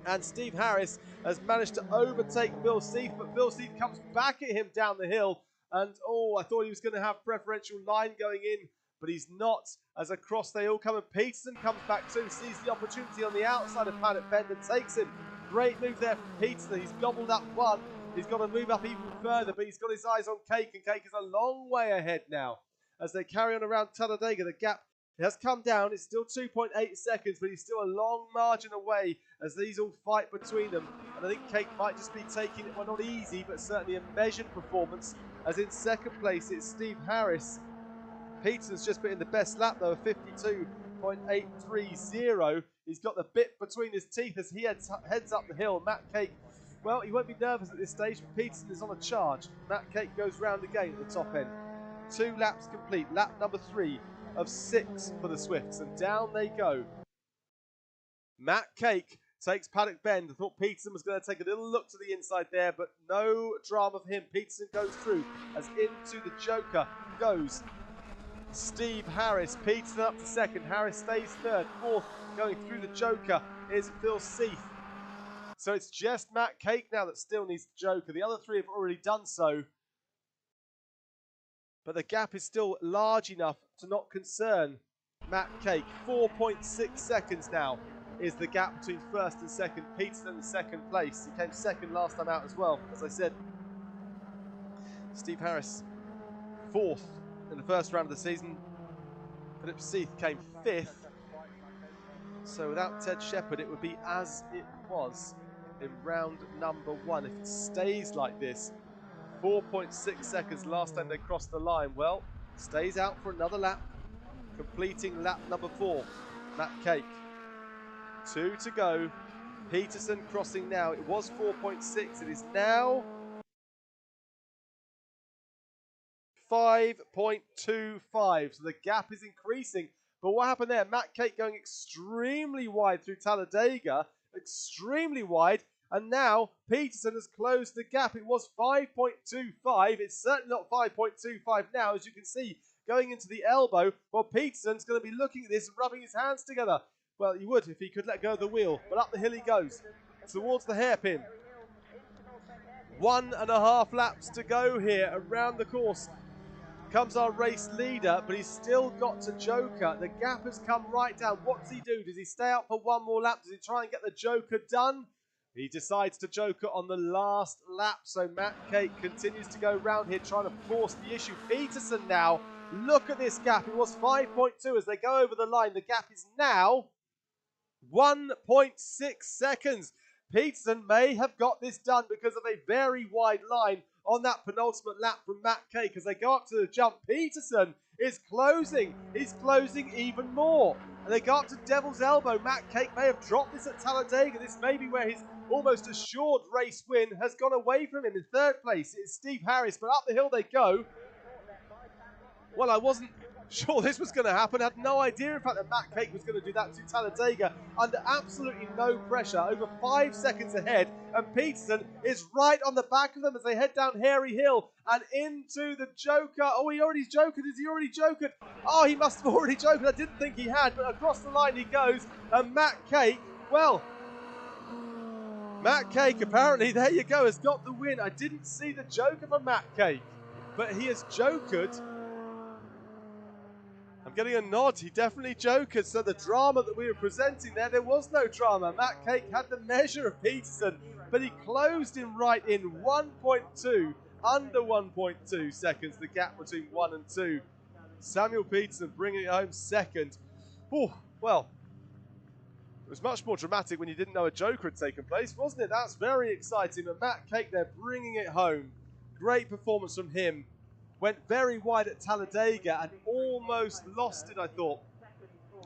And Steve Harris has managed to overtake Phil Seath, but Phil Seath comes back at him down the hill. And oh, I thought he was going to have preferential line going in, but he's not. As across they all come, and Peterson comes back too, sees the opportunity on the outside of Planet Bend and takes him. Great move there from Peterson. He's gobbled up one. He's got to move up even further, but he's got his eyes on Cake, and Cake is a long way ahead now. As they carry on around Talladega, the gap has come down. It's still 2.8 seconds, but he's still a long margin away as these all fight between them. And I think Cake might just be taking it, well, not easy, but certainly a measured performance. As in 2nd place, it's Steve Harris. Peterson's just put in the best lap, though, of 52.830. He's got the bit between his teeth as he heads up the hill. Matt Cake, well, he won't be nervous at this stage, but Peterson is on a charge. Matt Cake goes round again at the top end. 2 laps complete. Lap number 3 of 6 for the Swifts, and down they go. Matt Cake takes Paddock Bend. I thought Peterson was going to take a little look to the inside there, but no drama for him. Peterson goes through as into the Joker goes Steve Harris. Peterson up to second. Harris stays third. Fourth, going through the Joker, is Phil Seath. So it's just Matt Cake now that still needs the Joker. The other three have already done so. But the gap is still large enough to not concern Matt Cake. 4.6 seconds now is the gap between first and second. Peterson in second place. He came second last time out as well, as I said. Steve Harris, fourth in the first round of the season. Philip Seath came fifth. So without Ted Shepherd, it would be as it was in round number 1. If it stays like this, 4.6 seconds last time they crossed the line. Well, stays out for another lap, completing lap number 4. Matt Cake. 2 to go. Peterson crossing now. It was 4.6. It is now 5.25. So the gap is increasing. But what happened there? Matt Cake going extremely wide through Talladega. Extremely wide. And now Peterson has closed the gap. It was 5.25. It's certainly not 5.25 now, as you can see, going into the elbow. Well, Peterson's going to be looking at this and rubbing his hands together. Well, he would if he could let go of the wheel. But up the hill he goes, towards the hairpin. 1.5 laps to go here around the course. Comes our race leader, but he's still got to Joker. The gap has come right down. What does he do? Does he stay out for one more lap? Does he try and get the Joker done? He decides to Joker on the last lap. So Matt Cake continues to go round here trying to force the issue. Peterson now, look at this gap. It was 5.2 as they go over the line. The gap is now 1.6 seconds. Peterson may have got this done because of a very wide line on that penultimate lap from Matt Cake. As they go up to the jump, Peterson is closing. He's closing even more. And they go up to Devil's Elbow. Matt Cake may have dropped this at Talladega. This may be where his almost assured race win has gone away from him. In third place, it's Steve Harris. But up the hill they go. Well, I wasn't sure this was going to happen. I had no idea, in fact, that Matt Cake was going to do that to Talladega under absolutely no pressure. Over 5 seconds ahead, and Peterson is right on the back of them as they head down Hairy Hill and into the Joker. Oh, he already jokered. Is he already jokered? Oh, he must have already jokered. I didn't think he had, but across the line he goes. And Matt Cake, well, Matt Cake, apparently, there you go, has got the win. I didn't see the Joker for Matt Cake, but he has jokered. I'm getting a nod. He definitely jokered. So the drama that we were presenting there was no drama. Matt Cake had the measure of Peterson, but he closed him right in 1.2, under 1.2 seconds, the gap between 1 and 2. Samuel Peterson bringing it home second. Oh, well, it was much more dramatic when you didn't know a Joker had taken place, wasn't it? That's very exciting. But Matt Cake there bringing it home. Great performance from him. Went very wide at Talladega and almost lost it, I thought.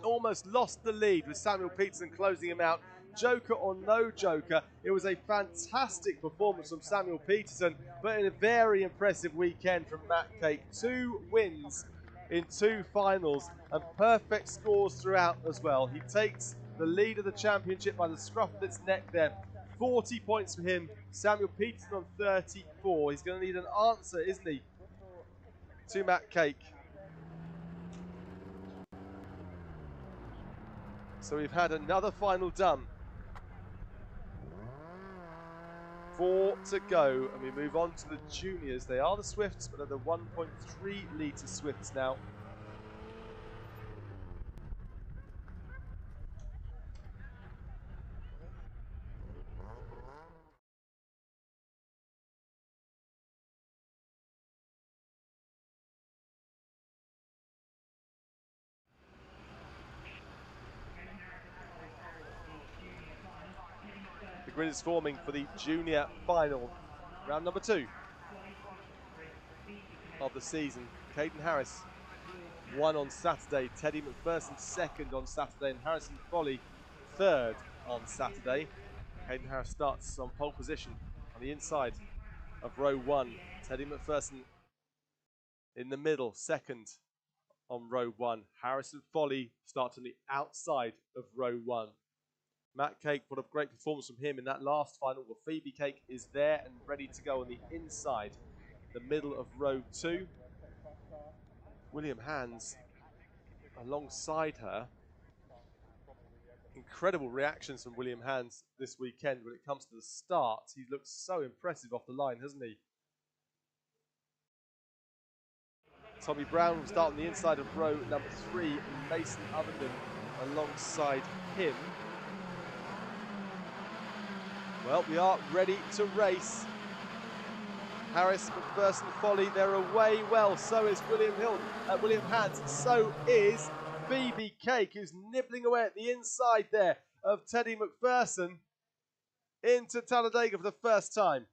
Almost lost the lead with Samuel Peterson closing him out. Joker or no Joker, it was a fantastic performance from Samuel Peterson, but in a very impressive weekend from Matt Cake. 2 wins in 2 finals and perfect scores throughout as well. He takes the lead of the championship by the scruff of its neck there. 40 points for him. Samuel Peterson on 34. He's going to need an answer, isn't he, to Matt Cake. So we've had another final done. 4 to go, and we move on to the juniors. They are the Swifts, but they're the 1.3 litre Swifts now. The grid is forming for the junior final, round number 2 of the season. Caden Harris won on Saturday, Teddy McPherson second on Saturday, and Harrison Foley third on Saturday. Caden Harris starts on pole position on the inside of row 1. Teddy McPherson in the middle, second on row 1. Harris and Folly start on the outside of row 1. Matt Cake, what a great performance from him in that last final. Well, Phoebe Cake is there and ready to go on the inside, the middle of row 2. William Hands alongside her. Incredible reactions from William Hands this weekend when it comes to the start. He looks so impressive off the line, hasn't he? Tommy Brown will start on the inside of row number 3, Mason Ovenden alongside him. Well, we are ready to race. Harris, McPherson, Folly, they're away well. So is William Hands. So is Phoebe Cake, who's nibbling away at the inside there of Teddy McPherson into Talladega for the first time.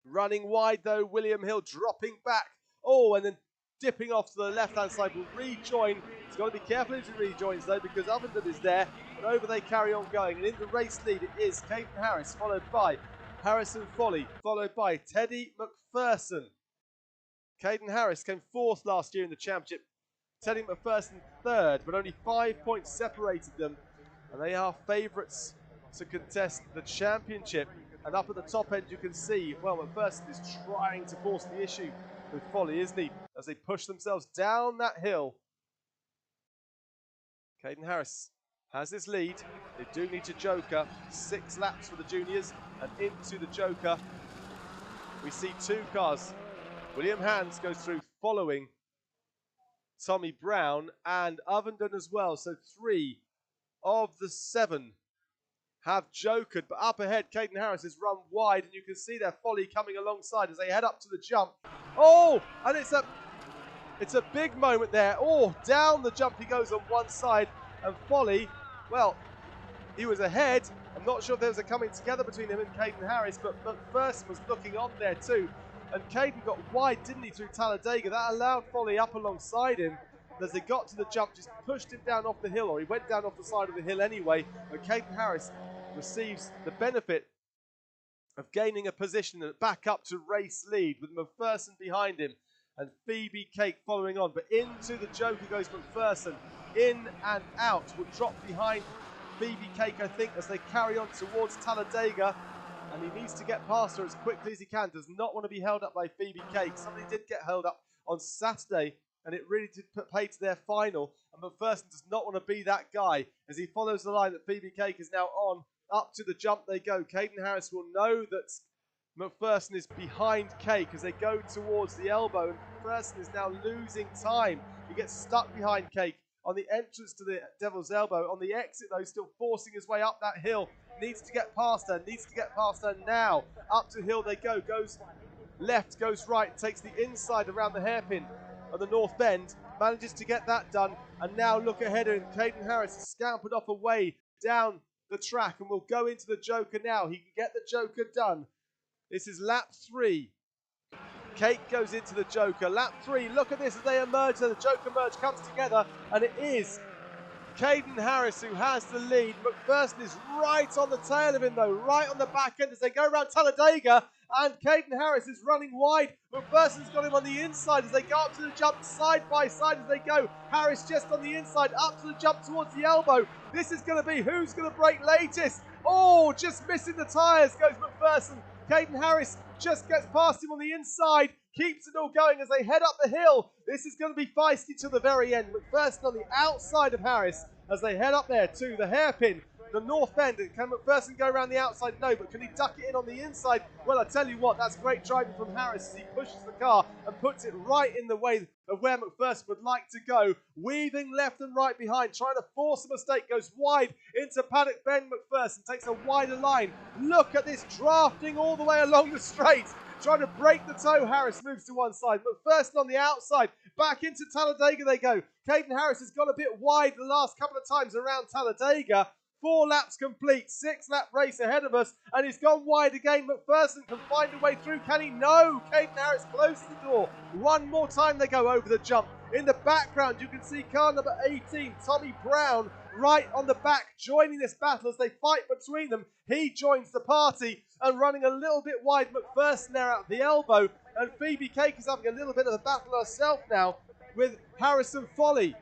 Running wide though, William Hill dropping back. Oh, and then dipping off to the left-hand side will rejoin. He's got to be careful as he rejoins though, because Ovenden is there. And over they carry on going. And in the race lead it is Caden Harris, followed by Harrison Folly, followed by Teddy McPherson. Caden Harris came 4th last year in the championship. Teddy McPherson 3rd, but only 5 points separated them. And they are favourites to contest the championship. And up at the top end you can see, well, McPherson is trying to force the issue with Folly, isn't he? As they push themselves down that hill. Caden Harris has this lead. They do need to joker. 6 laps for the juniors and into the joker. We see 2 cars. William Hands goes through following Tommy Brown and Ovenden as well. So 3 of the 7 have jokered, but up ahead Caden Harris has run wide and you can see their Folly coming alongside as they head up to the jump. Oh, and it's a big moment there. Oh, down the jump he goes on one side, and Folly, well, he was ahead. I'm not sure if there was a coming together between him and Caden Harris, but McPherson was looking on there too. And Caden got wide, didn't he, through Talladega. That allowed Folly up alongside him. And as they got to the jump, just pushed him down off the hill, or he went down off the side of the hill anyway. And Caden Harris receives the benefit of gaining a position and back up to race lead with McPherson behind him and Phoebe Cake following on. But into the joker goes McPherson, in and out, will drop behind Phoebe Cake, I think, as they carry on towards Talladega. And he needs to get past her as quickly as he can. Does not want to be held up by Phoebe Cake. Somebody did get held up on Saturday, and it really did put pay to their final. And McPherson does not want to be that guy as he follows the line that Phoebe Cake is now on. Up to the jump they go. Caden Harris will know that McPherson is behind Cake as they go towards the elbow. And McPherson is now losing time. He gets stuck behind Cake on the entrance to the Devil's Elbow. On the exit, though, still forcing his way up that hill. Needs to get past her now. Up to hill they go. Goes left, goes right, takes the inside around the hairpin of the North Bend. Manages to get that done. And now look ahead, and Caden Harris has scampered off away down the track and will go into the joker now. He can get the joker done. This is lap 3. Cake goes into the joker. Lap 3, look at this as they emerge. So the joker merge comes together, and it is Caden Harris who has the lead. McPherson is right on the tail of him though, right on the back end as they go around Talladega, and Caden Harris is running wide. McPherson's got him on the inside as they go up to the jump, side by side as they go. Harris just on the inside, up to the jump towards the elbow. This is going to be who's going to break latest. Oh, just missing the tyres goes McPherson. Caden Harris just gets past him on the inside, keeps it all going as they head up the hill. This is going to be feisty to the very end. McPherson on the outside of Harris as they head up there to the hairpin, the North Bend. And can McPherson go around the outside? No, but can he duck it in on the inside? Well, I tell you what, that's great driving from Harris as he pushes the car and puts it right in the way of where McPherson would like to go. Weaving left and right behind, trying to force a mistake, goes wide into Paddock Bend. McPherson takes a wider line. Look at this, drafting all the way along the straight, trying to break the toe. Harris moves to one side. McPherson on the outside. Back into Talladega they go. Caden Harris has gone a bit wide the last couple of times around Talladega. 4 laps complete, 6-lap race ahead of us, and he's gone wide again. McPherson can find a way through. Can he? No. Caden Harris closes the door. One more time they go over the jump. In the background, you can see car number 18, Tommy Brown, right on the back, joining this battle as they fight between them. He joins the party and running a little bit wide. McPherson there at the elbow, and Phoebe Cake is having a little bit of a battle herself now with Harrison Folly.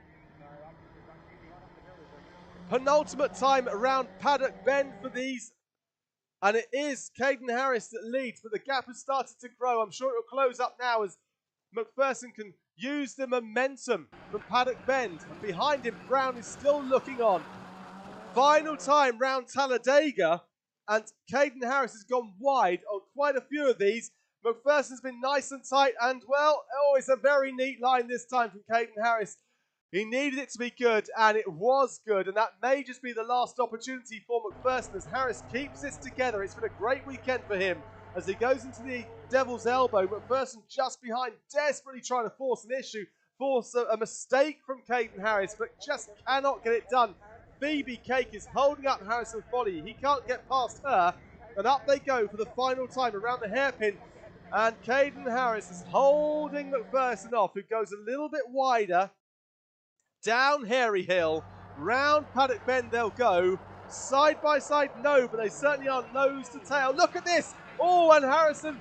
Penultimate time around Paddock Bend for these. And it is Caden Harris that leads, but the gap has started to grow. I'm sure it will close up now as McPherson can use the momentum from Paddock Bend. And behind him, Brown is still looking on. Final time round Talladega, and Caden Harris has gone wide on quite a few of these. McPherson's been nice and tight, and well, oh, it's a very neat line this time from Caden Harris. He needed it to be good, and it was good, and that may just be the last opportunity for McPherson as Harris keeps this together. It's been a great weekend for him as he goes into the devil's elbow. McPherson just behind, desperately trying to force an issue, force a mistake from Caden Harris, but just cannot get it done. Phoebe Cake is holding up Harrison Folly. He can't get past her, and up they go for the final time around the hairpin. And Caden Harris is holding McPherson off, who goes a little bit wider. Down Hairy Hill, round Paddock Bend they'll go. Side by side, no, but they certainly are nose to tail. Look at this! Oh, and Harrison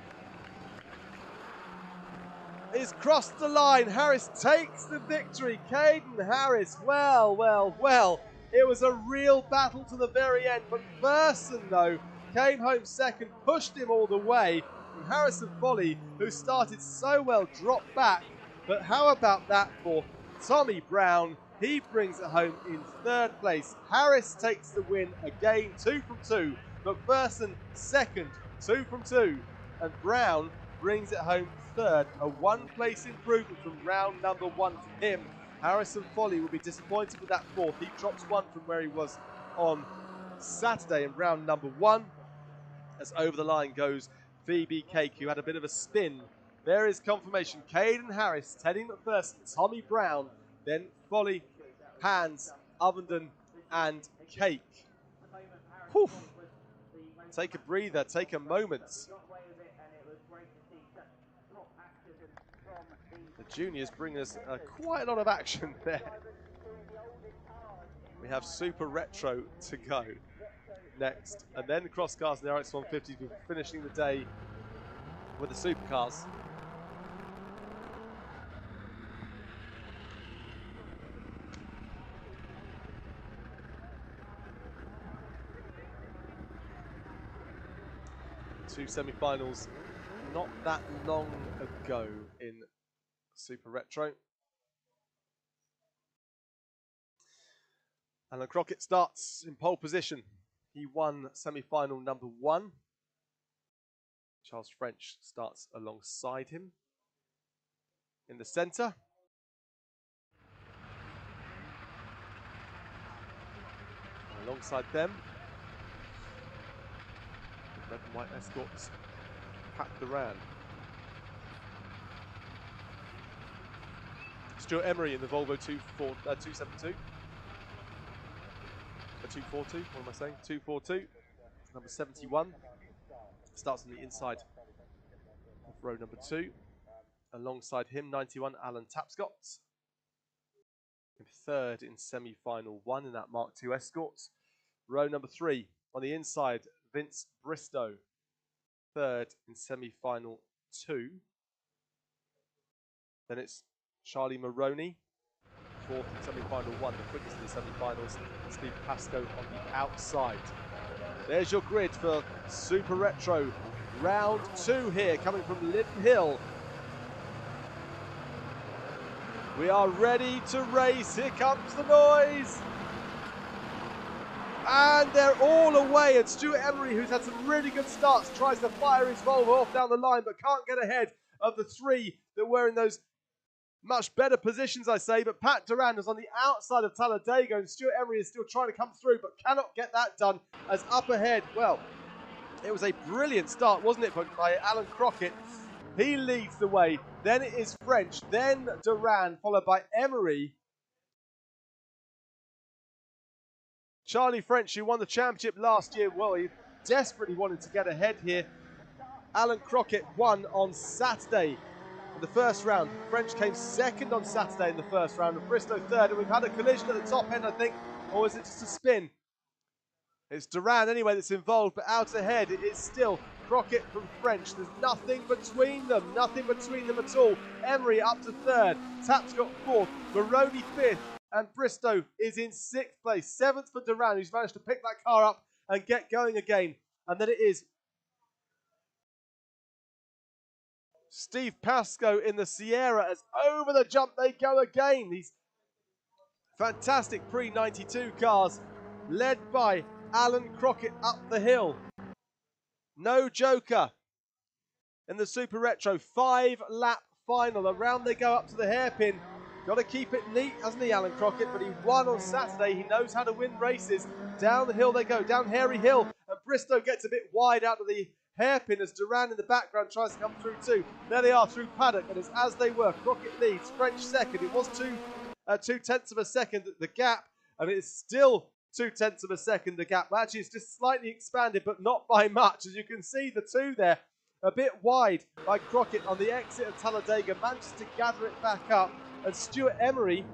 is crossed the line. Harris takes the victory. Caden Harris, well, well, well. It was a real battle to the very end. McPherson, though, came home second, pushed him all the way. And Harrison Folly, who started so well, dropped back. But how about that for Tommy Brown? He brings it home in third place. Harris takes the win again, 2 from 2. McPherson second, 2 from 2. And Brown brings it home third, a one-place improvement from round number 1 for him. Harrison Folly will be disappointed with that fourth. He drops 1 from where he was on Saturday in round number 1. As over the line goes Phoebe Cake, who had a bit of a spin. There is confirmation. Caden Harris, Teddy McPherson, Tommy Brown, then Folly, Hands, Ovenden, and Cake. Whew. Take a breather, take a moment. The juniors bring us quite a lot of action there. We have Super Retro to go next, and then cross cars and the RX150 finishing the day with the supercars. Two semi-finals not that long ago in Super Retro. Alan Crockett starts in pole position. He won semi-final number 1. Charles French starts alongside him in the centre. And alongside them, red and white escorts, Pat Duran. Stuart Emery in the Volvo 272. 242, what am I saying? 242, number 71. Starts on the inside of row number 2. Alongside him, 91, Alan Tapscott. In third in semi-final 1 in that Mark II Escort. Row number 3, on the inside, Vince Bristow. Third in semi-final 2. Then it's Charlie Maroney. Fourth in semi-final 1, the quickest in the semi-finals. Steve Pascoe on the outside. There's your grid for Super Retro. Round 2 here, coming from Lydden Hill. We are ready to race. Here comes the noise. And they're all away. And Stuart Emery, who's had some really good starts, tries to fire his Volvo off down the line, but can't get ahead of the 3 that were in those much better positions, I say. But Pat Duran is on the outside of Talladega, and Stuart Emery is still trying to come through, but cannot get that done. As up ahead, well, it was a brilliant start, wasn't it, by Alan Crockett. He leads the way. Then it is French, then Duran, followed by Emery. Charlie French, who won the championship last year, well, he desperately wanted to get ahead here. Alan Crockett won on Saturday in the first round. French came second on Saturday in the first round, and Bristow third, and we've had a collision at the top end, I think, or is it just a spin? It's Duran anyway that's involved, but out ahead it is still Crockett from French. There's nothing between them at all. Emery up to third, Tapscott fourth, Maroney fifth, and Bristow is in sixth place. Seventh for Duran, who's managed to pick that car up and get going again. And then it is Steve Pascoe in the Sierra as over the jump they go again. These fantastic pre-92 cars led by Alan Crockett up the hill. No joker in the Super Retro. 5-lap final. Around they go up to the hairpin. Got to keep it neat, hasn't he, Alan Crockett? But he won on Saturday. He knows how to win races. Down the hill they go, down Hairy Hill. And Bristow gets a bit wide out of the hairpin as Duran in the background tries to come through too. There they are through paddock, and it's as they were. Crockett leads, French second. It was 2/10 of a second the gap, and it's still 2/10 of a second the gap. Actually, it's just slightly expanded, but not by much. As you can see, the two there a bit wide by Crockett on the exit of Talladega, manages to gather it back up, and Stuart Emery,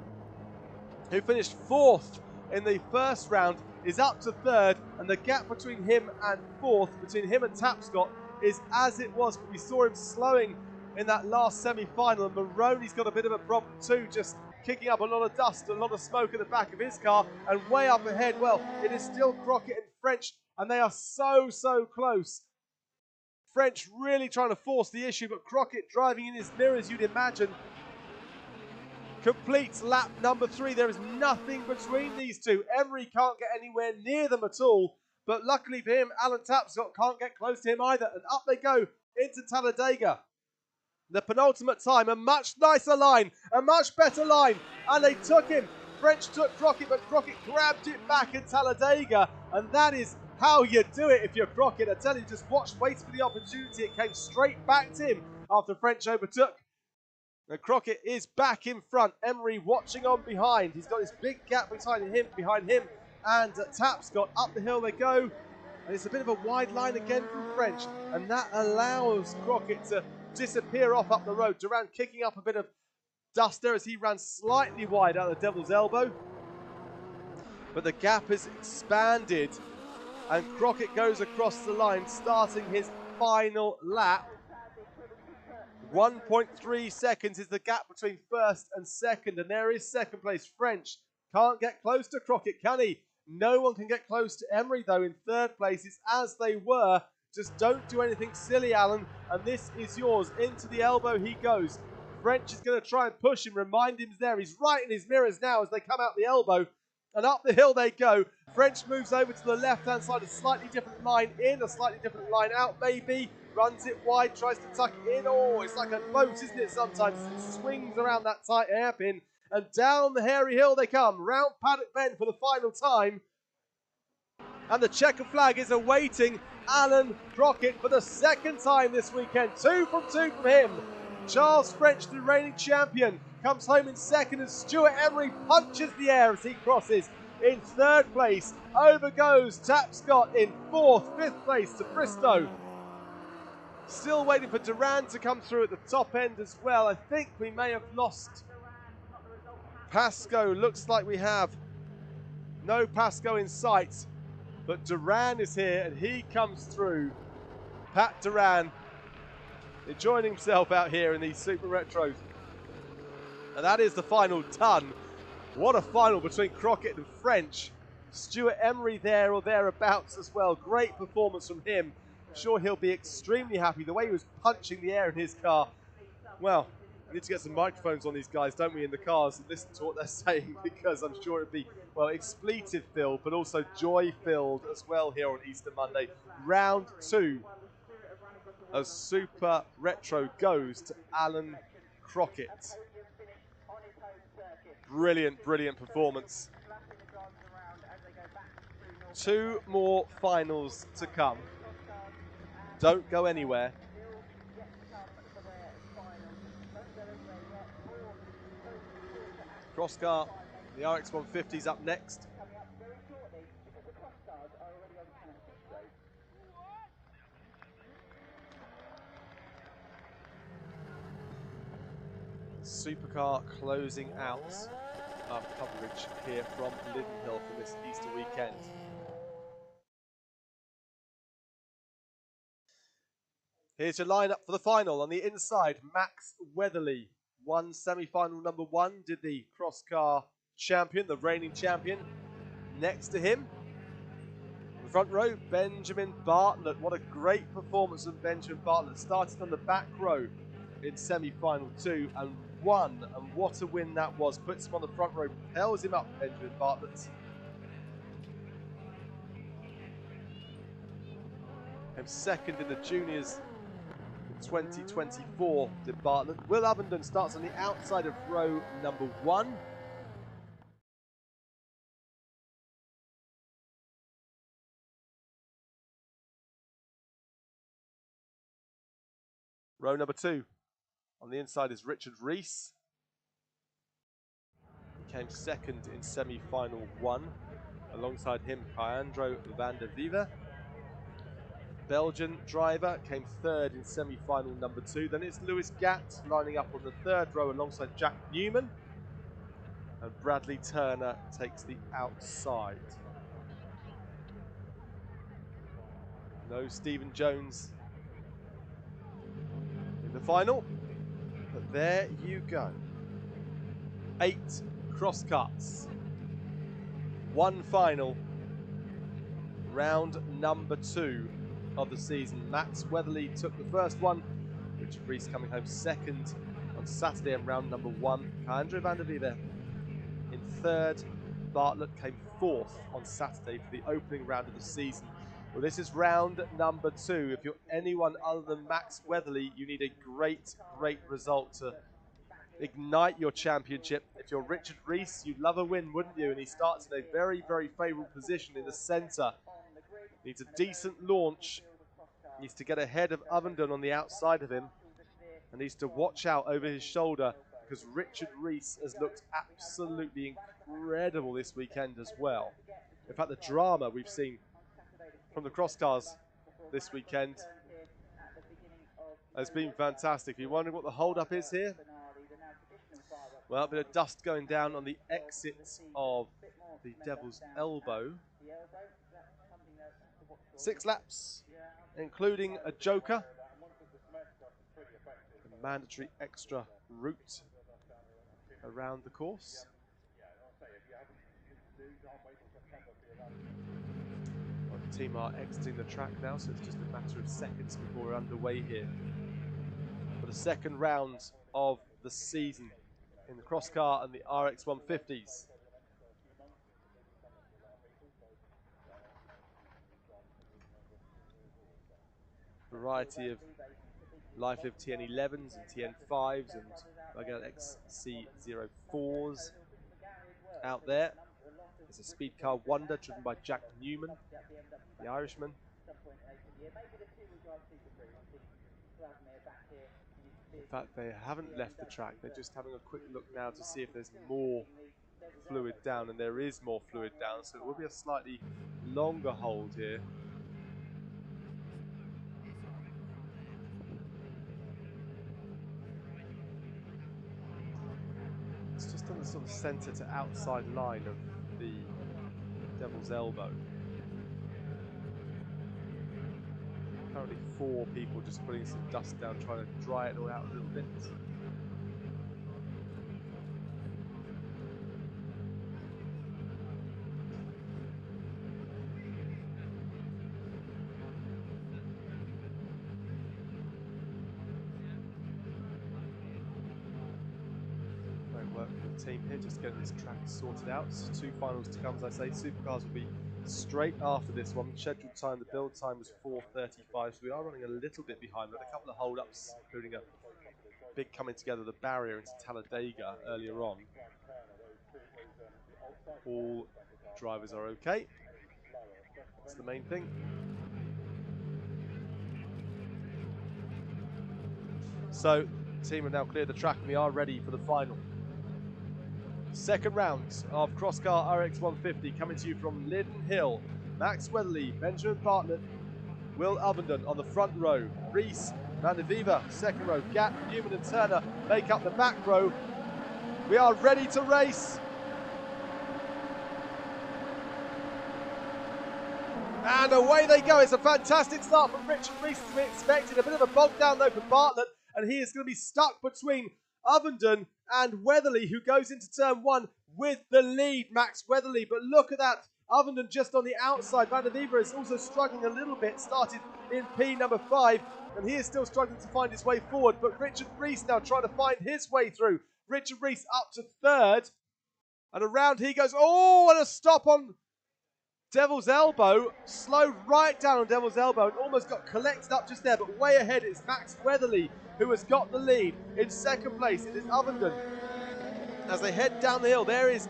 who finished fourth in the first round, is up to third, and the gap between him and fourth, between him and Tapscott, is as it was. But we saw him slowing in that last semi-final, and Maroney's got a bit of a problem too, just kicking up a lot of dust, a lot of smoke at the back of his car, and way up ahead, well, it is still Crockett and French, and they are so close. French really trying to force the issue, but Crockett driving in his mirrors, you'd imagine, completes lap number 3. There is nothing between these two. Emery can't get anywhere near them at all, but luckily for him, Alan Tapscott can't get close to him either, and up they go into Talladega. The penultimate time, a much nicer line, a much better line, and they took him. French took Crockett, but Crockett grabbed it back in Talladega, and that is how you do it if you're Crockett. I tell you, just wait for the opportunity. It came straight back to him after French overtook. And Crockett is back in front. Emery watching on behind. He's got this big gap behind him, and Tapscott. Up the hill they go, and it's a bit of a wide line again from French, and that allows Crockett to disappear off up the road. Duran kicking up a bit of dust there as he ran slightly wide out of the devil's elbow. But the gap has expanded, and Crockett goes across the line, starting his final lap. 1.3 seconds is the gap between first and second, and there is second place. French can't get close to Crockett, can he? No one can get close to Emery, though, in third place. It's as they were. Just don't do anything silly, Alan, and this is yours. Into the elbow he goes. French is going to try and push him, remind him he's there. He's right in his mirrors now as they come out the elbow, and up the hill they go. French moves over to the left-hand side, a slightly different line in, a slightly different line out, maybe. Runs it wide, tries to tuck it in. Oh, it's like a boat, isn't it, sometimes? It swings around that tight hairpin, and down the hairy hill they come, round Paddock Bend for the final time. And the checker flag is awaiting Alan Crockett for the second time this weekend. 2 from 2 from him. Charles French, the reigning champion, comes home in second, and Stuart Emery punches the air as he crosses in third place. Over goes Tapscott in fourth, fifth place to Bristow. Still waiting for Duran to come through at the top end as well. I think we may have lost Pascoe. Looks like we have no Pascoe in sight, but Duran is here and he comes through. Pat Duran enjoying himself out here in these Super Retros. And that is the final done. What a final between Crockett and French. Stuart Emery there or thereabouts as well. Great performance from him. Sure, he'll be extremely happy. The way he was punching the air in his car. Well, we need to get some microphones on these guys, don't we, in the cars, and listen to what they're saying, because I'm sure it'd be, well, expletive-filled, but also joy-filled as well here on Easter Monday. Round 2 of Super Retro goes to Alan Crockett. Brilliant, brilliant performance. 2 more finals to come. Don't go anywhere. Crosscar, the RX150 is up next. Supercar closing out our coverage here from Lydden Hill for this Easter weekend. Here's your lineup for the final. On the inside, Max Weatherly won semi-final number 1, did the cross car champion, the reigning champion. Next to him, in the front row, Benjamin Bartlett. What a great performance from Benjamin Bartlett. Started on the back row in semi-final 2 and won. And what a win that was. Puts him on the front row, propels him up, Benjamin Bartlett. Came second in the juniors in 2024, did Bartlett. Will Ovenden starts on the outside of row number 1. Row number 2. On the inside is Richard Rees. He came second in semi-final 1. Alongside him, Leandro van der Vieve. Belgian driver came third in semi-final number 2. Then it's Lewis Gatt lining up on the third row alongside Jack Newman. And Bradley Turner takes the outside. No Stephen Jones in the final. But there you go. 8 cross cuts. 1 final. Round number 2 of the season. Max Weatherly took the first one. Richard Rees coming home second on Saturday in round number 1. Leandro van der Vieve in third. Bartlett came fourth on Saturday for the opening round of the season. Well, this is round number 2. If you're anyone other than Max Weatherly, you need a great result to ignite your championship. If you're Richard Rees, you'd love a win, wouldn't you? And he starts in a very favourable position in the centre. Needs a decent launch. Needs to get ahead of Ovenden on the outside of him. And needs to watch out over his shoulder because Richard Rees has looked absolutely incredible this weekend as well. In fact, the drama we've seen from the cross cars this weekend has been fantastic. You're wondering what the hold-up is here? Well, a bit of dust going down on the exit of the Devil's Elbow. 6 laps, including a joker. A mandatory extra route around the course. Well, the team are exiting the track now, so it's just a matter of seconds before we're underway here. For the second round of the season in the cross car and the RX150s. Variety of Life Live TN11s and TN5s and Logan XC04s out there. There's a speed car Wonder driven by Jack Newman, the Irishman. In fact, they haven't left the track. They're just having a quick look now to see if there's more fluid down, and there is more fluid down, so it will be a slightly longer hold here. It's just on the sort of centre to outside line of the Devil's Elbow. Currently 4 people just putting some dust down, trying to dry it all out a little bit. Great work from the team here, just getting this track sorted out. So 2 finals to come, as I say. Supercars will be straight after this one. Scheduled time, the build time was 4:35, so we are running a little bit behind. But a couple of hold-ups, including a big coming together of the barrier into Talladega earlier on. All drivers are okay. That's the main thing. So, the team have now cleared the track and we are ready for the final. Second round of Crosscar RX150 coming to you from Lydden Hill. Max Weatherly, Benjamin Bartlett, Will Ovenden on the front row. Rees, van der Vieve, second row. Gatt, Newman and Turner make up the back row. We are ready to race. And away they go. It's a fantastic start from Richard Reese as we expected. A bit of a bog down though for Bartlett, and he is going to be stuck between Ovenden and Weatherly, who goes into turn one with the lead, Max Weatherly. But look at that, Ovenden just on the outside. Van der Wever is also struggling a little bit, started in P number 5, and he is still struggling to find his way forward. But Richard Reese now trying to find his way through. Richard Reese up to 3rd, and around he goes. Oh, and a stop on Devil's Elbow, slowed right down on Devil's Elbow and almost got collected up just there, but way ahead is Max Weatherly, who has got the lead. In 2nd place, it is Ovenden. As they head down the hill, there is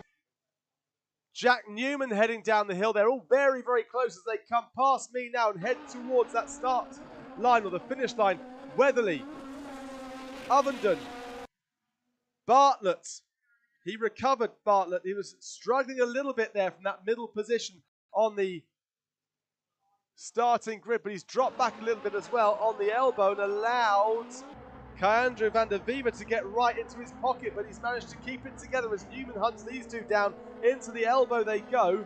Jack Newman heading down the hill. They're all very, very close as they come past me now and head towards that start line or the finish line. Weatherly, Ovenden, Bartlett. He recovered, Bartlett. He was struggling a little bit there from that middle position on the starting grid, but he's dropped back a little bit as well on the elbow and allowed Kaandro van der Wever to get right into his pocket, but he's managed to keep it together as Newman hunts these two down. Into the elbow they go.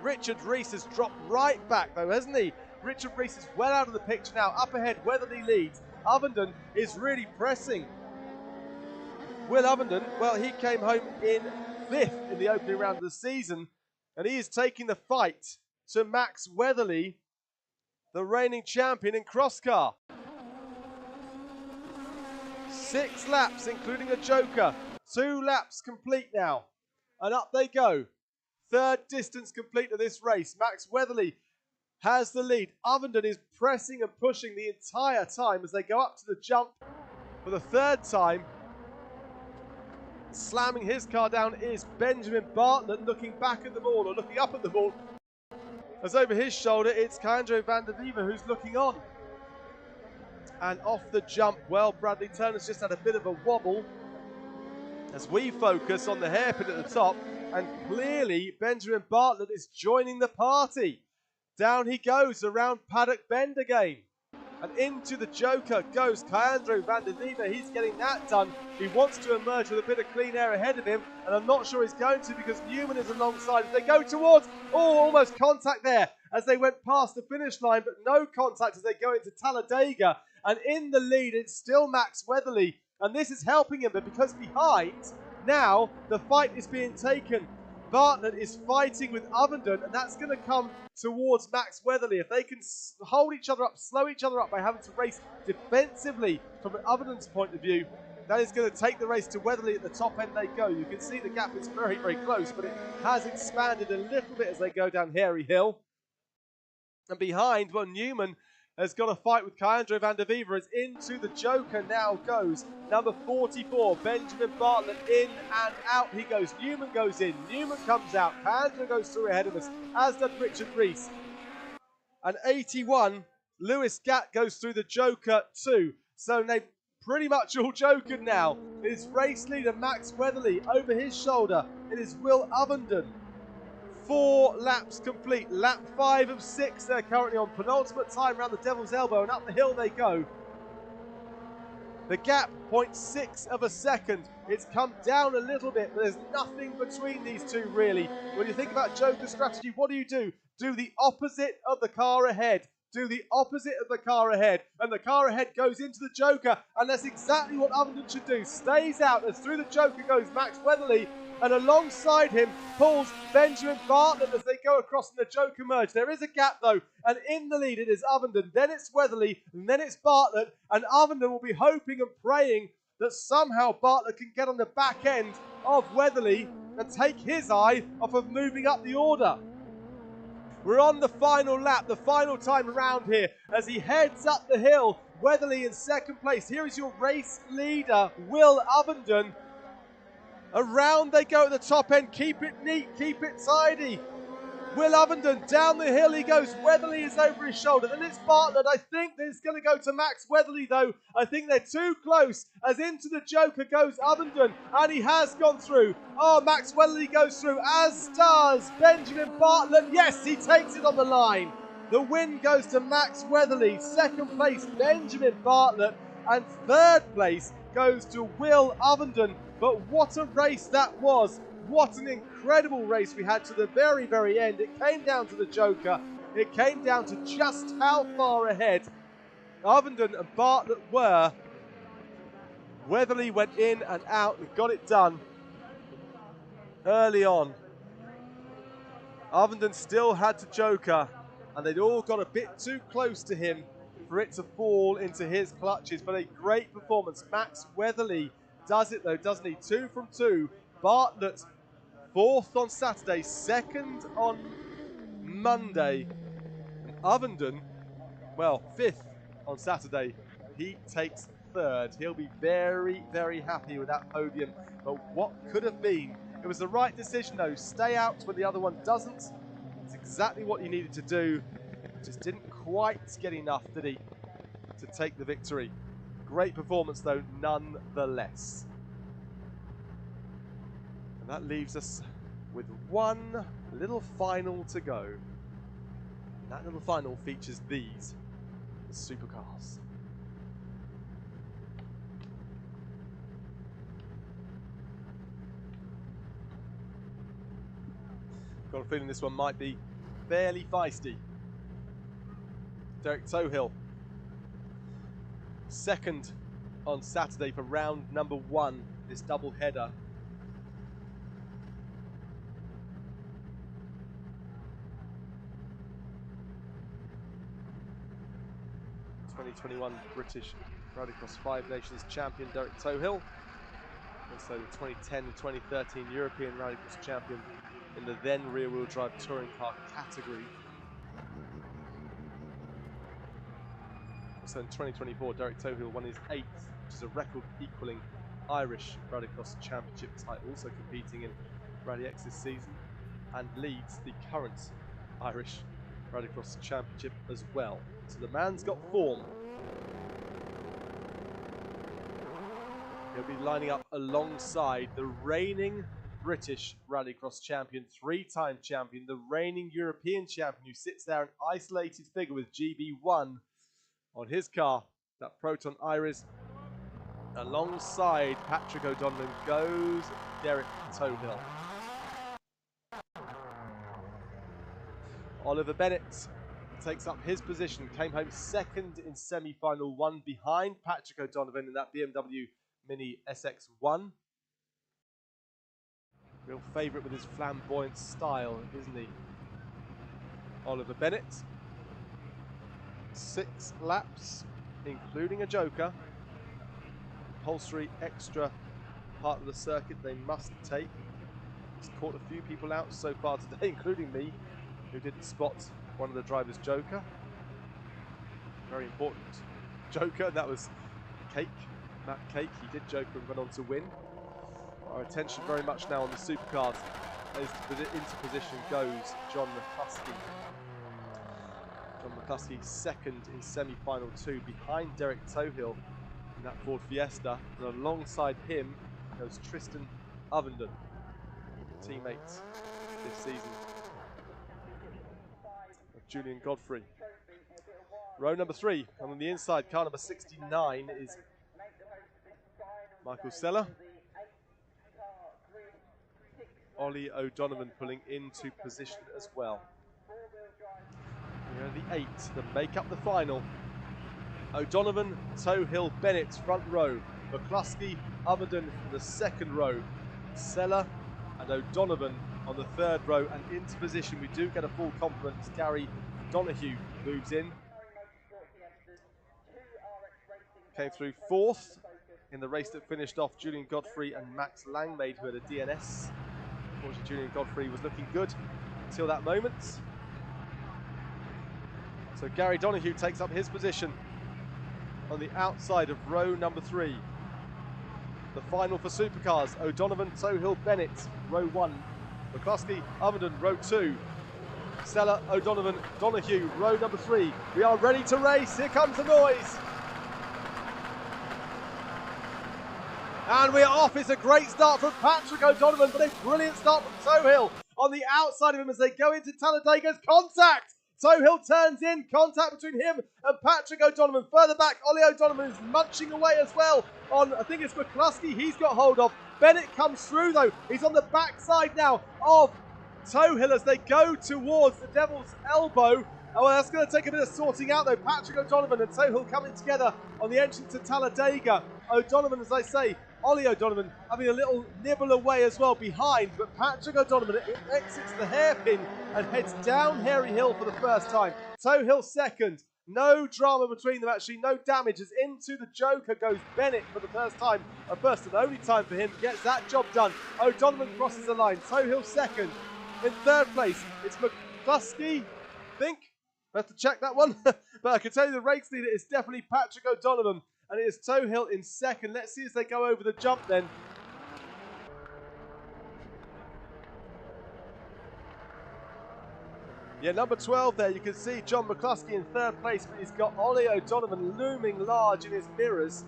Richard Reese has dropped right back though, hasn't he? Richard Reese is well out of the picture now. Up ahead, Weatherly leads. Ovenden is really pressing. Will Ovenden, well, he came home in 5th in the opening round of the season, and he is taking the fight to Max Weatherly, the reigning champion in crosscar. 6 laps, including a joker. 2 laps complete now. And up they go. 3rd distance complete of this race. Max Weatherly has the lead. Ovenden is pressing and pushing the entire time as they go up to the jump for the 3rd time. Slamming his car down is Benjamin Bartlett, looking back at them all, or looking up at them all. As over his shoulder, it's Kaandro van der Wever who's looking on. And off the jump, well, Bradley Turner's just had a bit of a wobble as we focus on the hairpin at the top, and clearly Benjamin Bartlett is joining the party. Down he goes around Paddock Bend again. And into the joker goes Kaandro van der Wever. He's getting that done. He wants to emerge with a bit of clean air ahead of him, and I'm not sure he's going to because Newman is alongside. As they go towards, almost contact there as they went past the finish line, but no contact as they go into Talladega. And in the lead, it's still Max Weatherly, and this is helping him, but because behind, now the fight is being taken. Bartlett is fighting with Ovenden, and that's going to come towards Max Weatherly. If they can hold each other up, slow each other up by having to race defensively from Ovenden's point of view, that is going to take the race to Weatherly. At the top end they go. You can see the gap is very, very close, but it has expanded a little bit as they go down Hairy Hill. And behind, well, Newman has got a fight with Kaandro van der Wever as into the joker now goes number 44, Benjamin Bartlett. In and out he goes. Newman goes in, Newman comes out, Kaandro goes through ahead of us, as does Richard Reese. And 81, Lewis Gatt goes through the joker too. So they've pretty much all jokered now. It is race leader Max Weatherly. Over his shoulder, it is Will Ovenden. 4 laps complete. Lap 5 of 6. They're currently on penultimate time around the Devil's Elbow, and up the hill they go. The gap, 0.6 of a second. It's come down a little bit, but there's nothing between these two really. When you think about joker strategy, what do? Do the opposite of the car ahead. Do the opposite of the car ahead. And the car ahead goes into the joker, and that's exactly what Ovenden should do. Stays out as through the joker goes Max Weatherly, and alongside him pulls Benjamin Bartlett as they go across in the joker merge. There is a gap though, and in the lead it is Ovenden, then it's Weatherly, and then it's Bartlett, and Ovenden will be hoping and praying that somehow Bartlett can get on the back end of Weatherly and take his eye off of moving up the order. We're on the final lap, the final time around here, as he heads up the hill. Weatherly in 2nd place. Here is your race leader, Will Ovenden. Around they go at the top end. Keep it neat, keep it tidy. Will Ovenden, down the hill he goes. Weatherly is over his shoulder. Then it's Bartlett. I think it's going to go to Max Weatherly though. I think they're too close as into the joker goes Ovenden. And he has gone through. Oh, Max Weatherly goes through, as does Benjamin Bartlett. Yes, he takes it on the line. The win goes to Max Weatherly. 2nd place, Benjamin Bartlett. And 3rd place goes to Will Ovenden. But what a race that was. What an incredible race we had to the very, very end. It came down to the Joker. It came down to just how far ahead Ovenden and Bartlett were. Weatherly went in and out and got it done early on. Ovenden still had to Joker, and they'd all got a bit too close to him for it to fall into his clutches. But a great performance. Max Weatherly does it though, doesn't he? 2 from 2. Bartlett 4th on Saturday, 2nd on Monday. And Ovenden, well, 5th on Saturday. He takes 3rd. He'll be very, very happy with that podium. But what could have been? It was the right decision though. Stay out when the other one doesn't. It's exactly what you needed to do. Just didn't quite get enough, did he, to take the victory. Great performance though, nonetheless. And that leaves us with one little final to go. And that little final features these, the supercars. Got a feeling this one might be fairly feisty. Derek Tohill, 2nd on Saturday for round number 1, this double header. '21 British Rallycross 5 Nations champion Derek Tohill. Also the 2010 and 2013 European Rallycross champion in the then rear-wheel drive touring car category. Also in 2024, Derek Tohill won his 8th, which is a record equaling Irish Rallycross Championship title, also competing in Rally X this season, and leads the current Irish Rallycross Championship as well. So the man's got form. He'll be lining up alongside the reigning British Rallycross champion, 3-time champion, the reigning European champion who sits there an isolated figure with GB1 on his car, that Proton Iris. Alongside Patrick O'Donovan goes Derek Tohill. Oliver Bennett takes up his position, came home 2nd in semi-final, 1 behind Patrick O'Donovan in that BMW Mini SX1. Real favourite with his flamboyant style, isn't he? Oliver Bennett. 6 laps, including a joker. Compulsory extra part of the circuit they must take. He's caught a few people out so far today, including me, who didn't spot one of the drivers' joker. Very important joker, that was Cake, Matt Cake. He did joker and went on to win. Our attention very much now on the supercars. Into position goes John McCluskey. John McCluskey 2nd in semi-final 2 behind Derek Tohill in that Ford Fiesta. And alongside him goes Tristan Ovenden, teammates this season of Julian Godfrey. Row number 3, and on the inside, car number 69 is Michael Seller. Ollie O'Donovan pulling into position as well. Here are the 8 that make up the final. O'Donovan, Tohill, Bennett front row. McCluskey, Ovenden in the 2nd row. Seller and O'Donovan on the 3rd row, and into position we do get a full complement. Gary Donoghue moves in. Came through 4th in the race that finished off Julian Godfrey and Max Langmaid, who had a DNS. Unfortunately, Julian Godfrey was looking good until that moment. So Gary Donoghue takes up his position on the outside of row number 3. The final for supercars: O'Donovan, Tohill, Bennett, row 1. McCluskey, Ovenden, row 2. Seller, O'Donovan, Donoghue, row number 3. We are ready to race. Here comes the noise. And we are off. It's a great start from Patrick O'Donovan, but a brilliant start from Tohill on the outside of him as they go into Talladega's contact. Hill turns in, contact between him and Patrick O'Donovan. Further back, Ollie O'Donovan is munching away as well on, I think it's McCluskey he's got hold of. Bennett comes through though. He's on the backside now of Hill as they go towards the Devil's Elbow. Oh, well, that's going to take a bit of sorting out though. Patrick O'Donovan and Hill coming together on the entrance to Talladega. O'Donovan, as I say, Ollie O'Donovan having a little nibble away as well behind, but Patrick O'Donovan exits the hairpin and heads down Hairy Hill for the first time. Hill second. No drama between them actually, no damage as into the Joker goes Bennett for the first time, a first and only time for him, gets that job done. O'Donovan crosses the line, Hill second. In third place, it's McCluskey, I think. I have to check that one, but I can tell you the race leader is definitely Patrick O'Donovan, and it is Hill in second. Let's see as they go over the jump then. Yeah, number 12 there, you can see John McCluskey in third place, but he's got Ollie O'Donovan looming large in his mirrors.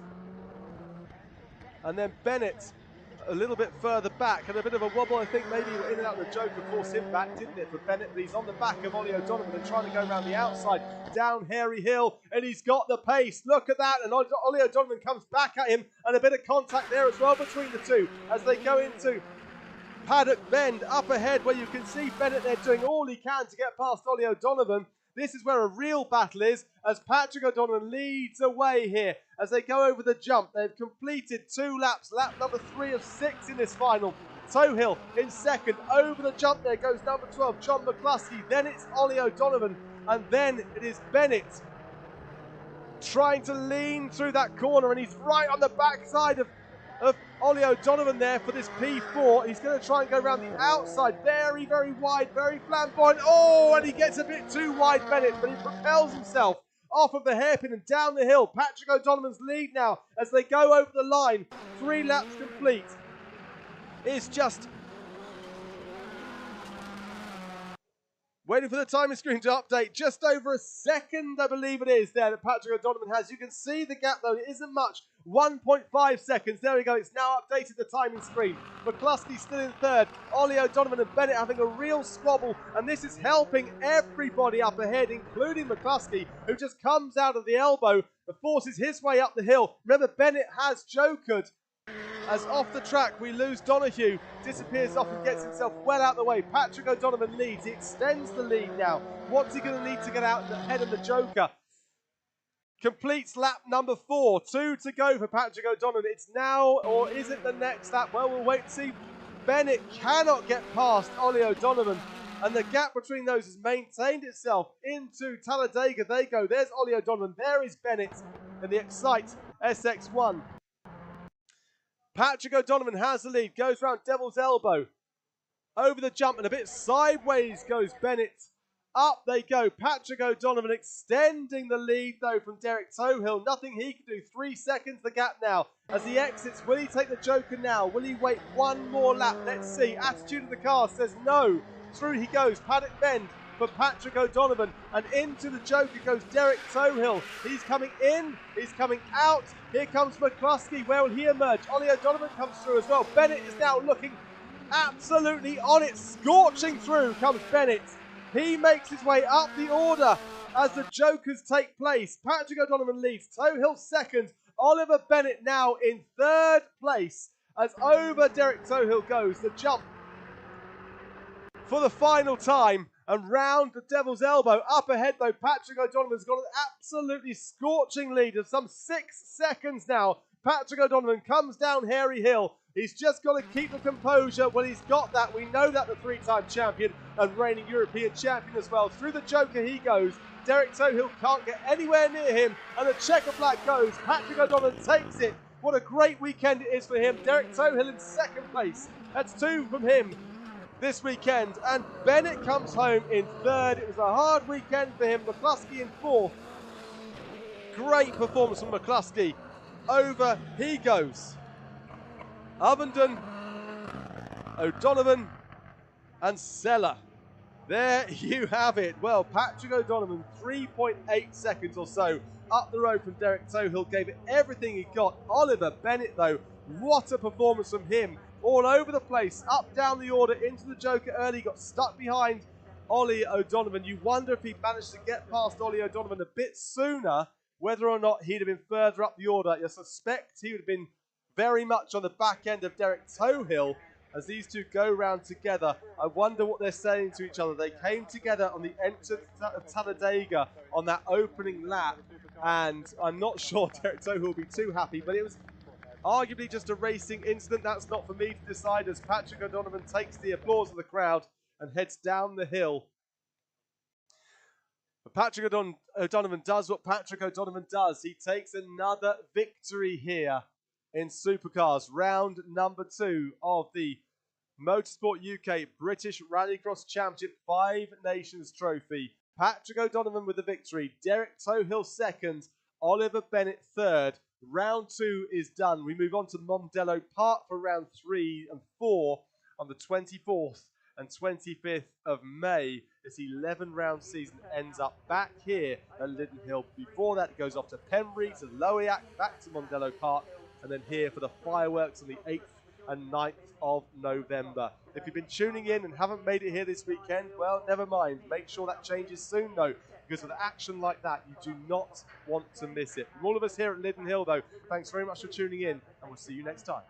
And then Bennett a little bit further back, and a bit of a wobble, I think maybe in and out of the Joker forced him back, didn't it, for Bennett? But he's on the back of Ollie O'Donovan and trying to go around the outside, down Hairy Hill, and he's got the pace. Look at that, and Ollie O'Donovan comes back at him, and a bit of contact there as well between the two as they go into Paddock Bend up ahead, where you can see Bennett there doing all he can to get past Ollie O'Donovan. This is where a real battle is, as Patrick O'Donovan leads away here as they go over the jump. They've completed 2 laps, lap number 3 of 6 in this final. Hill in second. Over the jump there goes number 12, John McCluskey. Then it's Ollie O'Donovan, and then it is Bennett trying to lean through that corner, and he's right on the backside of Ollie O'Donovan there for this P4. He's going to try and go around the outside. Very, very wide, very flamboyant. Oh, and he gets a bit too wide, Bennett, but he propels himself off of the hairpin and down the hill. Patrick O'Donovan's lead now as they go over the line. 3 laps complete. It's just waiting for the timing screen to update. Just over a second, I believe it is, there that Patrick O'Donovan has. You can see the gap, though. It isn't much. 1.5 seconds. There we go. It's now updated the timing screen. McCluskey still in third. Ollie O'Donovan and Bennett having a real squabble, and this is helping everybody up ahead, including McCluskey, who just comes out of the elbow and forces his way up the hill. Remember, Bennett has jokered. As off the track, we lose Donahue. Disappears off and gets himself well out of the way. Patrick O'Donovan leads. He extends the lead now. What's he going to need to get out ahead of the Joker? Completes lap number 4. 2 to go for Patrick O'Donovan. It's now, or is it the next lap? Well, we'll wait and see. Bennett cannot get past Ollie O'Donovan, and the gap between those has maintained itself into Talladega. They go. There's Ollie O'Donovan. There is Bennett in the Excite SX1. Patrick O'Donovan has the lead, goes round Devil's Elbow. Over the jump and a bit sideways goes Bennett. Up they go. Patrick O'Donovan extending the lead though from Derek Tohill. Nothing he can do. 3 seconds the gap now. As he exits, will he take the Joker now? Will he wait one more lap? Let's see. Attitude of the car says no. Through he goes. Paddock Bend for Patrick O'Donovan, and into the Joker goes Derek Tohill. He's coming in, he's coming out. Here comes McCluskey. Where will he emerge? Ollie O'Donovan comes through as well. Bennett is now looking absolutely on it. Scorching through comes Bennett. He makes his way up the order as the Jokers take place. Patrick O'Donovan leads. Tohill second. Oliver Bennett now in third place as over Derek Tohill goes. The jump for the final time. And round the Devil's Elbow. Up ahead, though, Patrick O'Donovan's got an absolutely scorching lead of some 6 seconds now. Patrick O'Donovan comes down Hairy Hill. He's just got to keep the composure. Well, he's got that. We know that, the 3-time champion and reigning European champion as well. Through the Joker he goes. Derek Tohill can't get anywhere near him. And the checker flag goes. Patrick O'Donovan takes it. What a great weekend it is for him. Derek Tohill in second place. That's 2 from him this weekend, and Bennett comes home in third. It was a hard weekend for him. McCluskey in fourth. Great performance from McCluskey. Over he goes. Ovenden, O'Donovan, and Sella. There you have it. Well, Patrick O'Donovan, 3.8 seconds or so up the road from Derek Tohill, gave it everything he got. Oliver Bennett, though, what a performance from him. All over the place, up, down the order, into the Joker early, got stuck behind Ollie O'Donovan. You wonder if he managed to get past Ollie O'Donovan a bit sooner, whether or not he'd have been further up the order. You suspect he would have been very much on the back end of Derek Tohill as these two go round together. I wonder what they're saying to each other. They came together on the entrance of Talladega on that opening lap, and I'm not sure Derek Tohill will be too happy, but it was arguably just a racing incident. That's not for me to decide, as Patrick O'Donovan takes the applause of the crowd and heads down the hill. But Patrick O'Donovan does what Patrick O'Donovan does. He takes another victory here in Supercars, round number 2 of the Motorsport UK British Rallycross Championship 5 Nations Trophy. Patrick O'Donovan with the victory, Derek Tohill second, Oliver Bennett third. Round 2 is done. We move on to Mondello Park for round 3 and 4 on the 24th and 25th of May. This 11-round season ends up back here at Lydden Hill. Before that, it goes off to Pembrey, to Lowiac, back to Mondello Park, and then here for the fireworks on the 8th and 9th of November. If you've been tuning in and haven't made it here this weekend, well, never mind. Make sure that changes soon, though, because with action like that, you do not want to miss it. From all of us here at Lydden Hill, though, thanks very much for tuning in, and we'll see you next time.